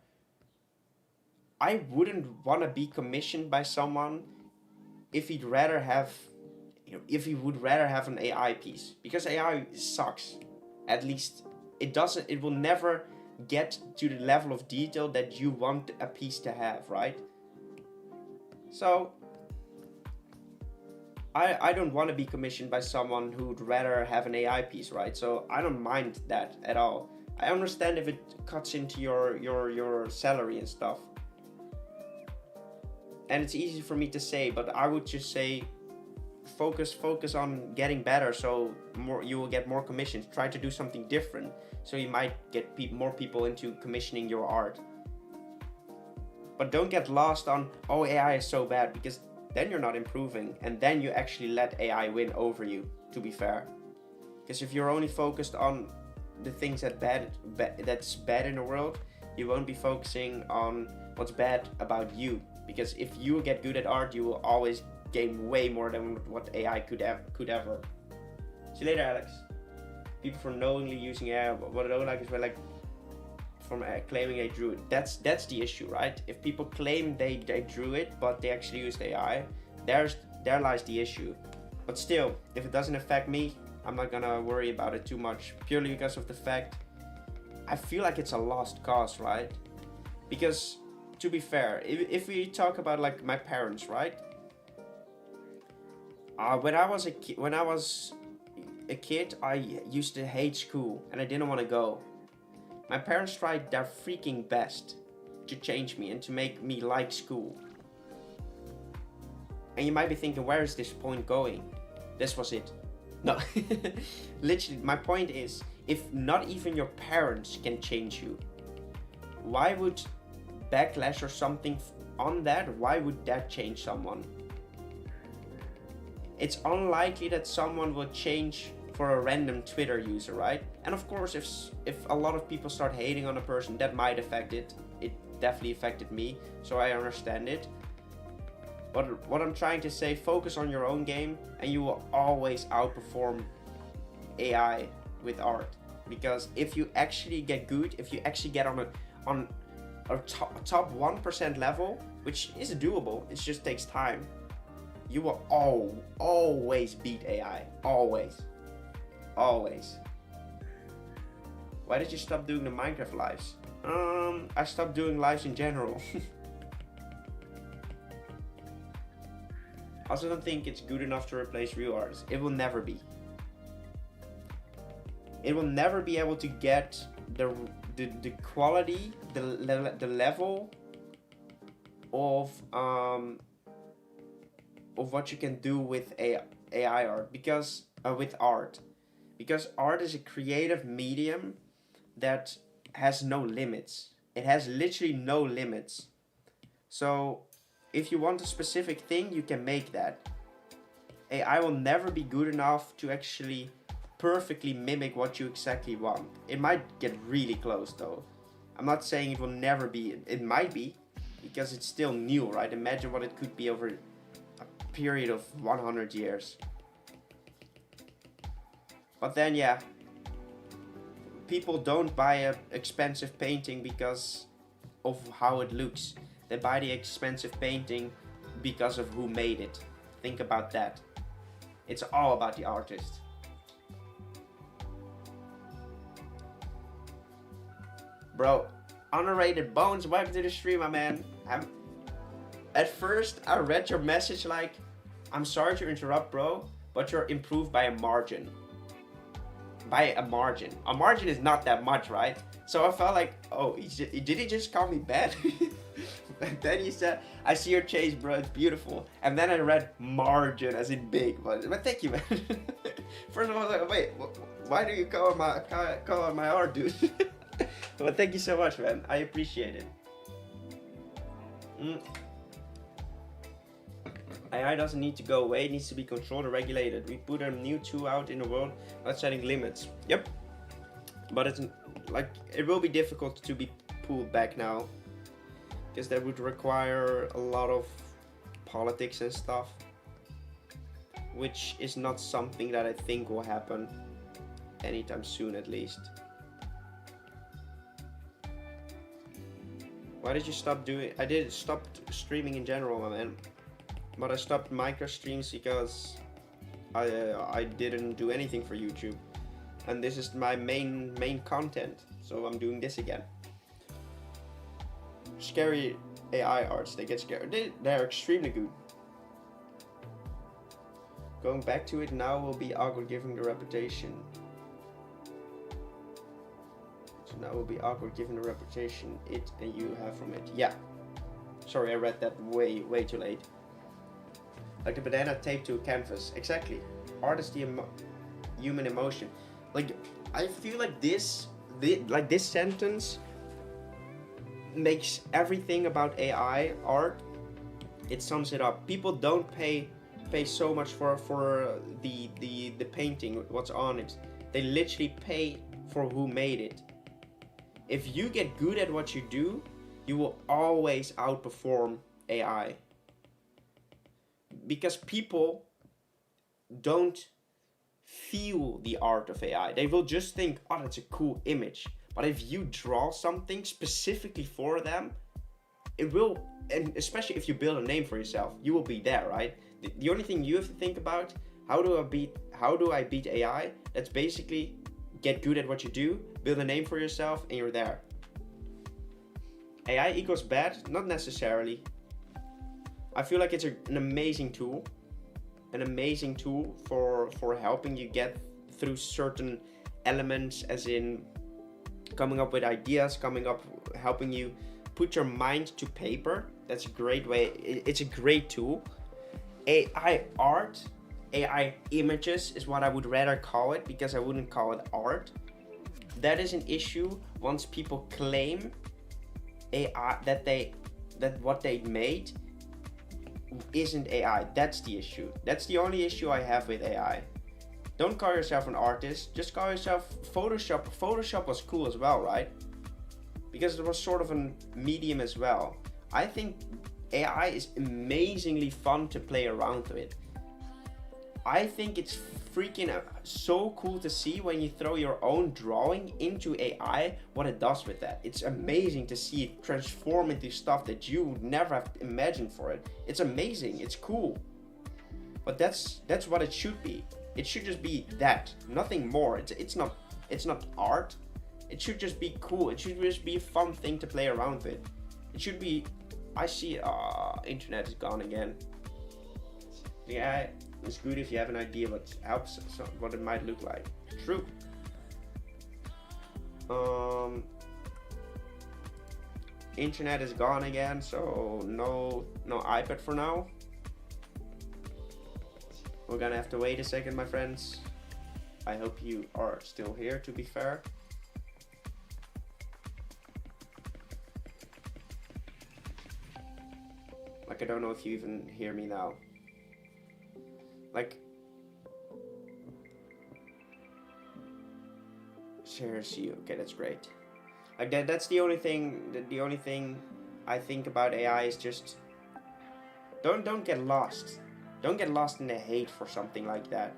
I wouldn't want to be commissioned by someone if he would rather have an AI piece, because AI sucks. At least it will never get to the level of detail that you want a piece to have, right? So I don't want to be commissioned by someone who would rather have an AI piece, right? So I don't mind that at all. I understand if it cuts into your salary and stuff. And it's easy for me to say, but I would just say focus on getting better, so you will get more commissions. Try to do something different, so you might get more people into commissioning your art. But don't get lost on, oh, AI is so bad, because then you're not improving, and then you actually let AI win over you, to be fair. Because if you're only focused on the things that's bad in the world, you won't be focusing on what's bad about you. Because if you get good at art, you will always gain way more than what AI could ever. See you later, Alex. People for knowingly using AI, what I don't like is from claiming they drew it. That's the issue, right? If people claim they drew it, but they actually used AI, there lies the issue. But still, if it doesn't affect me, I'm not gonna worry about it too much, purely because of the fact I feel like it's a lost cause, right? Because to be fair, if we talk about like my parents, right? When I was a kid, I used to hate school and I didn't want to go. My parents tried their freaking best to change me and to make me like school. And you might be thinking, where is this point going? This was it. No, literally, my point is, if not even your parents can change you, why would backlash or something on that, why would that change someone? It's unlikely that someone will change for a random Twitter user, right? And of course, if a lot of people start hating on a person, that might affect it. It definitely affected me, so I understand it. But what I'm trying to say, focus on your own game, and you will always outperform AI with art. Because if you actually get good, if you actually get on a top 1% level, which is doable, it just takes time, you will always beat AI. Always. Why did you stop doing the Minecraft lives? I stopped doing lives in general. I also don't think it's good enough to replace real artists. It will never be. It will never be able to get the quality, the level of what you can do with AI art, because with art. Because art is a creative medium that has no limits. It has literally no limits. So if you want a specific thing, you can make that. AI will never be good enough to actually perfectly mimic what you exactly want. It might get really close though. I'm not saying it will never be. It might be, because it's still new, right? Imagine what it could be over a period of 100 years. But then, yeah, people don't buy a expensive painting because of how it looks. They buy the expensive painting because of who made it. Think about that. It's all about the artist. Bro, underrated Bones, welcome to the stream, my man. At first, I read your message like, I'm sorry to interrupt, bro, but you're improved by a margin. By a margin. A margin is not that much, right? So I felt like, oh, did he just call me bad? And then he said, I see your chase, bro, it's beautiful. And then I read margin as in big, but thank you, man. First of all, I was like, wait, why do you call out my art, dude? But thank you so much, man. I appreciate it. AI doesn't need to go away, it needs to be controlled and regulated. We put a new tool out in the world, not setting limits. Yep. But it's like, it will be difficult to be pulled back now. Because that would require a lot of politics and stuff. Which is not something that I think will happen anytime soon, at least. Why did you stop doing? I did stop streaming in general, my man. But I stopped micro streams because I didn't do anything for YouTube, and this is my main content. So I'm doing this again. Scary AI arts, they get scared. They're extremely good. Going back to it now will be awkward given the reputation. So now will be awkward given the reputation it and you have from it. Yeah. Sorry, I read that way too late. Like the banana taped to a canvas. Exactly. Art is the human emotion. Like, I feel like this sentence makes everything about AI art. It sums it up. People don't pay so much for the painting, what's on it. They literally pay for who made it. If you get good at what you do, you will always outperform AI. Because people don't feel the art of AI. They will just think, oh, that's a cool image. But if you draw something specifically for them, it will, and especially if you build a name for yourself, you will be there, right? The only thing you have to think about, how do I beat AI? That's basically get good at what you do, build a name for yourself, and you're there. AI equals bad? Not necessarily. I feel like it's an amazing tool. An amazing tool for helping you get through certain elements, as in coming up with ideas, helping you put your mind to paper. That's a great way. It's a great tool. AI art, AI images is what I would rather call it, because I wouldn't call it art. That is an issue once people claim AI that what they made isn't AI. That's the issue. That's the only issue I have with AI. Don't call yourself an artist, just call yourself Photoshop. Photoshop was cool as well, right? Because it was sort of a medium as well. I think AI is amazingly fun to play around with. I think it's freaking so cool to see when you throw your own drawing into AI, what it does with that. It's amazing to see it transform into stuff that you would never have imagined for it. It's amazing, it's cool. But that's what it should be. It should just be that, nothing more. It's not art. It should just be cool. It should just be a fun thing to play around with. It should be, I see, internet is gone again. Yeah, it's good if you have an idea what helps, what it might look like. True. Internet is gone again, so no iPad for now. We're gonna have to wait a second, my friends. I hope you are still here, to be fair. Like, I don't know if you even hear me now. Like, seriously, okay, that's great. Like that's the only thing. The only thing I think about AI is just don't get lost. Don't get lost in the hate for something like that.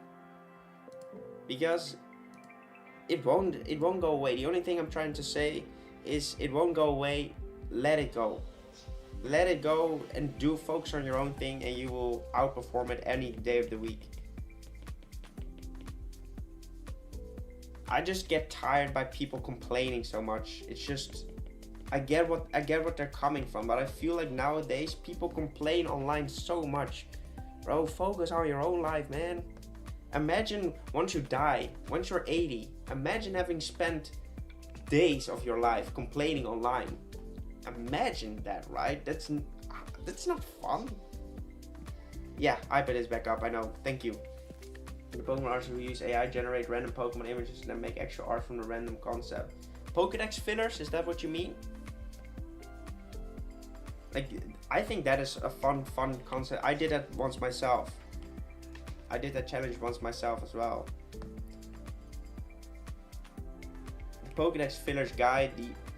Because it won't go away. The only thing I'm trying to say is it won't go away. Let it go. Let it go and focus on your own thing, and you will outperform it any day of the week. I just get tired by people complaining so much. It's just, I get what they're coming from, but I feel like nowadays people complain online so much. Bro, focus on your own life, man. Imagine once you die, once you're 80, imagine having spent days of your life complaining online. Imagine that, right? That's not fun. Yeah, iPad is back up, I know. Thank you. The Pokemon artists who use AI generate random Pokemon images and then make extra art from the random concept. Pokédex fillers, is that what you mean? Like, I think that is a fun concept. I did that once myself. I did that challenge once myself as well. The Pokédex fillers guy,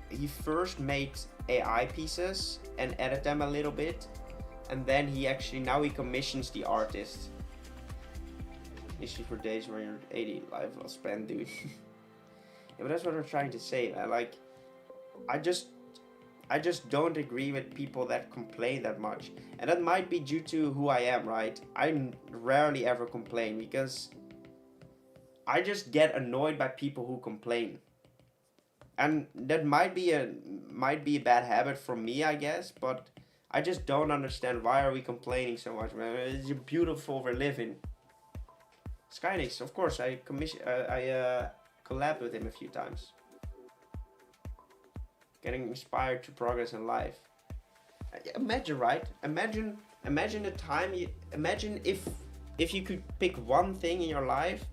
he first made AI pieces and edited them a little bit, and then now he commissions the artist. Issue for days where you're 80, life well spent, dude. Yeah, but that's what I'm trying to say, man. Like, I just don't agree with people that complain that much, and that might be due to who I am, right? I rarely ever complain because I just get annoyed by people who complain, and that might be a bad habit for me, I guess. But I just don't understand, why are we complaining so much, man? It's beautiful we're living. Skynix, of course, I collabed with him a few times. Getting inspired to progress in life. Imagine, right? Imagine the time imagine if you could pick one thing in your life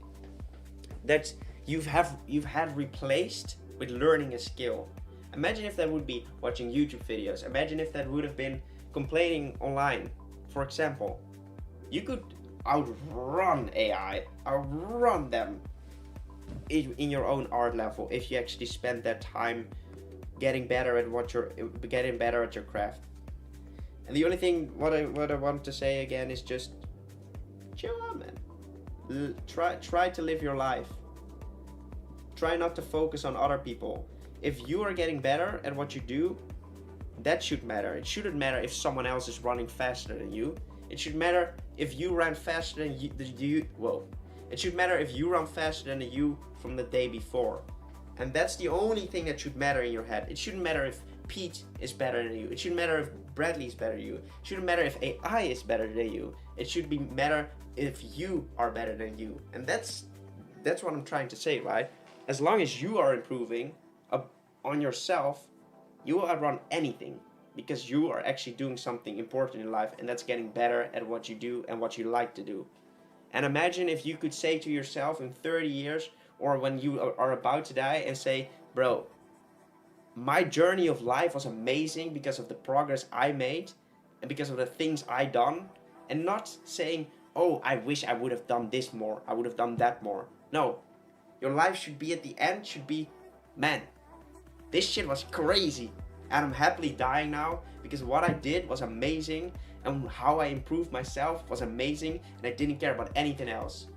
that you've had replaced with learning a skill. Imagine if that would be watching YouTube videos. Imagine if that would have been complaining online, for example. You could outrun AI, outrun them in your own art level if you actually spend that time getting better at your craft. And the only thing what I want to say again is just chill out, man. Try to live your life. Try not to focus on other people. If you are getting better at what you do, that should matter. It shouldn't matter if someone else is running faster than you. It should matter if you ran faster than you. Whoa. It should matter if you run faster than you from the day before. And that's the only thing that should matter in your head. It shouldn't matter if Pete is better than you. It shouldn't matter if Bradley is better than you. It shouldn't matter if AI is better than you. It should matter if you are better than you. And that's what I'm trying to say, right? As long as you are improving on yourself, you will outrun anything, because you are actually doing something important in life, and that's getting better at what you do and what you like to do. And imagine if you could say to yourself in 30 years, or when you are about to die, and say, bro, my journey of life was amazing because of the progress I made and because of the things I done, and not saying, oh, I wish I would have done this more, I would have done that more. No, your life should be at the end, should be, man, this shit was crazy, and I'm happily dying now because what I did was amazing, and how I improved myself was amazing, and I didn't care about anything else.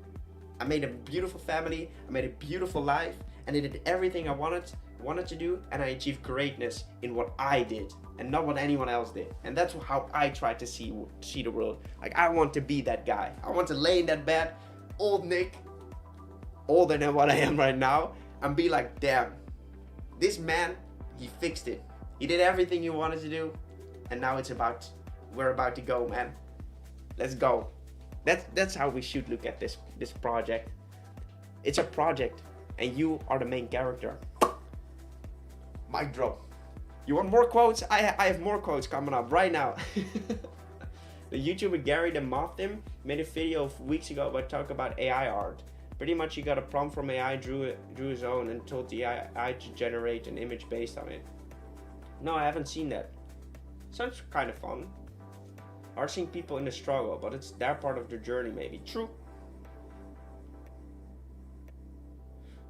I made a beautiful family, I made a beautiful life, and I did everything I wanted to do, and I achieved greatness in what I did and not what anyone else did. And that's how I try to see the world. Like, I want to be that guy. I want to lay in that bed, old Nick, older than what I am right now, and be like, damn, this man, he fixed it. He did everything you wanted to do, and now we're about to go, man. Let's go. That's how we should look at this project. It's a project, and you are the main character. Mic drop. You want more quotes? I have more quotes coming up right now. The YouTuber Gary the Moth him made a video weeks ago about talk about AI art. Pretty much he got a prompt from AI, drew his own, and told the AI to generate an image based on it. No, I haven't seen that. Sounds kind of fun. I've seen people in the struggle, but it's their part of the journey maybe. True.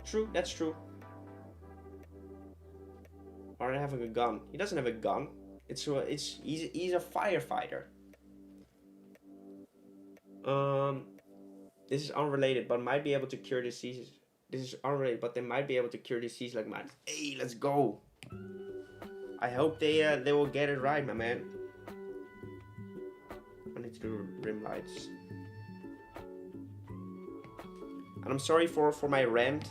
True, that's true. Or having a gun. He doesn't have a gun. He's a firefighter. This is unrelated, but might be able to cure diseases This is unreal, but they might be able to cure disease like mine. Hey, let's go. I hope they will get it right, my man. I need to do rim lights. And I'm sorry for my rant.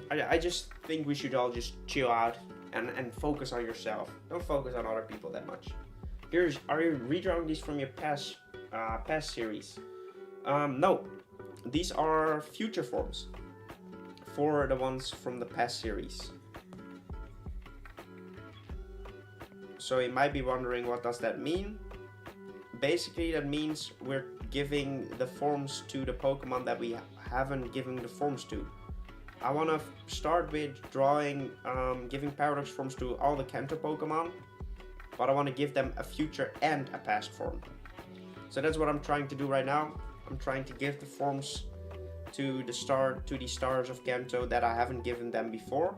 I just think we should all just chill out and focus on yourself. Don't focus on other people that much. Are you redrawing these from your past series? No, these are future forms for the ones from the past series. So you might be wondering, what does that mean? Basically, that means we're giving the forms to the Pokemon that we haven't given the forms to. I want to start with drawing, giving Paradox forms to all the Kanto Pokemon, but I want to give them a future and a past form. So that's what I'm trying to do right now. I'm trying to give the forms to the stars of Kanto that I haven't given them before,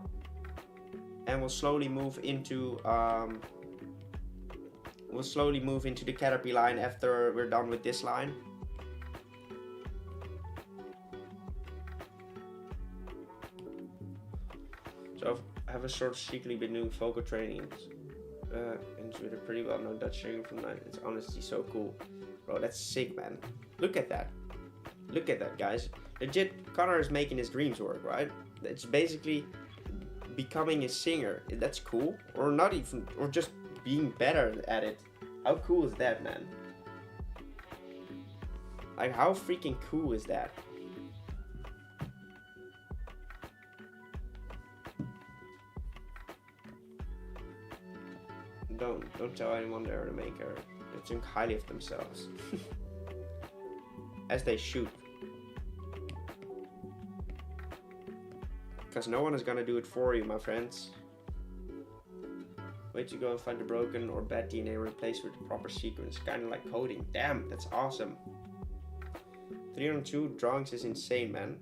and we'll slowly move into the Caterpie line after we're done with this line. So I have a sort of secretly been doing vocal training with a pretty well known Dutch singer from Night. It's honestly so cool. Bro, that's sick, man. Look at that. Look at that, guys. Legit, Connor is making his dreams work, right? It's basically becoming a singer. That's cool. Or not even, or just being better at it. How cool is that, man? Like, how freaking cool is that? Don't tell anyone they're the maker. They think highly of themselves. As they should. Because no one is gonna do it for you, my friends. Wait to go and find the broken or bad DNA replaced with the proper sequence. Kinda like coding. Damn, that's awesome. 302 drawings is insane, man.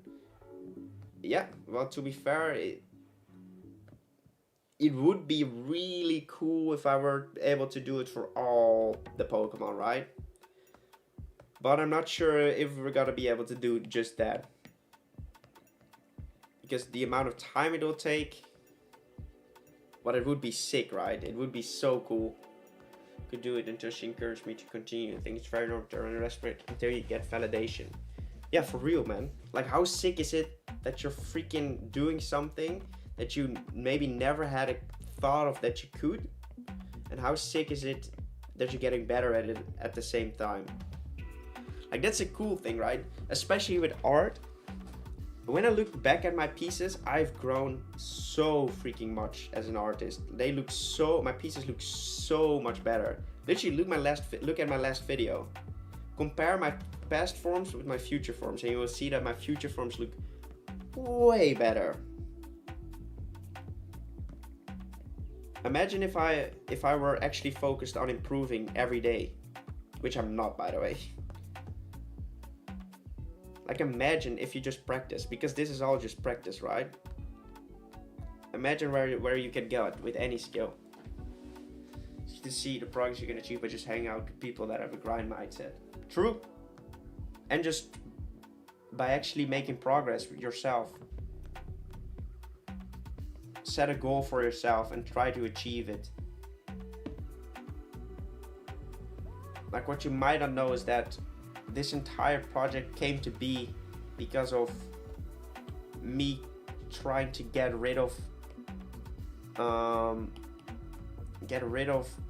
Yeah, well, to be fair, it would be really cool if I were able to do it for all the Pokemon, right? But I'm not sure if we're gonna be able to do just that. Because the amount of time it will take. But it would be sick, right? It would be so cool. Could do it until she encouraged me to continue. I think it's very normal to respect until you get validation. Yeah, for real, man. Like, how sick is it that you're freaking doing something that you maybe never had a thought of that you could? And how sick is it that you're getting better at it at the same time? Like, that's a cool thing, right? Especially with art. When I look back at my pieces, I've grown so freaking much as an artist. My pieces look so much better. Literally, look at my last video. Compare my past forms with my future forms, and you will see that my future forms look way better. Imagine if I were actually focused on improving every day, which I'm not, by the way. Like, imagine if you just practice, because this is all just practice, right? Imagine where you can go with any skill. Just to see the progress you can achieve by just hanging out with people that have a grind mindset. True. And just by actually making progress with yourself. Set a goal for yourself and try to achieve it. Like, what you might not know is that this entire project came to be because of me trying to get rid of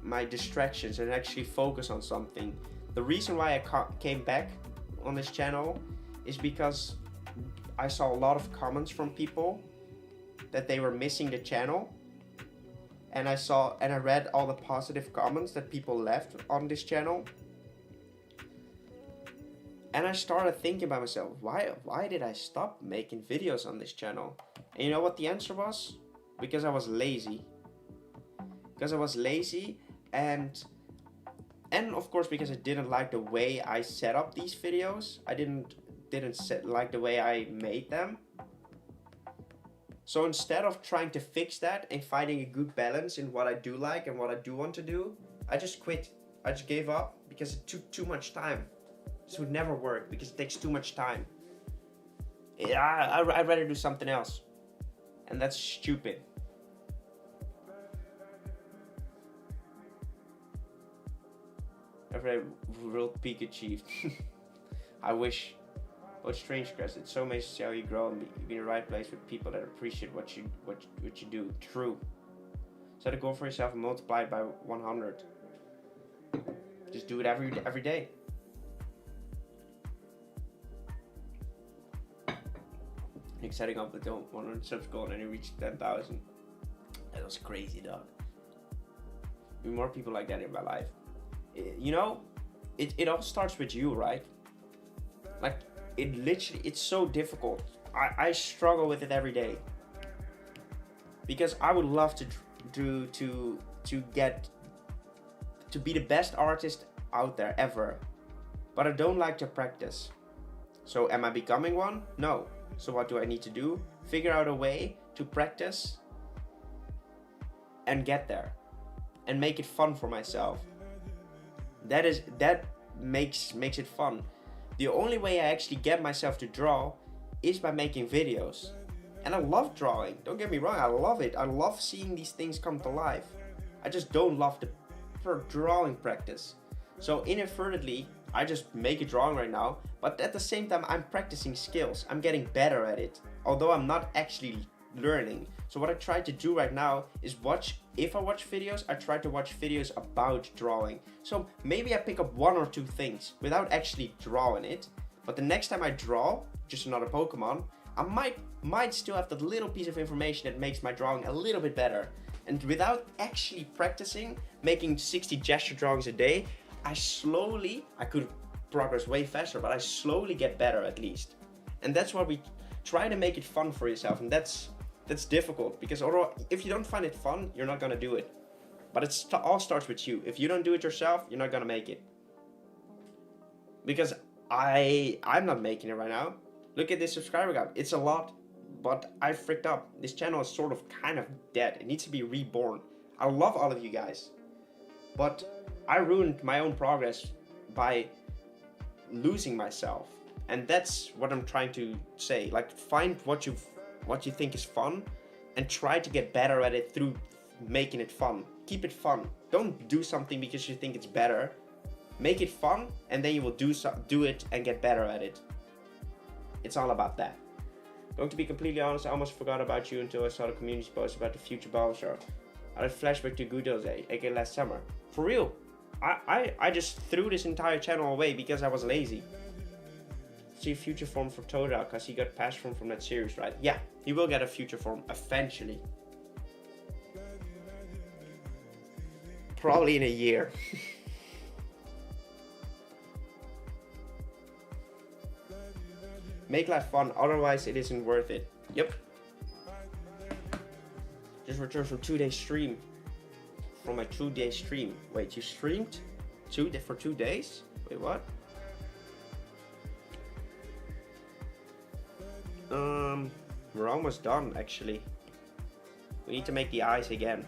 my distractions and actually focus on something. The reason why I came back on this channel is because I saw a lot of comments from people that they were missing the channel, and I read all the positive comments that people left on this channel. And I started thinking by myself, why did I stop making videos on this channel? And you know what the answer was? Because I was lazy. And of course because I didn't like the way I set up these videos. I didn't like the way I made them. So instead of trying to fix that and finding a good balance in what I do like and what I do want to do, I just quit. I just gave up because it took too much time. This would never work because it takes too much time. I'd rather do something else. And that's stupid. I've read World Peak achieved. I wish. But strange, Chris. It's so amazing to see how you grow and be in the right place with people that appreciate what you do. True. Set a goal for yourself and multiply it by 100. Just do it every day. Like setting up the 100 subs goal and then you reach 10,000. That was crazy, dog. Be more people like that in my life. You know, it all starts with you, right? Like, it's so difficult. I struggle with it every day. Because I would love to be the best artist out there ever. But I don't like to practice. So am I becoming one? No. So what do I need to do? Figure out a way to practice and get there. And make it fun for myself. That makes it fun. The only way I actually get myself to draw is by making videos. And I love drawing. Don't get me wrong, I love it. I love seeing these things come to life. I just don't love the drawing practice. So inadvertently, I just make a drawing right now, but at the same time I'm practicing skills. I'm getting better at it, although I'm not actually learning. So what I try to do right now is if I watch videos, I try to watch videos about drawing. So maybe I pick up 1 or 2 things without actually drawing it, but the next time I draw just another Pokemon, I might still have that little piece of information that makes my drawing a little bit better. And without actually practicing, making 60 gesture drawings a day, I could progress way faster, but I slowly get better at least. And that's what we try to make it fun for yourself, and that's difficult because although if you don't find it fun, you're not gonna do it. But it all starts with you. If you don't do it yourself, you're not gonna make it. Because I'm not making it right now. Look at this subscriber count. It's a lot, but I freaked up. This channel is sort of kind of dead. It needs to be reborn. I love all of you guys, but I ruined my own progress by losing myself. And that's what I'm trying to say. Like, find what you think is fun and try to get better at it through making it fun. Keep it fun. Don't do something because you think it's better. Make it fun, and then you will do it and get better at it. It's all about that. Going to be completely honest, I almost forgot about you until I saw the community post about the future Bulbasaur. I had a flashback to good old days, aka last summer. For real. I just threw this entire channel away because I was lazy. See a future form for Toda, because he got passed from that series, right? Yeah, he will get a future form eventually. Probably in a year. Make life fun, otherwise it isn't worth it. Yep. Just returned from 2-day stream. From my 2-day stream. Wait, you streamed? For 2 days? Wait, what? We're almost done, actually. We need to make the eyes again.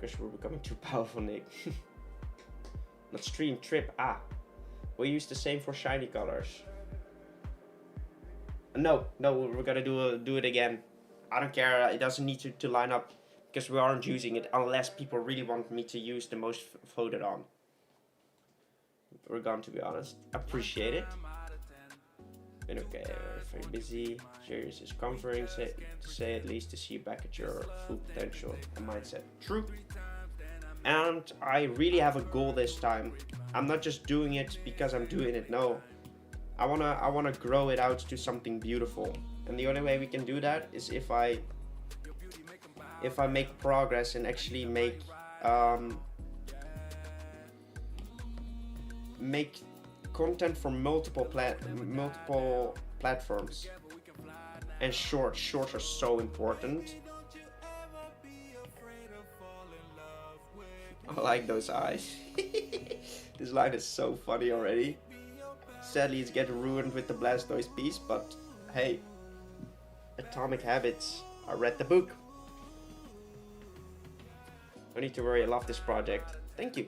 Because we're becoming too powerful, Nick. Not stream, trip, we use the same for shiny colors. No, we're gonna do it again. I don't care, it doesn't need to line up because we aren't using it unless people really want me to use the most voted on. We're going to be honest. Appreciate it. Been okay, very busy. Serious is comforting to say at least to see you back at your full potential and mindset. True. And I really have a goal this time. I'm not just doing it because I'm doing it. No, I wanna grow it out to something beautiful. And the only way we can do that is if I make progress and actually make make content for multiple platforms. And shorts are so important. I like those eyes. This line is so funny already. Sadly, it's getting ruined with the Blastoise piece, but hey, Atomic Habits. I read the book. No need to worry, I love this project. Thank you.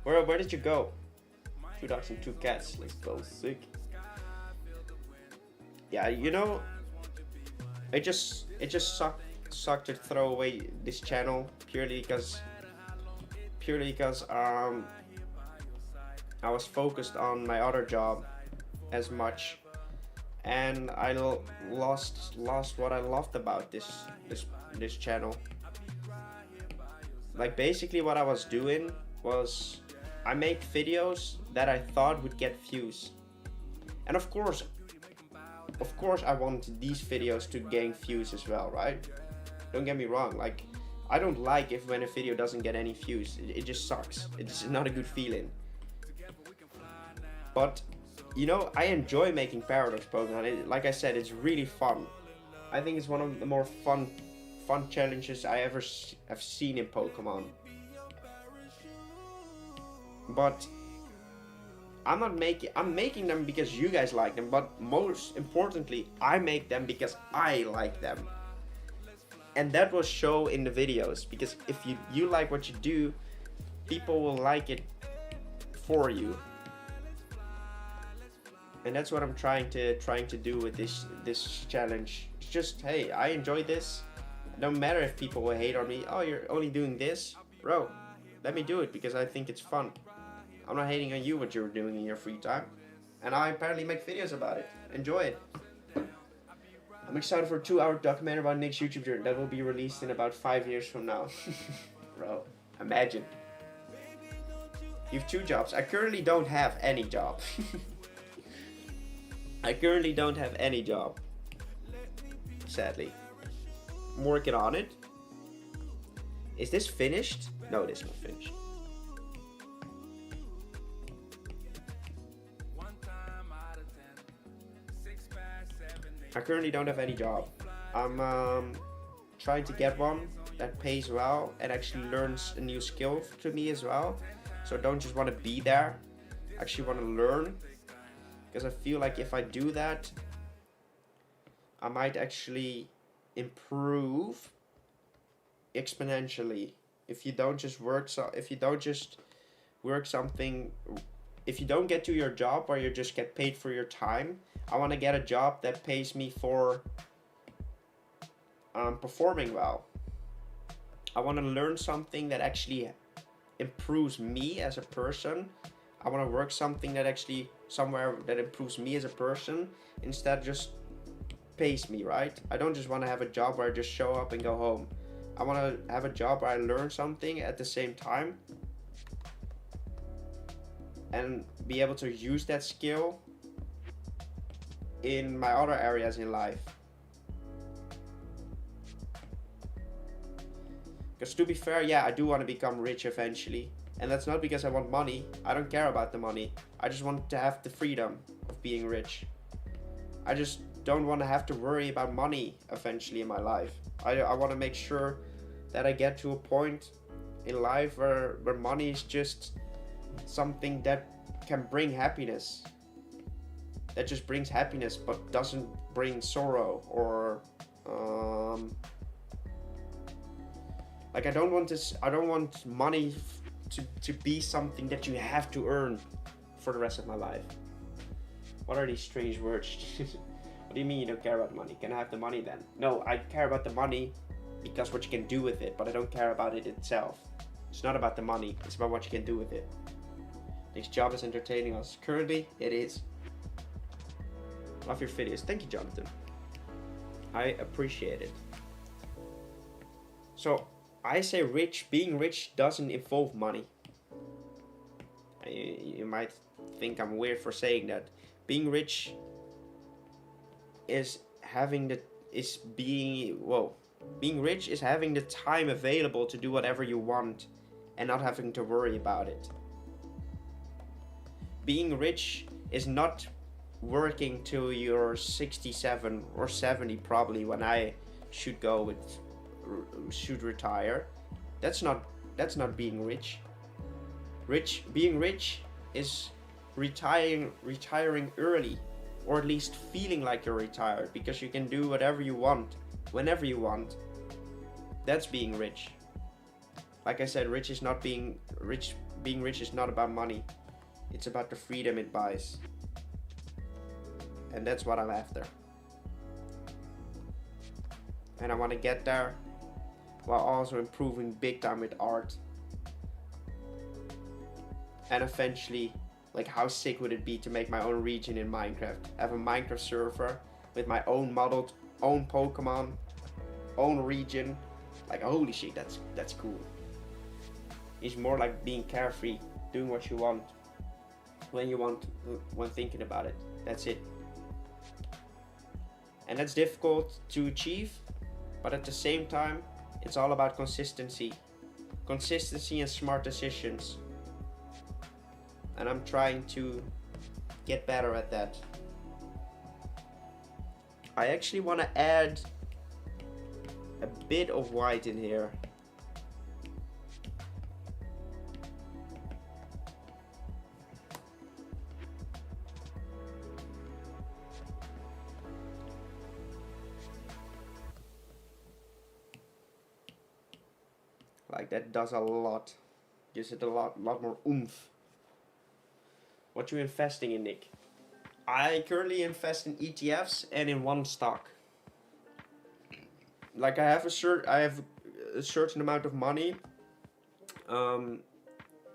Where did you go? 2 dogs and 2 cats. Let's go, sick. Yeah, you know, it just sucked to throw away this channel purely because I was focused on my other job as much, and I lost what I loved about this channel. Like, basically what I was doing was I made videos that I thought would get views, and of course I want these videos to gain views as well, right? Don't get me wrong, like, I don't like if when a video doesn't get any views. It just sucks. It's not a good feeling. But, you know, I enjoy making Paradox Pokemon. Like I said, it's really fun. I think it's one of the more fun challenges I ever have seen in Pokemon. But I'm making them because you guys like them, but most importantly, I make them because I like them. And that will show in the videos, because if you like what you do, people will like it for you. And that's what I'm trying to do with this challenge. It's just, hey, I enjoy this. It don't matter if people will hate on me. Oh, you're only doing this? Bro, let me do it because I think it's fun. I'm not hating on you what you're doing in your free time. And I apparently make videos about it. Enjoy it. I'm excited for a 2-hour documentary about Nick's YouTube journey that will be released in about 5 years from now. Bro, imagine. You have 2 jobs. I currently don't have any job. I currently don't have any job. Sadly. I'm working on it. Is this finished? No, it is not finished. I currently don't have any job. I'm trying to get one that pays well and actually learns a new skill to me as well. So I don't just want to be there. I actually want to learn. Because I feel like if I do that, I might actually improve exponentially. If you don't just work something, if you don't get to your job where you just get paid for your time, I want to get a job that pays me for performing well. I want to learn something that actually improves me as a person. I want to work something that actually somewhere that improves me as a person instead just pays me, right? I don't just want to have a job where I just show up and go home. I want to have a job where I learn something at the same time and be able to use that skill in my other areas in life. Because to be fair, yeah, I do want to become rich eventually. And that's not because I want money. I don't care about the money. I just want to have the freedom of being rich. I just don't want to have to worry about money eventually in my life. I want to make sure that I get to a point in life where money is just something that can bring happiness. That just brings happiness but doesn't bring sorrow or like I don't want money to be something that you have to earn for the rest of my life. What are these strange words? What do you mean you don't care about money? Can I have the money then? No, I care about the money because what you can do with it, but I don't care about it itself. It's not about the money, it's about what you can do with it. Next job is entertaining us. Currently, it is. Love your videos. Thank you, Jonathan. I appreciate it. So, I say being rich doesn't involve money. You might think I'm weird for saying that. Being rich is being rich is having the time available to do whatever you want and not having to worry about it. Being rich is not working till you're 67 or 70 probably, when I should retire. That's not being rich. Being rich is retiring early, or at least feeling like you're retired, because you can do whatever you want whenever you want. That's being rich. Like I said, being rich is not about money. It's about the freedom it buys. And that's what I'm after. And I want to get there while also improving big time with art. And eventually, like, how sick would it be to make my own region in Minecraft? Have a Minecraft server with my own modeled, own Pokemon, own region. Like, holy shit, that's cool. It's more like being carefree, doing what you want, when you want, when thinking about it. That's it. And that's difficult to achieve, but at the same time, it's all about consistency. Consistency and smart decisions. And I'm trying to get better at that. I actually want to add a bit of white in here. Like, that does a lot. Gives it a lot more oomph. What you investing in, Nick? I currently invest in ETFs and in one stock. Like, I have a certain amount of money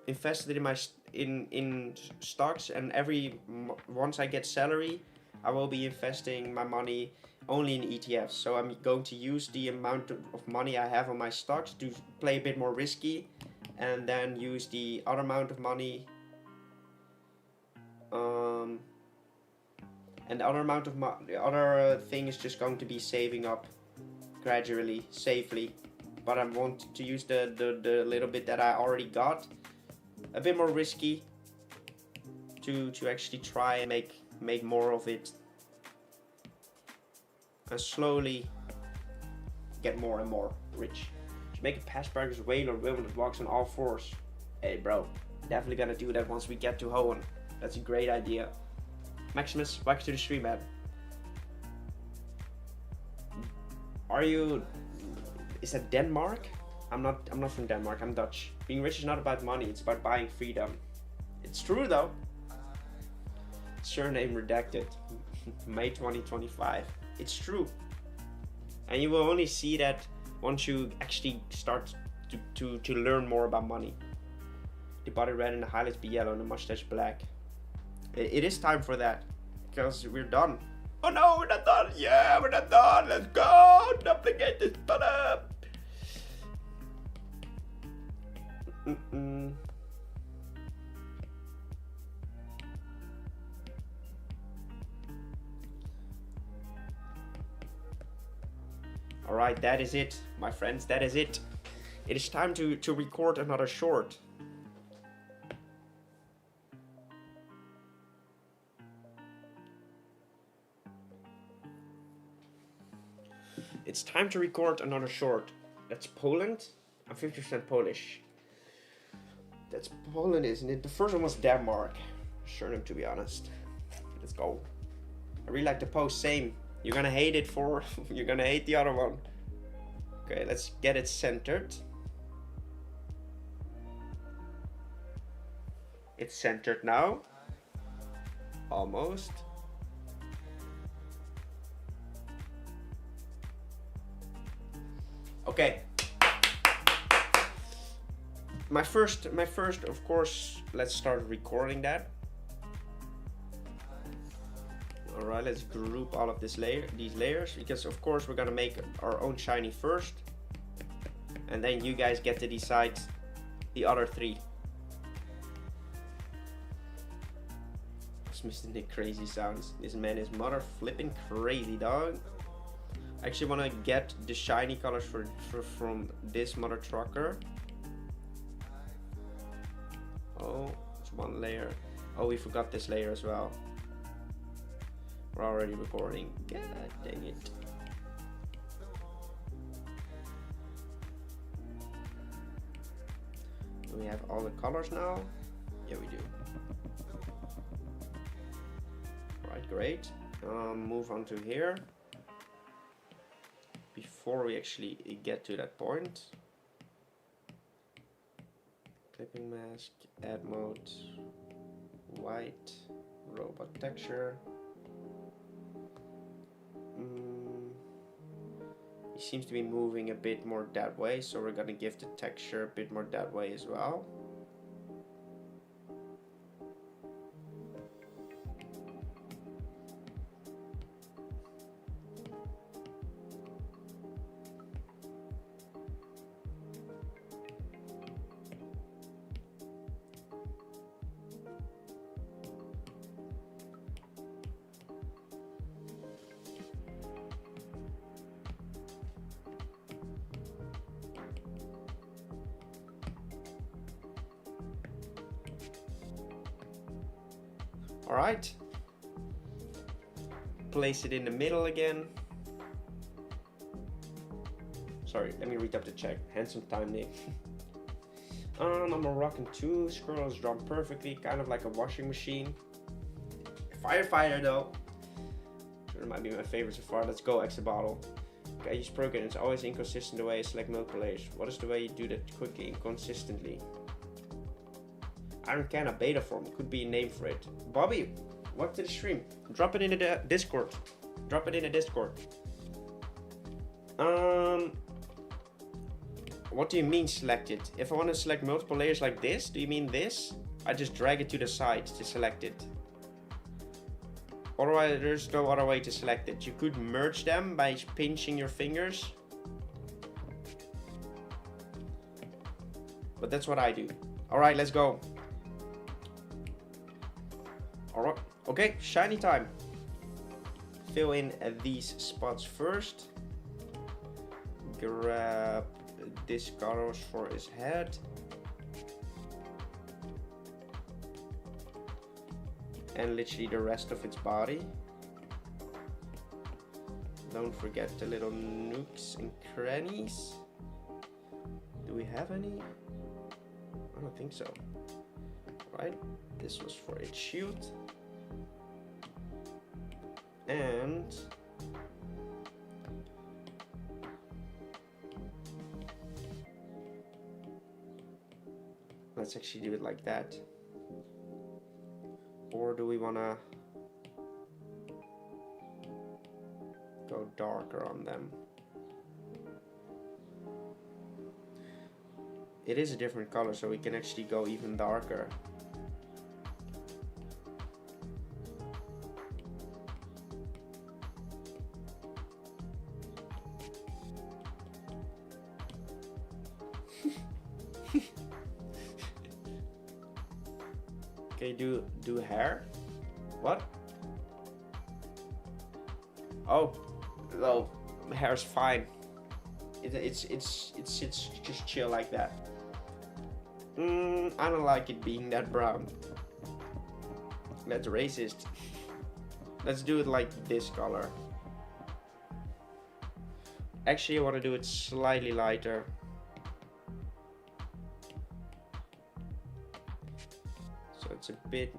invested in my in stocks, and once I get salary, I will be investing my money only in ETFs. So I'm going to use the amount of money I have on my stocks to play a bit more risky, and then use the other amount of money. And the other thing is just going to be saving up gradually, safely. But I want to use the little bit that I already got a bit more risky to actually try and make more of it, and slowly get more and more rich. To make a past practice whaler woman that walks on all fours. Hey bro, definitely gonna do that once we get to Hoenn. That's a great idea. Maximus, welcome to the stream, man. Is that Denmark? I'm not from Denmark, I'm Dutch. Being rich is not about money, it's about buying freedom. It's true though. Surname redacted. May 2025. It's true. And you will only see that once you actually start to learn more about money. The body red and the highlights be yellow and the mustache black. It is time for that, because we're done. Oh no, we're not done. Yeah, we're not done. Let's go. Duplicate this button. Alright, that is it, my friends. That is it. It is time to record another short. It's time to record another short. That's Poland. I'm 50% Polish. That's Poland, isn't it? The first one was Denmark. Surname, to be honest. Let's go. I really like the post. Same. You're gonna hate it for. You're gonna hate the other one. Okay, let's get it centered. It's centered now. Almost. Okay. My first, of course, let's start recording that. All right, let's group all of these layers, because of course we're gonna make our own shiny first, and then you guys get to decide the other three. It's Mr. Nick crazy sounds. This man is mother flipping crazy, dog. I actually want to get the shiny colors from this mother trucker. Oh, it's one layer. Oh, we forgot this layer as well. We're already recording. God dang it. Do we have all the colors now? Yeah, we do. Alright, great. Move on to here. Before we actually get to that point. Clipping mask, add mode, white, robot texture. He seems to be moving a bit more that way, so we're gonna give the texture a bit more that way as well. Alright. Place it in the middle again. Sorry, let me read up the check. Handsome time, Nick. I'm a rockin' too. Squirtle is drawn perfectly, kind of like a washing machine. Firefighter though. Sure, might be my favorite so far. Let's go, extra bottle. Okay, I use program. It's always inconsistent the way I select milk polish. What is the way you do that quickly and consistently? Iron Can, a beta form, could be a name for it. Bobby, welcome to the stream. Drop it in the Discord. Drop it in the Discord. What do you mean select it? If I want to select multiple layers like this, do you mean this? I just drag it to the side to select it. Otherwise, there's no other way to select it. You could merge them by pinching your fingers. But that's what I do. Alright, let's go. Alright, okay, shiny time. Fill in these spots first. Grab this colors for his head. And literally the rest of its body. Don't forget the little nooks and crannies. Do we have any? I don't think so. Right, this was for its shield. And let's actually do it like that. Or do we wanna go darker on them? It is a different color, so we can actually go even darker. Okay, do hair. What? Oh, no, hair's fine. It's just chill like that. I don't like it being that brown. That's racist. Let's do it like this color. Actually, I want to do it slightly lighter. So it's a bit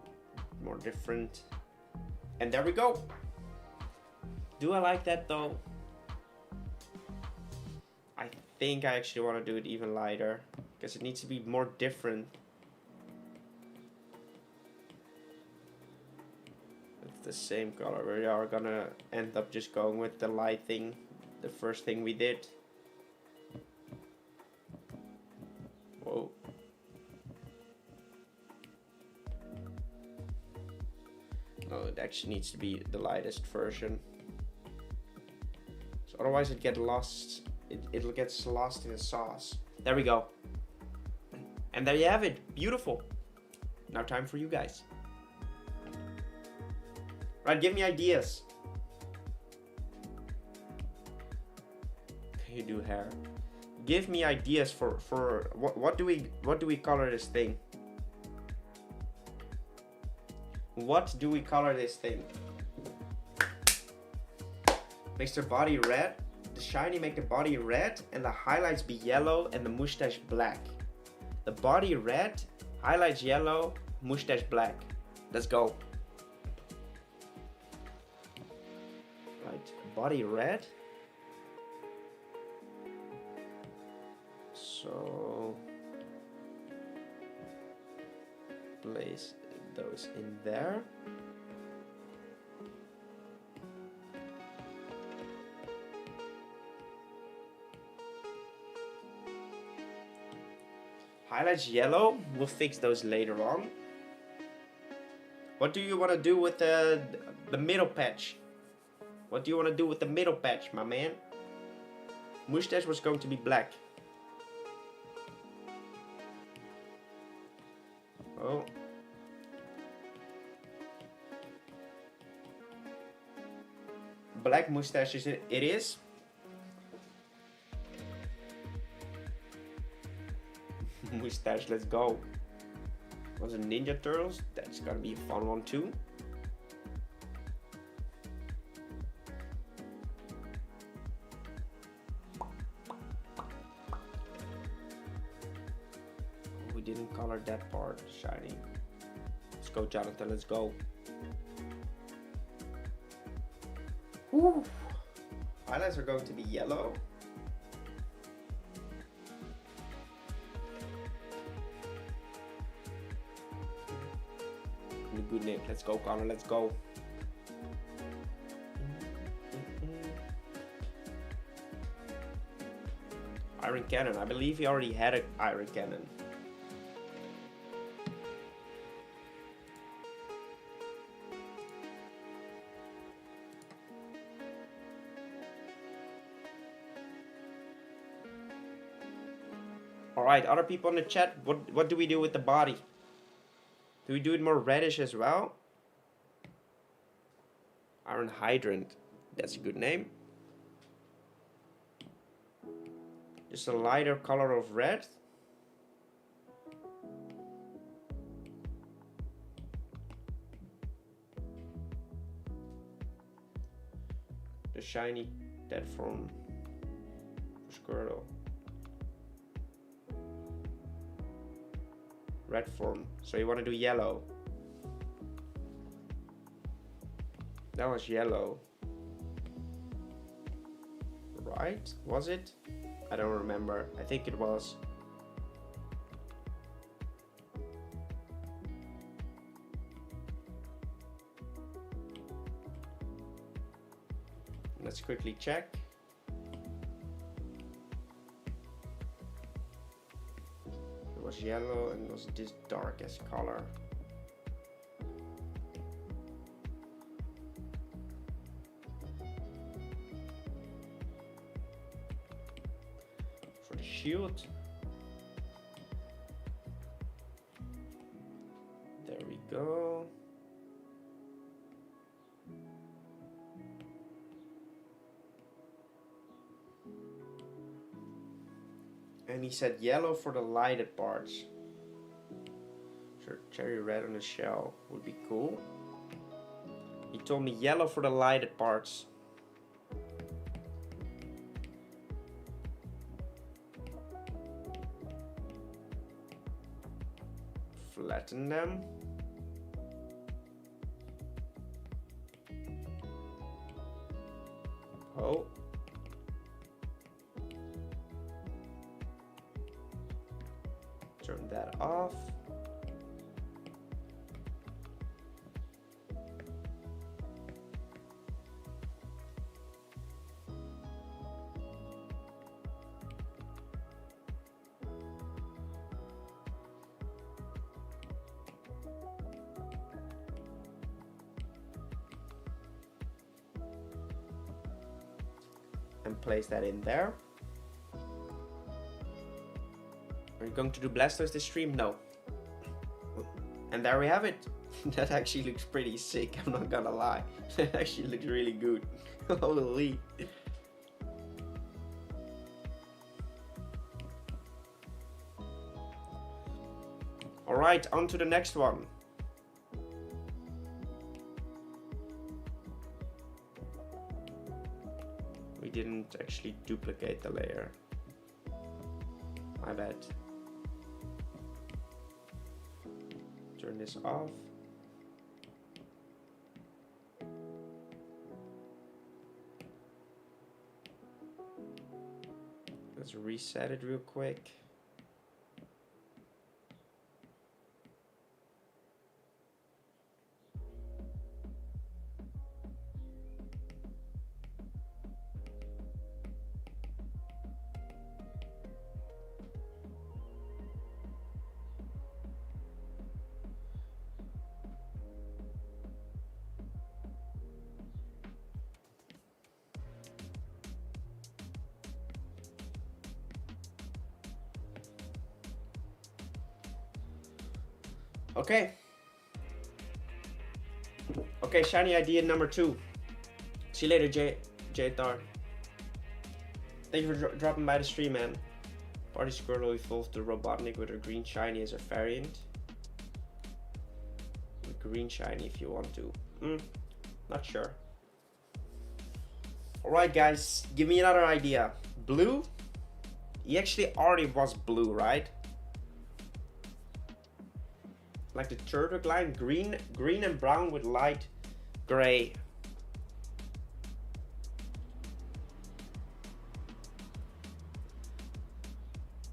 more different. And there we go. Do I like that though? I think I actually want to do it even lighter, because it needs to be more different. It's the same color. We are gonna end up just going with the light thing, the first thing we did. Whoa. No, it actually needs to be the lightest version. So otherwise it gets lost. It'll get lost in the sauce. There we go. And there you have it. Beautiful. Now time for you guys. Right, give me ideas. Can you do hair? Give me ideas for what do we color this thing? What do we color this thing? Makes the body red. The shiny make the body red and the highlights be yellow and the mustache black. The body red, highlights yellow, mustache black. Let's go. Right, body red. So place those in there. Highlights yellow, we'll fix those later on. What do you want to do with the middle patch? What do you want to do with the middle patch, my man? Mustache was going to be black. Oh. Black mustaches it is. Mustache, let's go. Was it Ninja Turtles? That's gonna be a fun one too. We didn't color that part shiny. Let's go, Jonathan, let's go. Woo. Highlights are going to be yellow. Good name. Let's go, Connor. Let's go. Iron Cannon. I believe he already had an Iron Cannon. Alright, other people in the chat, what do we do with the body? Do we do it more reddish as well? Iron Hydrant. That's a good name. Just a lighter color of red. The shiny that from Squirtle. Red form. So you want to do yellow. That was yellow. Right? Was it? I don't remember. I think it was. Let's quickly check. Was yellow and was this darkest color. For the shield, there we go. And he said yellow for the lighted parts. Sure, cherry red on the shell would be cool. He told me yellow for the lighted parts. Flatten them. Oh. Turn that off. And place that in there. Are you going to do Blastoise this stream? No. And there we have it. That actually looks pretty sick, I'm not gonna lie. That actually looks really good. Holy. Alright, on to the next one. didn't actually duplicate the layer. My bad. Turn this off. Let's reset it real quick. Okay. Okay, shiny idea number 2. See you later, J-Tar. Thank you for dropping by the stream, man. Party Squirtle evolved to Robotnik with a green shiny as a variant. With green shiny if you want to. Not sure. Alright guys, give me another idea. Blue? He actually already was blue, right? Like the turtle line, green and brown with light gray.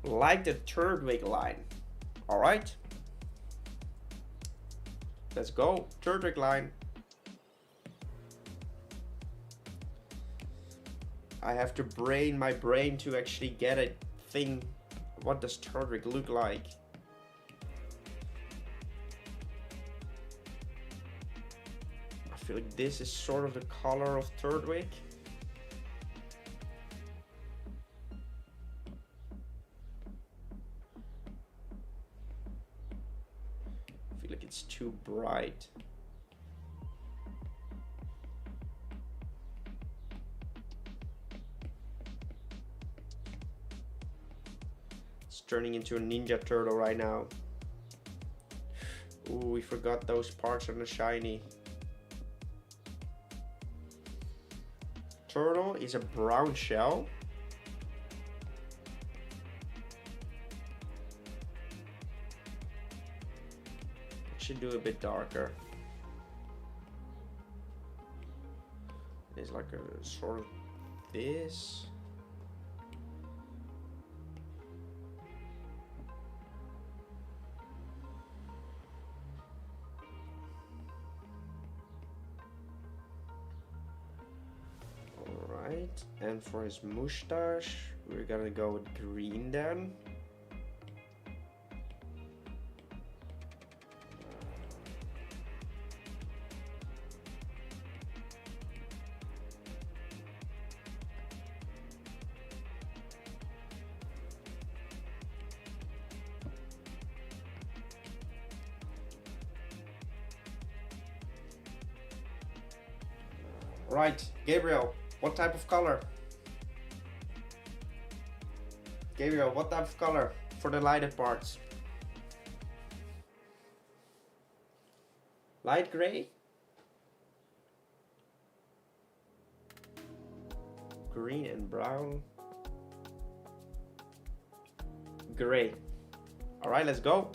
Like the Turtwig line. Alright. Let's go. Turtwig line. I have to brain my brain to actually get a thing. What does Turtwig look like? I feel like this is sort of the color of Turtwig. I feel like it's too bright. It's turning into a ninja turtle right now. Ooh, we forgot those parts on the shiny. Turtle is a brown shell. It should do a bit darker. It's like a sort of this. And for his mustache, we're gonna go with green then. Right, Gabriel, what type of color? Gabriel, what type of color for the lighted parts? Light gray? Green and brown. Gray. Alright, let's go.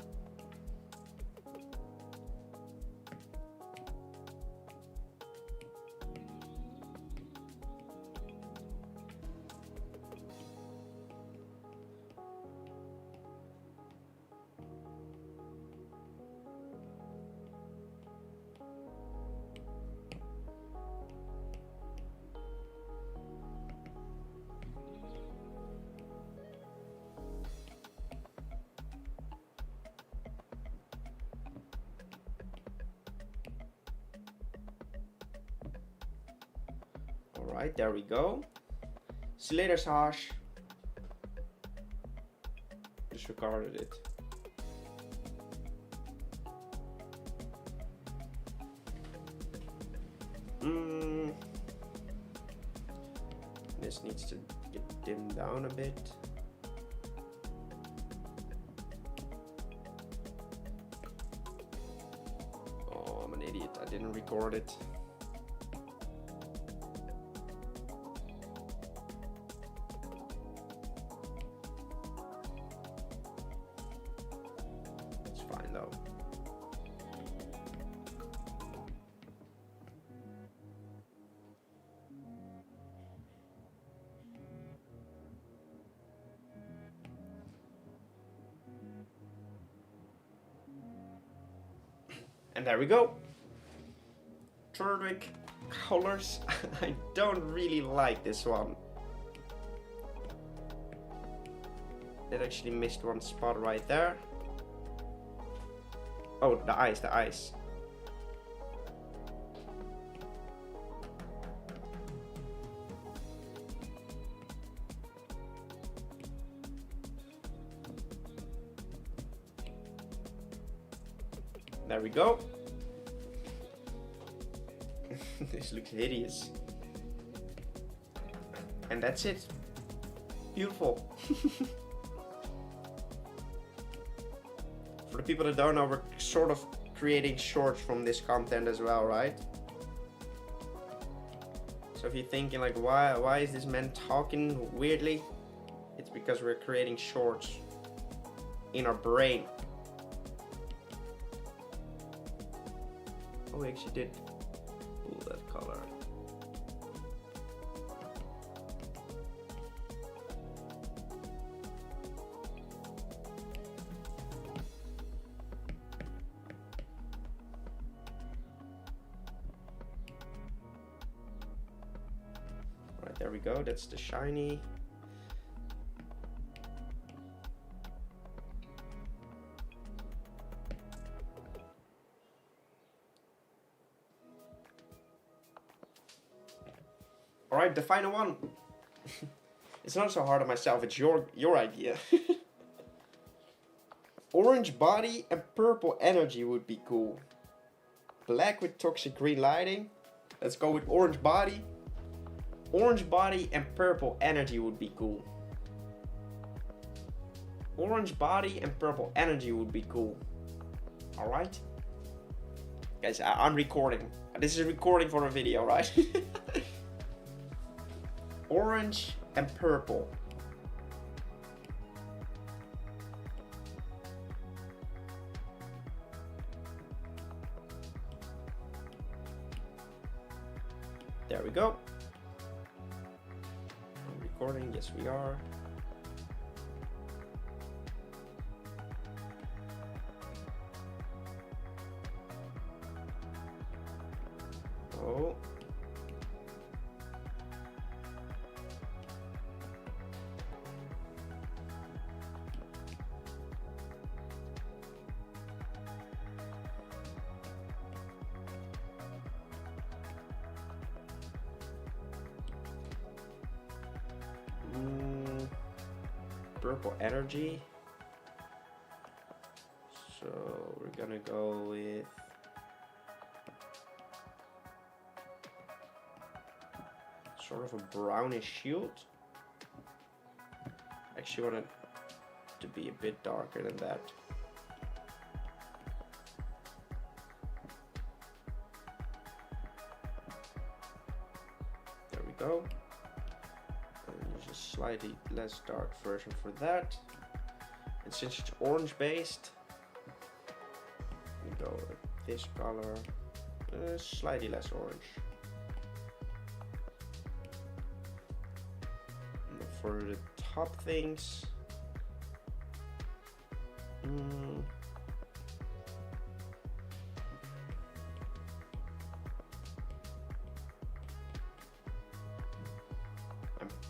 Alright, there we go. See you later, Sash. Disregarded it. This needs to get dimmed down a bit. Oh, I'm an idiot. I didn't record it. though. And there we go. Turtwig colors. I don't really like this one. It actually missed one spot right there. Oh, the eyes, the eyes. There we go. This looks hideous. And that's it. Beautiful. For the people that don't know, we're sort of creating shorts from this content as well, right? So if you're thinking like, why is this man talking weirdly? It's because we're creating shorts in our brain. Oh, we actually did pull that color. Right, there we go. That's the shiny. Alright, the final one. It's not so hard on myself, it's your idea. Orange body and purple energy would be cool. Black with toxic green lighting. Let's go with orange body. Orange body and purple energy would be cool. Orange body and purple energy would be cool. Alright? Guys, I'm recording. This is recording for a video, right? Orange and purple. There we go. I'm recording, yes we are. Oh. Purple energy. So we're gonna go with sort of a brownish shield. Actually want it to be a bit darker than that. There we go. Slightly less dark version for that. And since it's orange based, we go with this color, slightly less orange. And for the top things,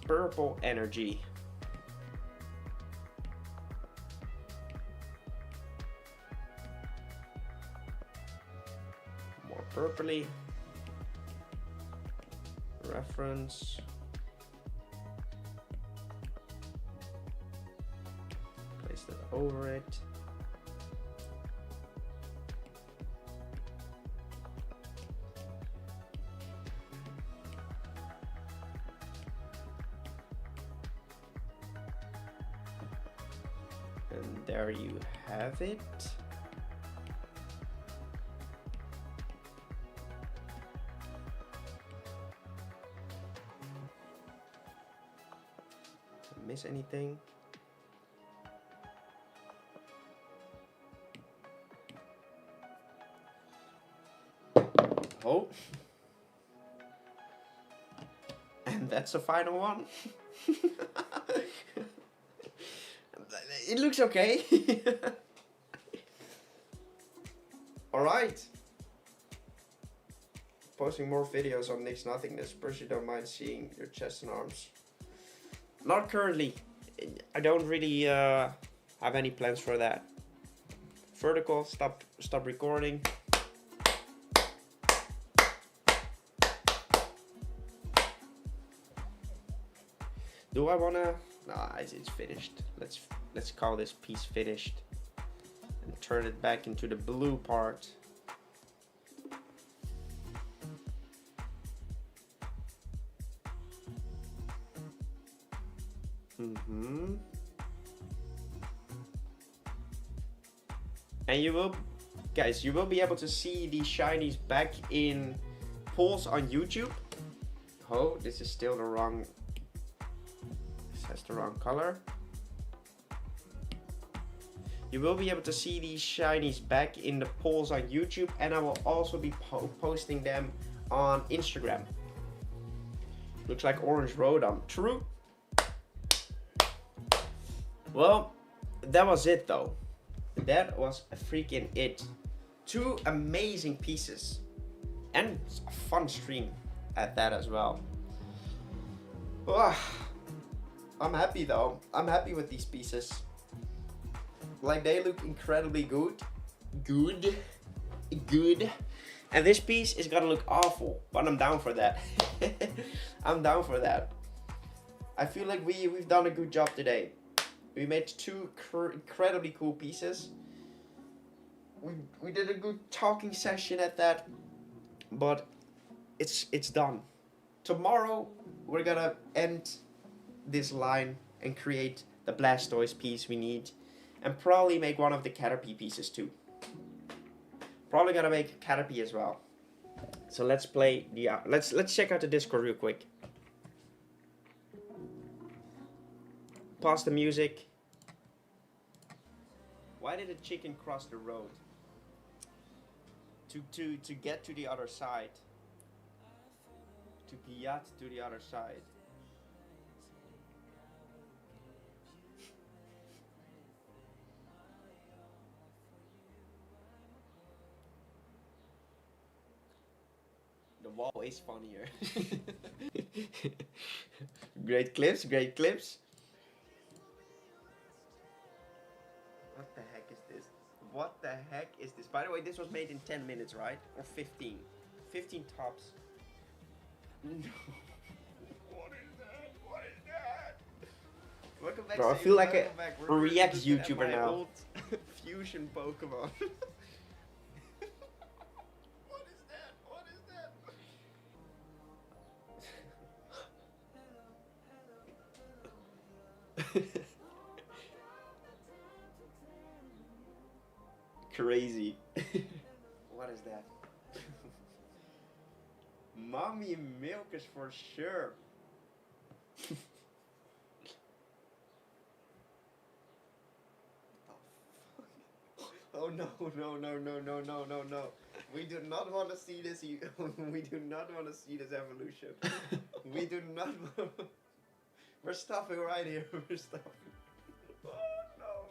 purple energy. More purpley. Reference. Place that over it. And there you have it. Miss anything? Oh. And that's the final one. It looks okay. Alright. Posting more videos on Nick's Nothingness. Personally don't mind seeing your chest and arms. Not currently. I don't really have any plans for that. Vertical, stop recording. Do I wanna? Nah, it's finished. Let's call this piece finished and turn it back into the blue part. And you will, guys, you will be able to see these shinies back in polls on YouTube. Oh, this is still the wrong. This has the wrong color. You will be able to see these shinies back in the polls on YouTube, and I will also be posting them on Instagram. Looks like Orange Rotom. True. Well, that was it though. That was a freaking it. 2 amazing pieces. And a fun stream at that as well. I'm happy though. I'm happy with these pieces. Like, they look incredibly good. Good. And this piece is gonna look awful, but I'm down for that. I'm down for that. I feel like we've done a good job today. We made 2 incredibly cool pieces. We did a good talking session at that, but it's done. Tomorrow we're gonna end this line and create the Blastoise piece we need, and probably make one of the Caterpie pieces too. Probably gonna make Caterpie as well. So let's play the let's check out the Discord real quick. Pause the music. Why did a chicken cross the road? To get to the other side. To get to the other side. The wall is funnier. Great clips, great clips. What the heck is this? What the heck is this? By the way, this was made in 10 minutes, right? Or 15? 15 tops. No. What is that? What is that? Welcome back. Bro, I feel like a React YouTuber now. Old fusion Pokemon. What is that? What is that? Crazy. What is that? Mommy milkers for sure. Oh no, no, no, no, no, no, no, no. We do not want to see this. We do not want to see this evolution. We do not want. We're stopping right here. We're stopping. Oh no.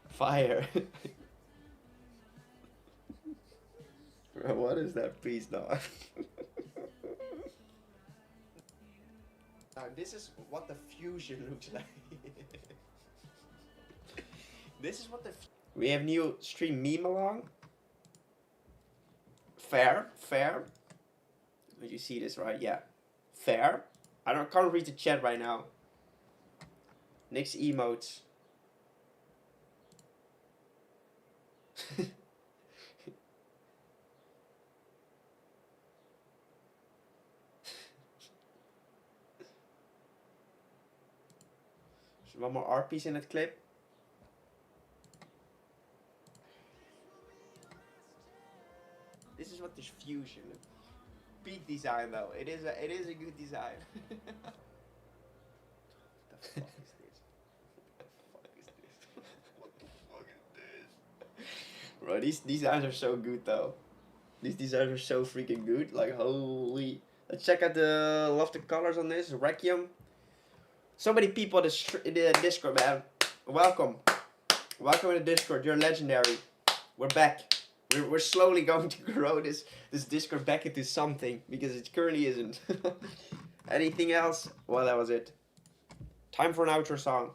Fire. Bro, what is that piece, dog? Now, this is what the fusion looks like. This is what the. We have new stream meme along. Fair, fair. Did you see this, right? Yeah. Fair. Can't read the chat right now. Nick's emotes. There's one more art piece in that clip. This is what this fusion. Peak design though. It is a good design. What the fuck is this? What the fuck is this? What the fuck is this? Bro, these designs are so good though. These designs are so freaking good. Like holy. Let's check out the love the colors on this. Requiem. So many people in the Discord, man. Welcome. Welcome in the Discord. You're legendary. We're back. We're slowly going to grow this Discord back into something because it currently isn't. Anything else? Well, that was it. Time for an outro song.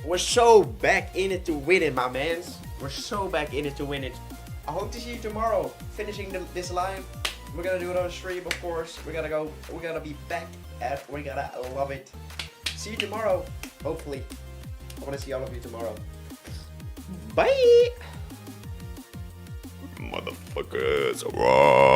We're so back in it to win it, my mans. We're so back in it to win it. I hope to see you tomorrow. Finishing this live. We're gonna do it on stream, of course. We're gonna be back at. We're gonna love it. See you tomorrow. Hopefully. I wanna see all of you tomorrow. Bye. Motherfuckers.